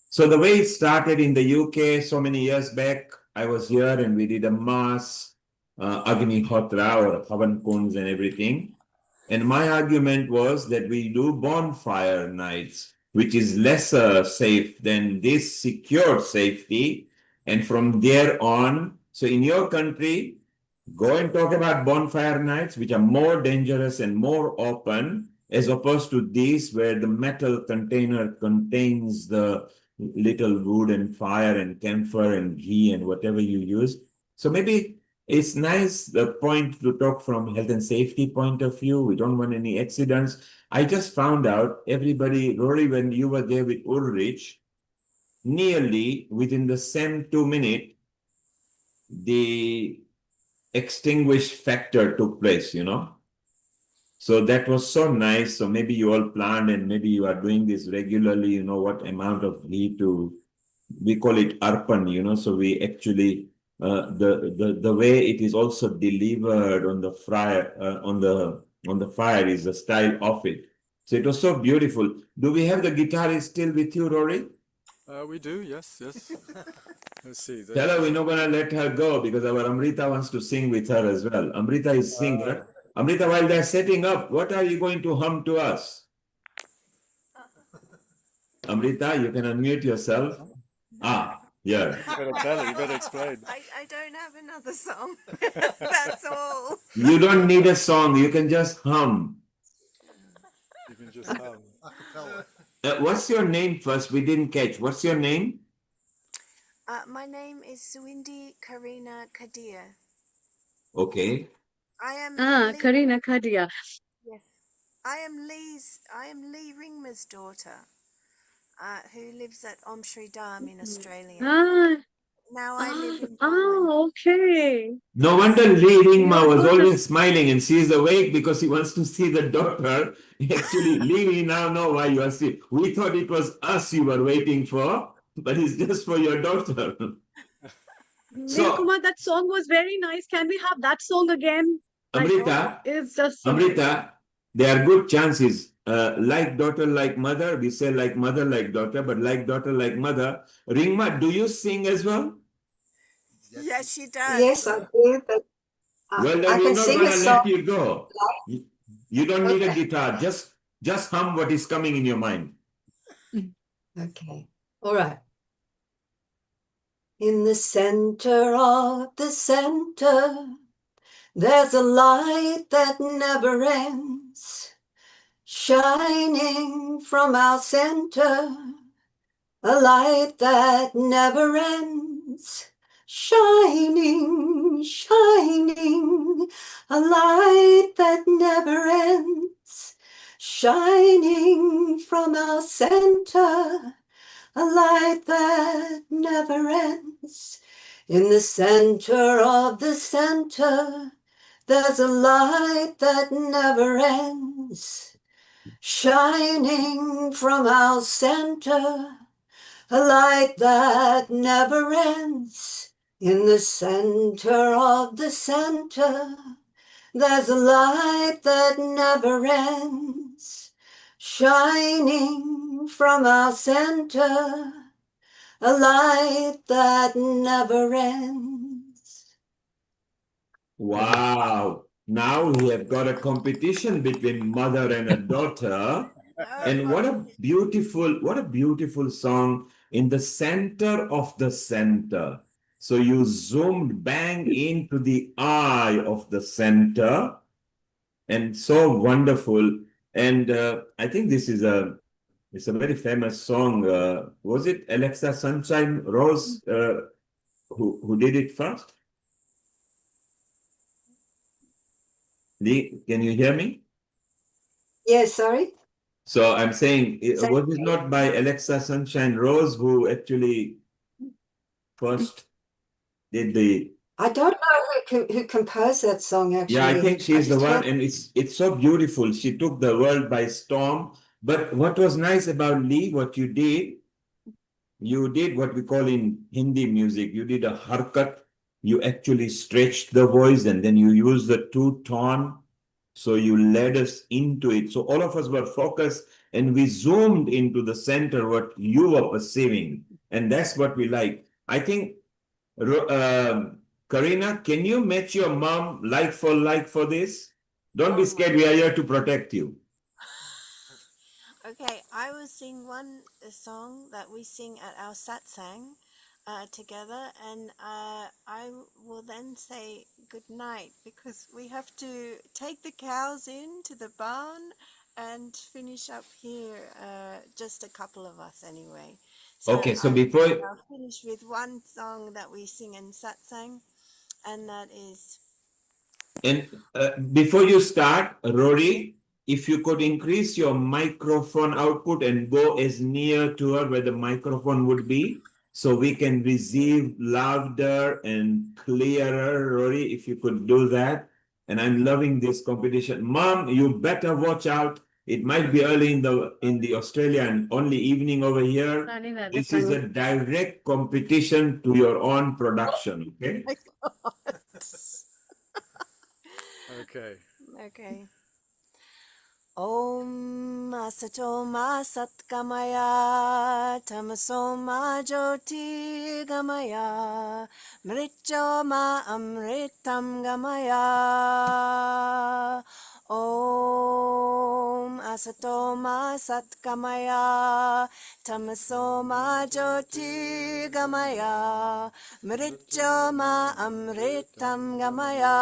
So the way it started in the UK so many years back, I was here and we did a mass Agnihotra or Havan Kunds and everything. And my argument was that we do bonfire nights, which is lesser safe than this secured safety. And from there on, so in your country, go and talk about bonfire nights, which are more dangerous and more open, as opposed to these where the metal container contains the little wood and fire and camphor and ghee and whatever you use. So maybe it's nice, the point to talk from health and safety point of view. We don't want any accidents. I just found out everybody, Rory, when you were there with Ulrich, nearly within the same 2 minutes, the extinguish factor took place, you know. So that was so nice. So maybe you all planned and maybe you are doing this regularly, you know, what amount of heat to, we call it arpan, you know, so we actually, the way it is also delivered on the fire, on the fire is the style of it. So it was so beautiful. Do we have the guitarist still with you, Rory? We do, yes. Let's see. Tell her we're not going to let her go because our Amrita wants to sing with her as well. Amrita is singer. Amrita, while they're setting up, what are you going to hum to us? Amrita, you can unmute yourself. Yeah. You better tell her, you better explain. I don't have another song. That's all. You don't need a song, you can just hum. You can just hum. What's your name first? We didn't catch. What's your name? My name is Suindi Karina Kadir. Okay. I am Karina Kadia. Yes. I am Lee Ringma's daughter, who lives at Om Shri Dham in Australia. Now I live in Poland. Okay. No wonder Lee Ringma was always smiling and she's awake because he wants to see the daughter. Actually, Lee, we now know why you are sick. We thought it was us you were waiting for, but it's just for your daughter. So, Kumar, that song was very nice. Can we have that song again? Amrita, It's just so Amrita, nice. there are good chances. Like daughter, like mother. We say like mother, like daughter, but like daughter, like mother. Ringma, do you sing as well? Yes, she does. Yes, I do. But Well, then I we're can not sing going a to song. let you go. You don't need a guitar. Just hum what is coming in your mind. Okay. All right. In the center of the center, there's a light that never ends, shining from our center, a light that never ends, shining, shining, a light that never ends, shining from our center, a light that never ends. In the center of the center, there's a light that never ends, shining from our center, a light that never ends. In the center of the center, there's a light that never ends, shining from our center, a light that never ends. Wow. Now we have got a competition between mother and a daughter. And what a beautiful song in the center of the center. So you zoomed bang into the eye of the center, and so wonderful. And I think this is it's a very famous song. Was it Alexa Sunshine Rose who did it first? Lee, can you hear me? Yes, sorry? So I'm saying, was it not by Alexa Sunshine Rose who actually first did the... I don't know who composed that song, actually. Yeah, I think she's the one, and it's so beautiful. She took the world by storm. But what was nice about Lee, what you did what we call in Hindi music, you did a harkat. You actually stretched the voice, and then you used the two tone. So you led us into it. So all of us were focused, and we zoomed into the center, what you were perceiving. And that's what we like. I think, Karina, can you match your mom like for this? Don't be scared. We are here to protect you. Okay, I will sing one song that we sing at our Satsang together, and I will then say good night, because we have to take the cows in to the barn and finish up here, just a couple of us anyway. So Okay, so before... I'll finish with one song that we sing in Satsang, and that is... And before you start, Rory, if you could increase your microphone output and go as near to her where the microphone would be, so we can receive louder and clearer. Rory, if you could do that. And I'm loving this competition. Mom, you better watch out. It might be early in the Australian only evening over here. This is a direct competition to your own production, okay? Okay. Okay. Om Asato Ma Satkamaya Tamaso Ma Jyoti Gamaya Mricho Ma Amritam Gamaya. Om Asato Ma Satkamaya Tamaso Ma Jyoti Gamaya Mricho Ma Amritam Gamaya.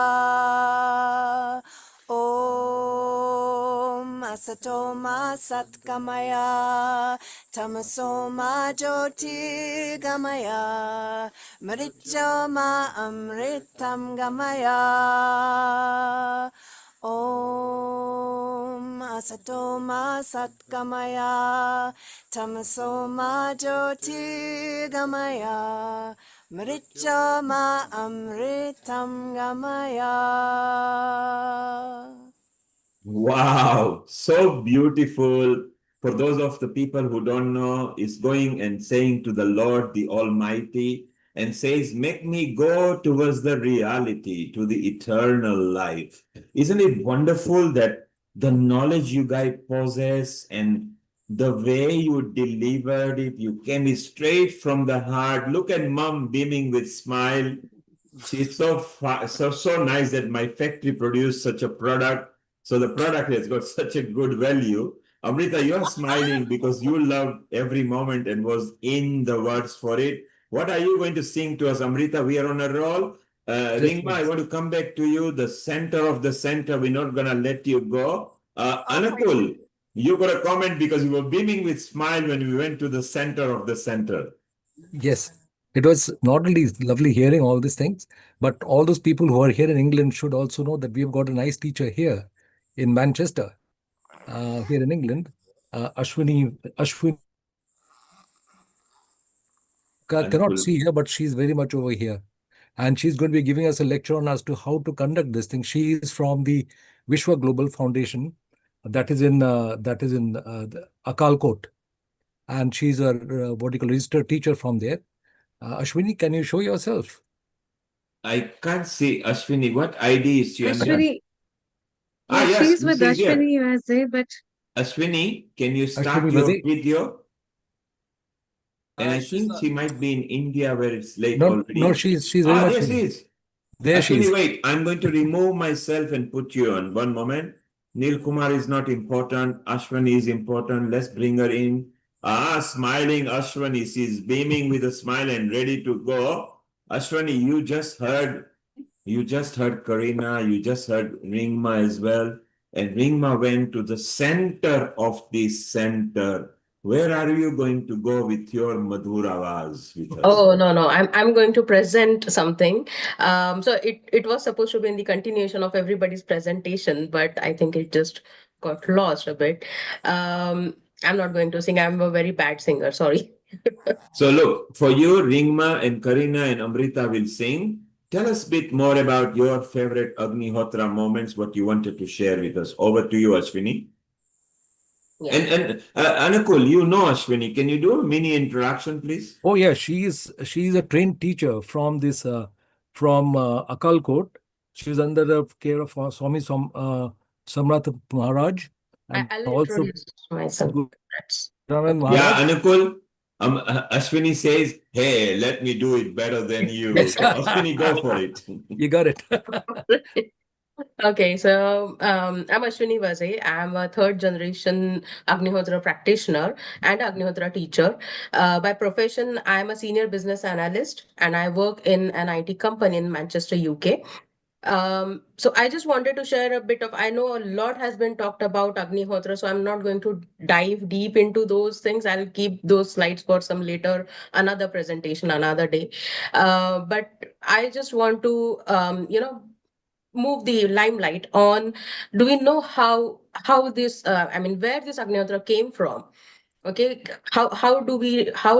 Om Asato Ma Satkamaya Tamaso Ma Jyoti Gamaya Mricho Ma Amritam Gamaya. Om Asato Ma Satkamaya Tamaso Ma Jyoti Gamaya Mricho Ma Amritam Gamaya. Wow, so beautiful. For those of the people who don't know, is going and saying to the Lord, the Almighty, and says, make me go towards the reality, to the eternal life. Isn't it wonderful that the knowledge you guys possess and the way you delivered it, you came straight from the heart. Look at Mom beaming with smile. She's so nice that my factory produced such a product. So the product has got such a good value. Amrita, you're smiling because you loved every moment and was in the words for it. What are you going to sing to us, Amrita? We are on a roll. Ringma, I want to come back to you. The center of the center, we're not going to let you go. Anakul, you got a comment because you were beaming with smile when we went to the center of the center. Yes, it was not only lovely hearing all these things, but all those people who are here in England should also know that we've got a nice teacher here in Manchester, here in England. Ashwini cannot see her, but she's very much over here. and she's going to be giving us a lecture on as to how to conduct this thing. She is from the Vishwa Global Foundation, that is in Akalkot, and she's a what do you call registered teacher from there. Ashwini, can you show yourself? I can't see Ashwini. What ID is she under? Ashwini, yeah, yes, she's with she's here. Ashwini USA, but Ashwini, can you start Ashwini your Vazi? video? And I She's think she might be in India where it's late no, already. no, she's very much there in. she is. There she Ashwini, is. wait, I'm going to remove myself and put you on. One moment. Neil Kumar is not important. Ashwini is important. Let's bring her in. Smiling Ashwini. She's beaming with a smile and ready to go. Ashwini, you just heard Karina, you just heard Ringma as well. And Ringma went to the center of the center. Where are you going to go with your Madhur Awaz with us? Oh, no. I'm going to present something. So it was supposed to be in the continuation of everybody's presentation, but I think it just got lost a bit. I'm not going to sing. I'm a very bad singer. Sorry. So look, for you, Ringma and Karina and Amrita will sing. Tell us a bit more about your favorite Agnihotra moments, what you wanted to share with us. Over to you, Ashwini. Yeah. And Anukul, you know Ashwini. Can you do a mini introduction, please? Oh yeah, she's a trained teacher from this from Akalkot. She's under the care of Swami Samrat Maharaj, and I'll also introduce myself. Raman Yeah, Maharaj. Anukul. Ashwini says, "Hey, let me do it better than you." So Ashwini, go for it. You got it. Okay, so I'm Ashwini Vaze. I'm a third generation Agnihotra practitioner and Agnihotra teacher. By profession, I'm a senior business analyst and I work in an IT company in Manchester, UK. So I just wanted to share a bit of, I know a lot has been talked about Agnihotra, so I'm not going to dive deep into those things. I'll keep those slides for some later, another presentation, another day. But I just want to, move the limelight on, do we know how this where this Agnihotra came from? Okay, how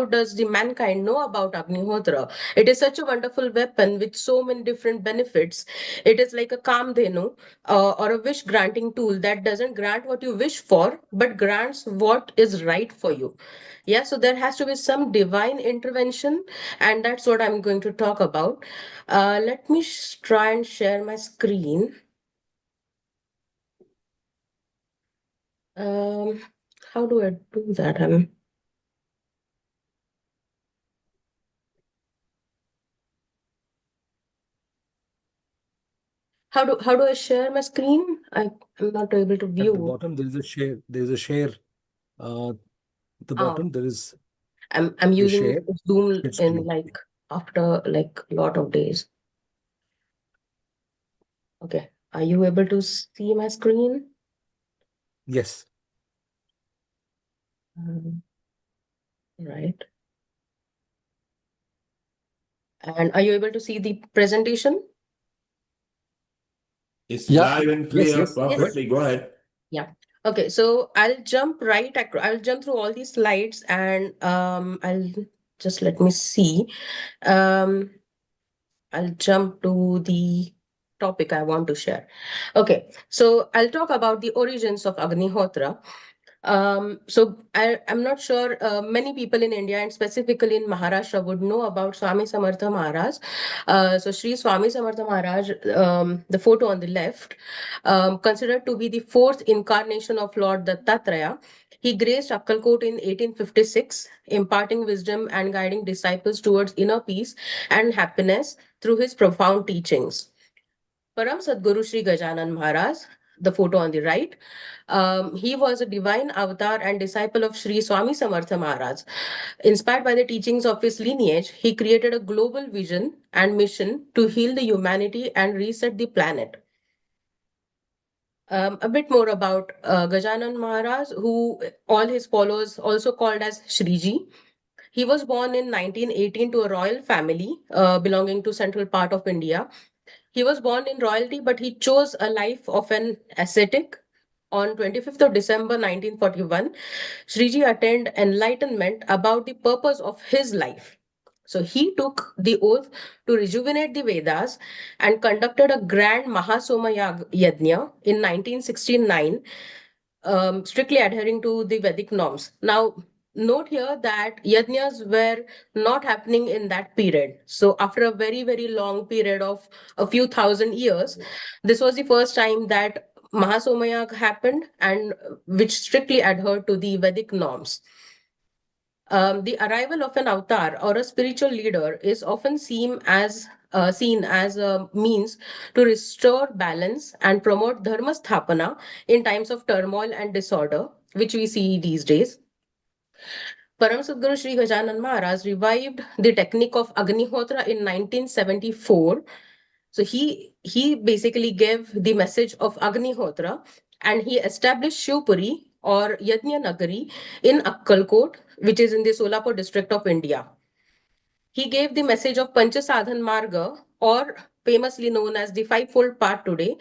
does the mankind know about Agnihotra? It is such a wonderful weapon with so many different benefits. It is like a kamdhenu, or a wish granting tool that doesn't grant what you wish for but grants what is right for you. Yeah, so there has to be some divine intervention, and that's what I'm going to talk about. Let me try and share my screen. How do I do that? How do I share my screen? I'm not able to view. At the bottom there is a share. There is a share. At the bottom there is. I'm using share. Zoom in like after like a lot of days. Okay, are you able to see my screen? Yes. Right. And are you able to see the presentation? It's live and clear. Yes. Perfectly. Go ahead. Yeah. Okay, so I'll jump I'll jump through all these slides and I'll just let me see. I'll jump to the topic I want to share. Okay, so I'll talk about the origins of Agnihotra. So I'm not sure many people in India and specifically in Maharashtra would know about Swami Samartha Maharaj. So Sri Swami Samartha Maharaj, the photo on the left, considered to be the fourth incarnation of Lord Dattatreya. He graced Akkalkot in 1856, imparting wisdom and guiding disciples towards inner peace and happiness through his profound teachings. Param Sadguru Sri Gajanan Maharaj, the photo on the right, he was a divine avatar and disciple of Sri Swami Samartha Maharaj. Inspired by the teachings of his lineage, he created a global vision and mission to heal the humanity and reset the planet. A bit more about Gajanan Maharaj, who all his followers also called as Shriji. He was born in 1918 to a royal family belonging to central part of India. He was born in royalty, but he chose a life of an ascetic. On 25th of December 1941, Shriji attained enlightenment about the purpose of his life. So he took the oath to rejuvenate the Vedas and conducted a grand Mahasoma Yajna in 1969, strictly adhering to the Vedic norms. Now, note here that yajnas were not happening in that period. So, after a very, very long period of a few thousand years, this was the first time that Mahasomayag happened, and which strictly adhered to the Vedic norms. The arrival of an avatar or a spiritual leader is often seen as a means to restore balance and promote dharma sthapana in times of turmoil and disorder, which we see these days. Param Sadguru Sri Gajanan Maharaj revived the technique of Agnihotra in 1974. So he basically gave the message of Agnihotra, and he established Shivpuri or Yajna Nagari in Akkalkot, which is in the Solapur district of India. He gave the message of Panchasadhan Marga, or famously known as the fivefold path today,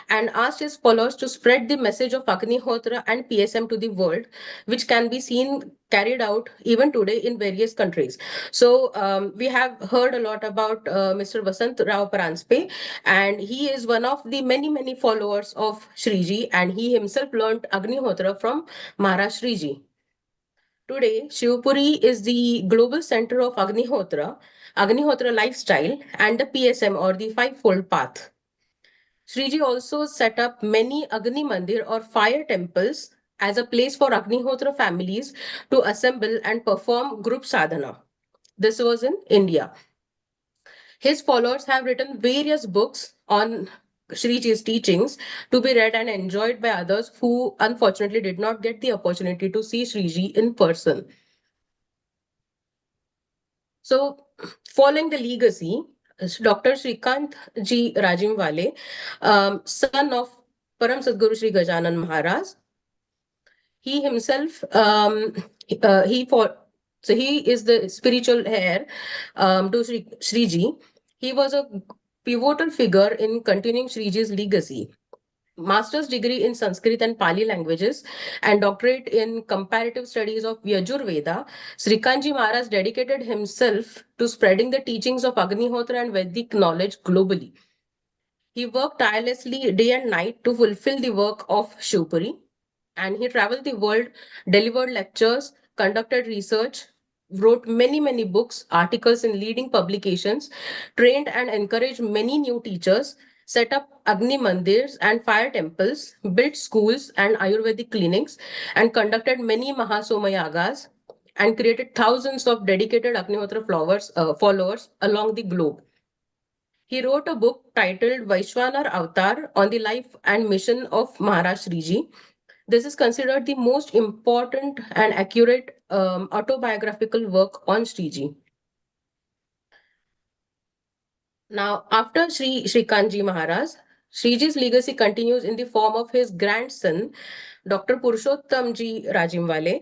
and asked his followers to spread the message of Agnihotra and PSM to the world, which can be seen carried out even today in various countries. So we have heard a lot about Mr. Vasant Rao Paranspe, and he is one of the many followers of Shriji, and he himself learned Agnihotra from Maharaj Shriji. Today, Shivpuri is the global center of Agnihotra lifestyle, and the PSM or the fivefold path. Shriji also set up many Agni Mandir or fire temples as a place for Agnihotra families to assemble and perform group sadhana. This was in India. His followers have written various books on Shriji's teachings to be read and enjoyed by others who unfortunately did not get the opportunity to see Shriji in person. So, following the legacy, Dr. Shrikant Ji Rajimwale, son of Param Sadguru Sri Gajanan Maharaj, he himself, so he is the spiritual heir to Shriji. He was a pivotal figure in continuing Shriji's legacy. Master's degree in Sanskrit and Pali languages and doctorate in comparative studies of Yajurveda, Srikanji Maharaj dedicated himself to spreading the teachings of Agnihotra and Vedic knowledge globally. He worked tirelessly day and night to fulfill the work of Shivpuri, and he traveled the world, delivered lectures, conducted research, wrote many books, articles in leading publications, trained and encouraged many new teachers, set up Agni Mandirs and fire temples, built schools and Ayurvedic clinics, and conducted many Mahasomayagas, and created thousands of dedicated Agnihotra followers along the globe. He wrote a book titled Vaishwanar Avatar on the life and mission of Maharaj Shriji. This is considered the most important and accurate autobiographical work on Shriji. Now, after Srikanji Maharaj, Sriji's legacy continues in the form of his grandson, Dr. Purushottamji Rajimwale.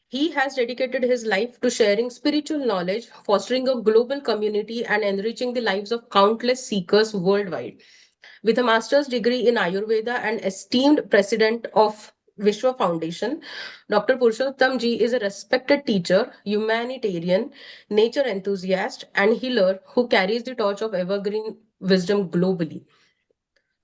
He has dedicated his life to sharing spiritual knowledge, fostering a global community, and enriching the lives of countless seekers worldwide. With a master's degree in Ayurveda and esteemed president of Vishwa Foundation, Dr. Purushottam Ji is a respected teacher, humanitarian, nature enthusiast, and healer who carries the torch of evergreen wisdom globally.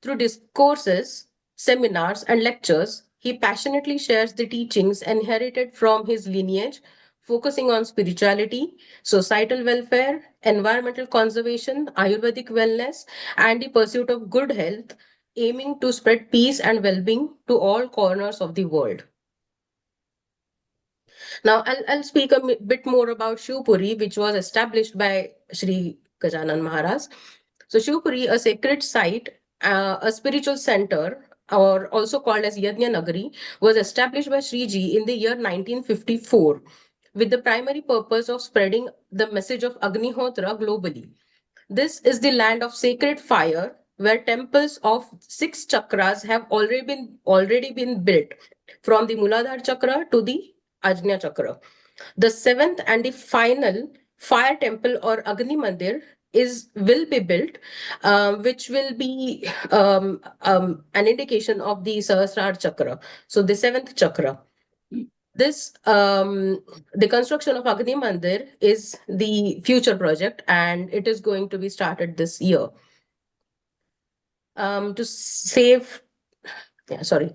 Through discourses, seminars, and lectures, he passionately shares the teachings inherited from his lineage, focusing on spirituality, societal welfare, environmental conservation, Ayurvedic wellness, and the pursuit of good health, aiming to spread peace and well-being to all corners of the world. Now, I'll speak a bit more about Shivpuri, which was established by Sri Gajanan Maharaj. So, Shivpuri, a sacred site, a spiritual center, or also called as Yajna Nagari, was established by Shriji in the year 1954 with the primary purpose of spreading the message of Agnihotra globally. This is the land of sacred fire, where temples of 6 chakras have already been built, from the Muladhara chakra to the Ajna chakra. The 7th and the final fire temple or Agni Mandir will be built, which will be an indication of the Sahasrara chakra. So the 7th chakra. This the construction of Agni Mandir is the future project, and it is going to be started this year. To save, yeah, sorry.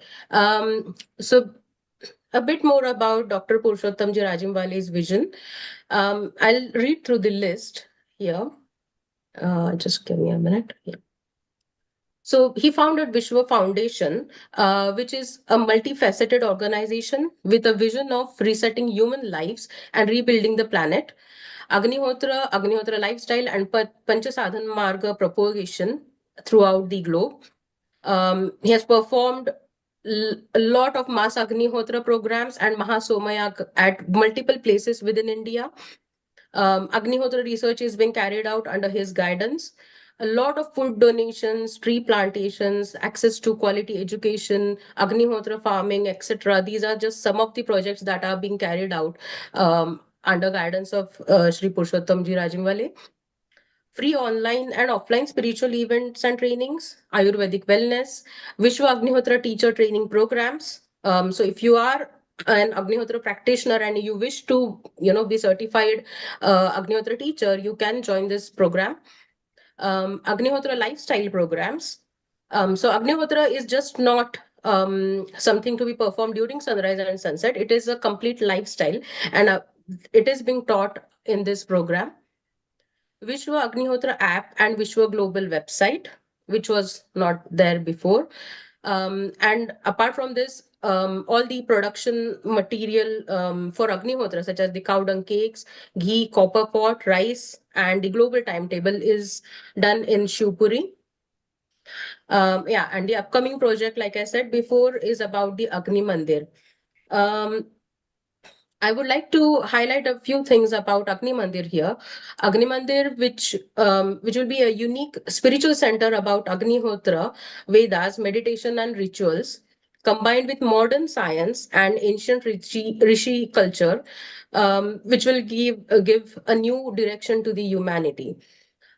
So a bit more about Dr. Purushottamji Rajimwale's vision. I'll read through the list here. Just give me a minute. Yeah. So he founded Vishwa Foundation, which is a multifaceted organization with a vision of resetting human lives and rebuilding the planet. Agnihotra lifestyle and Panchasadhan Marga propagation throughout the globe. He has performed a lot of mass Agnihotra programs and Mahasomayag at multiple places within India. Agnihotra research is being carried out under his guidance. A lot of food donations, tree plantations, access to quality education, Agnihotra farming, etc. These are just some of the projects that are being carried out under guidance of Sri Purushottamji Rajimwale. Free online and offline spiritual events and trainings, Ayurvedic wellness, Vishwa Agnihotra teacher training programs. So if you are an Agnihotra practitioner and you wish to, be certified Agnihotra teacher, you can join this program. Agnihotra lifestyle programs. So Agnihotra is just not something to be performed during sunrise and sunset. It is a complete lifestyle, and it is being taught in this program. Vishwa Agnihotra app and Vishwa Global website, which was not there before. And apart from this, all the production material for Agnihotra, such as the cow dung cakes, ghee, copper pot, rice, and the global timetable is done in Shivpuri. Yeah, and the upcoming project, like I said before, is about the Agni Mandir. I would like to highlight a few things about Agni Mandir here. Agni Mandir, which will be a unique spiritual center about Agnihotra, Vedas, meditation and rituals, combined with modern science and ancient Rishi culture, which will give a new direction to the humanity.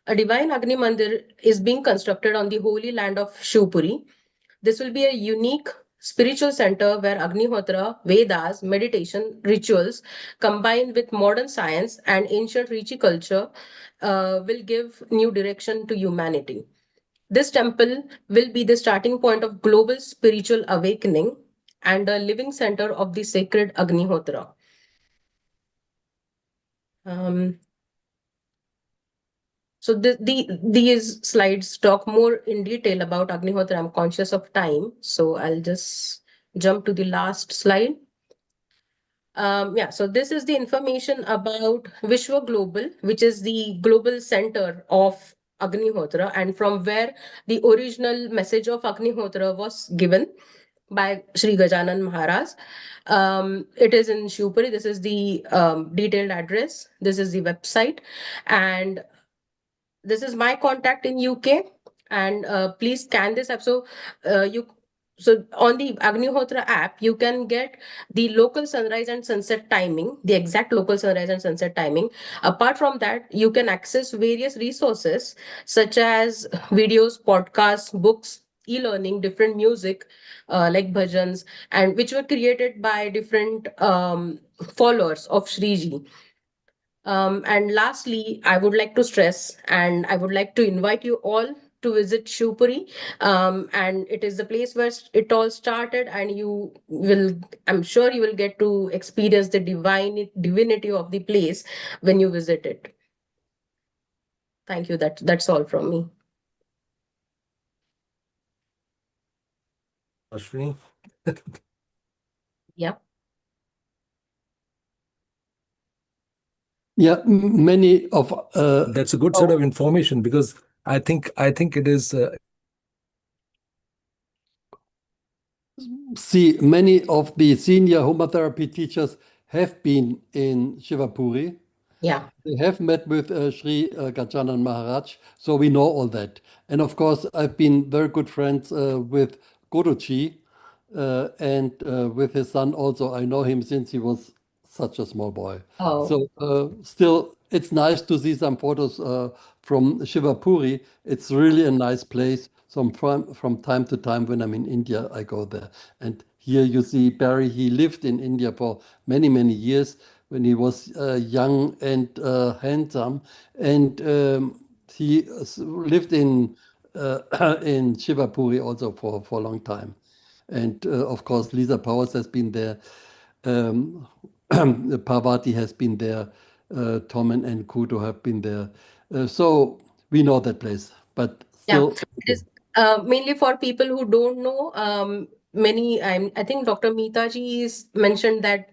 A divine Agni Mandir is being constructed on the holy land of Shivpuri. This will be a unique spiritual center where Agnihotra, Vedas, meditation, rituals combined with modern science and ancient Rishi culture will give new direction to humanity. This temple will be the starting point of global spiritual awakening and a living center of the sacred Agnihotra. So these slides talk more in detail about Agnihotra. I'm conscious of time, so I'll just jump to the last slide. Yeah, so this is the information about Vishwa Global, which is the global center of Agnihotra, and from where the original message of Agnihotra was given by Sri Gajanan Maharaj. It is in Shivpuri. This is the detailed address. This is the website, and this is my contact in UK, and please scan this app. So so on the Agnihotra app, you can get the local sunrise and sunset timing, the exact local sunrise and sunset timing. Apart from that, you can access various resources such as videos, podcasts, books, e-learning, different music like bhajans, and which were created by different followers of Shriji. And lastly, I would like to stress, and I would like to invite you all to visit Shivpuri. And it is the place where it all started, and I'm sure you will get to experience the divinity of the place when you visit it. Thank you. That's all from me. Ashwini. Yeah. Yeah, many of that's a good set of information, because I think it is see, many of the senior Homa therapy teachers have been in Shivapuri. Yeah. They have met with Sri Gajanan Maharaj, so we know all that. And of course, I've been very good friends with Guruji and with his son also. I know him since he was such a small boy. Oh. So still, it's nice to see some photos from Shivapuri. It's really a nice place. So from time to time when I'm in India, I go there. And Here you see Barry, he lived in India for many, many years when he was young and handsome. And he lived in Shivapuri also for a long time. And of course, Lisa Powers has been there. Parvati has been there. Tom and Kudo have been there. So we know that place. But Yeah, still, it is mainly for people who don't know. I think Dr. Meeta ji is mentioned that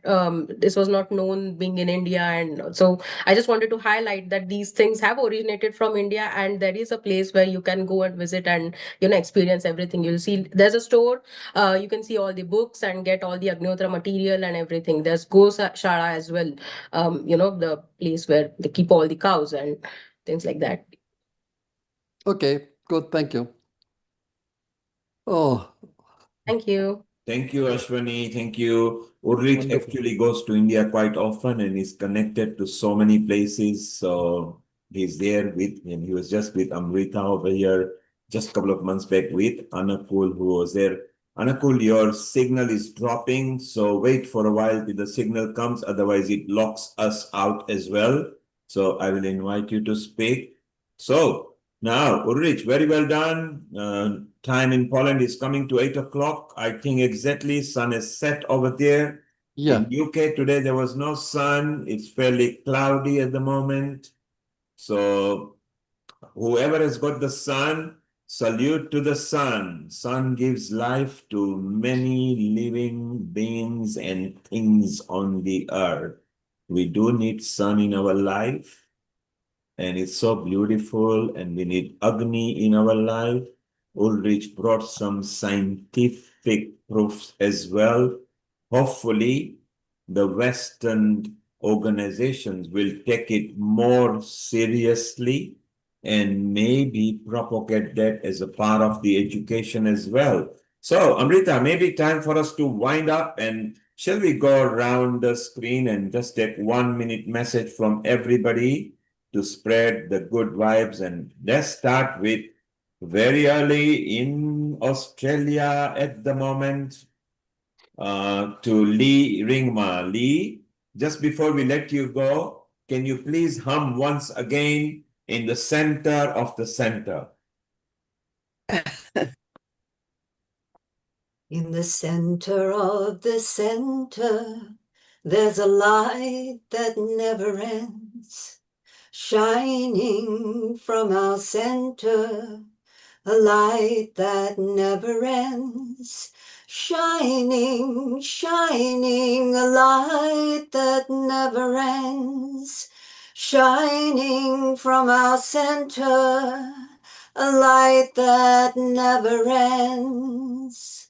this was not known being in India, and so I just wanted to highlight that these things have originated from India, and there is a place where you can go and visit and experience everything. You'll see there's a store. You can see all the books and get all the Agnihotra material and everything. There's Goshala as well. The place where they keep all the cows and things like that. okay, good, thank you. Oh, Thank you. Thank you, Ashwani. Thank you. Ulrich Wonderful. actually goes to India quite often and is connected to so many places. So he's there with him. He was just with Amrita over here just a couple of months back with Anakul, who was there. Anakul, your signal is dropping. So wait for a while till the signal comes. Otherwise, it locks us out as well. So I will invite you to speak. So now, Ulrich, very well done. Time in Poland is coming to 8 o'clock. I think exactly. Sun is set over there. yeah. In UK today, there was no sun. It's fairly cloudy at the moment. So whoever has got the sun, salute to the sun. Sun gives life to many living beings and things on the earth. We do need sun in our life. And it's so beautiful, and we need Agni in our life. Ulrich brought some scientific proofs as well. Hopefully, the Western organizations will take it more seriously and maybe propagate that as a part of the education as well. So, Amrita, maybe time for us to wind up, and shall we go around the screen and just take 1 minute message from everybody to spread the good vibes? And let's start with very early in Australia at the moment, to Lee Ringma. Lee, just before we let you go, can you please hum once again in the center of the center? In the center of the center, there's a light that never ends, shining from our center, a light that never ends, shining, shining, a light that never ends, shining from our center, a light that never ends.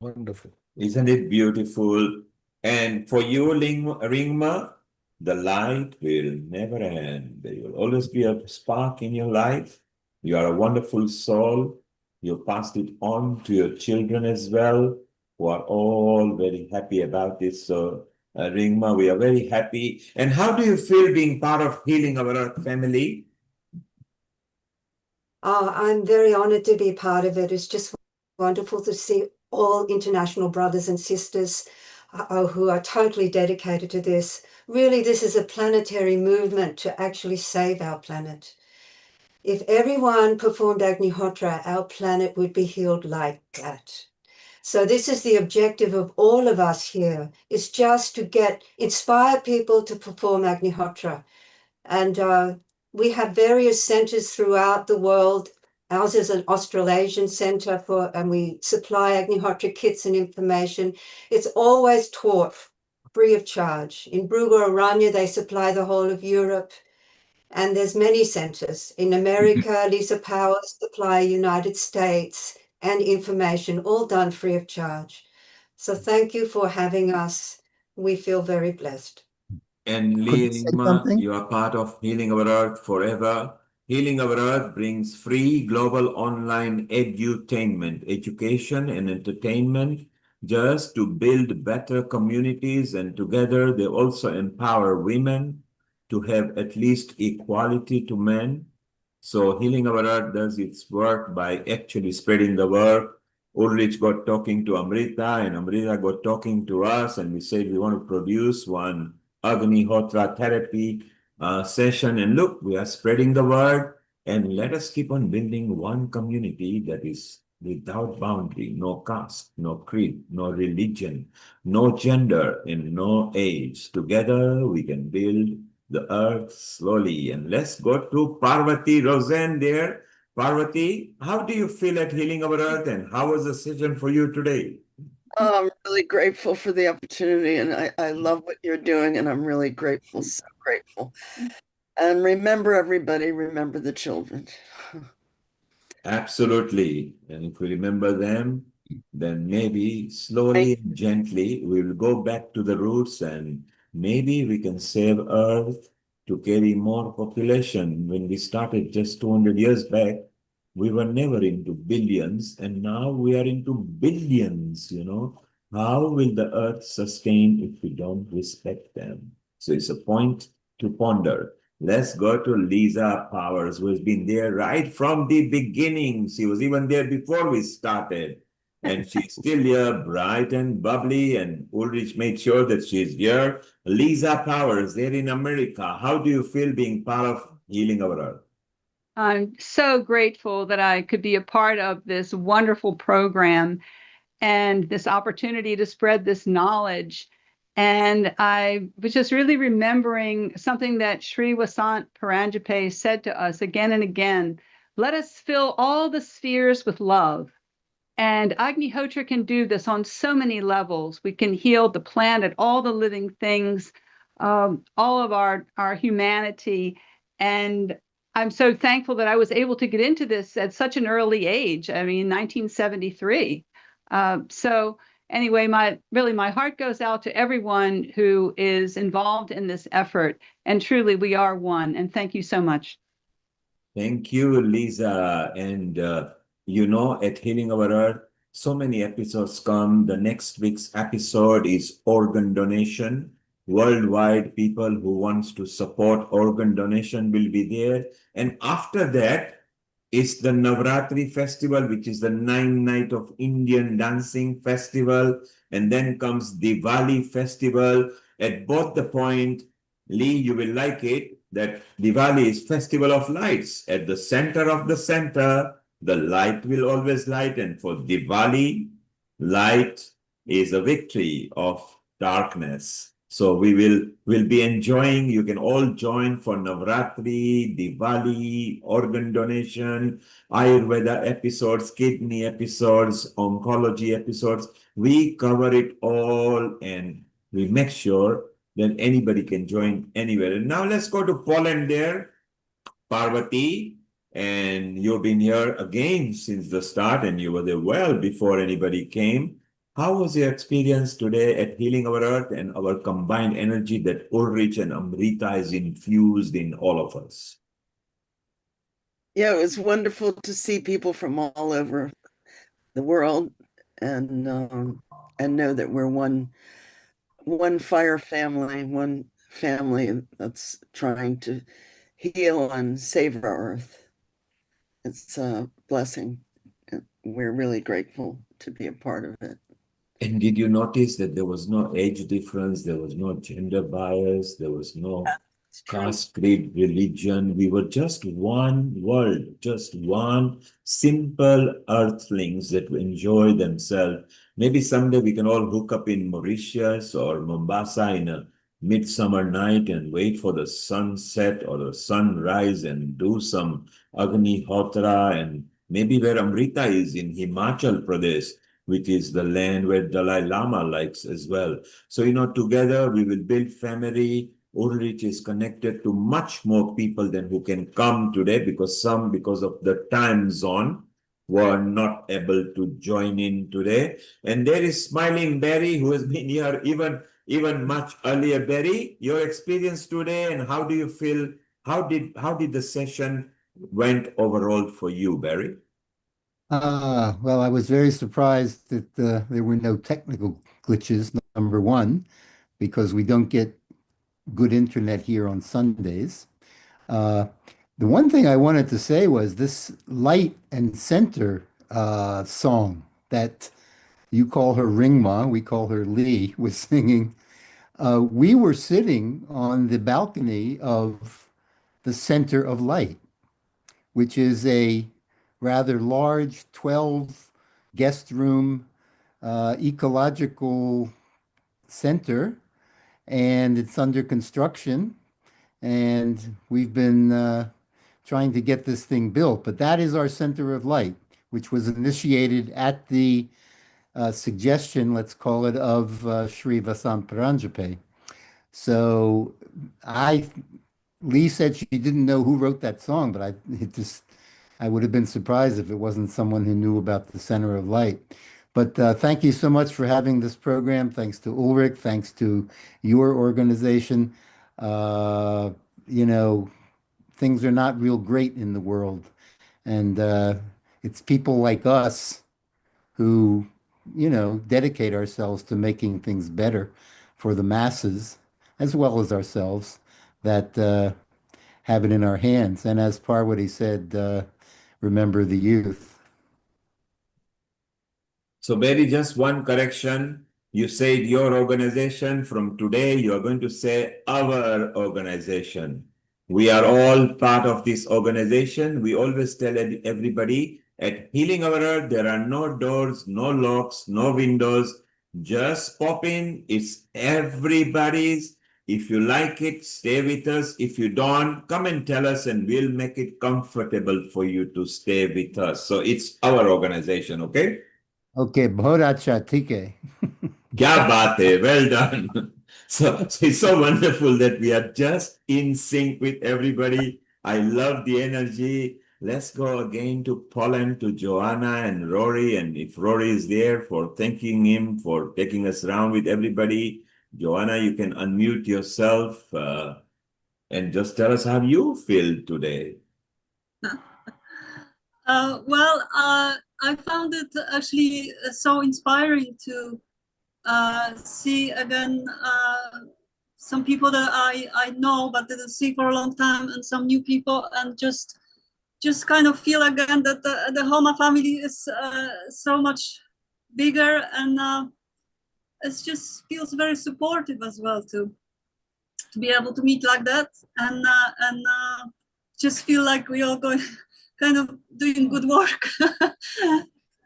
Wonderful. Isn't it beautiful? And for you, Ringma, the light will never end. There will always be a spark in your life. You are a wonderful soul. You passed it on to your children as well, who are all very happy about this. So, Ringma, we are very happy. And how do you feel being part of Healing Our Earth family? I'm very honored to be part of it. It's just wonderful to see all international brothers and sisters who are totally dedicated to this. Really, this is a planetary movement to actually save our planet. If everyone performed Agnihotra, our planet would be healed like that. So this is the objective of all of us here, is just to inspire people to perform Agnihotra. And we have various centers throughout the world. Ours is an Australasian center and we supply Agnihotra kits and information. It's always taught free of charge. In Brugoraranya, they supply the whole of Europe. And there's many centers. In America, Lisa Powers supply United States and information, all done free of charge. So thank you for having us. We feel very blessed. And Could Lee you say Ringma, something? you are part of Healing Our Earth forever. Healing Our Earth brings free global online edutainment, education and entertainment, just to build better communities. And together they also empower women to have at least equality to men. So Healing Our Earth does its work by actually spreading the word. Ulrich got talking to Amrita, and Amrita got talking to us, and we said we want to produce one Agnihotra Therapy session. And look, we are spreading the word, and let us keep on building one community that is without boundary, no caste, no creed, no religion, no gender, and no age. Together we can build the earth slowly. And let's go to Parvati Roseanne there. Parvati, how do you feel at Healing Our Earth, and how was the session for you today? I'm really grateful for the opportunity, and I love what you're doing, and I'm really grateful, so grateful. And remember, everybody, remember the children. Absolutely. And if we remember them, then maybe slowly and gently we will go back to the roots, and maybe we can save Earth to carry more population. When we started just 200 years back, we were never into billions, and now we are into billions, you know. How will the Earth sustain if we don't respect them? So it's a point to ponder. Let's go to Lisa Powers, who has been there right from the beginning. She was even there before we started. And she's still here, bright and bubbly, and Ulrich made sure that she's here. Lisa Powers, there in America. How do you feel being part of Healing Our Earth? I'm so grateful that I could be a part of this wonderful program and this opportunity to spread this knowledge. And I was just really remembering something that Sri Vasant Paranjape said to us again and again: let us fill all the spheres with love. And Agnihotra can do this on so many levels. We can heal the planet, all the living things, all of our humanity. And I'm so thankful that I was able to get into this at such an early age. I mean, 1973. So anyway, my heart goes out to everyone who is involved in this effort. And truly, we are one. And thank you so much. Thank you, Lisa. And you know, at Healing Our Earth, so many episodes come. The next week's episode is organ donation. Worldwide, people who wants to support organ donation will be there. And after that is the Navratri festival, which is the 9 night of Indian dancing festival. And then comes Diwali festival. At both the point, Lee, you will like it, that Diwali is festival of lights. At the center of the center, the light will always light. And for Diwali, light is a victory of darkness. So we'll be enjoying. You can all join for Navratri, Diwali, organ donation, Ayurveda episodes, kidney episodes, oncology episodes. We cover it all, and we make sure that anybody can join anywhere. And now let's go to Poland there, Parvati. And you've been here again since the start, and you were there well before anybody came. How was your experience today at Healing Our Earth and our combined energy that Ulrich and Amrita is infused in all of us? Yeah, it was wonderful to see people from all over the world, and know that we're one fire family, one family that's trying to heal and save our earth. It's a blessing. We're really grateful to be a part of it. And did you notice that there was no age difference, there was no gender bias, there was no caste, creed, religion? We were just one world, just one simple earthlings that enjoy themselves. Maybe someday we can all hook up in Mauritius or Mombasa in a midsummer night and wait for the sunset or the sunrise and do some Agnihotra, and maybe where Amrita is in Himachal Pradesh, which is the land where Dalai Lama likes as well. So, you know, together we will build family. Ulrich is connected to much more people than who can come today, because some, because of the time zone, were not able to join in today. And there is Smiling Barry, who has been here even much earlier. Barry, your experience today, and how do you feel? How did the session went overall for you, Barry? Well, I was very surprised that there were no technical glitches, number one, because we don't get good internet here on Sundays. The one thing I wanted to say was this Light and Center song that you call her Ringma, we call her Lee, was singing. We were sitting on the balcony of the Center of Light, which is a rather large 12 guest room ecological center, and it's under construction. And we've been trying to get this thing built. But that is our Center of Light, which was initiated at the suggestion, let's call it, of Sri Vasant Paranjape. So Lee said she didn't know who wrote that song, but I would have been surprised if it wasn't someone who knew about the Center of Light. But thank you so much for having this program. Thanks to Ulrich. Thanks to your organization. You know, things are not real great in the world. And it's people like us who, you know, dedicate ourselves to making things better for the masses, as well as ourselves, that have it in our hands. And as Parvati said, remember the youth. So, Betty, just one correction. You said your organization. From today, you are going to say our organization. We are all part of this organization. We always tell everybody at Healing Our Earth, there are no doors, no locks, no windows. Just pop in. It's everybody's. If you like it, stay with us. If you don't, come and tell us and we'll make it comfortable for you to stay with us. So it's our organization, okay? Okay, bahut acha, theek hai. Kya baat hai, well done. So it's so wonderful that we are just in sync with everybody. I love the energy. Let's go again to Poland, to Joanna and Rory. And if Rory is there, for thanking him for taking us around with everybody. Joanna, you can unmute yourself and just tell us how you feel today. I found it actually so inspiring to see again some people that I know but didn't see for a long time, and some new people, and just kind of feel again that the Homa family is so much bigger, and it just feels very supportive as well to be able to meet like that, and just feel like we all going kind of doing good work.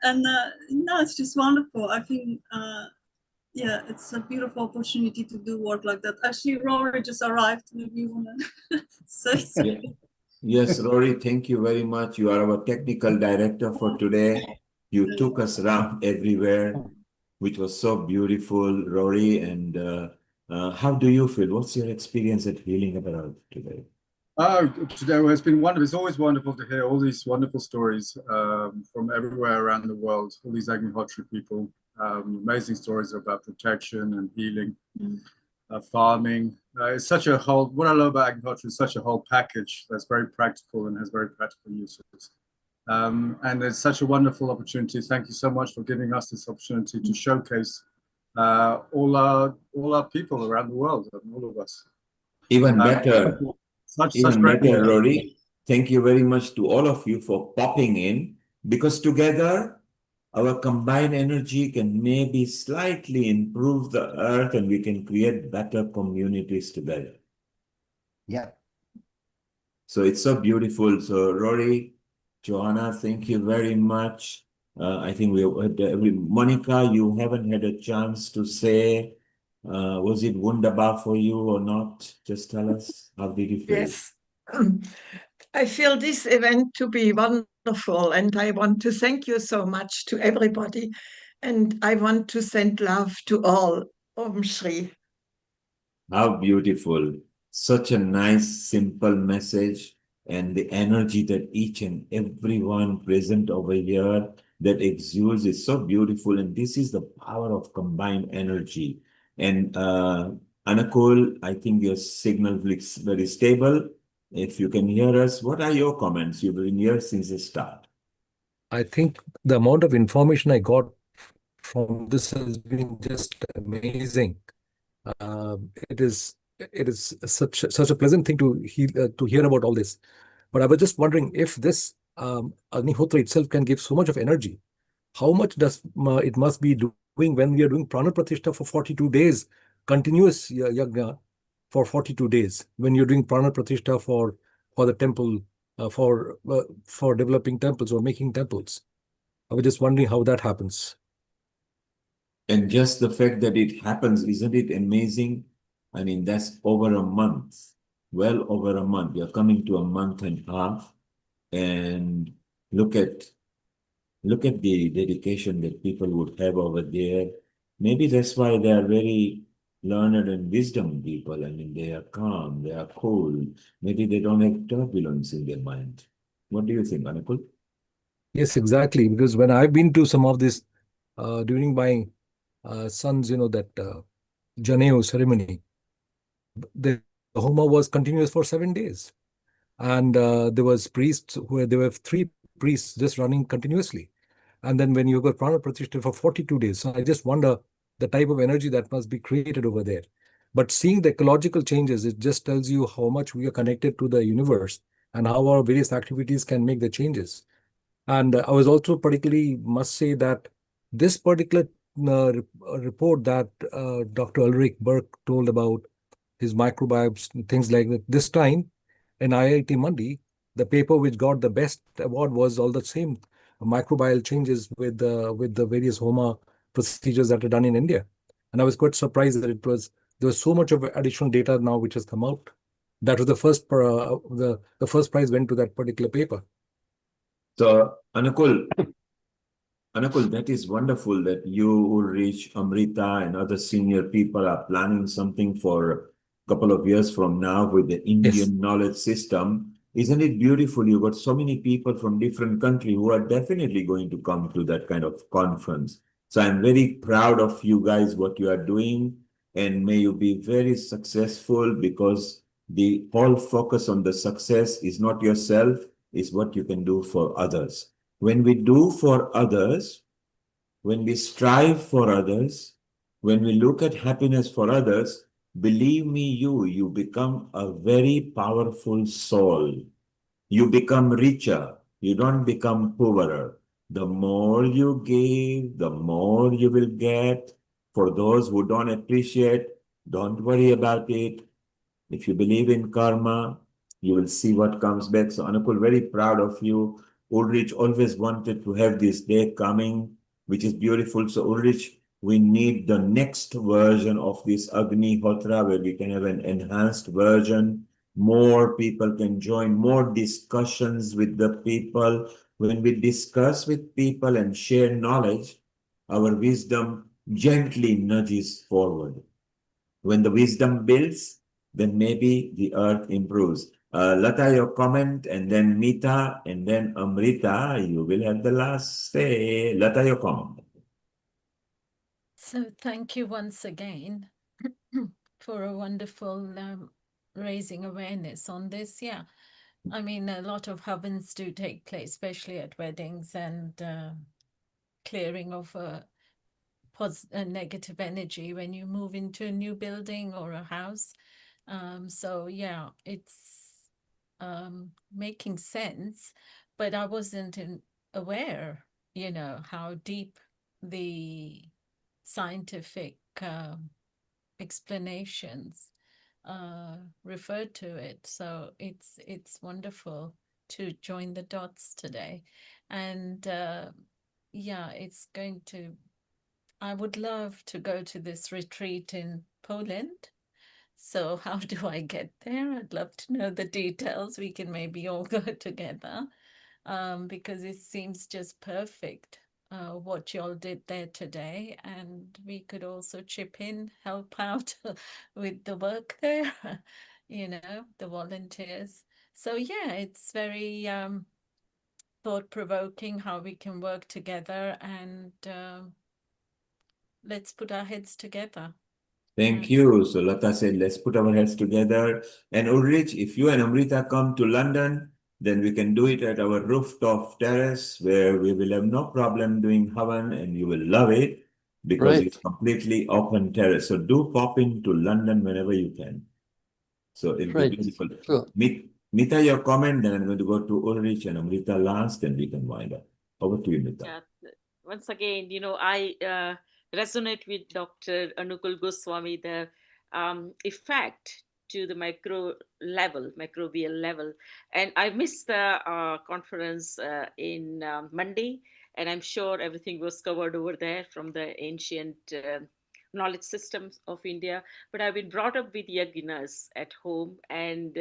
And no, it's just wonderful. I think yeah, it's a beautiful opportunity to do work like that. Actually, Rory just arrived. Maybe you want to say something. Yes, Rory, thank you very much. You are our technical director for today. You took us around everywhere, which was so beautiful, Rory. And how do you feel? What's your experience at Healing About today? Today has been wonderful. It's always wonderful to hear all these wonderful stories from everywhere around the world, all these Agnihotra people. Amazing stories about protection and healing, farming. It's such a whole, what I love about Agnihotra is such a whole package that's very practical and has very practical uses. And it's such a wonderful opportunity. Thank you so much for giving us this opportunity to showcase all our people around the world, all of us. Even better. Such great work. Rory. Thank you very much to all of you for popping in, because together our combined energy can maybe slightly improve the earth and we can create better communities together. Yeah. So it's so beautiful. So Rory, Joanna, thank you very much. I think Monica, you haven't had a chance to say, was it wunderbar for you or not? Just tell us, how did you feel? Yes, I feel this event to be wonderful, and I want to thank you so much to everybody, and I want to send love to all. Om Shri. How beautiful. Such a nice, simple message, and the energy that each and everyone present over here that exudes is so beautiful. And this is the power of combined energy. And Anakul, I think your signal is very stable. If you can hear us, what are your comments? You've been here since the start. I think the amount of information I got from this has been just amazing. It is such a pleasant thing to hear about all this. But I was just wondering if this Agnihotra itself can give so much of energy. how much does it must be doing when we are doing prana pratishtha for 42 days, continuous yajna for 42 days, when you're doing prana pratishtha for the temple, for developing temples or making temples. I was just wondering how that happens. And just the fact that it happens, isn't it amazing? I mean, that's over a month, well over a month. You're coming to a month and a half, and look at the dedication that people would have over there. Maybe that's why they are very learned and wisdom people. I mean, they are calm, they are cool. Maybe they don't have turbulence in their mind. What do you think, Anukul? Yes, exactly. Because when I've been to some of this during my son's, that Janeo ceremony, the Homa was continuous for 7 days. And there was priests there were 3 priests just running continuously. And then when you got prana pratishtha for 42 days, so I just wonder the type of energy that must be created over there. But seeing the ecological changes, it just tells you how much we are connected to the universe and how our various activities can make the changes. And I was also particularly must say that this particular report that Dr. Ulrich Burke told about his microbiomes, things like that, this time in IIT Mandi, the paper which got the best award was all the same microbial changes with the various Homa procedures that are done in India. And I was quite surprised that there was so much of additional data now which has come out. That was the first the first prize went to that particular paper. So, Anukul, that is wonderful that you, Ulrich, Amrita, and other senior people are planning something for a couple of years from now with the Indian knowledge system. Isn't it beautiful? You've got so many people from different countries who are definitely going to come to that kind of conference. So I'm very proud of you guys, what you are doing, and may you be very successful, because the whole focus on the success is not yourself, is what you can do for others. When we do for others, when we strive for others, when we look at happiness for others, believe me, you become a very powerful soul. You become richer. You don't become poorer. The more you give, the more you will get. For those who don't appreciate, don't worry about it. If you believe in karma, you will see what comes back. So, Anukul, very proud of you. Ulrich always wanted to have this day coming, which is beautiful. So, Ulrich, we need the next version of this Agnihotra, where we can have an enhanced version. More people can join, more discussions with the people. When we discuss with people and share knowledge, our wisdom gently nudges forward. When the wisdom builds, then maybe the earth improves. Lata, your comment, and then Mita, and then Amrita, you will have the last say. Lata, your comment. So thank you once again for a wonderful raising awareness on this. Yeah, I mean, a lot of havens do take place, especially at weddings, and clearing of a negative energy when you move into a new building or a house. So yeah, it's making sense, but I wasn't aware, how deep the scientific explanations refer to it. So it's wonderful to join the dots today. And yeah, I would love to go to this retreat in Poland. So how do I get there? I'd love to know the details. We can maybe all go together, because it seems just perfect what y'all did there today. And we could also chip in, help out with the work there, the volunteers. So yeah, it's very thought-provoking how we can work together, and let's put our heads together. Thank you. So Lata said, let's put our heads together. And Ulrich, if you and Amrita come to London, then we can do it at our rooftop terrace, where we will have no problem doing Havan, and you will love it, because it's completely open terrace. So do pop into London whenever you can. So it'll be beautiful. Sure. Mita, your comment, then I'm going to go to Ulrich and Amrita last, and we can wind up. Over to you, Mita. Yeah. once again, I resonate with Dr. Anukul Goswami, the effect to the micro level, microbial level. And I missed the conference in Monday, and I'm sure everything was covered over there from the ancient knowledge systems of India. But I've been brought up with yajnas at home, and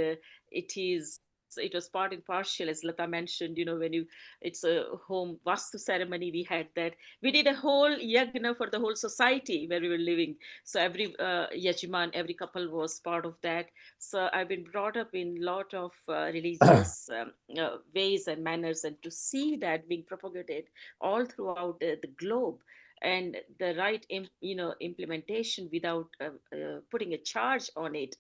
it was part and partial, as Lata mentioned. When it's a home vastu ceremony, we had that. We did a whole yajna for the whole society where we were living. So every yajman, every couple was part of that. So I've been brought up in a lot of religious ways and manners, and to see that being propagated all throughout the globe, and the right implementation without putting a charge on it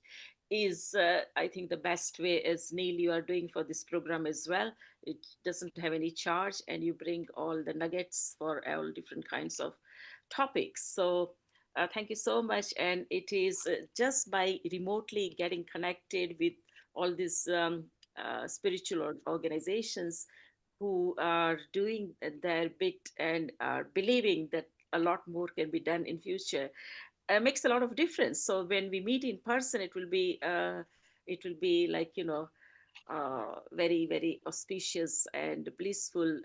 is, I think, the best way, as Neil you are doing for this program as well. It doesn't have any charge, and you bring all the nuggets for all different kinds of topics. So thank you so much. And it is just by remotely getting connected with all these spiritual organizations who are doing their bit and are believing that a lot more can be done in future, makes a lot of difference. So when we meet in person, it will be like, very, very auspicious and blissful,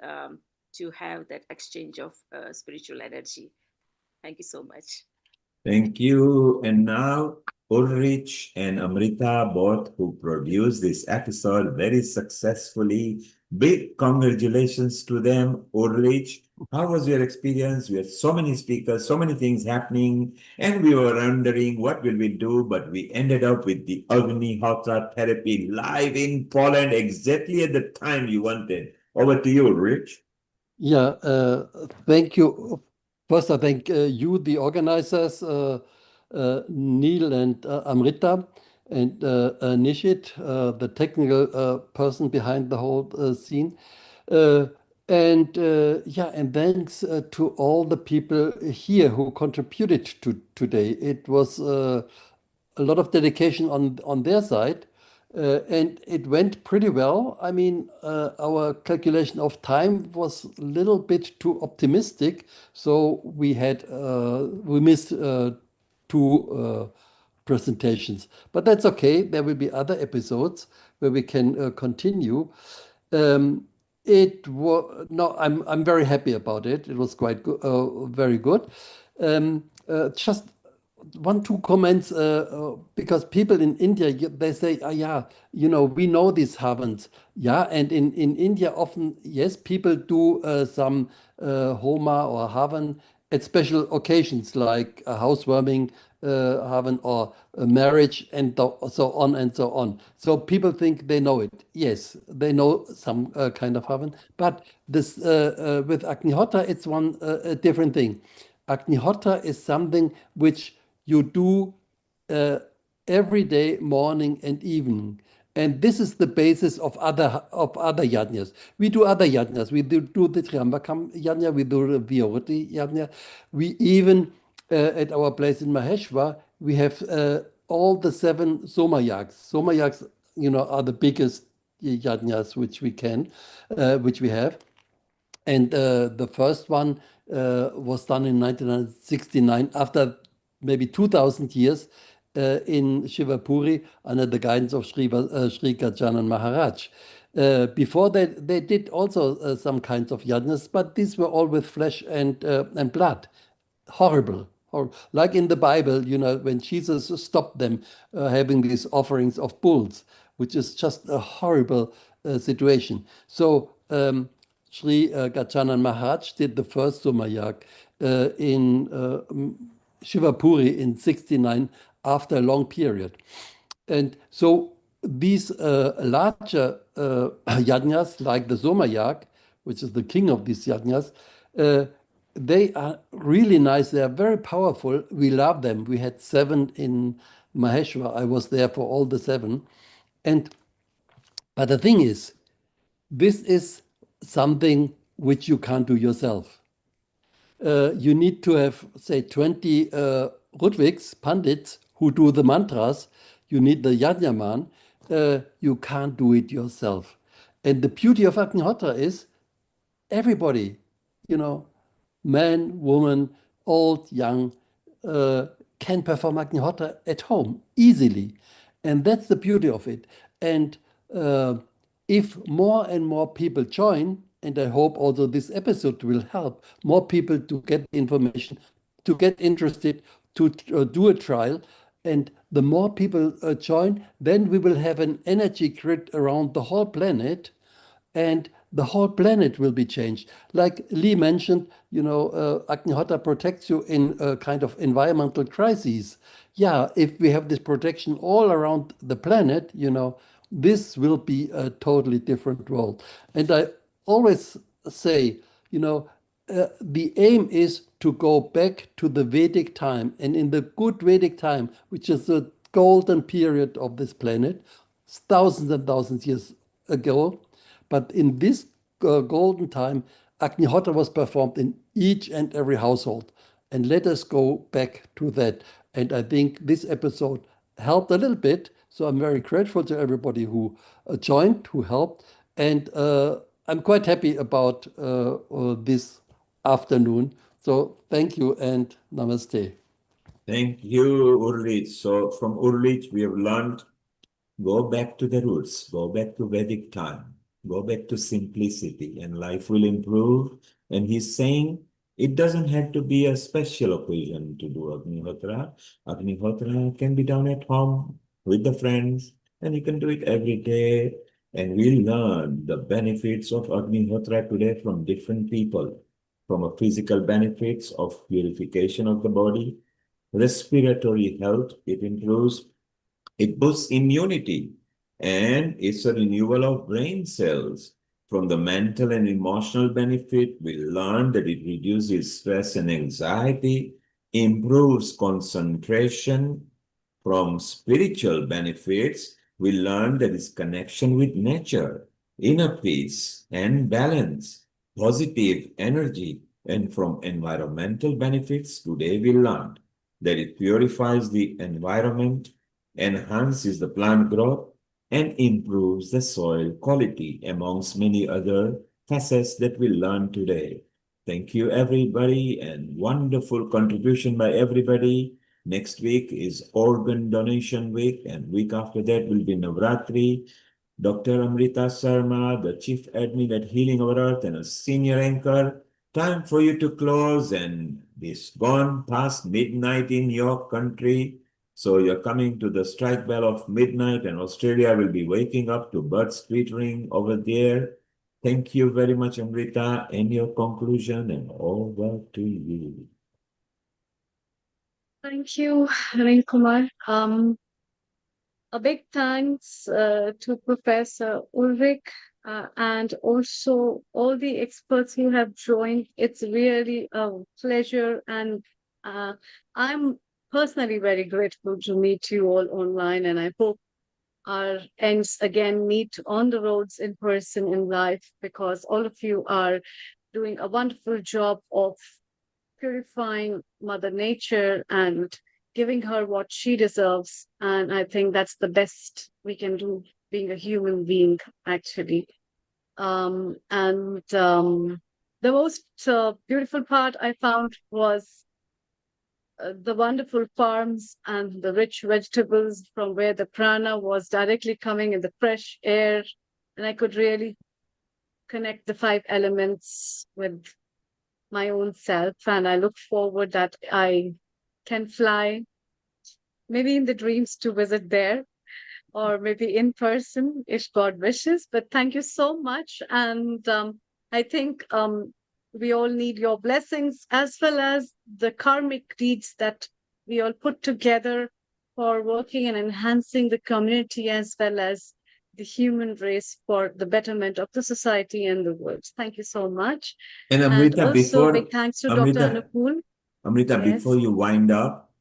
to have that exchange of spiritual energy. Thank you so much. Thank you. And now, Ulrich and Amrita, both who produced this episode very successfully. Big congratulations to them. Ulrich, how was your experience? We had so many speakers, so many things happening, and we were wondering what will we do, but we ended up with the Agnihotra Therapy live in Poland exactly at the time you wanted. Over to you, Ulrich. Yeah, thank you. First, I thank you, the organizers, Neil and Amrita, and Nishit, the technical person behind the whole scene. And thanks to all the people here who contributed to today. It was a lot of dedication on their side. And it went pretty well. I mean, our calculation of time was a little bit too optimistic, so we missed two presentations. But that's okay. There will be other episodes where we can continue. I'm very happy about it. It was quite good, very good. Just one, two comments, because people in India, they say, yeah, we know these havens. Yeah, and in India, often, yes, people do some Homa or Havan at special occasions like a housewarming Havan or a marriage and so on and so on. So people think they know it. Yes, they know some kind of Havan. But this with Agnihotra, it's one different thing. Agnihotra is something which you do every day, morning and evening. And this is the basis of other yajnas. We do other yajnas. We do the Triambakam yajna, we do the Viorati yajna. We even, at our place in Maheshwar, we have all the 7 Somayags. Somayags, are the biggest yajnas which we have. And the first one was done in 1969, after maybe 2,000 years in Shivapuri under the guidance of Sri Gajanan Maharaj. Before that, they did also some kinds of yajnas, but these were all with flesh and blood. Horrible. Like in the Bible, when Jesus stopped them having these offerings of bulls, which is just a horrible situation. So Sri Gajanan Maharaj did the first Somayag in Shivapuri in 69 after a long period. And so these larger yajnas, like the Somayag, which is the king of these yajnas, they are really nice. They are very powerful. We love them. We had 7 in Maheshwar. I was there for all the 7. But the thing is, this is something which you can't do yourself. You need to have, say, 20 Rudviks, Pandits, who do the mantras. You need the Yajnaman. You can't do it yourself. And the beauty of Agnihotra is everybody, man, woman, old, young, can perform Agnihotra at home easily. And that's the beauty of it. And if more and more people join, and I hope also this episode will help more people to get information, to get interested, to do a trial. And the more people join, then we will have an energy grid around the whole planet, and the whole planet will be changed. Like Lee mentioned, Agnihotra protects you in a kind of environmental crises. Yeah, if we have this protection all around the planet, this will be a totally different world. And I always say, the aim is to go back to the Vedic time. And in the good Vedic time, which is the golden period of this planet, thousands and thousands years ago, but in this golden time, Agnihotra was performed in each and every household. And let us go back to that. And I think this episode helped a little bit. So I'm very grateful to everybody who joined, who helped. And I'm quite happy about this afternoon. So thank you and namaste. Thank you, Urlich. So from Urlich, we have learned, go back to the roots, go back to Vedic time, go back to simplicity, and life will improve. And he's saying it doesn't have to be a special occasion to do Agnihotra. Agnihotra can be done at home with the friends, and you can do it every day. And we learn the benefits of Agnihotra today from different people, from a physical benefits of purification of the body, respiratory health, it improves, it boosts immunity, and it's a renewal of brain cells. From the mental and emotional benefit, we learn that it reduces stress and anxiety, improves concentration. From spiritual benefits, we learn that it's connection with nature, inner peace and balance, positive energy. And from environmental benefits, today we learned that it purifies the environment, enhances the plant growth, and improves the soil quality, amongst many other facets that we learned today. Thank you, everybody, and wonderful contribution by everybody. Next week is organ donation week, and week after that will be Navratri. Dr. Amrita Sharma, the chief admin at Healing Our Earth and a senior anchor. Time for you to close, and it's gone past midnight in your country. So you're coming to the strike bell of midnight, and Australia will be waking up to birds twittering over there. Thank you very much, Amrita, and your conclusion, and over to you. Thank you, Anil Kumar. A big thanks to Professor Ulrich and also all the experts who have joined. It's really a pleasure, and I'm personally very grateful to meet you all online, and I hope our ends again meet on the roads in person in life, because all of you are doing a wonderful job of purifying Mother Nature and giving her what she deserves. And I think that's the best we can do, being a human being, actually. The most beautiful part I found was the wonderful farms and the rich vegetables from where the prana was directly coming in the fresh air. And I could really connect the 5 elements with my own self. And I look forward that I can fly, maybe in the dreams, to visit there, or maybe in person if God wishes. But thank you so much. And I think we all need your blessings, as well as the karmic deeds that we all put together for working and enhancing the community, as well as the human race, for the betterment of the society and the world. Thank you so much. And Amrita, also before big thanks to Dr. Anupul. Amrita, Yes. before you wind up,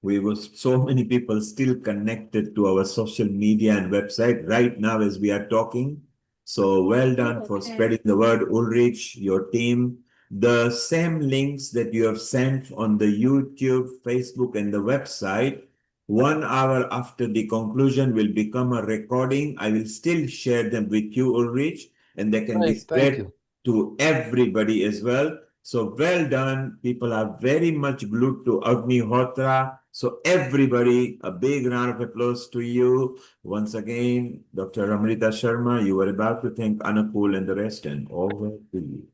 we were so many people still connected to our social media and website right now as we are talking. So well done for spreading the word, Ulrich, your team. The same links that you have sent on the YouTube, Facebook, and the website, 1 hour after the conclusion will become a recording. I will still share them with you, Ulrich, and they can be spread to everybody as well. So well done. People are very much glued to Agnihotra. So everybody, a big round of applause to you. Once again, Dr. Amrita Sharma, you were about to thank Anupul and the rest, and over to you.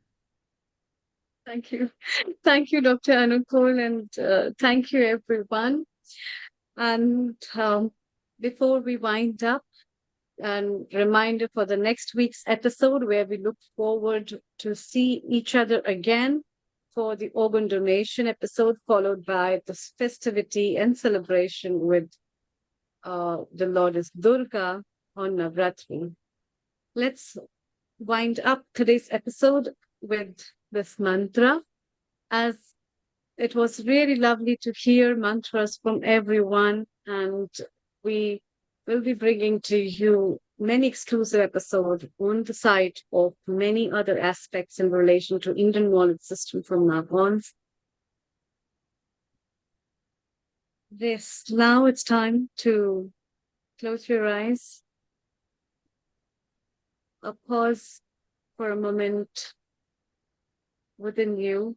Thank you. Thank you, Dr. Anupul, and thank you, everyone. And before we wind up, and reminder for the next week's episode, where we look forward to see each other again for the organ donation episode, followed by the festivity and celebration with the Lordess Durga on Navratri. Let's wind up today's episode with this mantra, as it was really lovely to hear mantras from everyone, and we will be bringing to you many exclusive episodes on the site of many other aspects in relation to Indian knowledge system from now on. Yes, now it's time to close your eyes, a pause for a moment within you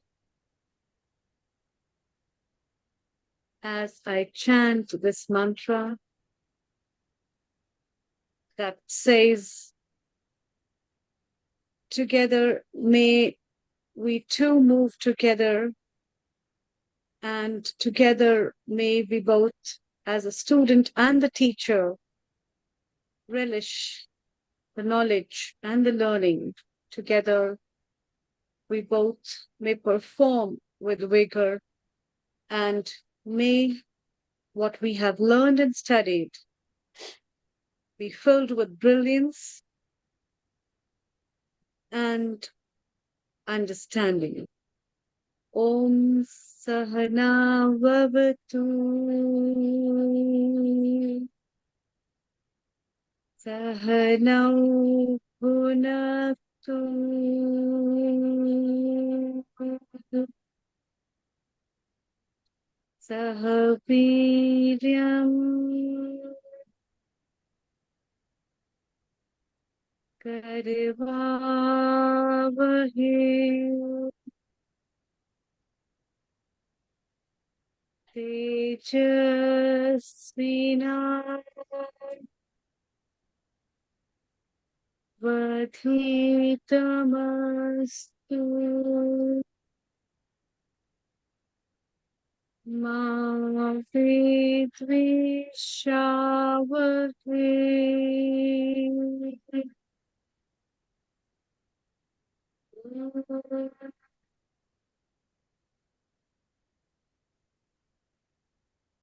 as I chant this mantra that says, together may we two move together, and together may we both, as a student and the teacher, relish the knowledge and the learning. Together we both may perform with vigor, and may what we have learned and studied be filled with brilliance and understanding. Om Sahana Vavatu Sahanau Bhunaktu Sahaviryam Karivavahe Tejasvina Vadhitamastu Ma Vidvishavati